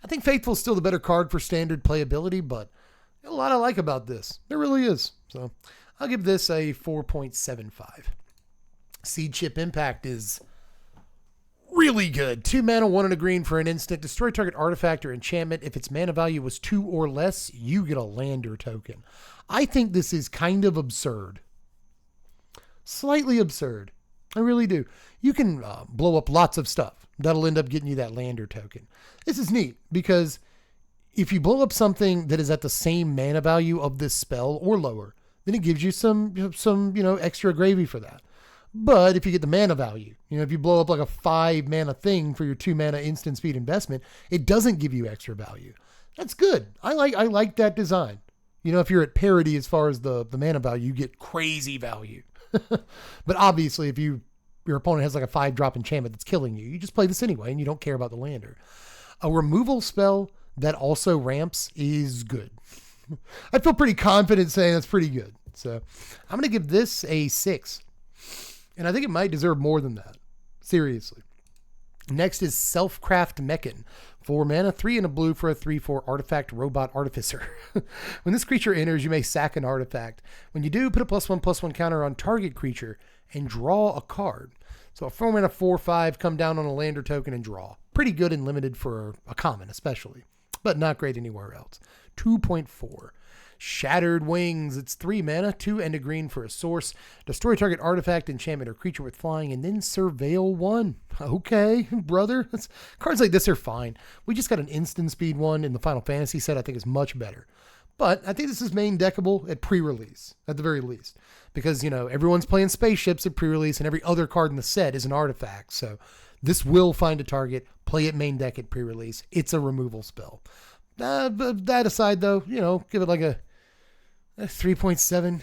I think Faithful is still the better card for Standard playability, but there's a lot I like about this. There really is. So I'll give this a 4.75. Seed Ship Impact is really good. 2 mana, 1 and a green for an instant. Destroy target artifact or enchantment. If its mana value was 2 or less, you get a lander token. I think this is kind of absurd. Slightly absurd. I really do. You can blow up lots of stuff. That'll end up getting you that lander token. This is neat because if you blow up something that is at the same mana value of this spell or lower, then it gives you some extra gravy for that. But if you get the mana value, if you blow up like a 5 mana thing for your 2 mana instant speed investment, it doesn't give you extra value. That's good. I like that design. If you're at parity as far as the mana value, you get crazy value. But obviously, if your opponent has like a 5-drop enchantment that's killing you, you just play this anyway and you don't care about the lander. A removal spell that also ramps is good. I feel pretty confident saying that's pretty good. So I'm going to give this a 6. And I think it might deserve more than that. Seriously. Next is Self-Craft Mechan. 4 mana, 3 and a blue for a 3/4 artifact robot artificer. When this creature enters, you may sack an artifact. When you do, put a +1/+1 counter on target creature and draw a card. So a 4 mana 4/5, come down on a lander token and draw. Pretty good and Limited for a common especially, but not great anywhere else. 2.4. Shattered Wings. It's 3 mana, 2 and a green for a source. Destroy target artifact, enchantment, or creature with flying, and then surveil 1. Okay, brother. Cards like this are fine. We just got an instant speed one in the Final Fantasy set I think is much better. But I think this is main deckable at pre-release, at the very least. Because, everyone's playing spaceships at pre-release, and every other card in the set is an artifact. So this will find a target, play it main deck at pre-release. It's a removal spell. But that aside, though, you know, give it like a 3.7.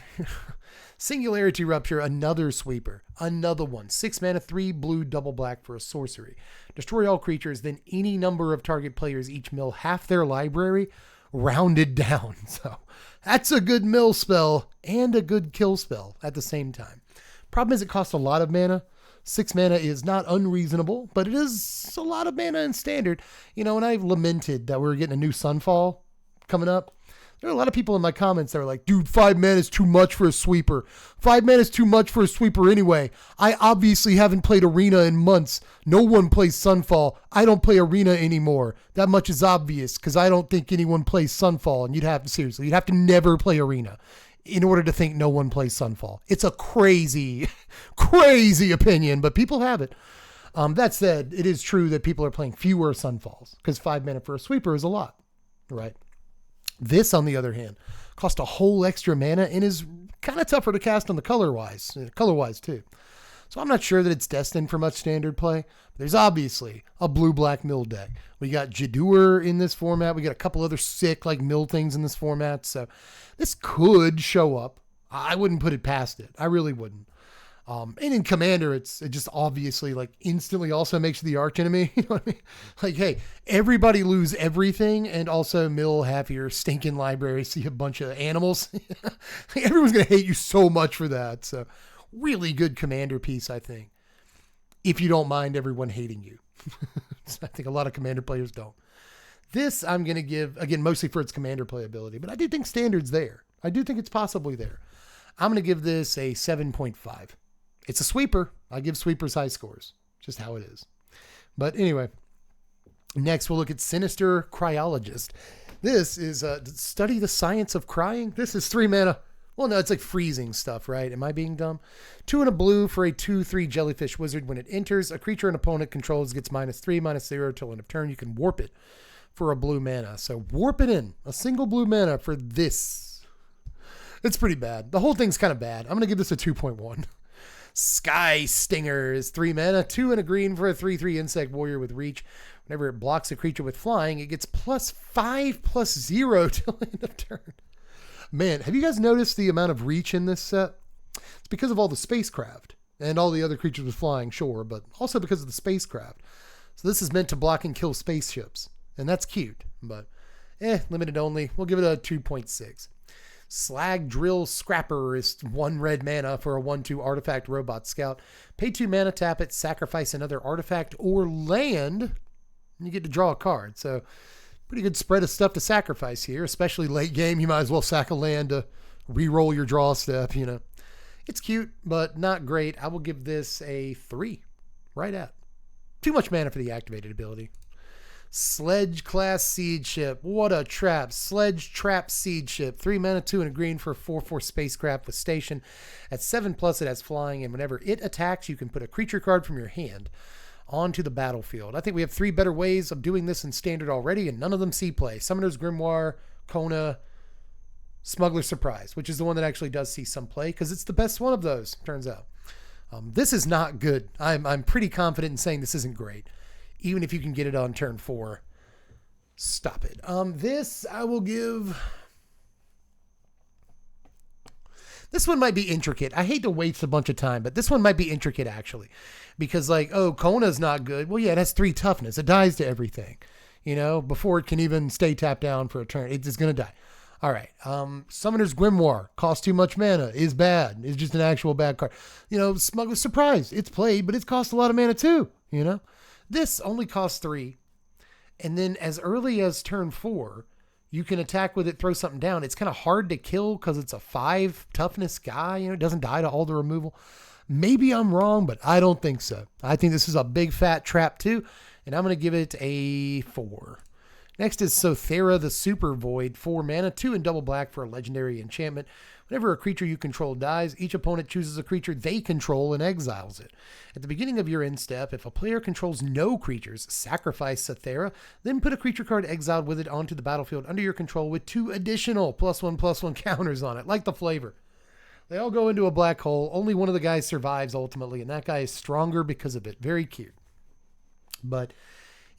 Singularity Rupture, another sweeper. Another one. 6 mana, 3 blue, double black for a sorcery. Destroy all creatures, then any number of target players each mill half their library, rounded down. So that's a good mill spell and a good kill spell at the same time. Problem is it costs a lot of mana. 6 mana is not unreasonable, but it is a lot of mana in standard. You know, and I've lamented that we're getting a new Sunfall coming up. There are a lot of people in my comments that are like, dude, 5 mana is too much for a sweeper. 5 mana is too much for a sweeper anyway. I obviously haven't played Arena in months. No one plays Sunfall. I don't play Arena anymore. That much is obvious because I don't think anyone plays Sunfall. And you'd have to never play Arena in order to think no one plays Sunfall. It's a crazy, crazy opinion, but people have it. That said, it is true that people are playing fewer Sunfalls because 5 mana for a sweeper is a lot, right? This, on the other hand, costs a whole extra mana and is kind of tougher to cast on the color-wise too. So I'm not sure that it's destined for much standard play. But there's obviously a blue-black mill deck. We got Jadur in this format. We got a couple other sick like mill things in this format. So this could show up. I wouldn't put it past it. I really wouldn't. And in Commander, it just obviously like instantly also makes you the archenemy. You know what I mean? Like, hey, everybody lose everything and also mill half your stinking library. See a bunch of animals. Everyone's going to hate you so much for that. So really good Commander piece, I think. If you don't mind everyone hating you. I think a lot of Commander players don't. This I'm going to give, again, mostly for its Commander playability, but I do think Standard's there. I do think it's possibly there. I'm going to give this a 7.5. It's a sweeper. I give sweepers high scores. Just how it is. But anyway, next we'll look at Sinister Cryologist. This is study the science of crying. This is 3 mana. Well, no, it's like freezing stuff, right? Am I being dumb? 2 and a blue for a 2/3 jellyfish wizard. When it enters, a creature an opponent controls gets -3, -0 till end of turn. You can warp it for a blue mana. So warp it in. A single blue mana for this. It's pretty bad. The whole thing's kind of bad. I'm going to give this a 2.1. Sky Stinger is 3 mana, 2 and a green for a 3/3 insect warrior with reach. Whenever it blocks a creature with flying, it gets +5/+0 till end of turn. Man, have you guys noticed the amount of reach in this set? It's because of all the spacecraft and all the other creatures with flying, sure, but also because of the spacecraft. So this is meant to block and kill spaceships, and that's cute, but limited only. We'll give it a 2.6. Slag Drill Scrapper is 1 red mana for a 1/2 artifact robot scout. Pay 2 mana, tap it, sacrifice another artifact or land, and you get to draw a card. So pretty good spread of stuff to sacrifice here, especially late game. You might as well sack a land to re-roll your draw step, you know. It's cute, but not great. I will give this a 3, right at. Too much mana for the activated ability. Sledge Class Seed Ship. What a trap. Sledge Trap Seed Ship. 3 mana, 2 and a green for a 4/4 spacecraft with station. At 7+, it has flying, and whenever it attacks, you can put a creature card from your hand onto the battlefield. I think we have 3 better ways of doing this in Standard already, and none of them see play. Summoner's Grimoire, Kona, Smuggler's Surprise, which is the one that actually does see some play, because it's the best one of those, turns out. This is not good. I'm pretty confident in saying this isn't great. Even if you can get it on turn 4, stop it. This I will give. This one might be intricate. I hate to waste a bunch of time, but this one might be intricate actually, because like, oh, Kona's not good. Well, yeah, it has 3 toughness. It dies to everything, you know, before it can even stay tapped down for a turn. It's gonna die. All right. Summoner's Grimoire costs too much mana. Is bad. It's just an actual bad card. You know, Smuggler's Surprise. It's played, but it's cost a lot of mana too. You know. This only costs 3, and then as early as turn 4, you can attack with it, throw something down. It's kind of hard to kill because it's a 5 toughness guy. You know, it doesn't die to all the removal. Maybe I'm wrong, but I don't think so. I think this is a big fat trap too, and I'm going to give it a 4. Next is Sothera the Super Void, 4 mana, 2 and double black for a legendary enchantment. Whenever a creature you control dies, each opponent chooses a creature they control and exiles it. At the beginning of your end step, if a player controls no creatures, sacrifice Sothera, then put a creature card exiled with it onto the battlefield under your control with 2 additional +1/+1 counters on it, like the flavor. They all go into a black hole. Only one of the guys survives ultimately, and that guy is stronger because of it. Very cute. But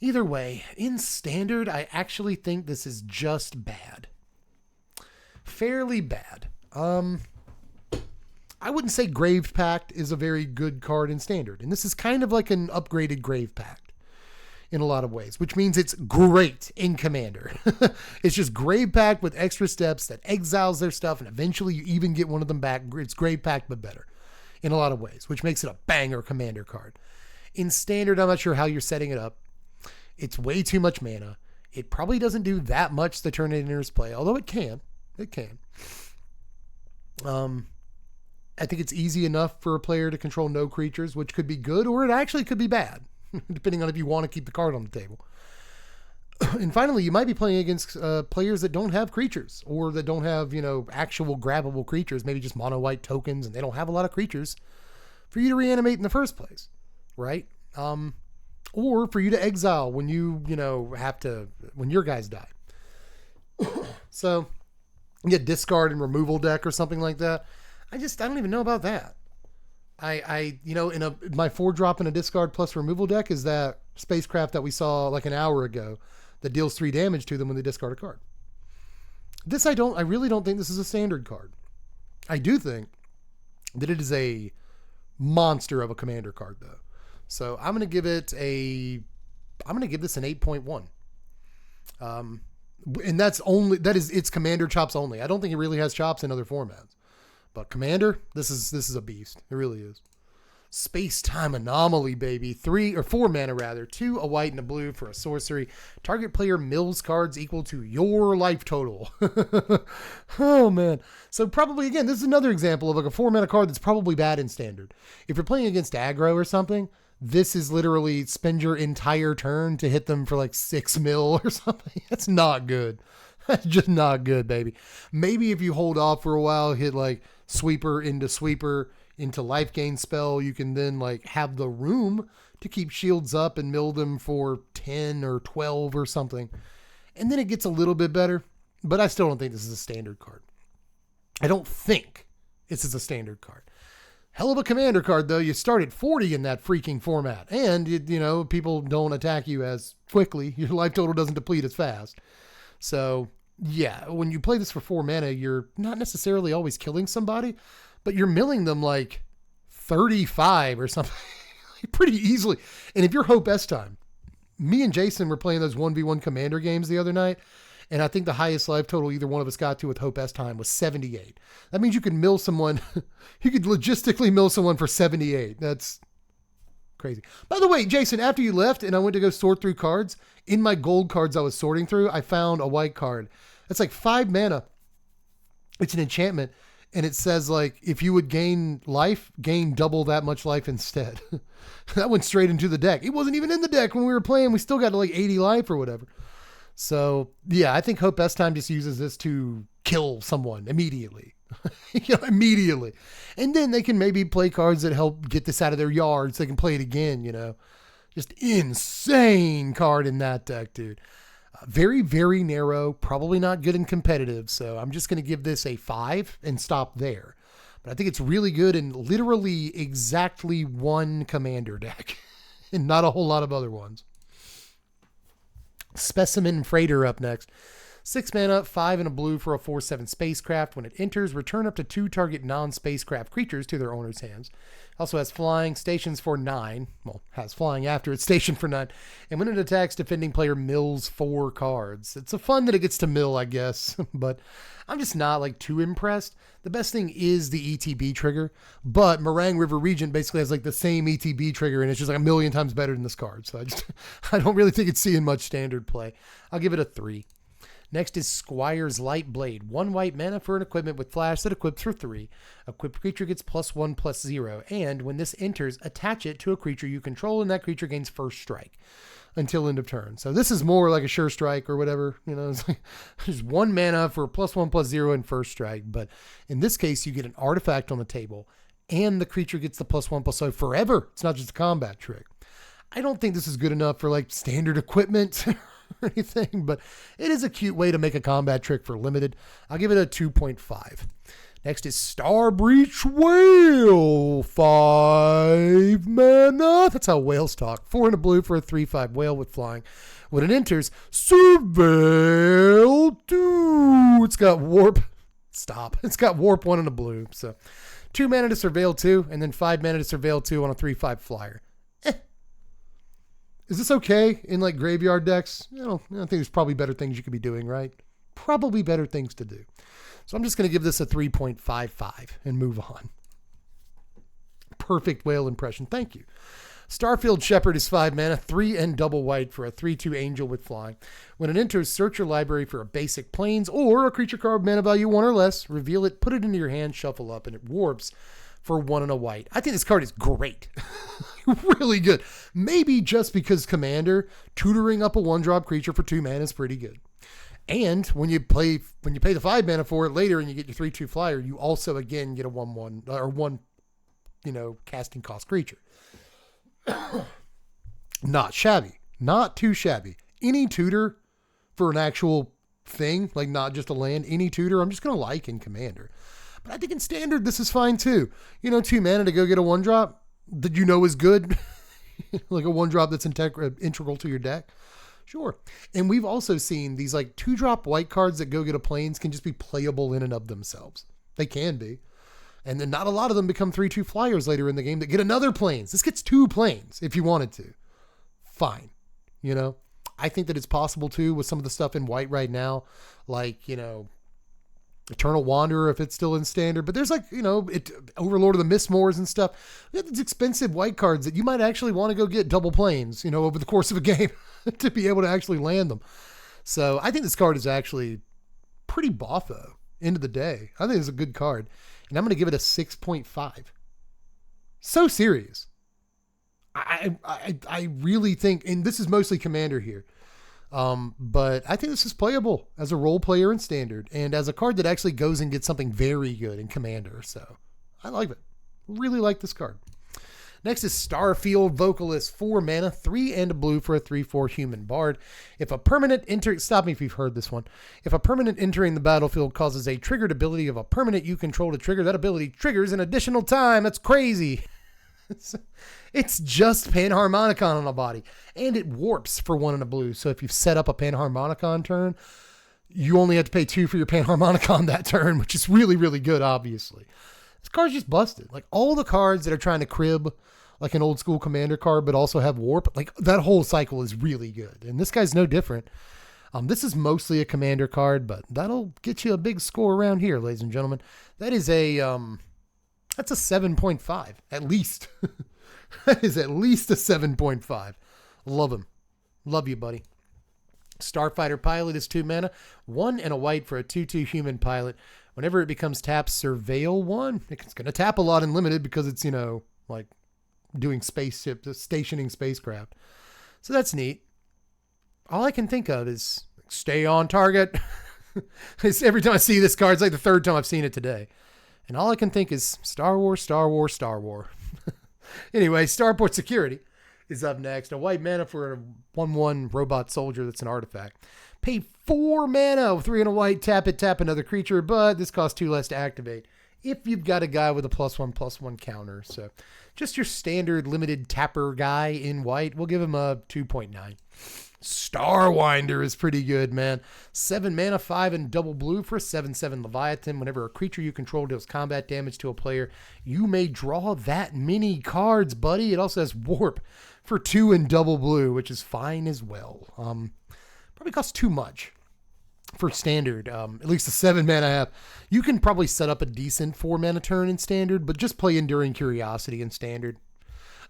Either way, in standard, I actually think this is just bad. Fairly bad. I wouldn't say Grave Pact is a very good card in standard. And this is kind of like an upgraded Grave Pact in a lot of ways, which means it's great in Commander. It's just Grave Pact with extra steps that exiles their stuff, and eventually you even get one of them back. It's Grave Pact, but better in a lot of ways, which makes it a banger Commander card. In standard, I'm not sure how you're setting it up. It's way too much mana. It probably doesn't do that much the turn it enters play, although it can. It can. I think it's easy enough for a player to control no creatures, which could be good, or it actually could be bad, depending on if you want to keep the card on the table. And finally, you might be playing against players that don't have creatures, or that don't have, actual grabbable creatures, maybe just mono white tokens, and they don't have a lot of creatures for you to reanimate in the first place, right? Or for you to exile when when your guys die. So you get discard and removal deck or something like that. I don't even know about that. My 4-drop in a discard plus removal deck is that spacecraft that we saw like an hour ago that deals 3 damage to them when they discard a card. I really don't think this is a standard card. I do think that it is a monster of a commander card though. So I'm going to give this an 8.1. And it's commander chops only. I don't think it really has chops in other formats. But Commander, this is a beast. It really is. Space-time anomaly, baby. 3 or 4 mana rather. 2, a white and a blue for a sorcery. Target player mills cards equal to your life total. Oh man. So probably again, this is another example of like a 4 mana card that's probably bad in standard. If you're playing against aggro or something, this is literally spend your entire turn to hit them for like 6 mil or something. That's not good. That's just not good, baby. Maybe if you hold off for a while, hit like sweeper into life gain spell, you can then like have the room to keep shields up and mill them for 10 or 12 or something. And then it gets a little bit better, but I still don't think this is a standard card. I don't think this is a standard card. Hell of a commander card though. You start at 40 in that freaking format, and people don't attack you as quickly. Your life total doesn't deplete as fast. So yeah, when you play this for 4 mana, you're not necessarily always killing somebody, but you're milling them like 35 or something pretty easily. And if you're Hope S time, me and Jason were playing those 1v1 commander games the other night, and I think the highest life total either one of us got to with Hope S time was 78. That means you could mill someone, you could logistically mill someone for 78. That's crazy. By the way, Jason, after you left and I went to go sort through cards, in my gold cards I was sorting through, I found a white card. It's like 5 mana. It's an enchantment. And it says like, if you would gain life, gain double that much life instead. That went straight into the deck. It wasn't even in the deck when we were playing. We still got like 80 life or whatever. So yeah, I think Hope S time just uses this to kill someone immediately. Immediately. And then they can maybe play cards that help get this out of their yard so they can play it again, Just insane card in that deck, dude. Very, very narrow, probably not good in competitive. So I'm just going to give this a 5 and stop there. But I think it's really good in literally exactly one commander deck and not a whole lot of other ones. Specimen Freighter up next. 6 mana, 5 and a blue for a 4/7 spacecraft. When it enters, return up to 2 target non-spacecraft creatures to their owner's hands. Also has flying, stations for 9. Well, has flying after it's stationed for 9. And when it attacks, defending player mills 4 cards. It's a fun that it gets to mill, I guess. But I'm just not like too impressed. The best thing is the ETB trigger. But Meringue River Regent basically has like the same ETB trigger, and it's just like a million times better than this card. So I don't really think it's seeing much standard play. I'll give it a 3. Next is Squire's Light Blade. 1 white mana for an equipment with flash that equips for 3. Equipped creature gets +1/+0. And when this enters, attach it to a creature you control, and that creature gains first strike until end of turn. So this is more like a sure strike or whatever. It's like just 1 mana for +1/+0 and first strike. But in this case, you get an artifact on the table, and the creature gets the +1/+0 forever. It's not just a combat trick. I don't think this is good enough for like standard equipment or anything, but it is a cute way to make a combat trick for limited. I'll give it a 2.5. Next is Star Breach Whale, 5 mana. That's how whales talk. 4 and a blue for a 3/5 whale with flying. When it enters, Surveil 2. It's got warp. Stop. It's got warp 1 and a blue. So 2 mana to Surveil 2, and then 5 mana to Surveil 2 on a 3/5 flyer. Is this okay in like graveyard decks? I think there's probably better things you could be doing, right? Probably better things to do. So I'm just going to give this a 3.55 and move on. Perfect whale impression. Thank you. Starfield Shepherd is 5 mana, 3 and double white for a 3/2 angel with flying. When it enters, search your library for a basic plains or a creature card mana value 1 or less, reveal it, put it into your hand, shuffle up, and it warps for 1 and a white. I think this card is great. Really good. Maybe just because Commander, tutoring up a 1-drop creature for 2 mana is pretty good. And when you pay the 5 mana for it later and you get your 3/2 flyer, you also again get a 1/1 or 1, casting cost creature. Not shabby. Not too shabby. Any tutor for an actual thing, like not just a land, any tutor, I'm just going to like in Commander. But I think in Standard, this is fine too. 2 mana to go get a 1-drop that is good. Like a 1-drop that's integral to your deck. Sure. And we've also seen these like 2-drop white cards that go get a plains can just be playable in and of themselves. They can be. And then not a lot of them become 3/2 flyers later in the game that get another plains. This gets 2 plains if you wanted to. Fine. I think that it's possible too with some of the stuff in white right now. Like, Eternal Wanderer if it's still in Standard. But there's like, Overlord of the Mistmoors and stuff. We have these expensive white cards that you might actually want to go get double plains, over the course of a game to be able to actually land them. So I think this card is actually pretty boffo end of the day. I think it's a good card. And I'm going to give it a 6.5. So serious. I really think, and this is mostly Commander here, but I think this is playable as a role player in Standard and as a card that actually goes and gets something very good in Commander. So I like it. Really like this card. Next is Starfield Vocalist, 4 mana, 3 and a blue for a 3/4 human bard. If a permanent stop me if you've heard this one. If a permanent entering the battlefield causes a triggered ability of a permanent you control to trigger, that ability triggers an additional time. That's crazy. It's just Panharmonicon on a body, and it warps for 1 and a blue. So if you've set up a Panharmonicon turn, you only have to pay 2 for your Panharmonicon that turn, which is really, really good, obviously. This card's just busted. Like all the cards that are trying to crib like an old school Commander card, but also have warp, like that whole cycle is really good. And this guy's no different. This is mostly a Commander card, but that'll get you a big score around here, ladies and gentlemen. That is that's a 7.5 at least. That is at least a 7.5. Love him. Love you, buddy. Starfighter Pilot is 2 mana, 1 and a white for a 2/2 human pilot. Whenever it becomes tapped, Surveil 1. It's going to tap a lot in limited because it's, like doing spaceship, stationing spacecraft. So that's neat. All I can think of is stay on target. Every time I see this card, it's like the 3rd time I've seen it today. And all I can think is Star Wars, Star Wars, Star Wars. Anyway, Starport Security is up next. A white mana for a 1/1 robot soldier that's an artifact. Pay 4 mana, 3 and a white, tap it, tap another creature, but this costs 2 less to activate if you've got a guy with a +1/+1 counter. So just your standard limited tapper guy in white, we'll give him a 2.9. Starwinder is pretty good, man. 7 mana, 5 and double blue for a 7/7 Leviathan. Whenever a creature you control deals combat damage to a player, you may draw that many cards, buddy. It also has warp for 2 and double blue, which is fine as well. Probably costs too much for Standard. At least the 7 mana half. You can probably set up a decent 4 mana turn in Standard, but just play Enduring Curiosity in Standard.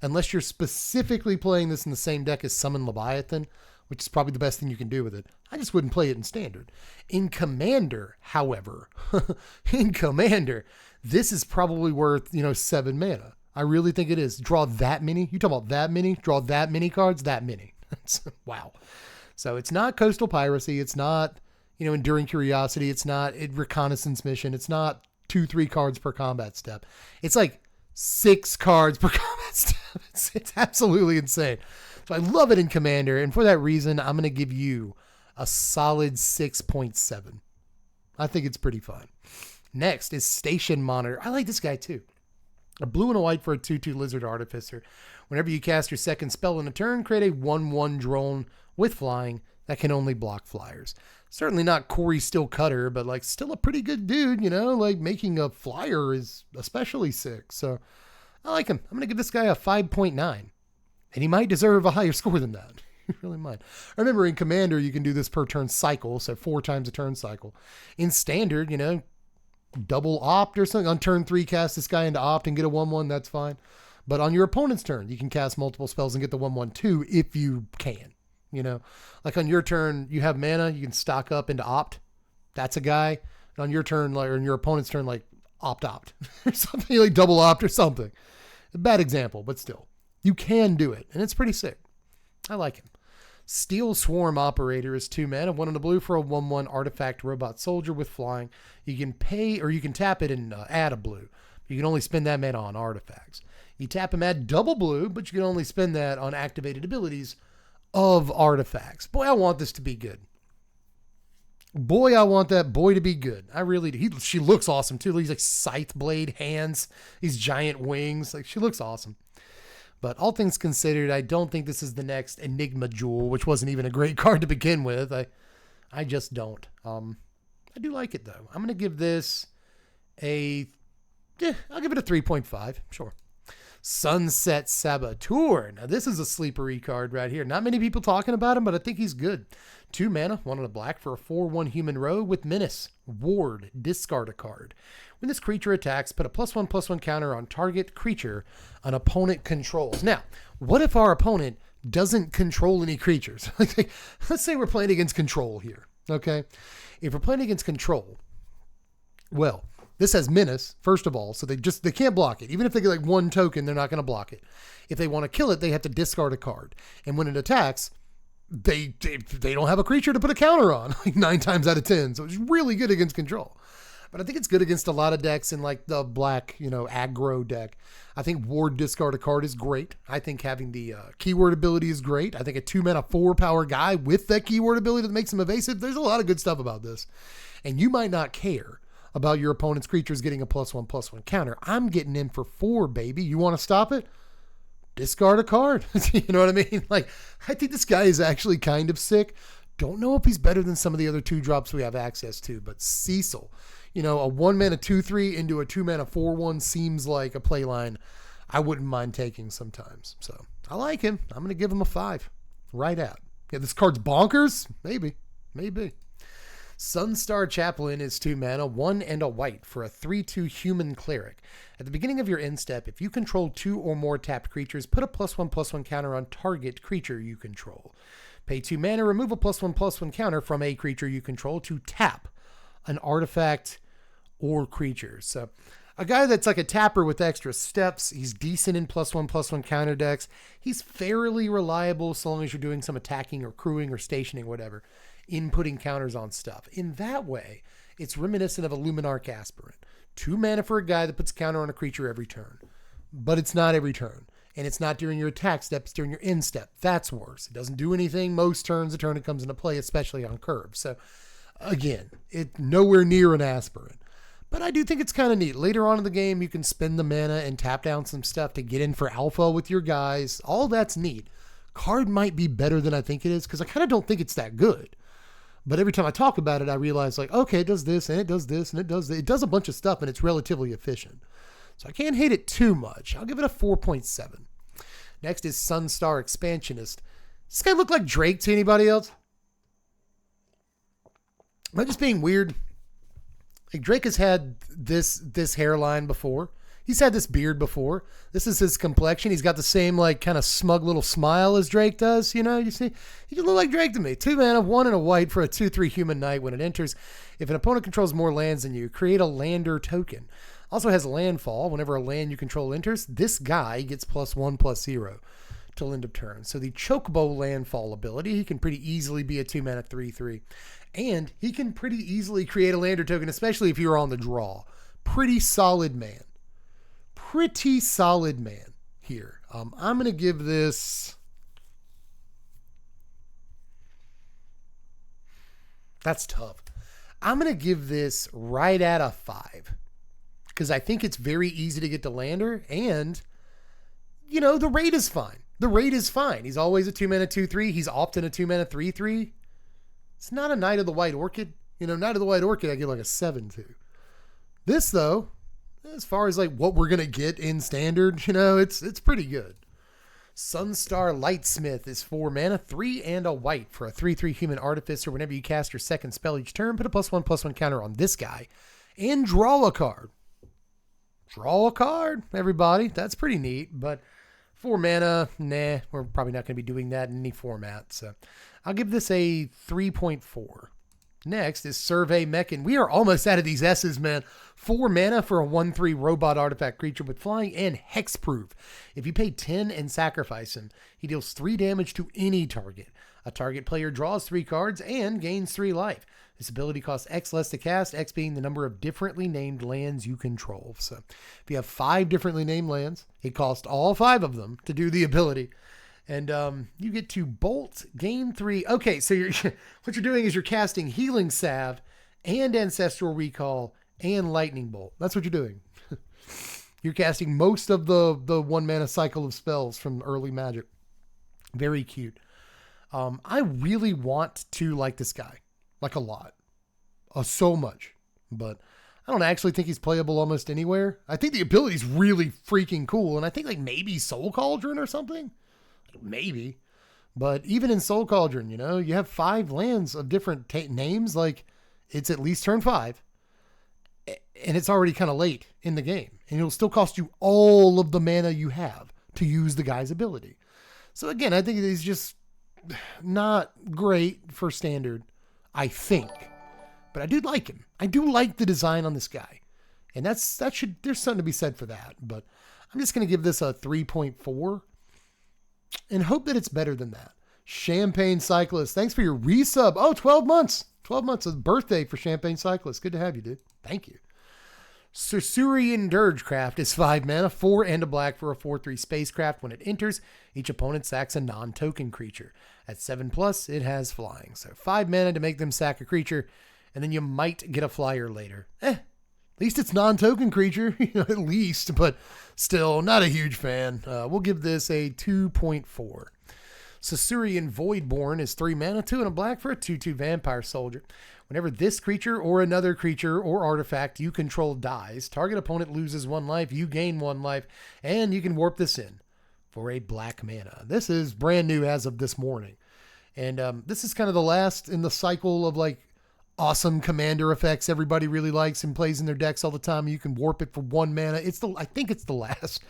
Unless you're specifically playing this in the same deck as Summon Leviathan, which is probably the best thing you can do with it. I just wouldn't play it in Standard. In Commander, however, this is probably worth, 7 mana. I really think it is. Draw that many. You talk about that many? Draw that many cards? That many. Wow. So it's not Coastal Piracy. It's not, Enduring Curiosity. It's not Reconnaissance Mission. It's not 2-3 cards per combat step. It's like 6 cards per combat step. It's absolutely insane. So I love it in Commander, and for that reason, I'm going to give you a solid 6.7. I think it's pretty fun. Next is Station Monitor. I like this guy too. A blue and a white for a 2/2 Lizard Artificer. Whenever you cast your second spell in a turn, create a 1/1 drone with flying that can only block flyers. Certainly not Corey Steel Cutter, but like still a pretty good dude, you know, like making a flyer is especially sick. So I like him. I'm going to give this guy a 5.9. And he might deserve a higher score than that. He really might. Remember, in Commander, you can do this per turn cycle, so 4 times a turn cycle. In Standard, you know, double opt or something. On turn 3, cast this guy into opt and get a 1/1, that's fine. But on your opponent's turn, you can cast multiple spells and get the 1/1 too if you can. You know, like on your turn, you have mana, you can stock up into opt. That's a guy. And on your turn, like, or on your opponent's turn, like opt or something, like double opt or something. A bad example, but still. You can do it, and it's pretty sick. I like him. Steel Swarm Operator is 2 mana, 1 in the blue for a 1/1 artifact robot soldier with flying. You can pay, or you can tap it and add a blue. You can only spend that mana on artifacts. You tap him, add double blue, but you can only spend that on activated abilities of artifacts. Boy, I want this to be good. Boy, I want that boy to be good. I really do. She looks awesome too. He's like scythe blade hands, these giant wings. Like, she looks awesome. But all things considered, I don't think this is the next Enigma Jewel, which wasn't even a great card to begin with. I just don't. I do like it though. I'm going to give this I'll give it a 3.5. Sure. Sunset Saboteur. Now this is a sleepery card right here. Not many people talking about him, but I think he's good. 2 mana, 1 in a black for a 4/1 human rogue with menace. Ward, discard a card. When this creature attacks, put a +1/+1 counter on target creature an opponent controls. Now, what if our opponent doesn't control any creatures? Let's say we're playing against control here. Okay. If we're playing against control, well, this has menace, first of all, so they can't block it. Even if they get like 1 token, they're not going to block it. If they want to kill it, they have to discard a card. And when it attacks, they don't have a creature to put a counter on, like 9 times out of 10. So it's really good against control. But I think it's good against a lot of decks in like the black, you know, aggro deck. I think Ward discard a card is great. I think having the keyword ability is great. I think a 2 mana 4 power guy with that keyword ability that makes him evasive. There's a lot of good stuff about this. And you might not care about your opponent's creatures getting a +1/+1 counter. I'm getting in for 4, baby. You want to stop it? Discard a card. You know what I mean? Like, I think this guy is actually kind of sick. Don't know if he's better than some of the other 2-drops we have access to, but Cecil, you know, a 1 mana 2/3 into a 2 mana 4/1 seems like a play line I wouldn't mind taking sometimes. So I like him. I'm going to give him a 5. Right at. Yeah, this card's bonkers? Maybe. Sunstar Chaplain is 2 mana, 1 and a white for a 3/2 human cleric. At the beginning of your end step, if you control 2 or more tapped creatures, put a +1/+1 counter on target creature you control. Pay 2 mana, remove a +1/+1 counter from a creature you control to tap an artifact or creature. So a guy that's like a tapper with extra steps. He's decent in +1/+1 counter decks. He's fairly reliable so long as you're doing some attacking or crewing or stationing, whatever, inputting counters on stuff. In that way, it's reminiscent of a Luminarch Aspirant. 2 mana for a guy that puts counter on a creature every turn. But it's not every turn. And it's not during your attack step, it's during your end step. That's worse. It doesn't do anything most turns the turn it comes into play, especially on curve. So again, it's nowhere near an Aspirant. But I do think it's kind of neat. Later on in the game, you can spend the mana and tap down some stuff to get in for alpha with your guys. All that's neat. Card might be better than I think it is because I kind of don't think it's that good. But every time I talk about it, I realize like, okay, it does this and it does this and it does this. It does a bunch of stuff and it's relatively efficient. So I can't hate it too much. I'll give it a 4.7. Next is Sunstar Expansionist. Does this guy look like Drake to anybody else? Am I just being weird? Like Drake has had this hairline before. He's had this beard before. This is his complexion. He's got the same like kind of smug little smile as Drake does. You know, you see, he just look like Drake to me. 2 mana, 1 and a white for a 2/3 human knight. When it enters, if an opponent controls more lands than you, create a lander token. Also has landfall. Whenever a land you control enters, this guy gets +1/+0 till end of turn. So the Chocobo landfall ability, he can pretty easily be a 2 mana 3/3. And he can pretty easily create a lander token, especially if you're on the draw. Pretty solid man. Pretty solid man here. I'm going to give this... That's tough. I'm going to give this right at a 5 because I think it's very easy to get to lander, and, you know, the rate is fine. The rate is fine. He's always a 2-mana 2/3. He's often a 2-mana 3/3. It's not a Knight of the White Orchid. You know, Knight of the White Orchid, I get like a 7 to. This, though, as far as like what we're going to get in standard, you know, it's pretty good. Sunstar Lightsmith is 4 mana, 3 and a white for a 3/3 human artificer. Whenever you cast your second spell each turn, put a +1/+1 counter on this guy and draw a card. Draw a card, everybody. That's pretty neat, but 4 mana, nah, we're probably not going to be doing that in any format. So I'll give this a 3.4. Next is Survey Mechan. We are almost out of these S's, man. 4 mana for a 1/3 robot artifact creature with flying and hexproof. If you pay 10 and sacrifice him, he deals 3 damage to any target. A target player draws 3 cards and gains 3 life. This ability costs X less to cast, X being the number of differently named lands you control. So if you have 5 differently named lands, it costs all 5 of them to do the ability. And you get to bolt, gain 3. Okay, so what you're doing is you're casting Healing Salve and Ancestral Recall and Lightning Bolt. That's what you're doing. You're casting most of the 1 mana cycle of spells from early Magic. Very cute. I really want to like this guy. Like a lot. So much. But I don't actually think he's playable almost anywhere. I think the ability's really freaking cool. And I think like maybe Soul Cauldron or something. Maybe. But even in Soul Cauldron, you know, you have 5 lands of different names. Like, it's at least turn 5. And it's already kind of late in the game. And it'll still cost you all of the mana you have to use the guy's ability. So again, I think he's just not great for standard, I think. But I do like him. I do like the design on this guy. And there's something to be said for that. But I'm just going to give this a 3.4. And hope that it's better than that. Champagne Cyclist, thanks for your resub. Oh, 12 months. 12 months of birthday for Champagne Cyclist. Good to have you, dude. Thank you. Cercurian Dirgecraft is 5 mana, 4 and a black for a 4/3 spacecraft. When it enters, each opponent sacks a non-token creature. At 7+, it has flying. So 5 mana to make them sack a creature, and then you might get a flyer later. At least it's non-token creature, at least, but still not a huge fan. We'll give this a 2.4. Caesurian Voidborn is 3 mana, 2 and a black for a 2/2 vampire soldier. Whenever this creature or another creature or artifact you control dies, target opponent loses 1 life, you gain 1 life, and you can warp this in for a black mana. This is brand new as of this morning. And this is kind of the last in the cycle of like awesome commander effects everybody really likes and plays in their decks all the time. You can warp it for 1 mana. I think it's the last,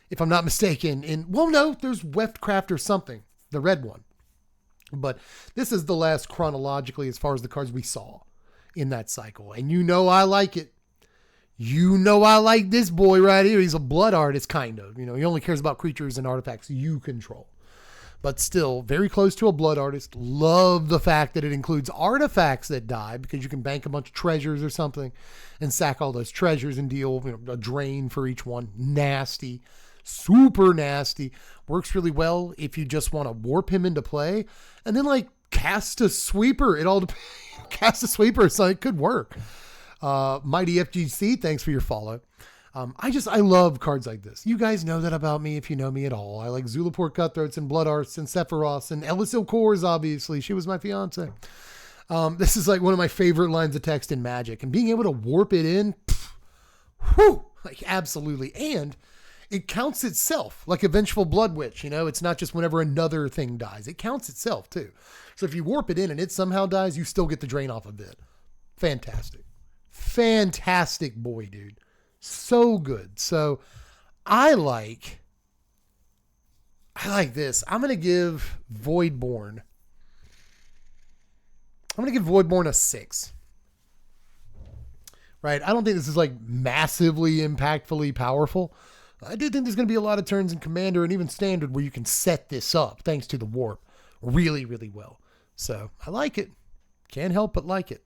if I'm not mistaken. Well, no, there's Weftcraft or something, the red one. But this is the last chronologically as far as the cards we saw in that cycle. And you know I like it. You know I like this boy right here. He's a blood artist, kind of. You know, he only cares about creatures and artifacts you control. But still, very close to a blood artist. Love the fact that it includes artifacts that die because you can bank a bunch of treasures or something and sack all those treasures and deal a drain for each one. Nasty. Super nasty. Works really well if you just want to warp him into play and then like cast a sweeper. It all depends. Cast a sweeper, so it could work. Mighty FGC, thanks for your follow. I love cards like this. You guys know that about me if you know me at all. I like Zulaport Cutthroats and Blood Arts and Sephiroth and Elisil Cores, obviously. She was my fiance. This is like one of my favorite lines of text in Magic. And being able to warp it in, like absolutely. And it counts itself like a Vengeful Blood Witch. You know, it's not just whenever another thing dies. It counts itself too. So if you warp it in and it somehow dies, you still get the drain off of it. Fantastic. Fantastic boy, dude. So good. So I like this. I'm going to give Voidborn a 6. Right? I don't think this is like massively impactfully powerful. I do think there's going to be a lot of turns in Commander and even Standard where you can set this up, thanks to the warp, really, really well. So I like it. Can't help but like it.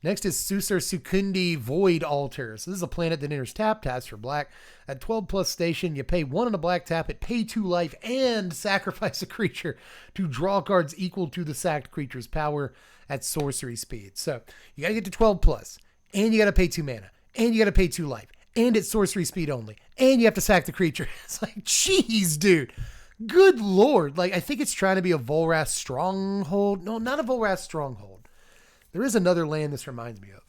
Next is Susur Sukundi Void Altar. So this is a planet that enters tap, taps for black. At 12+ station, you pay 1 on a black tap, it pay 2 life, and sacrifice a creature to draw cards equal to the sacked creature's power. at sorcery speed. So you got to get to 12 plus, and you got to pay 2 mana, and you got to pay 2 life, and it's sorcery speed only, and you have to sack the creature. It's like, jeez, dude. Good Lord. Like, I think it's trying to be a Volrath Stronghold. No, not a Volrath Stronghold. There is another land this reminds me of.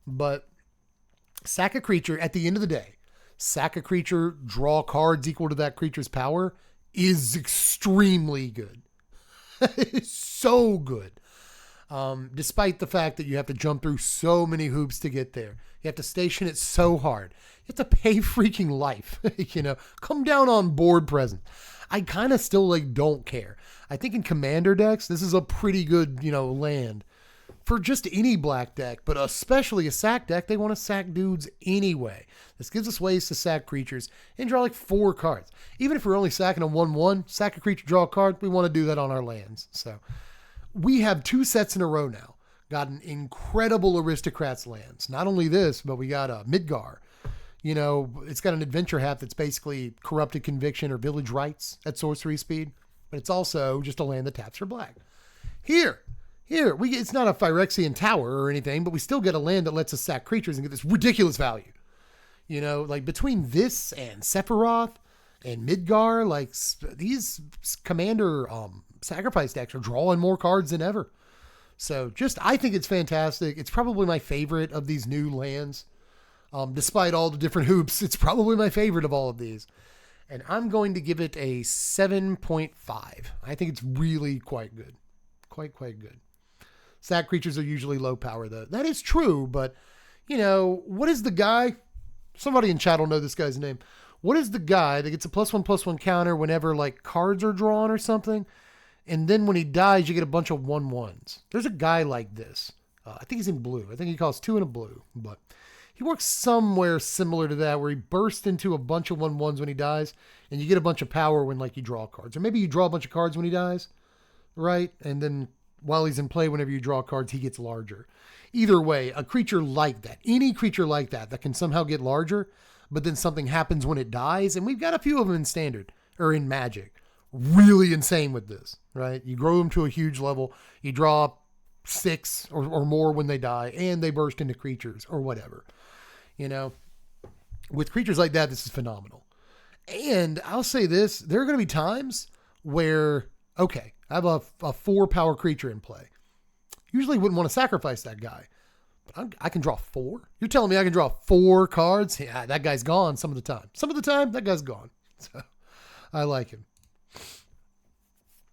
But sack a creature at the end of the day. Sack a creature, draw cards equal to that creature's power is extremely good. It's so good. Despite the fact that you have to jump through so many hoops to get there. You have to station it so hard. You have to pay freaking life. Come down on board present. I kind of still don't care. I think in commander decks, this is a pretty good, land for just any black deck, but especially a sack deck. They want to sack dudes anyway. This gives us ways to sack creatures and draw 4 cards. Even if we're only sacking a 1/1, sack a creature, draw a card, we want to do that on our lands. So we have 2 sets in a row now. Got an incredible Aristocrats lands. Not only this, but we got a Midgar. It's got an adventure hat that's basically Corrupted Conviction or Village Rights at sorcery speed, but it's also just a land that taps for black. Here, it's not a Phyrexian Tower or anything, but we still get a land that lets us sack creatures and get this ridiculous value. Between this and Sephiroth and Midgar, these commander sacrifice decks are drawing more cards than ever. So I think it's fantastic. It's probably my favorite of these new lands. Despite all the different hoops, it's probably my favorite of all of these. And I'm going to give it a 7.5. I think it's really quite good. Quite good. Sack creatures are usually low power, though. That is true, but, what is the guy? Somebody in chat will know this guy's name. What is the guy that gets a +1/+1 counter whenever, cards are drawn or something? And then when he dies, you get a bunch of 1/1s. There's a guy like this. I think he's in blue. I think he costs 2 in a blue, but he works somewhere similar to that, where he bursts into a bunch of 1/1s when he dies, and you get a bunch of power when you draw cards. Or maybe you draw a bunch of cards when he dies, right? And then while he's in play, whenever you draw cards, he gets larger. Either way, a creature like that, any creature like that can somehow get larger, but then something happens when it dies, and we've got a few of them in Standard, or in Magic. Really insane with this, right? You grow them to a huge level, you draw 6 or more when they die, and they burst into creatures, or whatever. With creatures like that, this is phenomenal. And I'll say this, there are going to be times where, okay, I have a 4 power creature in play. Usually wouldn't want to sacrifice that guy, but I can draw 4. You're telling me I can draw 4 cards? Yeah, that guy's gone some of the time. Some of the time, that guy's gone. So I like him.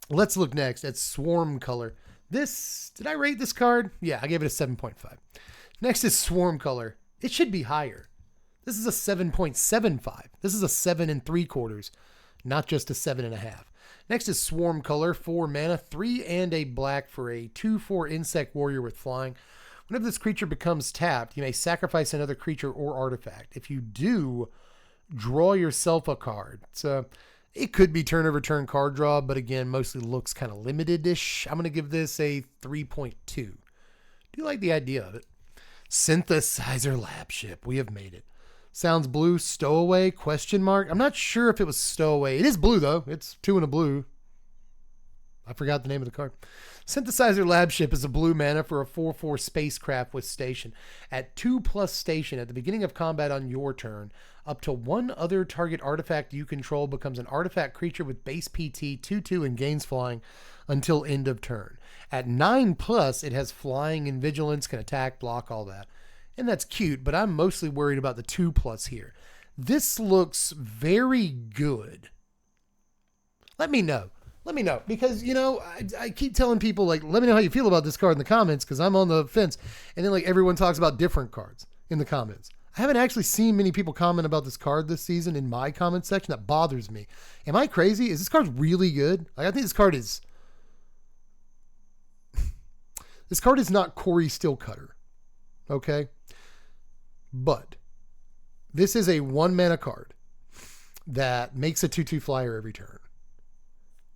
Let's look next at Swarm Color. Did I rate this card? Yeah, I gave it a 7.5. Next is Swarm Color. It should be higher. This is a 7.75. This is a 7 3/4, not just a 7.5. Next is Swarm Color, 4 mana, 3 and a black for a 2/4 insect warrior with flying. Whenever this creature becomes tapped, you may sacrifice another creature or artifact. If you do, draw yourself a card. So it could be turn over turn card draw, but again, mostly looks kind of limited-ish. I'm going to give this a 3.2. Do like the idea of it. Synthesizer Lab Ship. We have made it. Sounds blue. Stowaway? ? I'm not sure if it was stowaway. It is blue, though. It's 2 in a blue. I forgot the name of the card. Synthesizer Lab Ship is a blue mana for a 4/4 spacecraft with station. At 2+ station, at the beginning of combat on your turn, up to 1 other target artifact you control becomes an artifact creature with base PT 2/2 and gains flying until end of turn. At 9+, it has flying and vigilance, can attack, block, all that. And that's cute, but I'm mostly worried about the 2+ here. This looks very good. Let me know. Because, I keep telling people, let me know how you feel about this card in the comments, because I'm on the fence. And then, everyone talks about different cards in the comments. I haven't actually seen many people comment about this card this season in my comment section. That bothers me. Am I crazy? Is this card really good? I think this card is... This card is not Corey Steelcutter. Okay? But this is a 1 mana card that makes a 2/2 flyer every turn.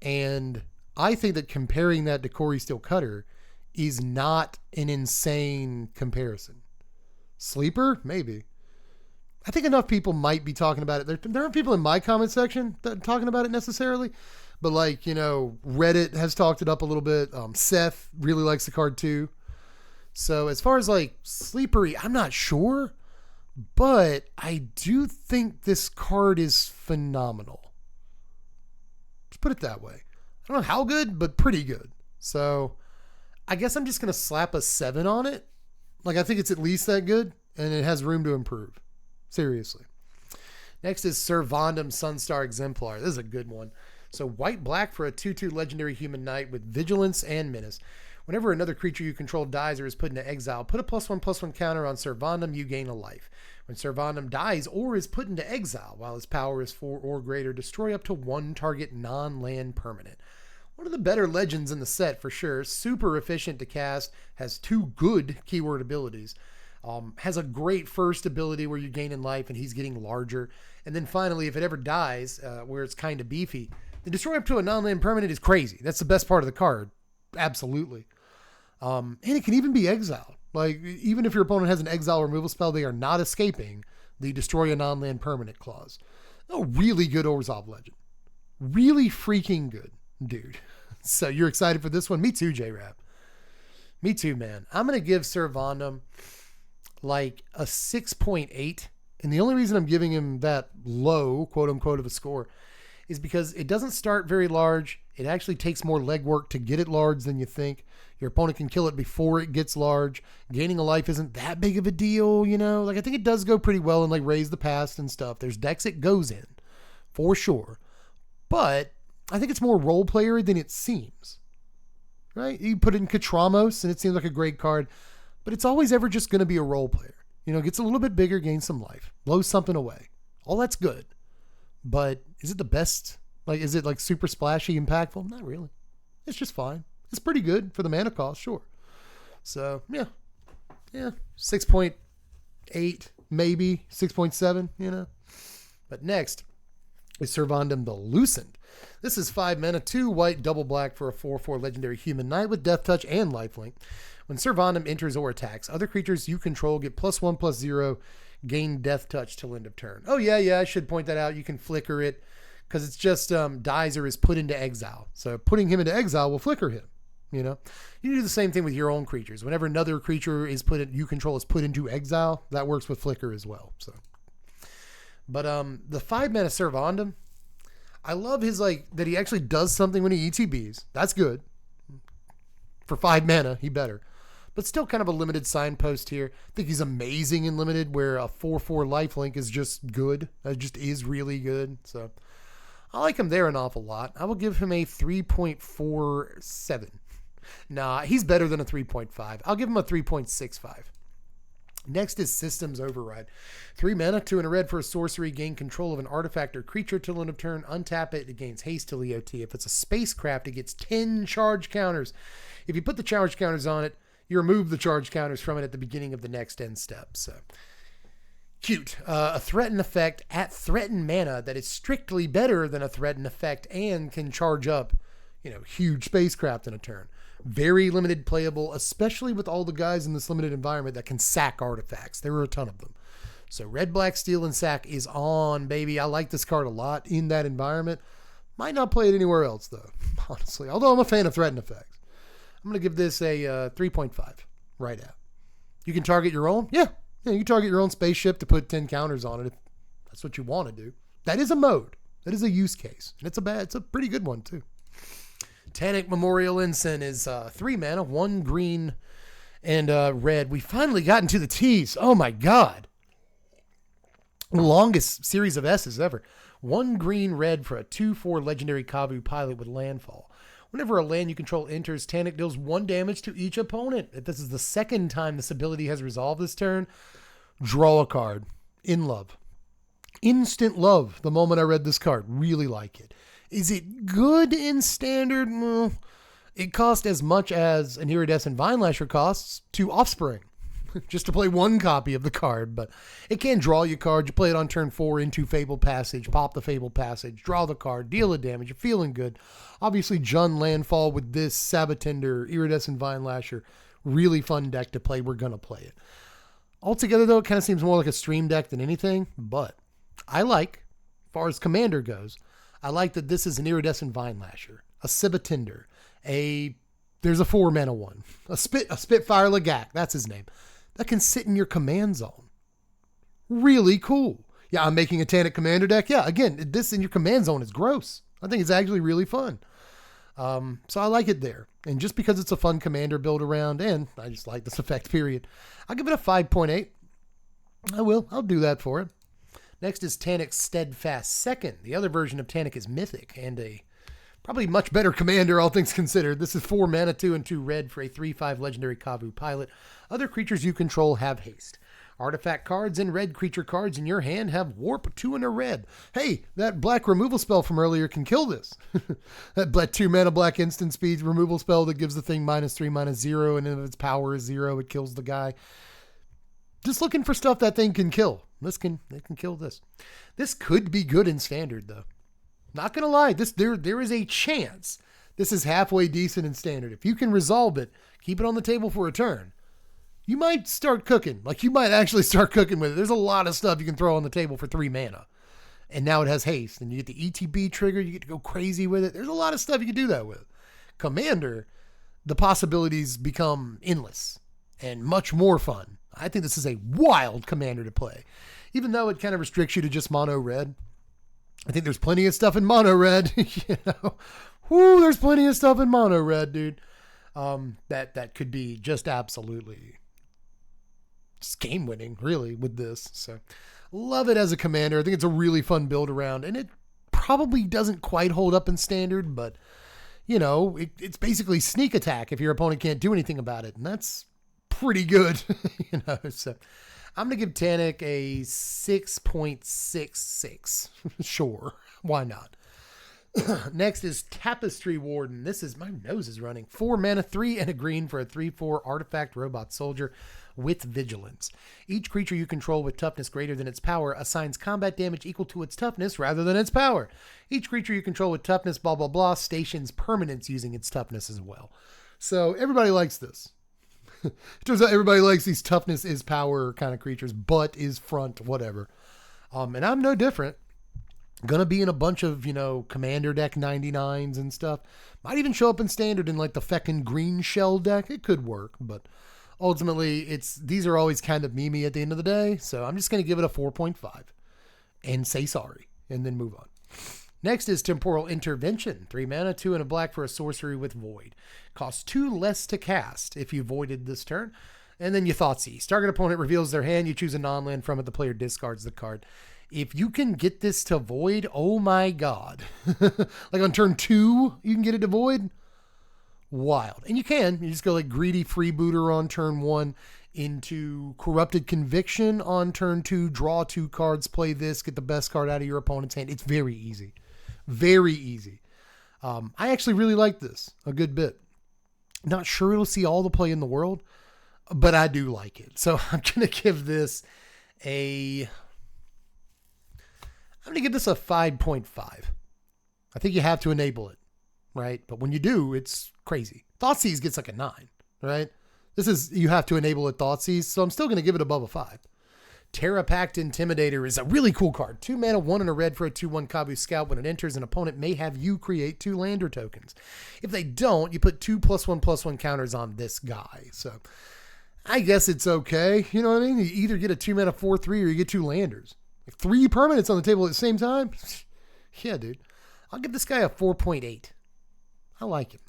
And I think that comparing that to Corey Steelcutter is not an insane comparison. Sleeper? Maybe. I think enough people might be talking about it. There aren't people in my comment section that are talking about it necessarily, but like, you know, Reddit has talked it up a little bit. Seth really likes the card too. So as far as like sleepery, I'm not sure, but I do think this card is phenomenal. Let's put it that way. I don't know how good, but pretty good. So I guess I'm just going to slap a 7 on it. Like, I think it's at least that good, and it has room to improve. Seriously. Next is Servandum Sunstar Exemplar. This is a good one. So white-black for a 2/2 legendary human knight with vigilance and menace. Whenever another creature you control dies or is put into exile, put a +1/+1 counter on Servandum, you gain a life. When Servandum dies or is put into exile, while his power is 4 or greater, destroy up to 1 target non-land permanent. One of the better legends in the set for sure. Super efficient to cast, has 2 good keyword abilities. Has a great first ability where you gain in life and he's getting larger. And then finally, if it ever dies, where it's kind of beefy, the destroy up to a non-land permanent is crazy. That's the best part of the card. Absolutely. And it can even be exiled. Like, even if your opponent has an exile removal spell, they are not escaping the destroy a non-land permanent clause. A really good Orzhov legend. Really freaking good, dude. So you're excited for this one? Me too, J-Rap. Me too, man. I'm going to give Servandum like a 6.8. And the only reason I'm giving him that low, quote unquote, of a score is because it doesn't start very large. It actually takes more legwork to get it large than you think. Your opponent can kill it before it gets large. Gaining a life isn't that big of a deal, you know? Like, I think it does go pretty well in like Raise the Past and stuff. There's decks it goes in, for sure. But I think it's more role player than it seems, right? You put it in Katramos and it seems like a great card, but it's always ever just going to be a role player. You know, gets a little bit bigger, gains some life, blows something away. All that's good. But is it the best? Like, is it like super splashy, impactful? Not really. It's just fine. It's pretty good for the mana cost, sure. So, yeah. 6.8, maybe 6.7, you know. But next is Servandum the Lucent. This is 5 mana, 2 white, double black for a 4/4 legendary human knight with death touch and lifelink. When Servandum enters or attacks, other creatures you control get +1/+0, gain death touch till end of turn. Oh yeah, I should point that out. You can flicker it because it's just dies or is put into exile. So putting him into exile will flicker him. You know, you do the same thing with your own creatures. Whenever another creature is you control is put into exile, that works with flicker as well. So, but the 5 mana Servandum, I love his that he actually does something when he ETBs. That's good. For 5 mana, he better. But still kind of a limited signpost here. I think he's amazing in limited, where a 4/4 lifelink is just good. That just is really good. So I like him there an awful lot. I will give him a 3.47. Nah, he's better than a 3.5. I'll give him a 3.65. Next is Systems Override. 3 mana, 2 and a red for a sorcery. Gain control of an artifact or creature till end of turn. Untap it. It gains haste till EOT. If it's a spacecraft, it gets 10 charge counters. If you put the charge counters on it, you remove the charge counters from it at the beginning of the next end step. So cute. A threaten effect at threaten mana that is strictly better than a threaten effect and can charge up, huge spacecraft in a turn. Very limited playable, especially with all the guys in this limited environment that can sack artifacts. There are a ton of them. So red, black, steel, and sack is on, baby. I like this card a lot in that environment. Might not play it anywhere else, though, honestly. Although I'm a fan of threaten effects. I'm going to give this a 3.5 right out. You can target your own. Yeah, you can target your own spaceship to put 10 counters on it if that's what you want to do. That is a mode. That is a use case. And it's a pretty good one, too. Tannic Memorial Ensign is 3 mana, 1 green and red. We finally got into the T's. Oh, my God. The longest series of S's ever. 1 green, red for a 2/4 legendary Kavu pilot with landfall. Whenever a land you control enters, Tannic deals 1 damage to each opponent. If this is the second time this ability has resolved this turn, draw a card. In love. Instant love the moment I read this card. Really like it. Is it good in standard? Well, it costs as much as an Iridescent Vinelasher costs to Offspring. Just to play 1 copy of the card, but it can draw you card. You play it on turn 4 into Fabled Passage, pop the Fabled Passage, draw the card, deal the damage. You're feeling good. Obviously, Jund Landfall with this Sabatender, Iridescent Vinelasher, really fun deck to play. We're going to play it. Altogether, though, it kind of seems more like a stream deck than anything, but I like, as far as commander goes, I like that this is an Iridescent Vine Lasher, a Sibatinder, there's a 4-mana one, a Spitfire Lagak, that's his name, that can sit in your command zone. Really cool. Yeah, I'm making a Tannic commander deck. Yeah, again, this in your command zone is gross. I think it's actually really fun. So I like it there. And just because it's a fun commander build around, and I just like this effect, period, I'll give it a 5.8. I'll do that for it. Next is Tannic's Steadfast Second. The other version of Tannic is Mythic and a probably much better commander, all things considered. This is 4 mana, 2 and 2 red for a 3/5 legendary Kavu pilot. Other creatures you control have haste. Artifact cards and red creature cards in your hand have warp 2 and a red. Hey, that black removal spell from earlier can kill this. That 2 mana black instant speed removal spell that gives the thing -3/-0, and if its power is 0, it kills the guy. Just looking for stuff that thing can kill. It can kill this. This could be good in standard, though. Not gonna lie, there is a chance this is halfway decent in standard. If you can resolve it, keep it on the table for a turn, you might start cooking. Like, you might actually start cooking with it. There's a lot of stuff you can throw on the table for 3 mana. And now it has haste, and you get the ETB trigger, you get to go crazy with it. There's a lot of stuff you can do that with. Commander, the possibilities become endless and much more fun. I think this is a wild commander to play. Even though it kind of restricts you to just mono red, I think there's plenty of stuff in mono red. There's plenty of stuff in mono red, dude. That could be just absolutely just game winning, really, with this. So love it as a commander. I think it's a really fun build around, and it probably doesn't quite hold up in standard, but it's basically sneak attack if your opponent can't do anything about it, and that's pretty good. So I'm going to give Tannic a 6.66. Sure. Why not? Next is Tapestry Warden. My nose is running. 4 mana, 3 and a green for a 3/4 artifact robot soldier with vigilance. Each creature you control with toughness greater than its power assigns combat damage equal to its toughness rather than its power. Each creature you control with toughness, blah, blah, blah, stations permanents using its toughness as well. So everybody likes this. It turns out everybody likes these toughness is power kind of creatures, but is front, whatever. And I'm no different. Gonna be in a bunch of, commander deck 99s and stuff. Might even show up in standard in like the feckin' green shell deck. It could work, but ultimately these are always kind of memey at the end of the day. So I'm just gonna give it a 4.5 and say sorry and then move on. Next is Temporal Intervention. 3 mana, 2 and a black for a sorcery with void. Costs 2 less to cast if you voided this turn. And then you Thoughtseize. Target opponent reveals their hand. You choose a non-land from it. The player discards the card. If you can get this to void, oh my god. Like on turn 2, you can get it to void? Wild. And you just go like Greedy Freebooter on turn 1 into Corrupted Conviction on turn 2, draw 2 cards, play this, get the best card out of your opponent's hand. It's very easy. Very easy. I actually really like this a good bit. Not sure it'll see all the play in the world, but I do like it. So I'm going to give this a 5.5. I think you have to enable it, right? But when you do, it's crazy. Thoughtseize gets like a 9, right? You have to enable it, Thoughtseize, so I'm still going to give it above a 5. Terra Pact Intimidator is a really cool card. 2 mana, 1 and a red for a 2/1 Kabu Scout. When it enters, an opponent may have you create 2 lander tokens. If they don't, you put 2 +1/+1 counters on this guy. So I guess it's okay. You know what I mean? You either get a 2 mana 4/3 or you get 2 landers. 3 permanents on the table at the same time? Yeah, dude. I'll give this guy a 4.8. I like him.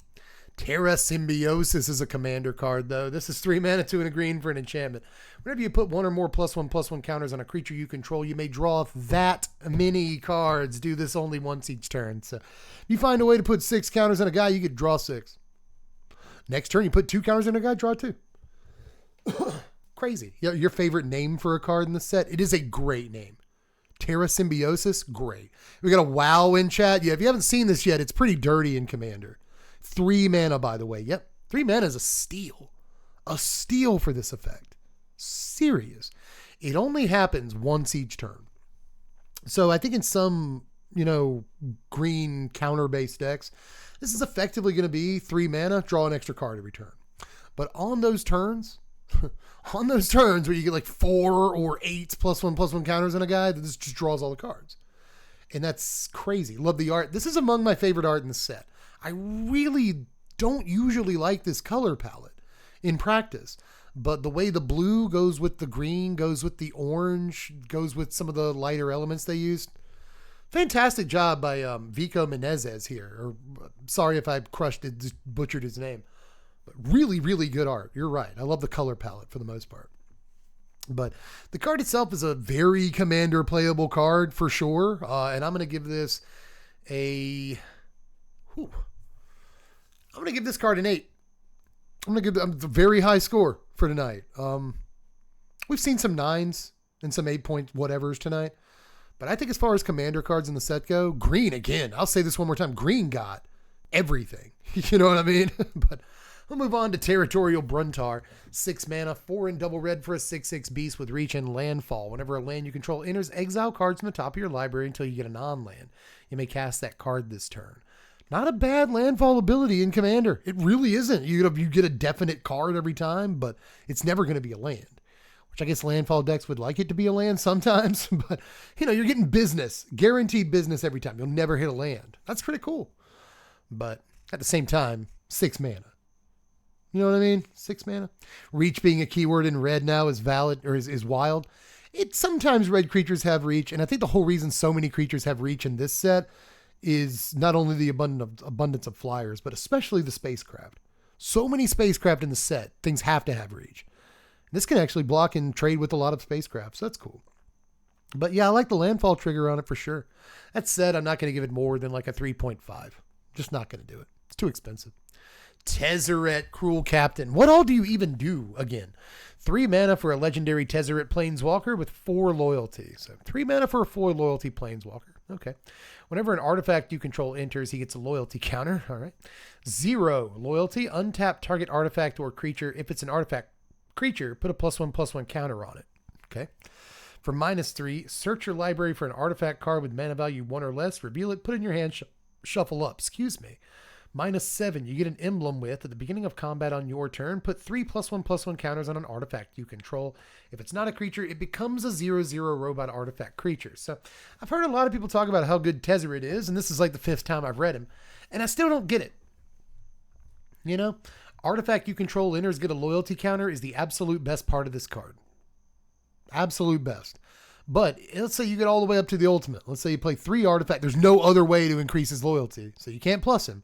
Terra Symbiosis is a commander card, though. This is 3 mana, 2 and a green for an enchantment. Whenever you put 1 or more +1/+1 counters on a creature you control, you may draw that many cards. Do this only once each turn. So if you find a way to put 6 counters on a guy, you get draw 6. Next turn, you put 2 counters on a guy, draw 2. Crazy. Your favorite name for a card in the set? It is a great name. Terra Symbiosis? Great. We got a WoW in chat. Yeah, if you haven't seen this yet, it's pretty dirty in Commander. 3 mana, by the way. Yep. 3 mana is a steal. A steal for this effect. Serious. It only happens once each turn. So I think in some, green counter-based decks, this is effectively going to be 3 mana, draw an extra card every turn. But on those turns, On those turns where you get like 4 or 8 +1/+1 counters on a guy, that just draws all the cards. And that's crazy. Love the art. This is among my favorite art in the set. I really don't usually like this color palette in practice. But the way the blue goes with the green, goes with the orange, goes with some of the lighter elements they used. Fantastic job by Vico Menezes here. Or, sorry if I butchered his name. But really, really good art. You're right. I love the color palette for the most part. But the card itself is a very Commander playable card for sure. And I'm going to give this a... I'm going to give this card an 8. I'm going to give it a very high score for tonight. We've seen some 9s and some 8-point whatevers tonight. But I think as far as Commander cards in the set go, green, again, I'll say this one more time, green got everything. You know what I mean? But we'll move on to Territorial Bruntar. 6 mana, 4 and double red for a 6/6 beast with reach and landfall. Whenever a land you control enters, exile cards from the top of your library until you get a non-land. You may cast that card this turn. Not a bad landfall ability in Commander. It really isn't. You get a definite card every time, but it's never going to be a land. Which I guess landfall decks would like it to be a land sometimes. But, you're getting business. Guaranteed business every time. You'll never hit a land. That's pretty cool. But at the same time, 6 mana. You know what I mean? 6 mana. Reach being a keyword in red now is valid, or is wild. Sometimes red creatures have reach, and I think the whole reason so many creatures have reach in this set is not only the abundance of flyers, but especially the spacecraft. So many spacecraft in the set, things have to have reach. This can actually block and trade with a lot of spacecraft, so that's cool. But yeah, I like the landfall trigger on it for sure. That said, I'm not going to give it more than like a 3.5. Just not going to do it. It's too expensive. Tezzeret, Cruel Captain. What all do you even do again? 3 mana for a legendary Tezzeret Planeswalker with 4 loyalty. So 3 mana for a 4 loyalty Planeswalker. Okay. Whenever an artifact you control enters, he gets a loyalty counter. All right. 0 loyalty. Untap target artifact or creature. If it's an artifact creature, put a +1/+1 counter on it. Okay. For -3, search your library for an artifact card with mana value 1 or less. Reveal it. Put it in your hand. Shuffle up. Excuse me. -7, you get an emblem with, at the beginning of combat on your turn, put 3 +1/+1 counters on an artifact you control. If it's not a creature, it becomes a 0/0 robot artifact creature. So I've heard a lot of people talk about how good Tezzeret is, and this is like the 5th time I've read him, and I still don't get it. Artifact you control enters, get a loyalty counter is the absolute best part of this card. Absolute best. But let's say you get all the way up to the ultimate. Let's say you play 3 artifacts. There's no other way to increase his loyalty, so you can't plus him.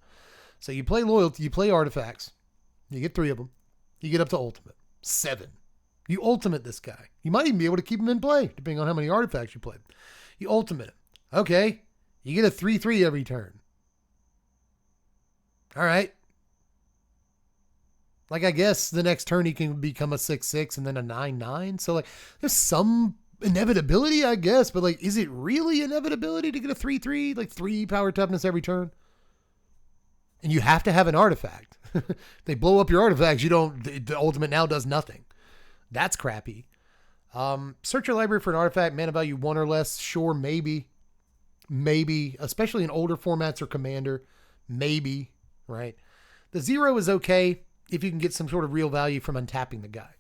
So you play loyalty, you play artifacts, you get 3 of them, you get up to ultimate. 7. You ultimate this guy. You might even be able to keep him in play, depending on how many artifacts you play. You ultimate him. Okay, you get a 3/3 every turn. All right. Like, I guess the next turn he can become a 6/6 and then a 9/9. So, like, there's some inevitability, I guess, but, like, is it really inevitability to get a 3/3, like 3 power toughness every turn? And you have to have an artifact. They blow up your artifacts. The ultimate now does nothing. That's crappy. Search your library for an artifact, mana value 1 or less. Sure, maybe. Maybe, especially in older formats or Commander. Maybe, right? The 0 is okay if you can get some sort of real value from untapping the guy.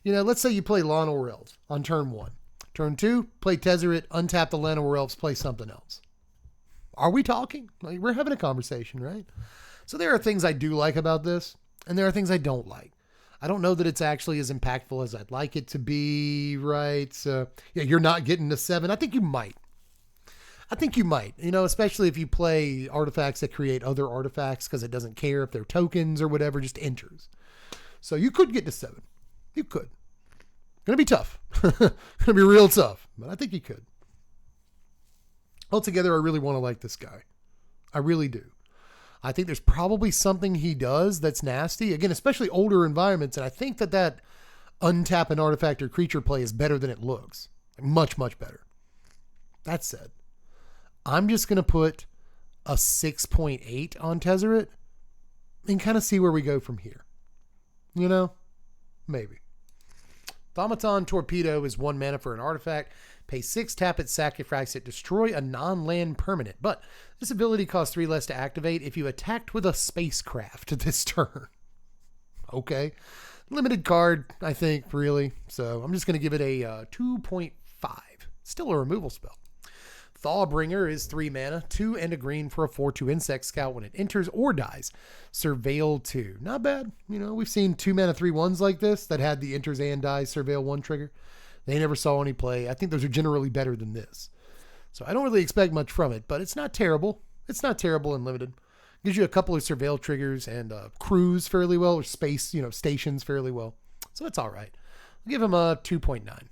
Let's say you play Llanowar Elves on turn 1. Turn 2, play Tezzeret, untap the Llanowar Elves, play something else. Are we talking? Like, we're having a conversation, right? So there are things I do like about this, and there are things I don't like. I don't know that it's actually as impactful as I'd like it to be, right? So, yeah, you're not getting a 7. I think you might. Especially if you play artifacts that create other artifacts because it doesn't care if they're tokens or whatever, just enters. So you could get to 7. You could. Gonna be tough. Gonna be real tough, but I think you could. Altogether, I really want to like this guy. I really do. I think there's probably something he does that's nasty. Again, especially older environments. And I think that untap an artifact or creature play is better than it looks. Much, much better. That said, I'm just going to put a 6.8 on Tezzeret and kind of see where we go from here. Maybe. Thaumaton Torpedo is 1 mana for an artifact. Pay 6, tap it, sacrifice it, destroy a non-land permanent. But this ability costs 3 less to activate if you attacked with a spacecraft this turn. Okay. Limited card, I think, really. So I'm just going to give it a 2.5. Still a removal spell. Thawbringer is 3 mana, 2 and a green for a 4/2 insect scout. When it enters or dies, Surveil 2. Not bad. You know, we've seen 2 mana 3/1s like this that had the enters and dies Surveil 1 trigger. They never saw any play. I think those are generally better than this. So I don't really expect much from it, but it's not terrible. It's not terrible and limited. Gives you a couple of Surveil triggers and crews fairly well, or space, stations fairly well. So it's all right. I'll give him a 2.9.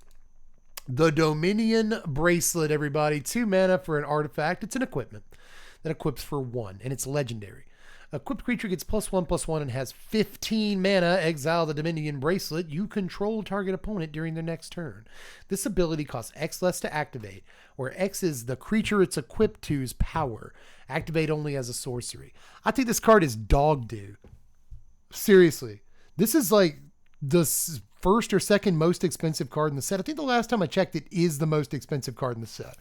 The Dominion Bracelet, everybody. 2 mana for an artifact. It's an equipment that equips for 1, and it's legendary. Equipped creature gets +1/+1 and has 15 mana. Exile the Dominion Bracelet. You control target opponent during their next turn. This ability costs X less to activate, where X is the creature it's equipped to's power. Activate only as a sorcery. I think this card is dog doo. Seriously. This is like the first or second most expensive card in the set. I think the last time I checked, it is the most expensive card in the set.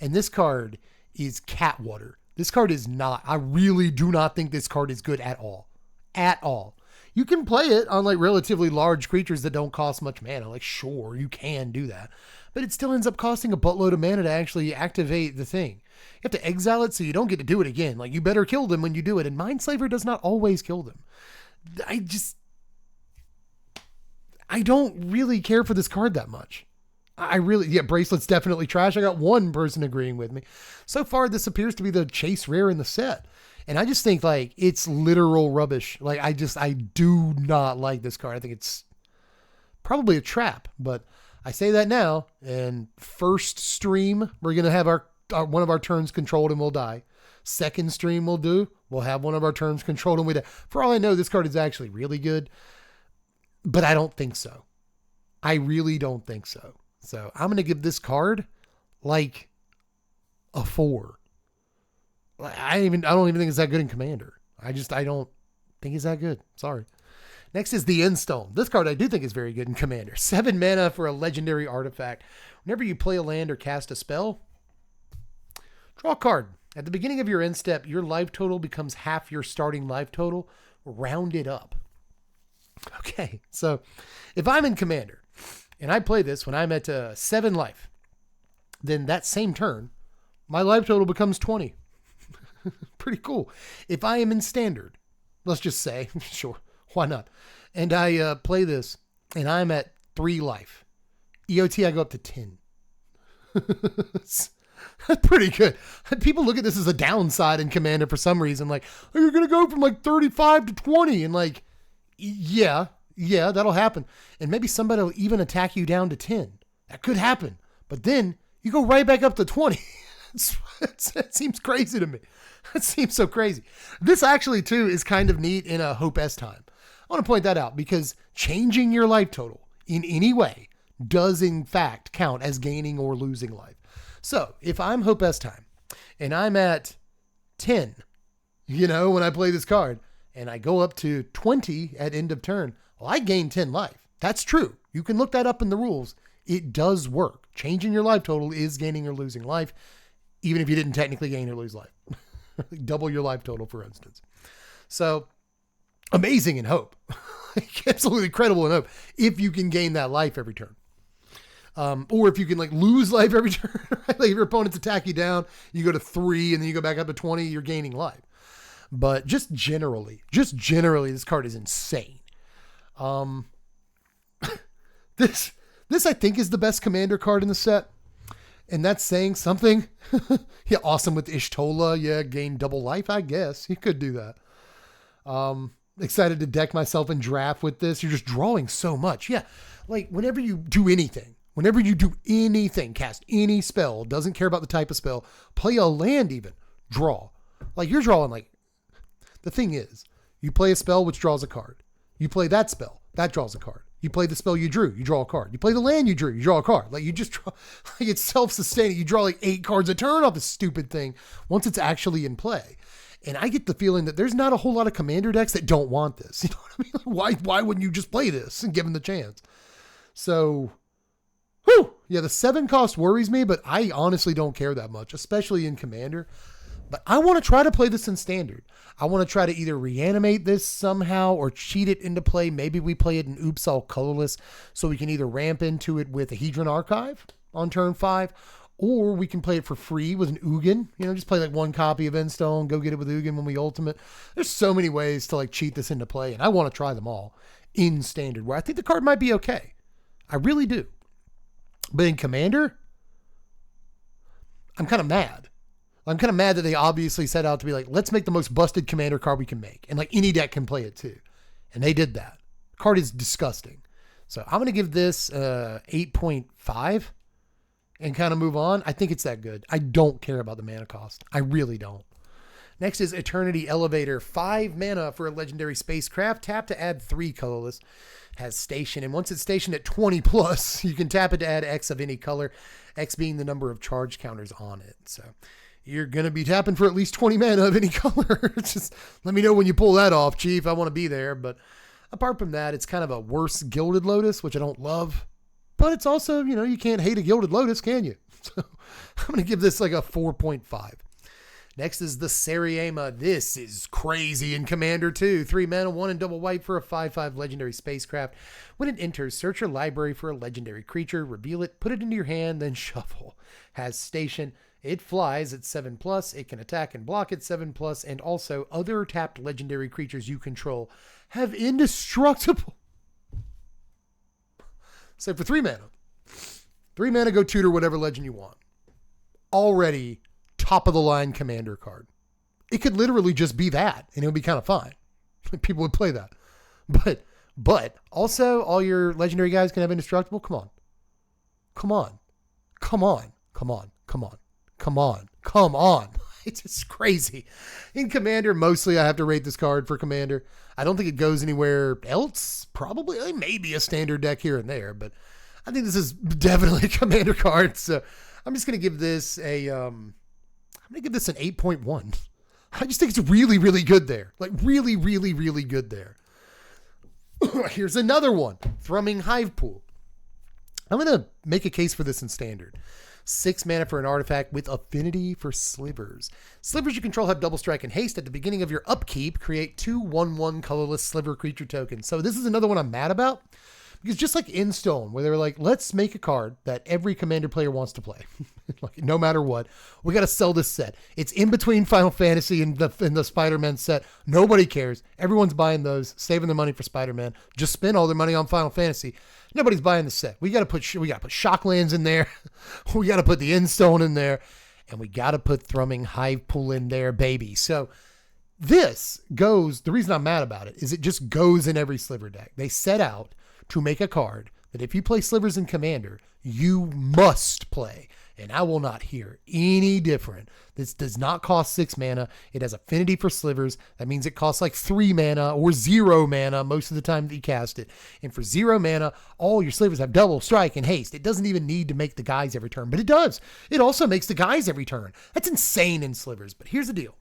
And this card is cat water. This card is not. I really do not think this card is good at all. At all. You can play it on like relatively large creatures that don't cost much mana. Like, sure, you can do that. But it still ends up costing a buttload of mana to actually activate the thing. You have to exile it so you don't get to do it again. Like, you better kill them when you do it. And Mindslaver does not always kill them. I don't really care for this card that much. Bracelet's definitely trash. I got one person agreeing with me. So far, this appears to be the chase rare in the set. And I just think, like, it's literal rubbish. Like, I do not like this card. I think it's probably a trap. But I say that now, and first stream, we're going to have our one of our turns controlled and we'll die. Second stream we'll have one of our turns controlled and we die. For all I know, this card is actually really good. But I don't think so. I really don't think so. So I'm going to give this card like a 4. I don't even think it's that good in Commander. I don't think it's that good. Sorry. Next is the Endstone. This card I do think is very good in Commander. 7 mana for a legendary artifact. Whenever you play a land or cast a spell, draw a card. At the beginning of your end step, your life total becomes half your starting life total. Round it up. Okay, so if I'm in Commander and I play this when I'm at 7 life, then that same turn, my life total becomes 20. Pretty cool. If I am in Standard, let's just say, sure, why not? And I play this and I'm at 3 life. EOT, I go up to 10. That's pretty good. People look at this as a downside in Commander for some reason. Like, oh, you're going to go from like 35 to 20 and like, yeah, that'll happen. And maybe somebody will even attack you down to 10. That could happen. But then you go right back up to 20. It seems crazy to me. That seems so crazy. This actually, too, is kind of neat in a Hope S time. I want to point that out because changing your life total in any way does, in fact, count as gaining or losing life. So if I'm Hope S time and I'm at 10, when I play this card, and I go up to 20 at end of turn, well, I gain 10 life. That's true. You can look that up in the rules. It does work. Changing your life total is gaining or losing life, even if you didn't technically gain or lose life. Double your life total, for instance. So, amazing in Hope. Absolutely incredible in Hope, if you can gain that life every turn. Or if you can lose life every turn. Right? Like if your opponents attack you down, you go to 3 and then you go back up to 20, you're gaining life. But just generally, this card is insane. This I think is the best Commander card in the set. And that's saying something. Yeah, awesome with Ishtola. Yeah, gain double life, I guess. You could do that. Excited to deck myself in draft with this. You're just drawing so much. Yeah, like whenever you do anything, cast any spell, doesn't care about the type of spell, play a land even, draw. Like you're drawing the thing is, you play a spell which draws a card. You play that spell, that draws a card. You play the spell you drew, you draw a card. You play the land you drew, you draw a card. Like you just draw, like it's self-sustaining. You draw 8 cards a turn off this stupid thing once it's actually in play. And I get the feeling that there's not a whole lot of Commander decks that don't want this. You know what I mean? Why wouldn't you just play this and give them the chance? So, the 7 cost worries me, but I honestly don't care that much, especially in Commander. But I want to try to play this in standard. I want to try to either reanimate this somehow or cheat it into play. Maybe we play it in Oops All Colorless so we can either ramp into it with a Hedron Archive on turn 5, or we can play it for free with an Ugin. You know, just play like one copy of Endstone, go get it with Ugin when we ultimate. There's so many ways to like cheat this into play, and I want to try them all in standard, where I think the card might be okay. I really do. But in Commander, I'm kind of mad. I'm kind of mad that they obviously set out to be like, let's make the most busted Commander card we can make. And like any deck can play it too. And they did that. The card is disgusting. So I'm going to give this 8.5 and kind of move on. I think it's that good. I don't care about the mana cost. I really don't. Next is Eternity Elevator. 5 mana for a legendary spacecraft. Tap to add 3 colorless. Has station. And once it's stationed at 20 plus, you can tap it to add X of any color. X being the number of charge counters on it. So you're going to be tapping for at least 20 mana of any color. Just let me know when you pull that off, Chief. I want to be there. But apart from that, it's kind of a worse Gilded Lotus, which I don't love. But it's also, you know, you can't hate a Gilded Lotus, can you? So I'm going to give this like a 4.5. Next is the Seriema. This is crazy in Commander 2. 3 mana, 1 and double white for a 5/5 legendary spacecraft. When it enters, search your library for a legendary creature, reveal it, put it into your hand, then shuffle. Has station. It flies at 7 plus. It can attack and block at 7 plus. And also other tapped legendary creatures you control have indestructible. So for 3 mana. 3 mana, go tutor whatever legend you want. Already top of the line Commander card. It could literally just be that and it would be kind of fine. People would play that. But also all your legendary guys can have indestructible. Come on. Come on. Come on. Come on. Come on. Come on. Come on. It's just crazy. In Commander, mostly I have to rate this card for Commander. I don't think it goes anywhere else. Probably maybe a standard deck here and there, but I think this is definitely a Commander card. So I'm just going to give this an 8.1. I just think it's really, really good there. Like really, really, really good there. Here's another one. Thrumming Hive Pool. I'm going to make a case for this in standard. 6 mana for an artifact with affinity for slivers. Slivers you control have double strike and haste. At the beginning of your upkeep, create 2 1/1 colorless sliver creature tokens. So this is another one I'm mad about. Because just like in Stone, where they were like, let's make a card that every Commander player wants to play. Like, no matter what, we got to sell this set. It's in between Final Fantasy and the Spider-Man set. Nobody cares. Everyone's buying those, saving their money for Spider-Man. Just spend all their money on Final Fantasy. Nobody's buying the set. We got to put Shocklands in there. We got to put the Endstone in there. And we got to put Thrumming Hive Pool in there, baby. So this goes, the reason I'm mad about it is it just goes in every sliver deck. They set out to make a card that if you play slivers in Commander, you must play. And I will not hear any different. This does not cost 6 mana. It has affinity for slivers. That means it costs like 3 mana or 0 mana most of the time that you cast it. And for 0 mana, all your slivers have double strike and haste. It doesn't even need to make the guys every turn, but it does. It also makes the guys every turn. That's insane in slivers. But here's the deal.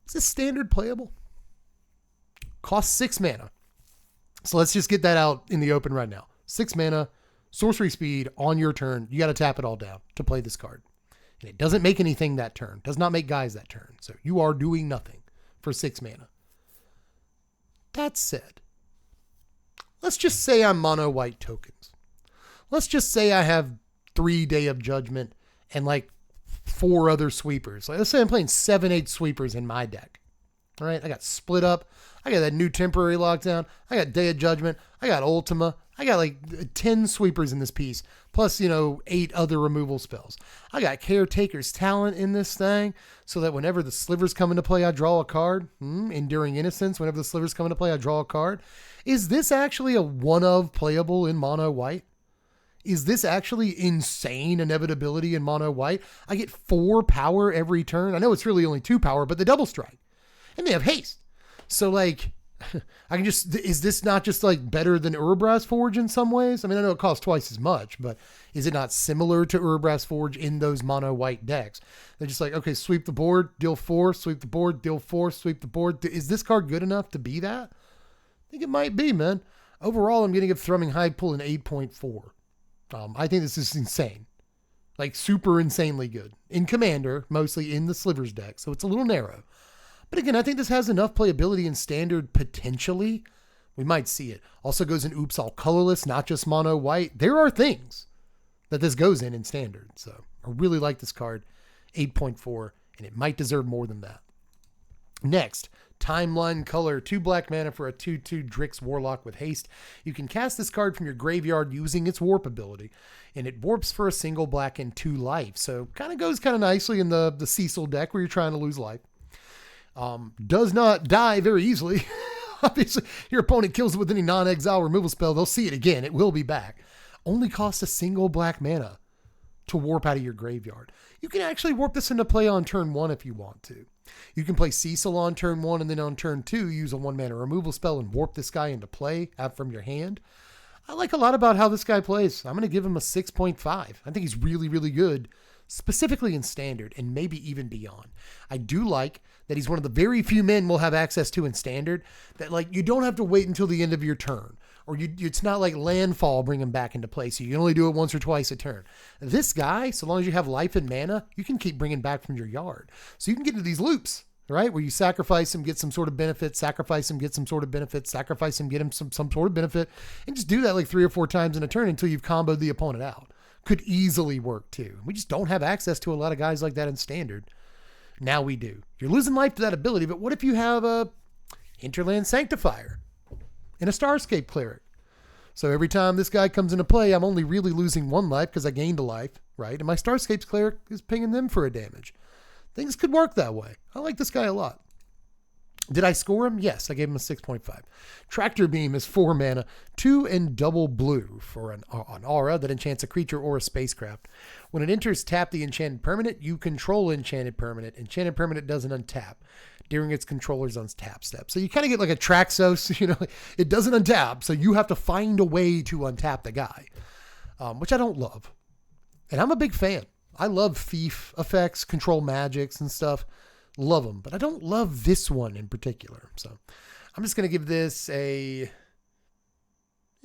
Is this standard playable? Costs 6 mana. So let's just get that out in the open right now. 6 mana, sorcery speed on your turn. You got to tap it all down to play this card. And it doesn't make anything that turn. Does not make guys that turn. So you are doing nothing for 6 mana. That said, let's just say I'm mono white tokens. Let's just say I have 3 Day of Judgment and like 4 other sweepers. Like, let's say I'm playing 7/8 sweepers in my deck. All right, I got Split Up. I got that new temporary lockdown. I got Day of Judgment. I got Ultima. I got like 10 sweepers in this piece, plus, 8 other removal spells. I got Caretaker's Talent in this thing, so that whenever the slivers come into play, I draw a card. Enduring Innocence, whenever the slivers come into play, I draw a card. Is this actually a one-of playable in mono white? Is this actually insane inevitability in mono white? I get 4 power every turn. I know it's really only 2 power, but the double strike. And they have haste. So like, I can just, is this not just like better than Urabra's Forge in some ways? I mean, I know it costs twice as much, but is it not similar to Urabra's Forge in those mono white decks? They're just like, okay, sweep the board, deal 4, sweep the board, deal 4, sweep the board. Is this card good enough to be that? I think it might be, man. Overall, I'm going to give Thrumming Hive Pool an 8.4. I think this is insane. Like super insanely good. In Commander, mostly in the Slivers deck, so it's a little narrow. But again, I think this has enough playability in Standard potentially. We might see it. Also goes in Oops All Colorless, not just mono white. There are things that this goes in Standard. So I really like this card. 8.4, and it might deserve more than that. Next, Timeline Color, 2 black mana for a 2/2 Drix Warlock with haste. You can cast this card from your graveyard using its warp ability, and it warps for a single black and 2 life. So kind of goes kind of nicely in the Cecil deck where you're trying to lose life. Does not die very easily. Obviously, your opponent kills it with any non-exile removal spell, they'll see it again. It will be back. Only costs a single black mana to warp out of your graveyard. You can actually warp this into play on turn 1 if you want to. You can play Cecil on turn 1 and then on turn 2 use a 1 mana removal spell and warp this guy into play out from your hand. I like a lot about how this guy plays. I'm going to give him a 6.5. I think he's really, really good, specifically in Standard and maybe even beyond. I do like that he's one of the very few men we'll have access to in Standard that, like, you don't have to wait until the end of your turn. Or it's not like landfall bring him back into play, so you can only do it once or twice a turn. This guy, so long as you have life and mana, you can keep bringing back from your yard. So you can get into these loops, right? Where you sacrifice him, get some sort of benefit, sacrifice him, get some sort of benefit, sacrifice him, get him some sort of benefit, and just do that like 3 or 4 times in a turn until you've comboed the opponent out. Could easily work too. We just don't have access to a lot of guys like that in Standard. Now we do. You're losing life to that ability, but what if you have a Hinterland Sanctifier and a Starscape Cleric? So every time this guy comes into play, I'm only really losing 1 life because I gained a life, right? And my Starscape's Cleric is pinging them for a damage. Things could work that way. I like this guy a lot. Did I score him? Yes, I gave him a 6.5. Tractor Beam is 4 mana, 2 and double blue for an aura that enchants a creature or a spacecraft. When it enters, tap the enchanted permanent. You control enchanted permanent. Enchanted permanent doesn't untap during its controller's untap step. So you kind of get like a Traxos, it doesn't untap, so you have to find a way to untap the guy, which I don't love. And I'm a big fan. I love thief effects, control magics and stuff. Love them, but I don't love this one in particular. So I'm just going to give this a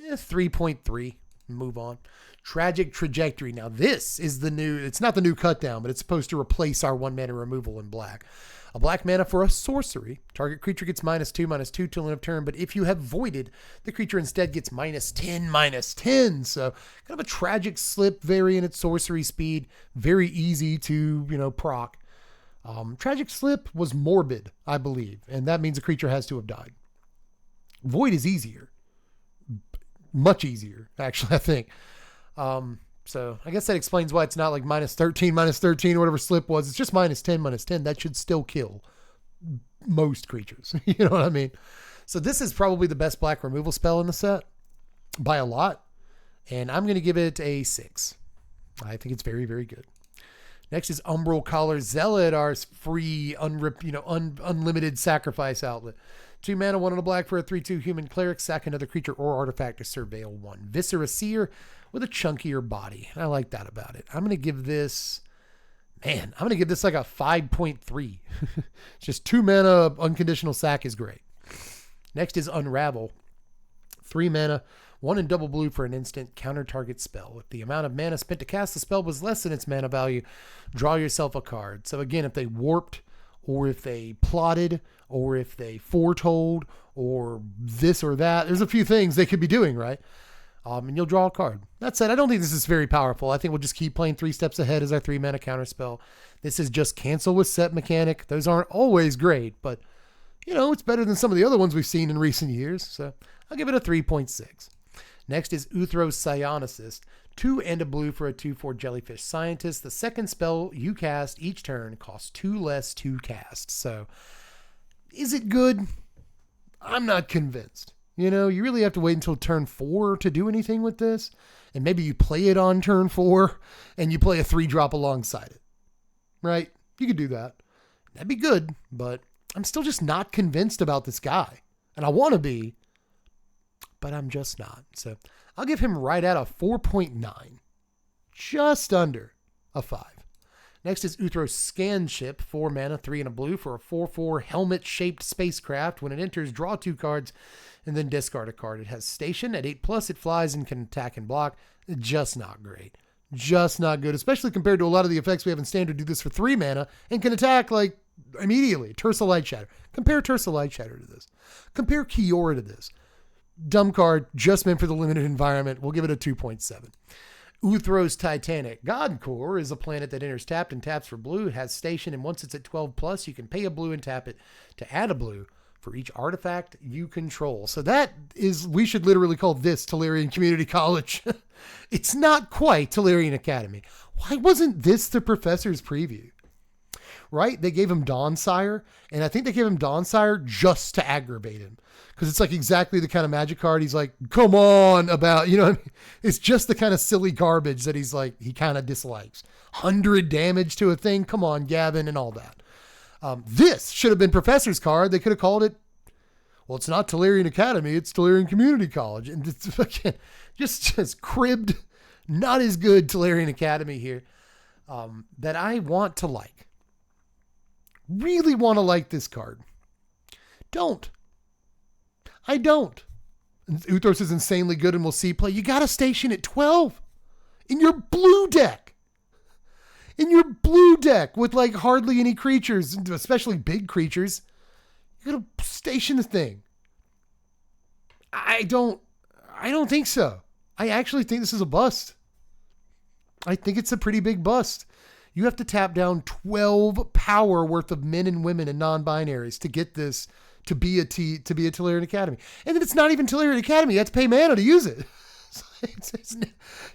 3.3. Move on. Tragic Trajectory. Now this is the new, it's not the new cut down, but it's supposed to replace our 1 mana removal in black. A black mana for a sorcery. Target creature gets -2/-2 till end of turn, but if you have voided, the creature instead gets -10/-10. So kind of a tragic slip variant at sorcery speed. Very easy to, proc. Tragic Slip was morbid, I believe, and that means a creature has to have died. Void is easier. Much easier, actually, I think. So I guess that explains why it's not like -13, or whatever Slip was. It's just -10/-10. That should still kill most creatures. You know what I mean? So this is probably the best black removal spell in the set by a lot, and I'm going to give it a 6. I think it's very, very good. Next is Umbral Collar Zealot, our free, unlimited sacrifice outlet. 2 mana, 1 and a black for a 3/2 human cleric. Sack another creature or artifact to surveil 1. Viscera Seer with a chunkier body. I like that about it. I'm going to give this like a 5.3. Just 2 mana, unconditional sack is great. Next is Unravel. 3 mana, 1 and double blue for an instant, counter target spell. If the amount of mana spent to cast the spell was less than its mana value, draw yourself a card. So again, if they warped, or if they plotted, or if they foretold, or this or that, there's a few things they could be doing, right? And you'll draw a card. That said, I don't think this is very powerful. I think we'll just keep playing 3 steps ahead as our 3 mana counter spell. This is just cancel with set mechanic. Those aren't always great, but it's better than some of the other ones we've seen in recent years. So I'll give it a 3.6. Next is Uthros Psionicist. 2 and a blue for a 2/4 Jellyfish Scientist. The second spell you cast each turn costs 2 less to cast. So is it good? I'm not convinced. You really have to wait until turn 4 to do anything with this. And maybe you play it on turn 4 and you play a 3-drop alongside it. Right? You could do that. That'd be good, but I'm still just not convinced about this guy. And I want to be, but I'm just not. So I'll give him right at a 4.9. Just under a 5. Next is Uthros Scanship. 4 mana, 3 and a blue for a 4/4 helmet-shaped spacecraft. When it enters, draw 2 cards and then discard a card. It has station. At 8+, it flies and can attack and block. Just not great. Just not good, especially compared to a lot of the effects we have in standard do this for 3 mana and can attack like immediately. Tersa Light Shatter. Compare Tersa Light Shatter to this. Compare Kiora to this. Dumb card, just meant for the limited environment. We'll give it a 2.7. Uthros Titanic. Godcore is a planet that enters tapped and taps for blue. It has station, and once it's at 12 plus, you can pay a blue and tap it to add a blue for each artifact you control. So that is, we should literally call this Tolarian Community College. It's not quite Tolarian Academy. Why wasn't this the professor's preview? Right? They gave him Dawnsire, and I think they gave him Dawnsire just to aggravate him. Because it's like exactly the kind of magic card he's like, come on about, you know what I mean? It's just the kind of silly garbage that he's like, he kind of dislikes. 100 damage to a thing. Come on, Gavin, and all that. This should have been Professor's card. They could have called it, well, it's not Tolarian Academy, it's Tolarian Community College. And it's fucking just cribbed, not as good Tolarian Academy here that I want to like. Really want to like this card. Don't. I don't. Uthros is insanely good and we'll see play. You got a station at 12 in your blue deck. In your blue deck with like hardly any creatures, especially big creatures. You got to station the thing. I don't think so. I actually think this is a bust. I think it's a pretty big bust. You have to tap down 12 power worth of men and women and non-binaries to get this to be a Tolarian Academy. And then it's not even Tolarian Academy. You have to pay mana to use it.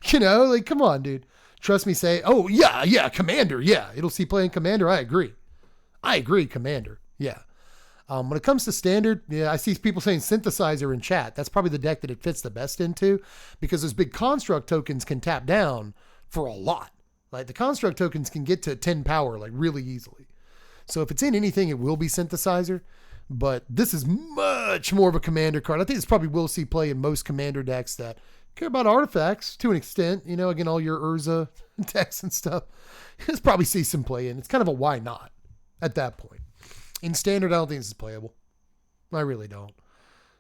You know, like, come on, dude. Trust me, say, oh, yeah, Commander. Yeah, it'll see playing Commander. I agree, Commander. Yeah. When it comes to standard, yeah, I see people saying Synthesizer in chat. That's probably the deck that it fits the best into because those big construct tokens can tap down for a lot. Like the construct tokens can get to 10 power like really easily. So if it's in anything, it will be Synthesizer. But this is much more of a commander card. I think this probably will see play in most commander decks that care about artifacts to an extent. You know, again, all your Urza decks and stuff. It's probably see some play in. It's kind of a why not at that point. In standard, I don't think this is playable. I really don't.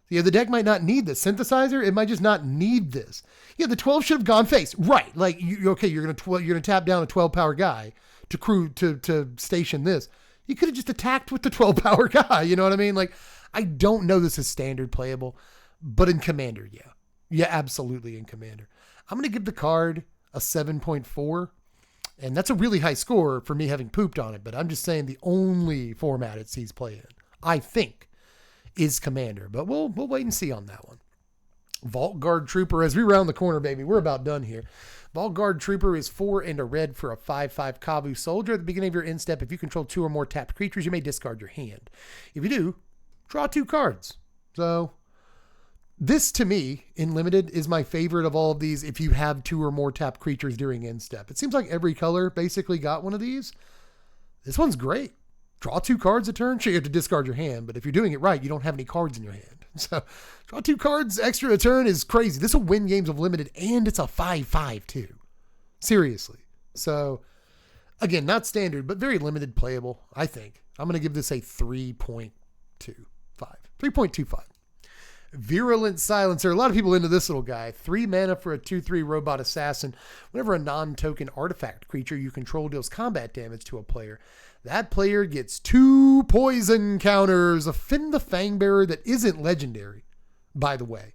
Yeah, the deck might not need this. Synthesizer, it might just not need this. Yeah, the 12 should have gone face. Right. Like, you're gonna tap down a 12 power guy to station this. You could have just attacked with the 12 power guy. You know what I mean? Like, I don't know this is standard playable, but in Commander, yeah. Yeah, absolutely in Commander. I'm going to give the card a 7.4, and that's a really high score for me having pooped on it, but I'm just saying the only format it sees play in, I think, is Commander, but we'll wait and see on that one. Vault Guard Trooper, as we round the corner, baby, we're about done here. Vault Guard Trooper is 4 and a red for a 5/5 Kavu Soldier. At the beginning of your end step, if you control 2 or more tapped creatures, you may discard your hand. If you do, draw 2 cards. So this, to me, in Limited, is my favorite of all of these if you have 2 or more tapped creatures during end step. It seems like every color basically got one of these. This one's great. Draw 2 cards a turn. Sure, you have to discard your hand, but if you're doing it right, you don't have any cards in your hand. So draw 2 cards extra a turn is crazy. This will win games of Limited, and it's a 5/5 too. Seriously. So again, not standard, but very limited playable, I think. I'm going to give this a 3.25. 3.25. Virulent Silencer. A lot of people into this little guy. 3 mana for a 2/3 robot assassin. Whenever a non-token artifact creature you control deals combat damage to a player, that player gets 2 poison counters. A Finn the Fangbearer that isn't legendary, by the way.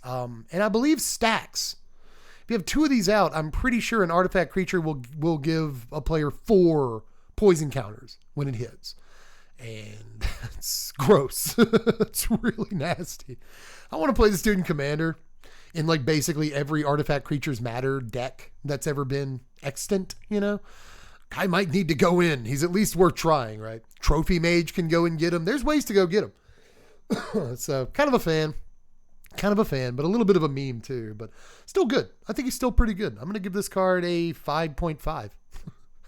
And I believe stacks. If you have 2 of these out, I'm pretty sure an artifact creature will give a player 4 poison counters when it hits. And it's gross. It's really nasty. I want to play this dude in Commander in like basically every Artifact Creatures Matter deck that's ever been extant, you know? I might need to go in. He's at least worth trying, right? Trophy Mage can go and get him. There's ways to go get him. So kind of a fan, but a little bit of a meme too, but still good. I think he's still pretty good. I'm going to give this card a 5.5. I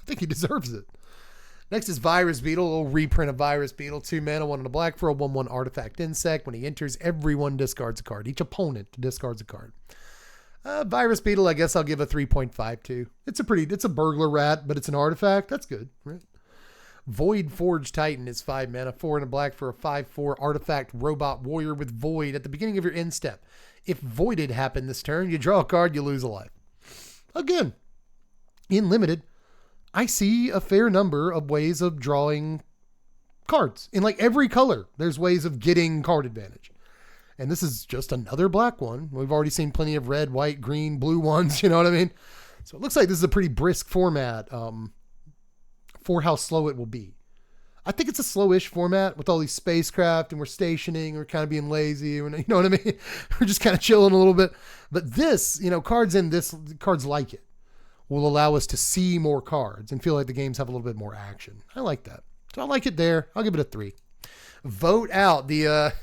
think he deserves it. Next is Virus Beetle, a little reprint of Virus Beetle. 2 mana, 1 and a black for a 1/1 artifact insect. When he enters, everyone discards a card. Each opponent discards a card. Virus Beetle, I guess I'll give a 3.52. It's a burglar rat, but it's an artifact. That's good, right? Void Forge Titan is 5 mana, 4 and a black for a 5/4 artifact robot warrior with Void at the beginning of your end step. If Voided happened this turn, you draw a card, you lose a life. Again, in Limited, I see a fair number of ways of drawing cards. In like every color, there's ways of getting card advantage. And this is just another black one. We've already seen plenty of red, white, green, blue ones, you know what I mean? So it looks like this is a pretty brisk format for how slow it will be. I think it's a slowish format with all these spacecraft, and we're stationing, we're kind of being lazy, you know what I mean? We're just kind of chilling a little bit. But this, cards like it will allow us to see more cards and feel like the games have a little bit more action. I like that. So I like it there. I'll give it a 3. Vote out the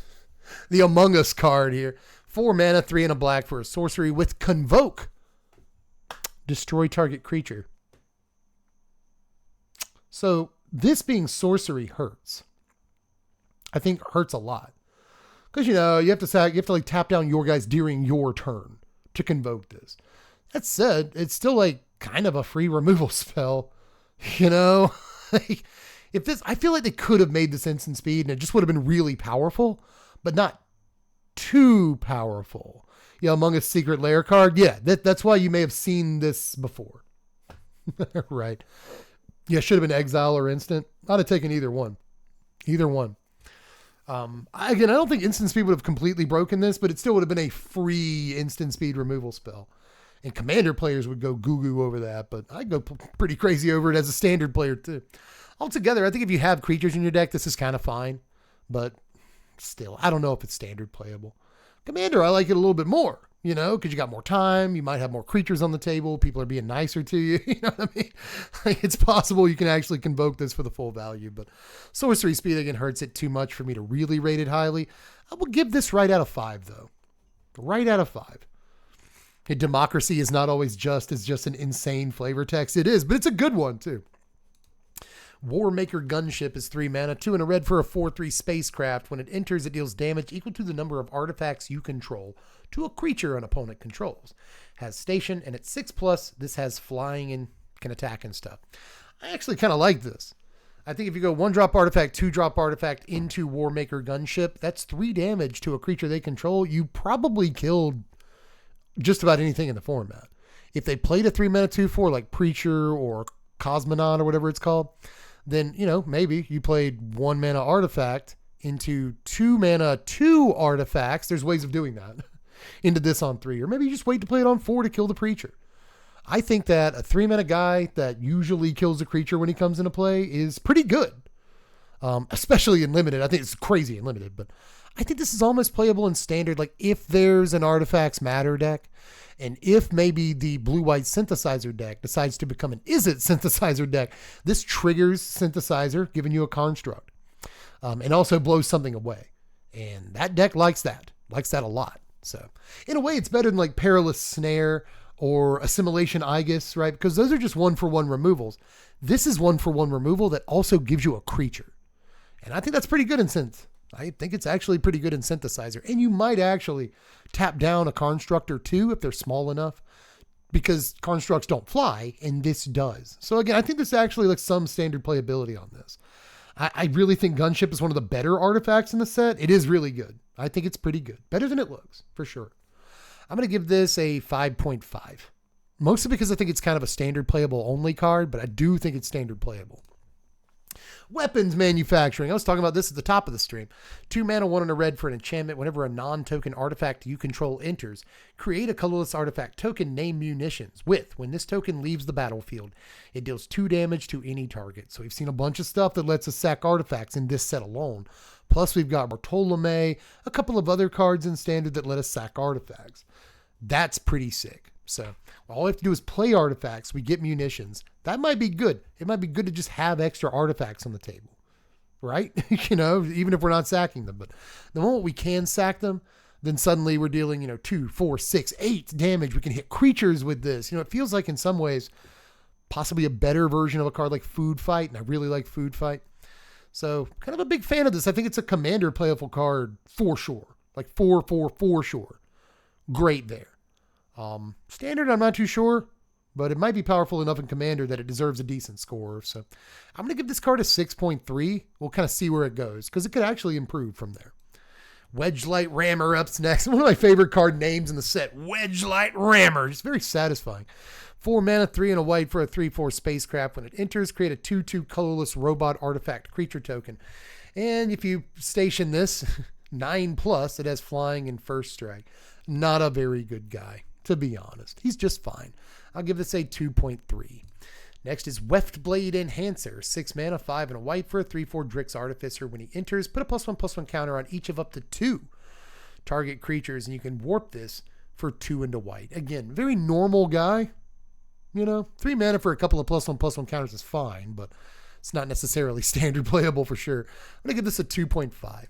Among Us card here. 4 mana, 3 and a black for a sorcery with Convoke. Destroy target creature. So this being sorcery hurts. I think hurts a lot. Because, you have to like tap down your guys during your turn to convoke this. That said, it's still like kind of a free removal spell. If this, I feel like they could have made this instant speed and it just would have been really powerful, but not too powerful. Among Us Secret Lair card. Yeah, that's why you may have seen this before. Right. Yeah, should have been exile or instant. I'd have taken either one. Again, I don't think instant speed would have completely broken this, but it still would have been a free instant speed removal spell. And commander players would go goo-goo over that, but I'd go pretty crazy over it as a standard player too. Altogether, I think if you have creatures in your deck, this is kind of fine, but still, I don't know if it's standard playable. Commander, I like it a little bit more, because you got more time. You might have more creatures on the table. People are being nicer to you. You know what I mean? Like, it's possible you can actually convoke this for the full value, but sorcery speed again hurts it too much for me to really rate it highly. I will give this right out of 5 though. Right out of 5. Democracy is not always just an insane flavor text. It is, but it's a good one too. Warmaker Gunship is 3 mana, 2 and a red for a 4/3 spacecraft. When it enters, it deals damage equal to the number of artifacts you control to a creature an opponent controls. Has station, and it's 6+. This has flying and can attack and stuff. I actually kind of like this. I think if you go 1-drop artifact, 2-drop artifact into Warmaker Gunship, that's 3 damage to a creature they control. You probably killed just about anything in the format. If they played a 3 mana 2/4 like Preacher or Cosmonaut or whatever it's called, then, maybe you played 1 mana artifact into 2 mana 2 artifacts. There's ways of doing that into this on 3, or maybe you just wait to play it on 4 to kill the Preacher. I think that a 3 mana guy that usually kills a creature when he comes into play is pretty good. Especially in Limited. I think it's crazy in Limited, but I think this is almost playable in Standard. Like if there's an Artifacts Matter deck, and if maybe the blue-white synthesizer deck decides to become an Is It synthesizer deck, this triggers synthesizer, giving you a construct, and also blows something away. And that deck likes that a lot. So in a way, it's better than like Perilous Snare or Assimilation Aegis, right? Because those are just 1-for-1 removals. This is 1-for-1 removal that also gives you a creature. And I think that's pretty good in Synth. I think it's actually pretty good in Synthesizer. And you might actually tap down a Construct or 2 if they're small enough, because Constructs don't fly, and this does. So again, I think there's actually like some standard playability on this. I really think Gunship is one of the better artifacts in the set. It is really good. I think it's pretty good. Better than it looks, for sure. I'm going to give this a 5.5. Mostly because I think it's kind of a standard playable only card, but I do think it's standard playable. Weapons manufacturing. I was talking about this at the top of the stream. 2 mana, 1 and a red for an enchantment. Whenever a non-token artifact you control enters, create a colorless artifact token named Munitions with, when this token leaves the battlefield, it deals 2 damage to any target. So we've seen a bunch of stuff that lets us sack artifacts in this set alone. Plus we've got Bartolome, a couple of other cards in Standard that let us sack artifacts. That's pretty sick. So all we have to do is play artifacts. We get Munitions. That might be good. It might be good to just have extra artifacts on the table, right? Even if we're not sacking them. But the moment we can sack them, then suddenly we're dealing, 2, 4, 6, 8 damage. We can hit creatures with this. It feels like in some ways possibly a better version of a card like Food Fight, and I really like Food Fight. So kind of a big fan of this. I think it's a commander playable card for sure. Like 4 for sure. Great there. Standard, I'm not too sure, but it might be powerful enough in Commander that it deserves a decent score. So I'm going to give this card a 6.3. We'll kind of see where it goes, because it could actually improve from there. Wedgelight Rammer up's next. One of my favorite card names in the set, Wedgelight Rammer. Just very satisfying. 4 mana, 3 and a white for a 3/4 spacecraft. When it enters, create a 2/2 colorless robot artifact creature token. And if you station this, 9+, it has flying and first strike. Not a very good guy, to be honest. He's just fine. I'll give this a 2.3. Next is Weftblade Enhancer. 6 mana, 5 and a white for a 3/4 Drix Artificer. When he enters, put a +1/+1 counter on each of up to 2 target creatures, and you can warp this for 2 and a white. Again, very normal guy. 3 mana for a couple of +1/+1 counters is fine, but it's not necessarily standard playable for sure. I'm going to give this a 2.5.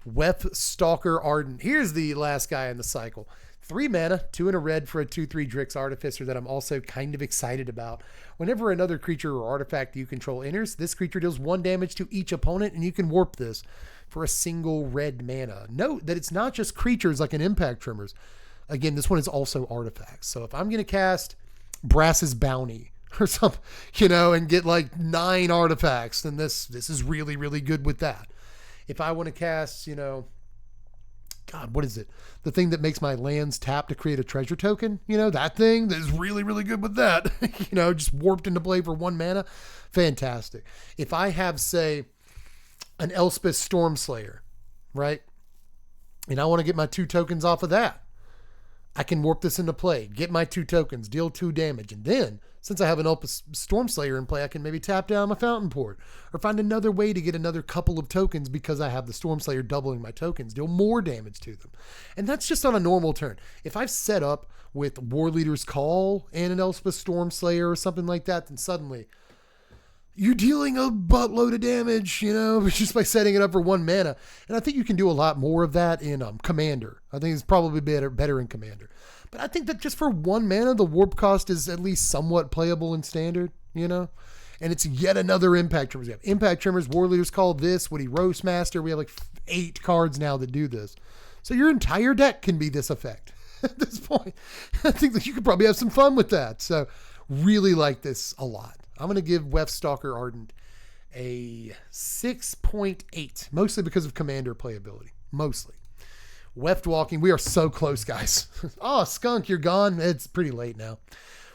Wef Stalker Ardent. Here's the last guy in the cycle. 3 mana, 2 and a red for a 2/3 Drix Artificer that I'm also kind of excited about. Whenever another creature or artifact you control enters, this creature deals 1 damage to each opponent, and you can warp this for a single red mana. Note that it's not just creatures like an Impact Tremors. Again, this one is also artifacts. So if I'm going to cast Brass's Bounty or something, and get like 9 artifacts, then this is really, really good with that. If I want to cast, God, what is it? The thing that makes my lands tap to create a treasure token, that thing that is really, really good with that, just warped into play for 1 mana. Fantastic. If I have, say, an Elspeth Stormslayer, right? And I want to get my 2 tokens off of that. I can warp this into play, get my 2 tokens, deal 2 damage, and then, since I have an Elspeth Stormslayer in play, I can maybe tap down my Fountain Port, or find another way to get another couple of tokens because I have the Stormslayer doubling my tokens, deal more damage to them. And that's just on a normal turn. If I've set up with War Leader's Call and an Elspeth Stormslayer or something like that, then suddenly you're dealing a buttload of damage, just by setting it up for 1 mana. And I think you can do a lot more of that in Commander. I think it's probably better in Commander. But I think that just for 1 mana, the warp cost is at least somewhat playable in Standard, And it's yet another Impact Tremors. We have Impact Tremors, War Leader's Call, this, Woody Roastmaster. We have like 8 cards now that do this. So your entire deck can be this effect at this point. I think that you could probably have some fun with that. So really like this a lot. I'm going to give Wef Stalker Ardent a 6.8, mostly because of Commander playability. Mostly. Weft Walking, we are so close, guys. Oh, Skunk, you're gone. It's pretty late now.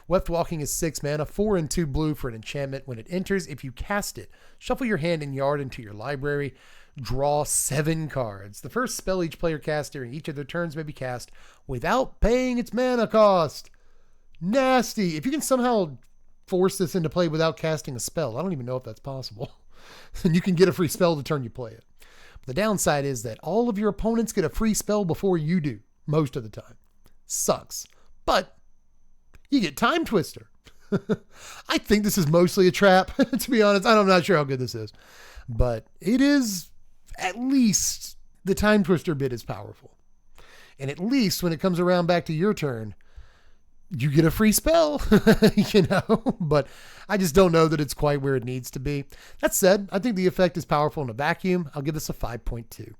Weft Walking is 6 mana, 4 and 2 blue for an enchantment. When it enters, if you cast it, shuffle your hand and yard into your library. Draw 7 cards. The first spell each player casts during each of their turns may be cast without paying its mana cost. Nasty. If you can somehow force this into play without casting a spell, I don't even know if that's possible, then you can get a free spell the turn you play it. The downside is that all of your opponents get a free spell before you do, most of the time. Sucks. But you get Time Twister. I think this is mostly a trap, to be honest. I'm not sure how good this is. But it is, at least, the Time Twister bit is powerful. And at least when it comes around back to your turn, you get a free spell, but I just don't know that it's quite where it needs to be. That said, I think the effect is powerful in a vacuum. I'll give this a 5.2.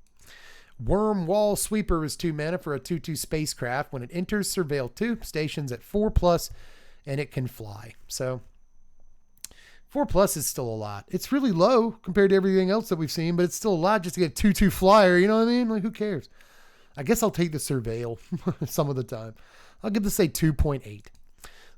Worm Wall Sweeper is 2 mana for a 2/2 spacecraft. When it enters, surveil 2, stations at 4+, and it can fly. So 4+ is still a lot. It's really low compared to everything else that we've seen, but it's still a lot just to get a 2/2 flyer. You know what I mean? Like, who cares? I guess I'll take the surveil some of the time. I'll give this a 2.8.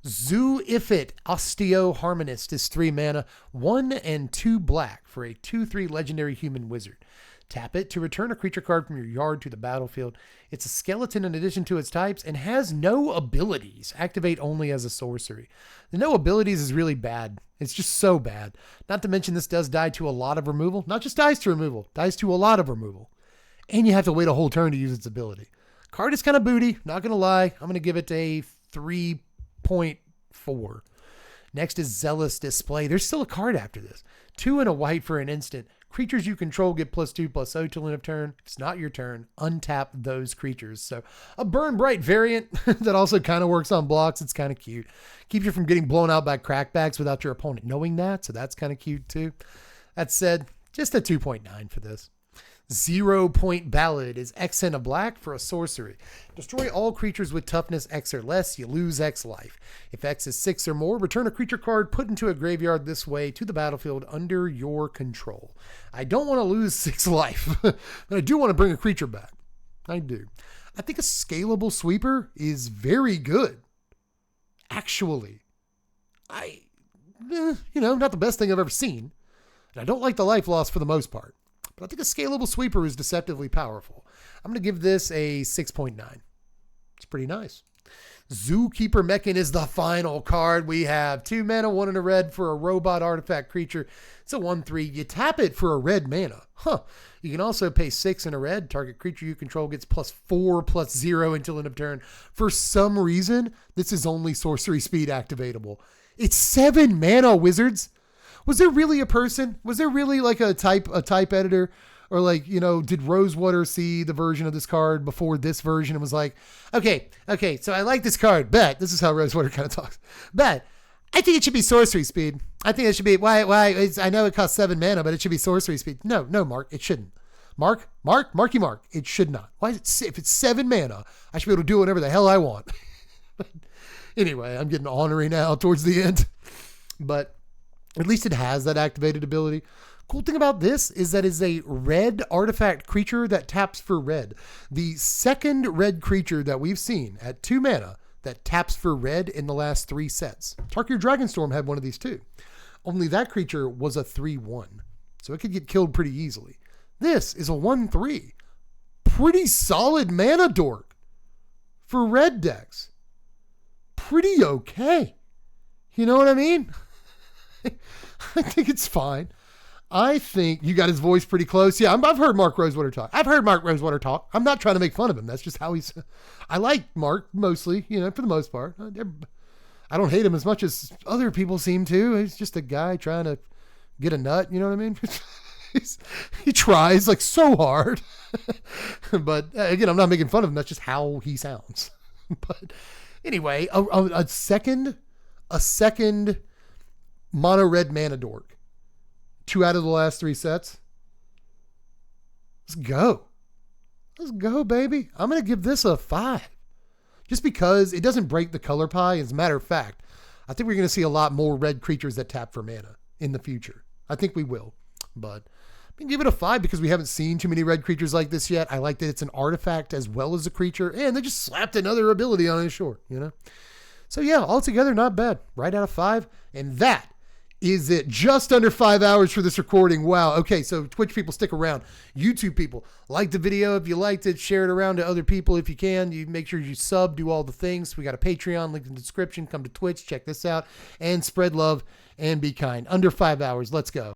Zoo Ifit Osteo Harmonist is 3 mana, 1 and 2 black for a 2/3 legendary human wizard. Tap it to return a creature card from your yard to the battlefield. It's a skeleton in addition to its types and has no abilities. Activate only as a sorcery. The no abilities is really bad. It's just so bad. Not to mention this does die to a lot of removal. Not just dies to removal, dies to a lot of removal. And you have to wait a whole turn to use its ability. Card is kind of booty, not going to lie. I'm going to give it a 3.4. Next is Zealous Display. There's still a card after this. 2 and a white for an instant. Creatures you control get +2/+0 till end of turn. If it's not your turn, untap those creatures. So a Burn Bright variant that also kind of works on blocks. It's kind of cute. Keeps you from getting blown out by crackbacks without your opponent knowing that. So that's kind of cute too. That said, just a 2.9 for this. 0 Point Ballad is X and a black for a sorcery. Destroy all creatures with toughness X or less. You lose X life. If X is 6 or more, return a creature card put into a graveyard this way to the battlefield under your control. I don't want to lose 6 life, but I do want to bring a creature back. I do. I think a scalable sweeper is very good. Actually, not the best thing I've ever seen. And I don't like the life loss for the most part. But I think a scalable sweeper is deceptively powerful. I'm going to give this a 6.9. It's pretty nice. Zookeeper Mechan is the final card we have. 2 mana, 1 and a red for a robot artifact creature. It's a 1/3. You tap it for a red mana. You can also pay 6 and a red. Target creature you control gets +4/+0 until end of turn. For some reason, this is only sorcery speed activatable. It's 7 mana, Wizards. Was there really a person? Was there really like a type editor? Or like, did Rosewater see the version of this card before this version and was like, okay, so I like this card, bet. This is how Rosewater kind of talks. Bet. I think it should be sorcery speed. I think it should be, why, I know it costs 7 mana, but it should be sorcery speed. No, Mark, it shouldn't. Mark, it should not. Why? If it's 7 mana, I should be able to do whatever the hell I want. But anyway, I'm getting ornery now towards the end. But at least it has that activated ability. Cool thing about this is that it's a red artifact creature that taps for red. The second red creature that we've seen at 2 mana that taps for red in the last 3 sets. Tarkir Dragonstorm had one of these too. Only that creature was a 3/1. So it could get killed pretty easily. This is a 1/3. Pretty solid mana dork for red decks. Pretty okay. You know what I mean? I think it's fine. I think you got his voice pretty close. Yeah, I've heard Mark Rosewater talk. I'm not trying to make fun of him. That's just how he's... I like Mark mostly, for the most part. I don't hate him as much as other people seem to. He's just a guy trying to get a nut, you know what I mean? He tries like so hard. But again, I'm not making fun of him. That's just how he sounds. But anyway, a second mono red mana dork. 2 out of the last 3 sets. Let's go, baby. I'm going to give this a 5. Just because it doesn't break the color pie. As a matter of fact, I think we're going to see a lot more red creatures that tap for mana in the future. I think we will. But I'm going to give it a 5 because we haven't seen too many red creatures like this yet. I like that it's an artifact as well as a creature. And they just slapped another ability on his short, So yeah, altogether not bad. Right out of 5. And that is it. Just under 5 hours for this recording. Wow. Okay, so Twitch people, stick around. YouTube people, like the video if you liked it. Share it around to other people if you can. You make sure you sub, do all the things. We got a Patreon link in the description. Come to Twitch, check this out, and spread love and be kind. Under 5 hours. Let's go.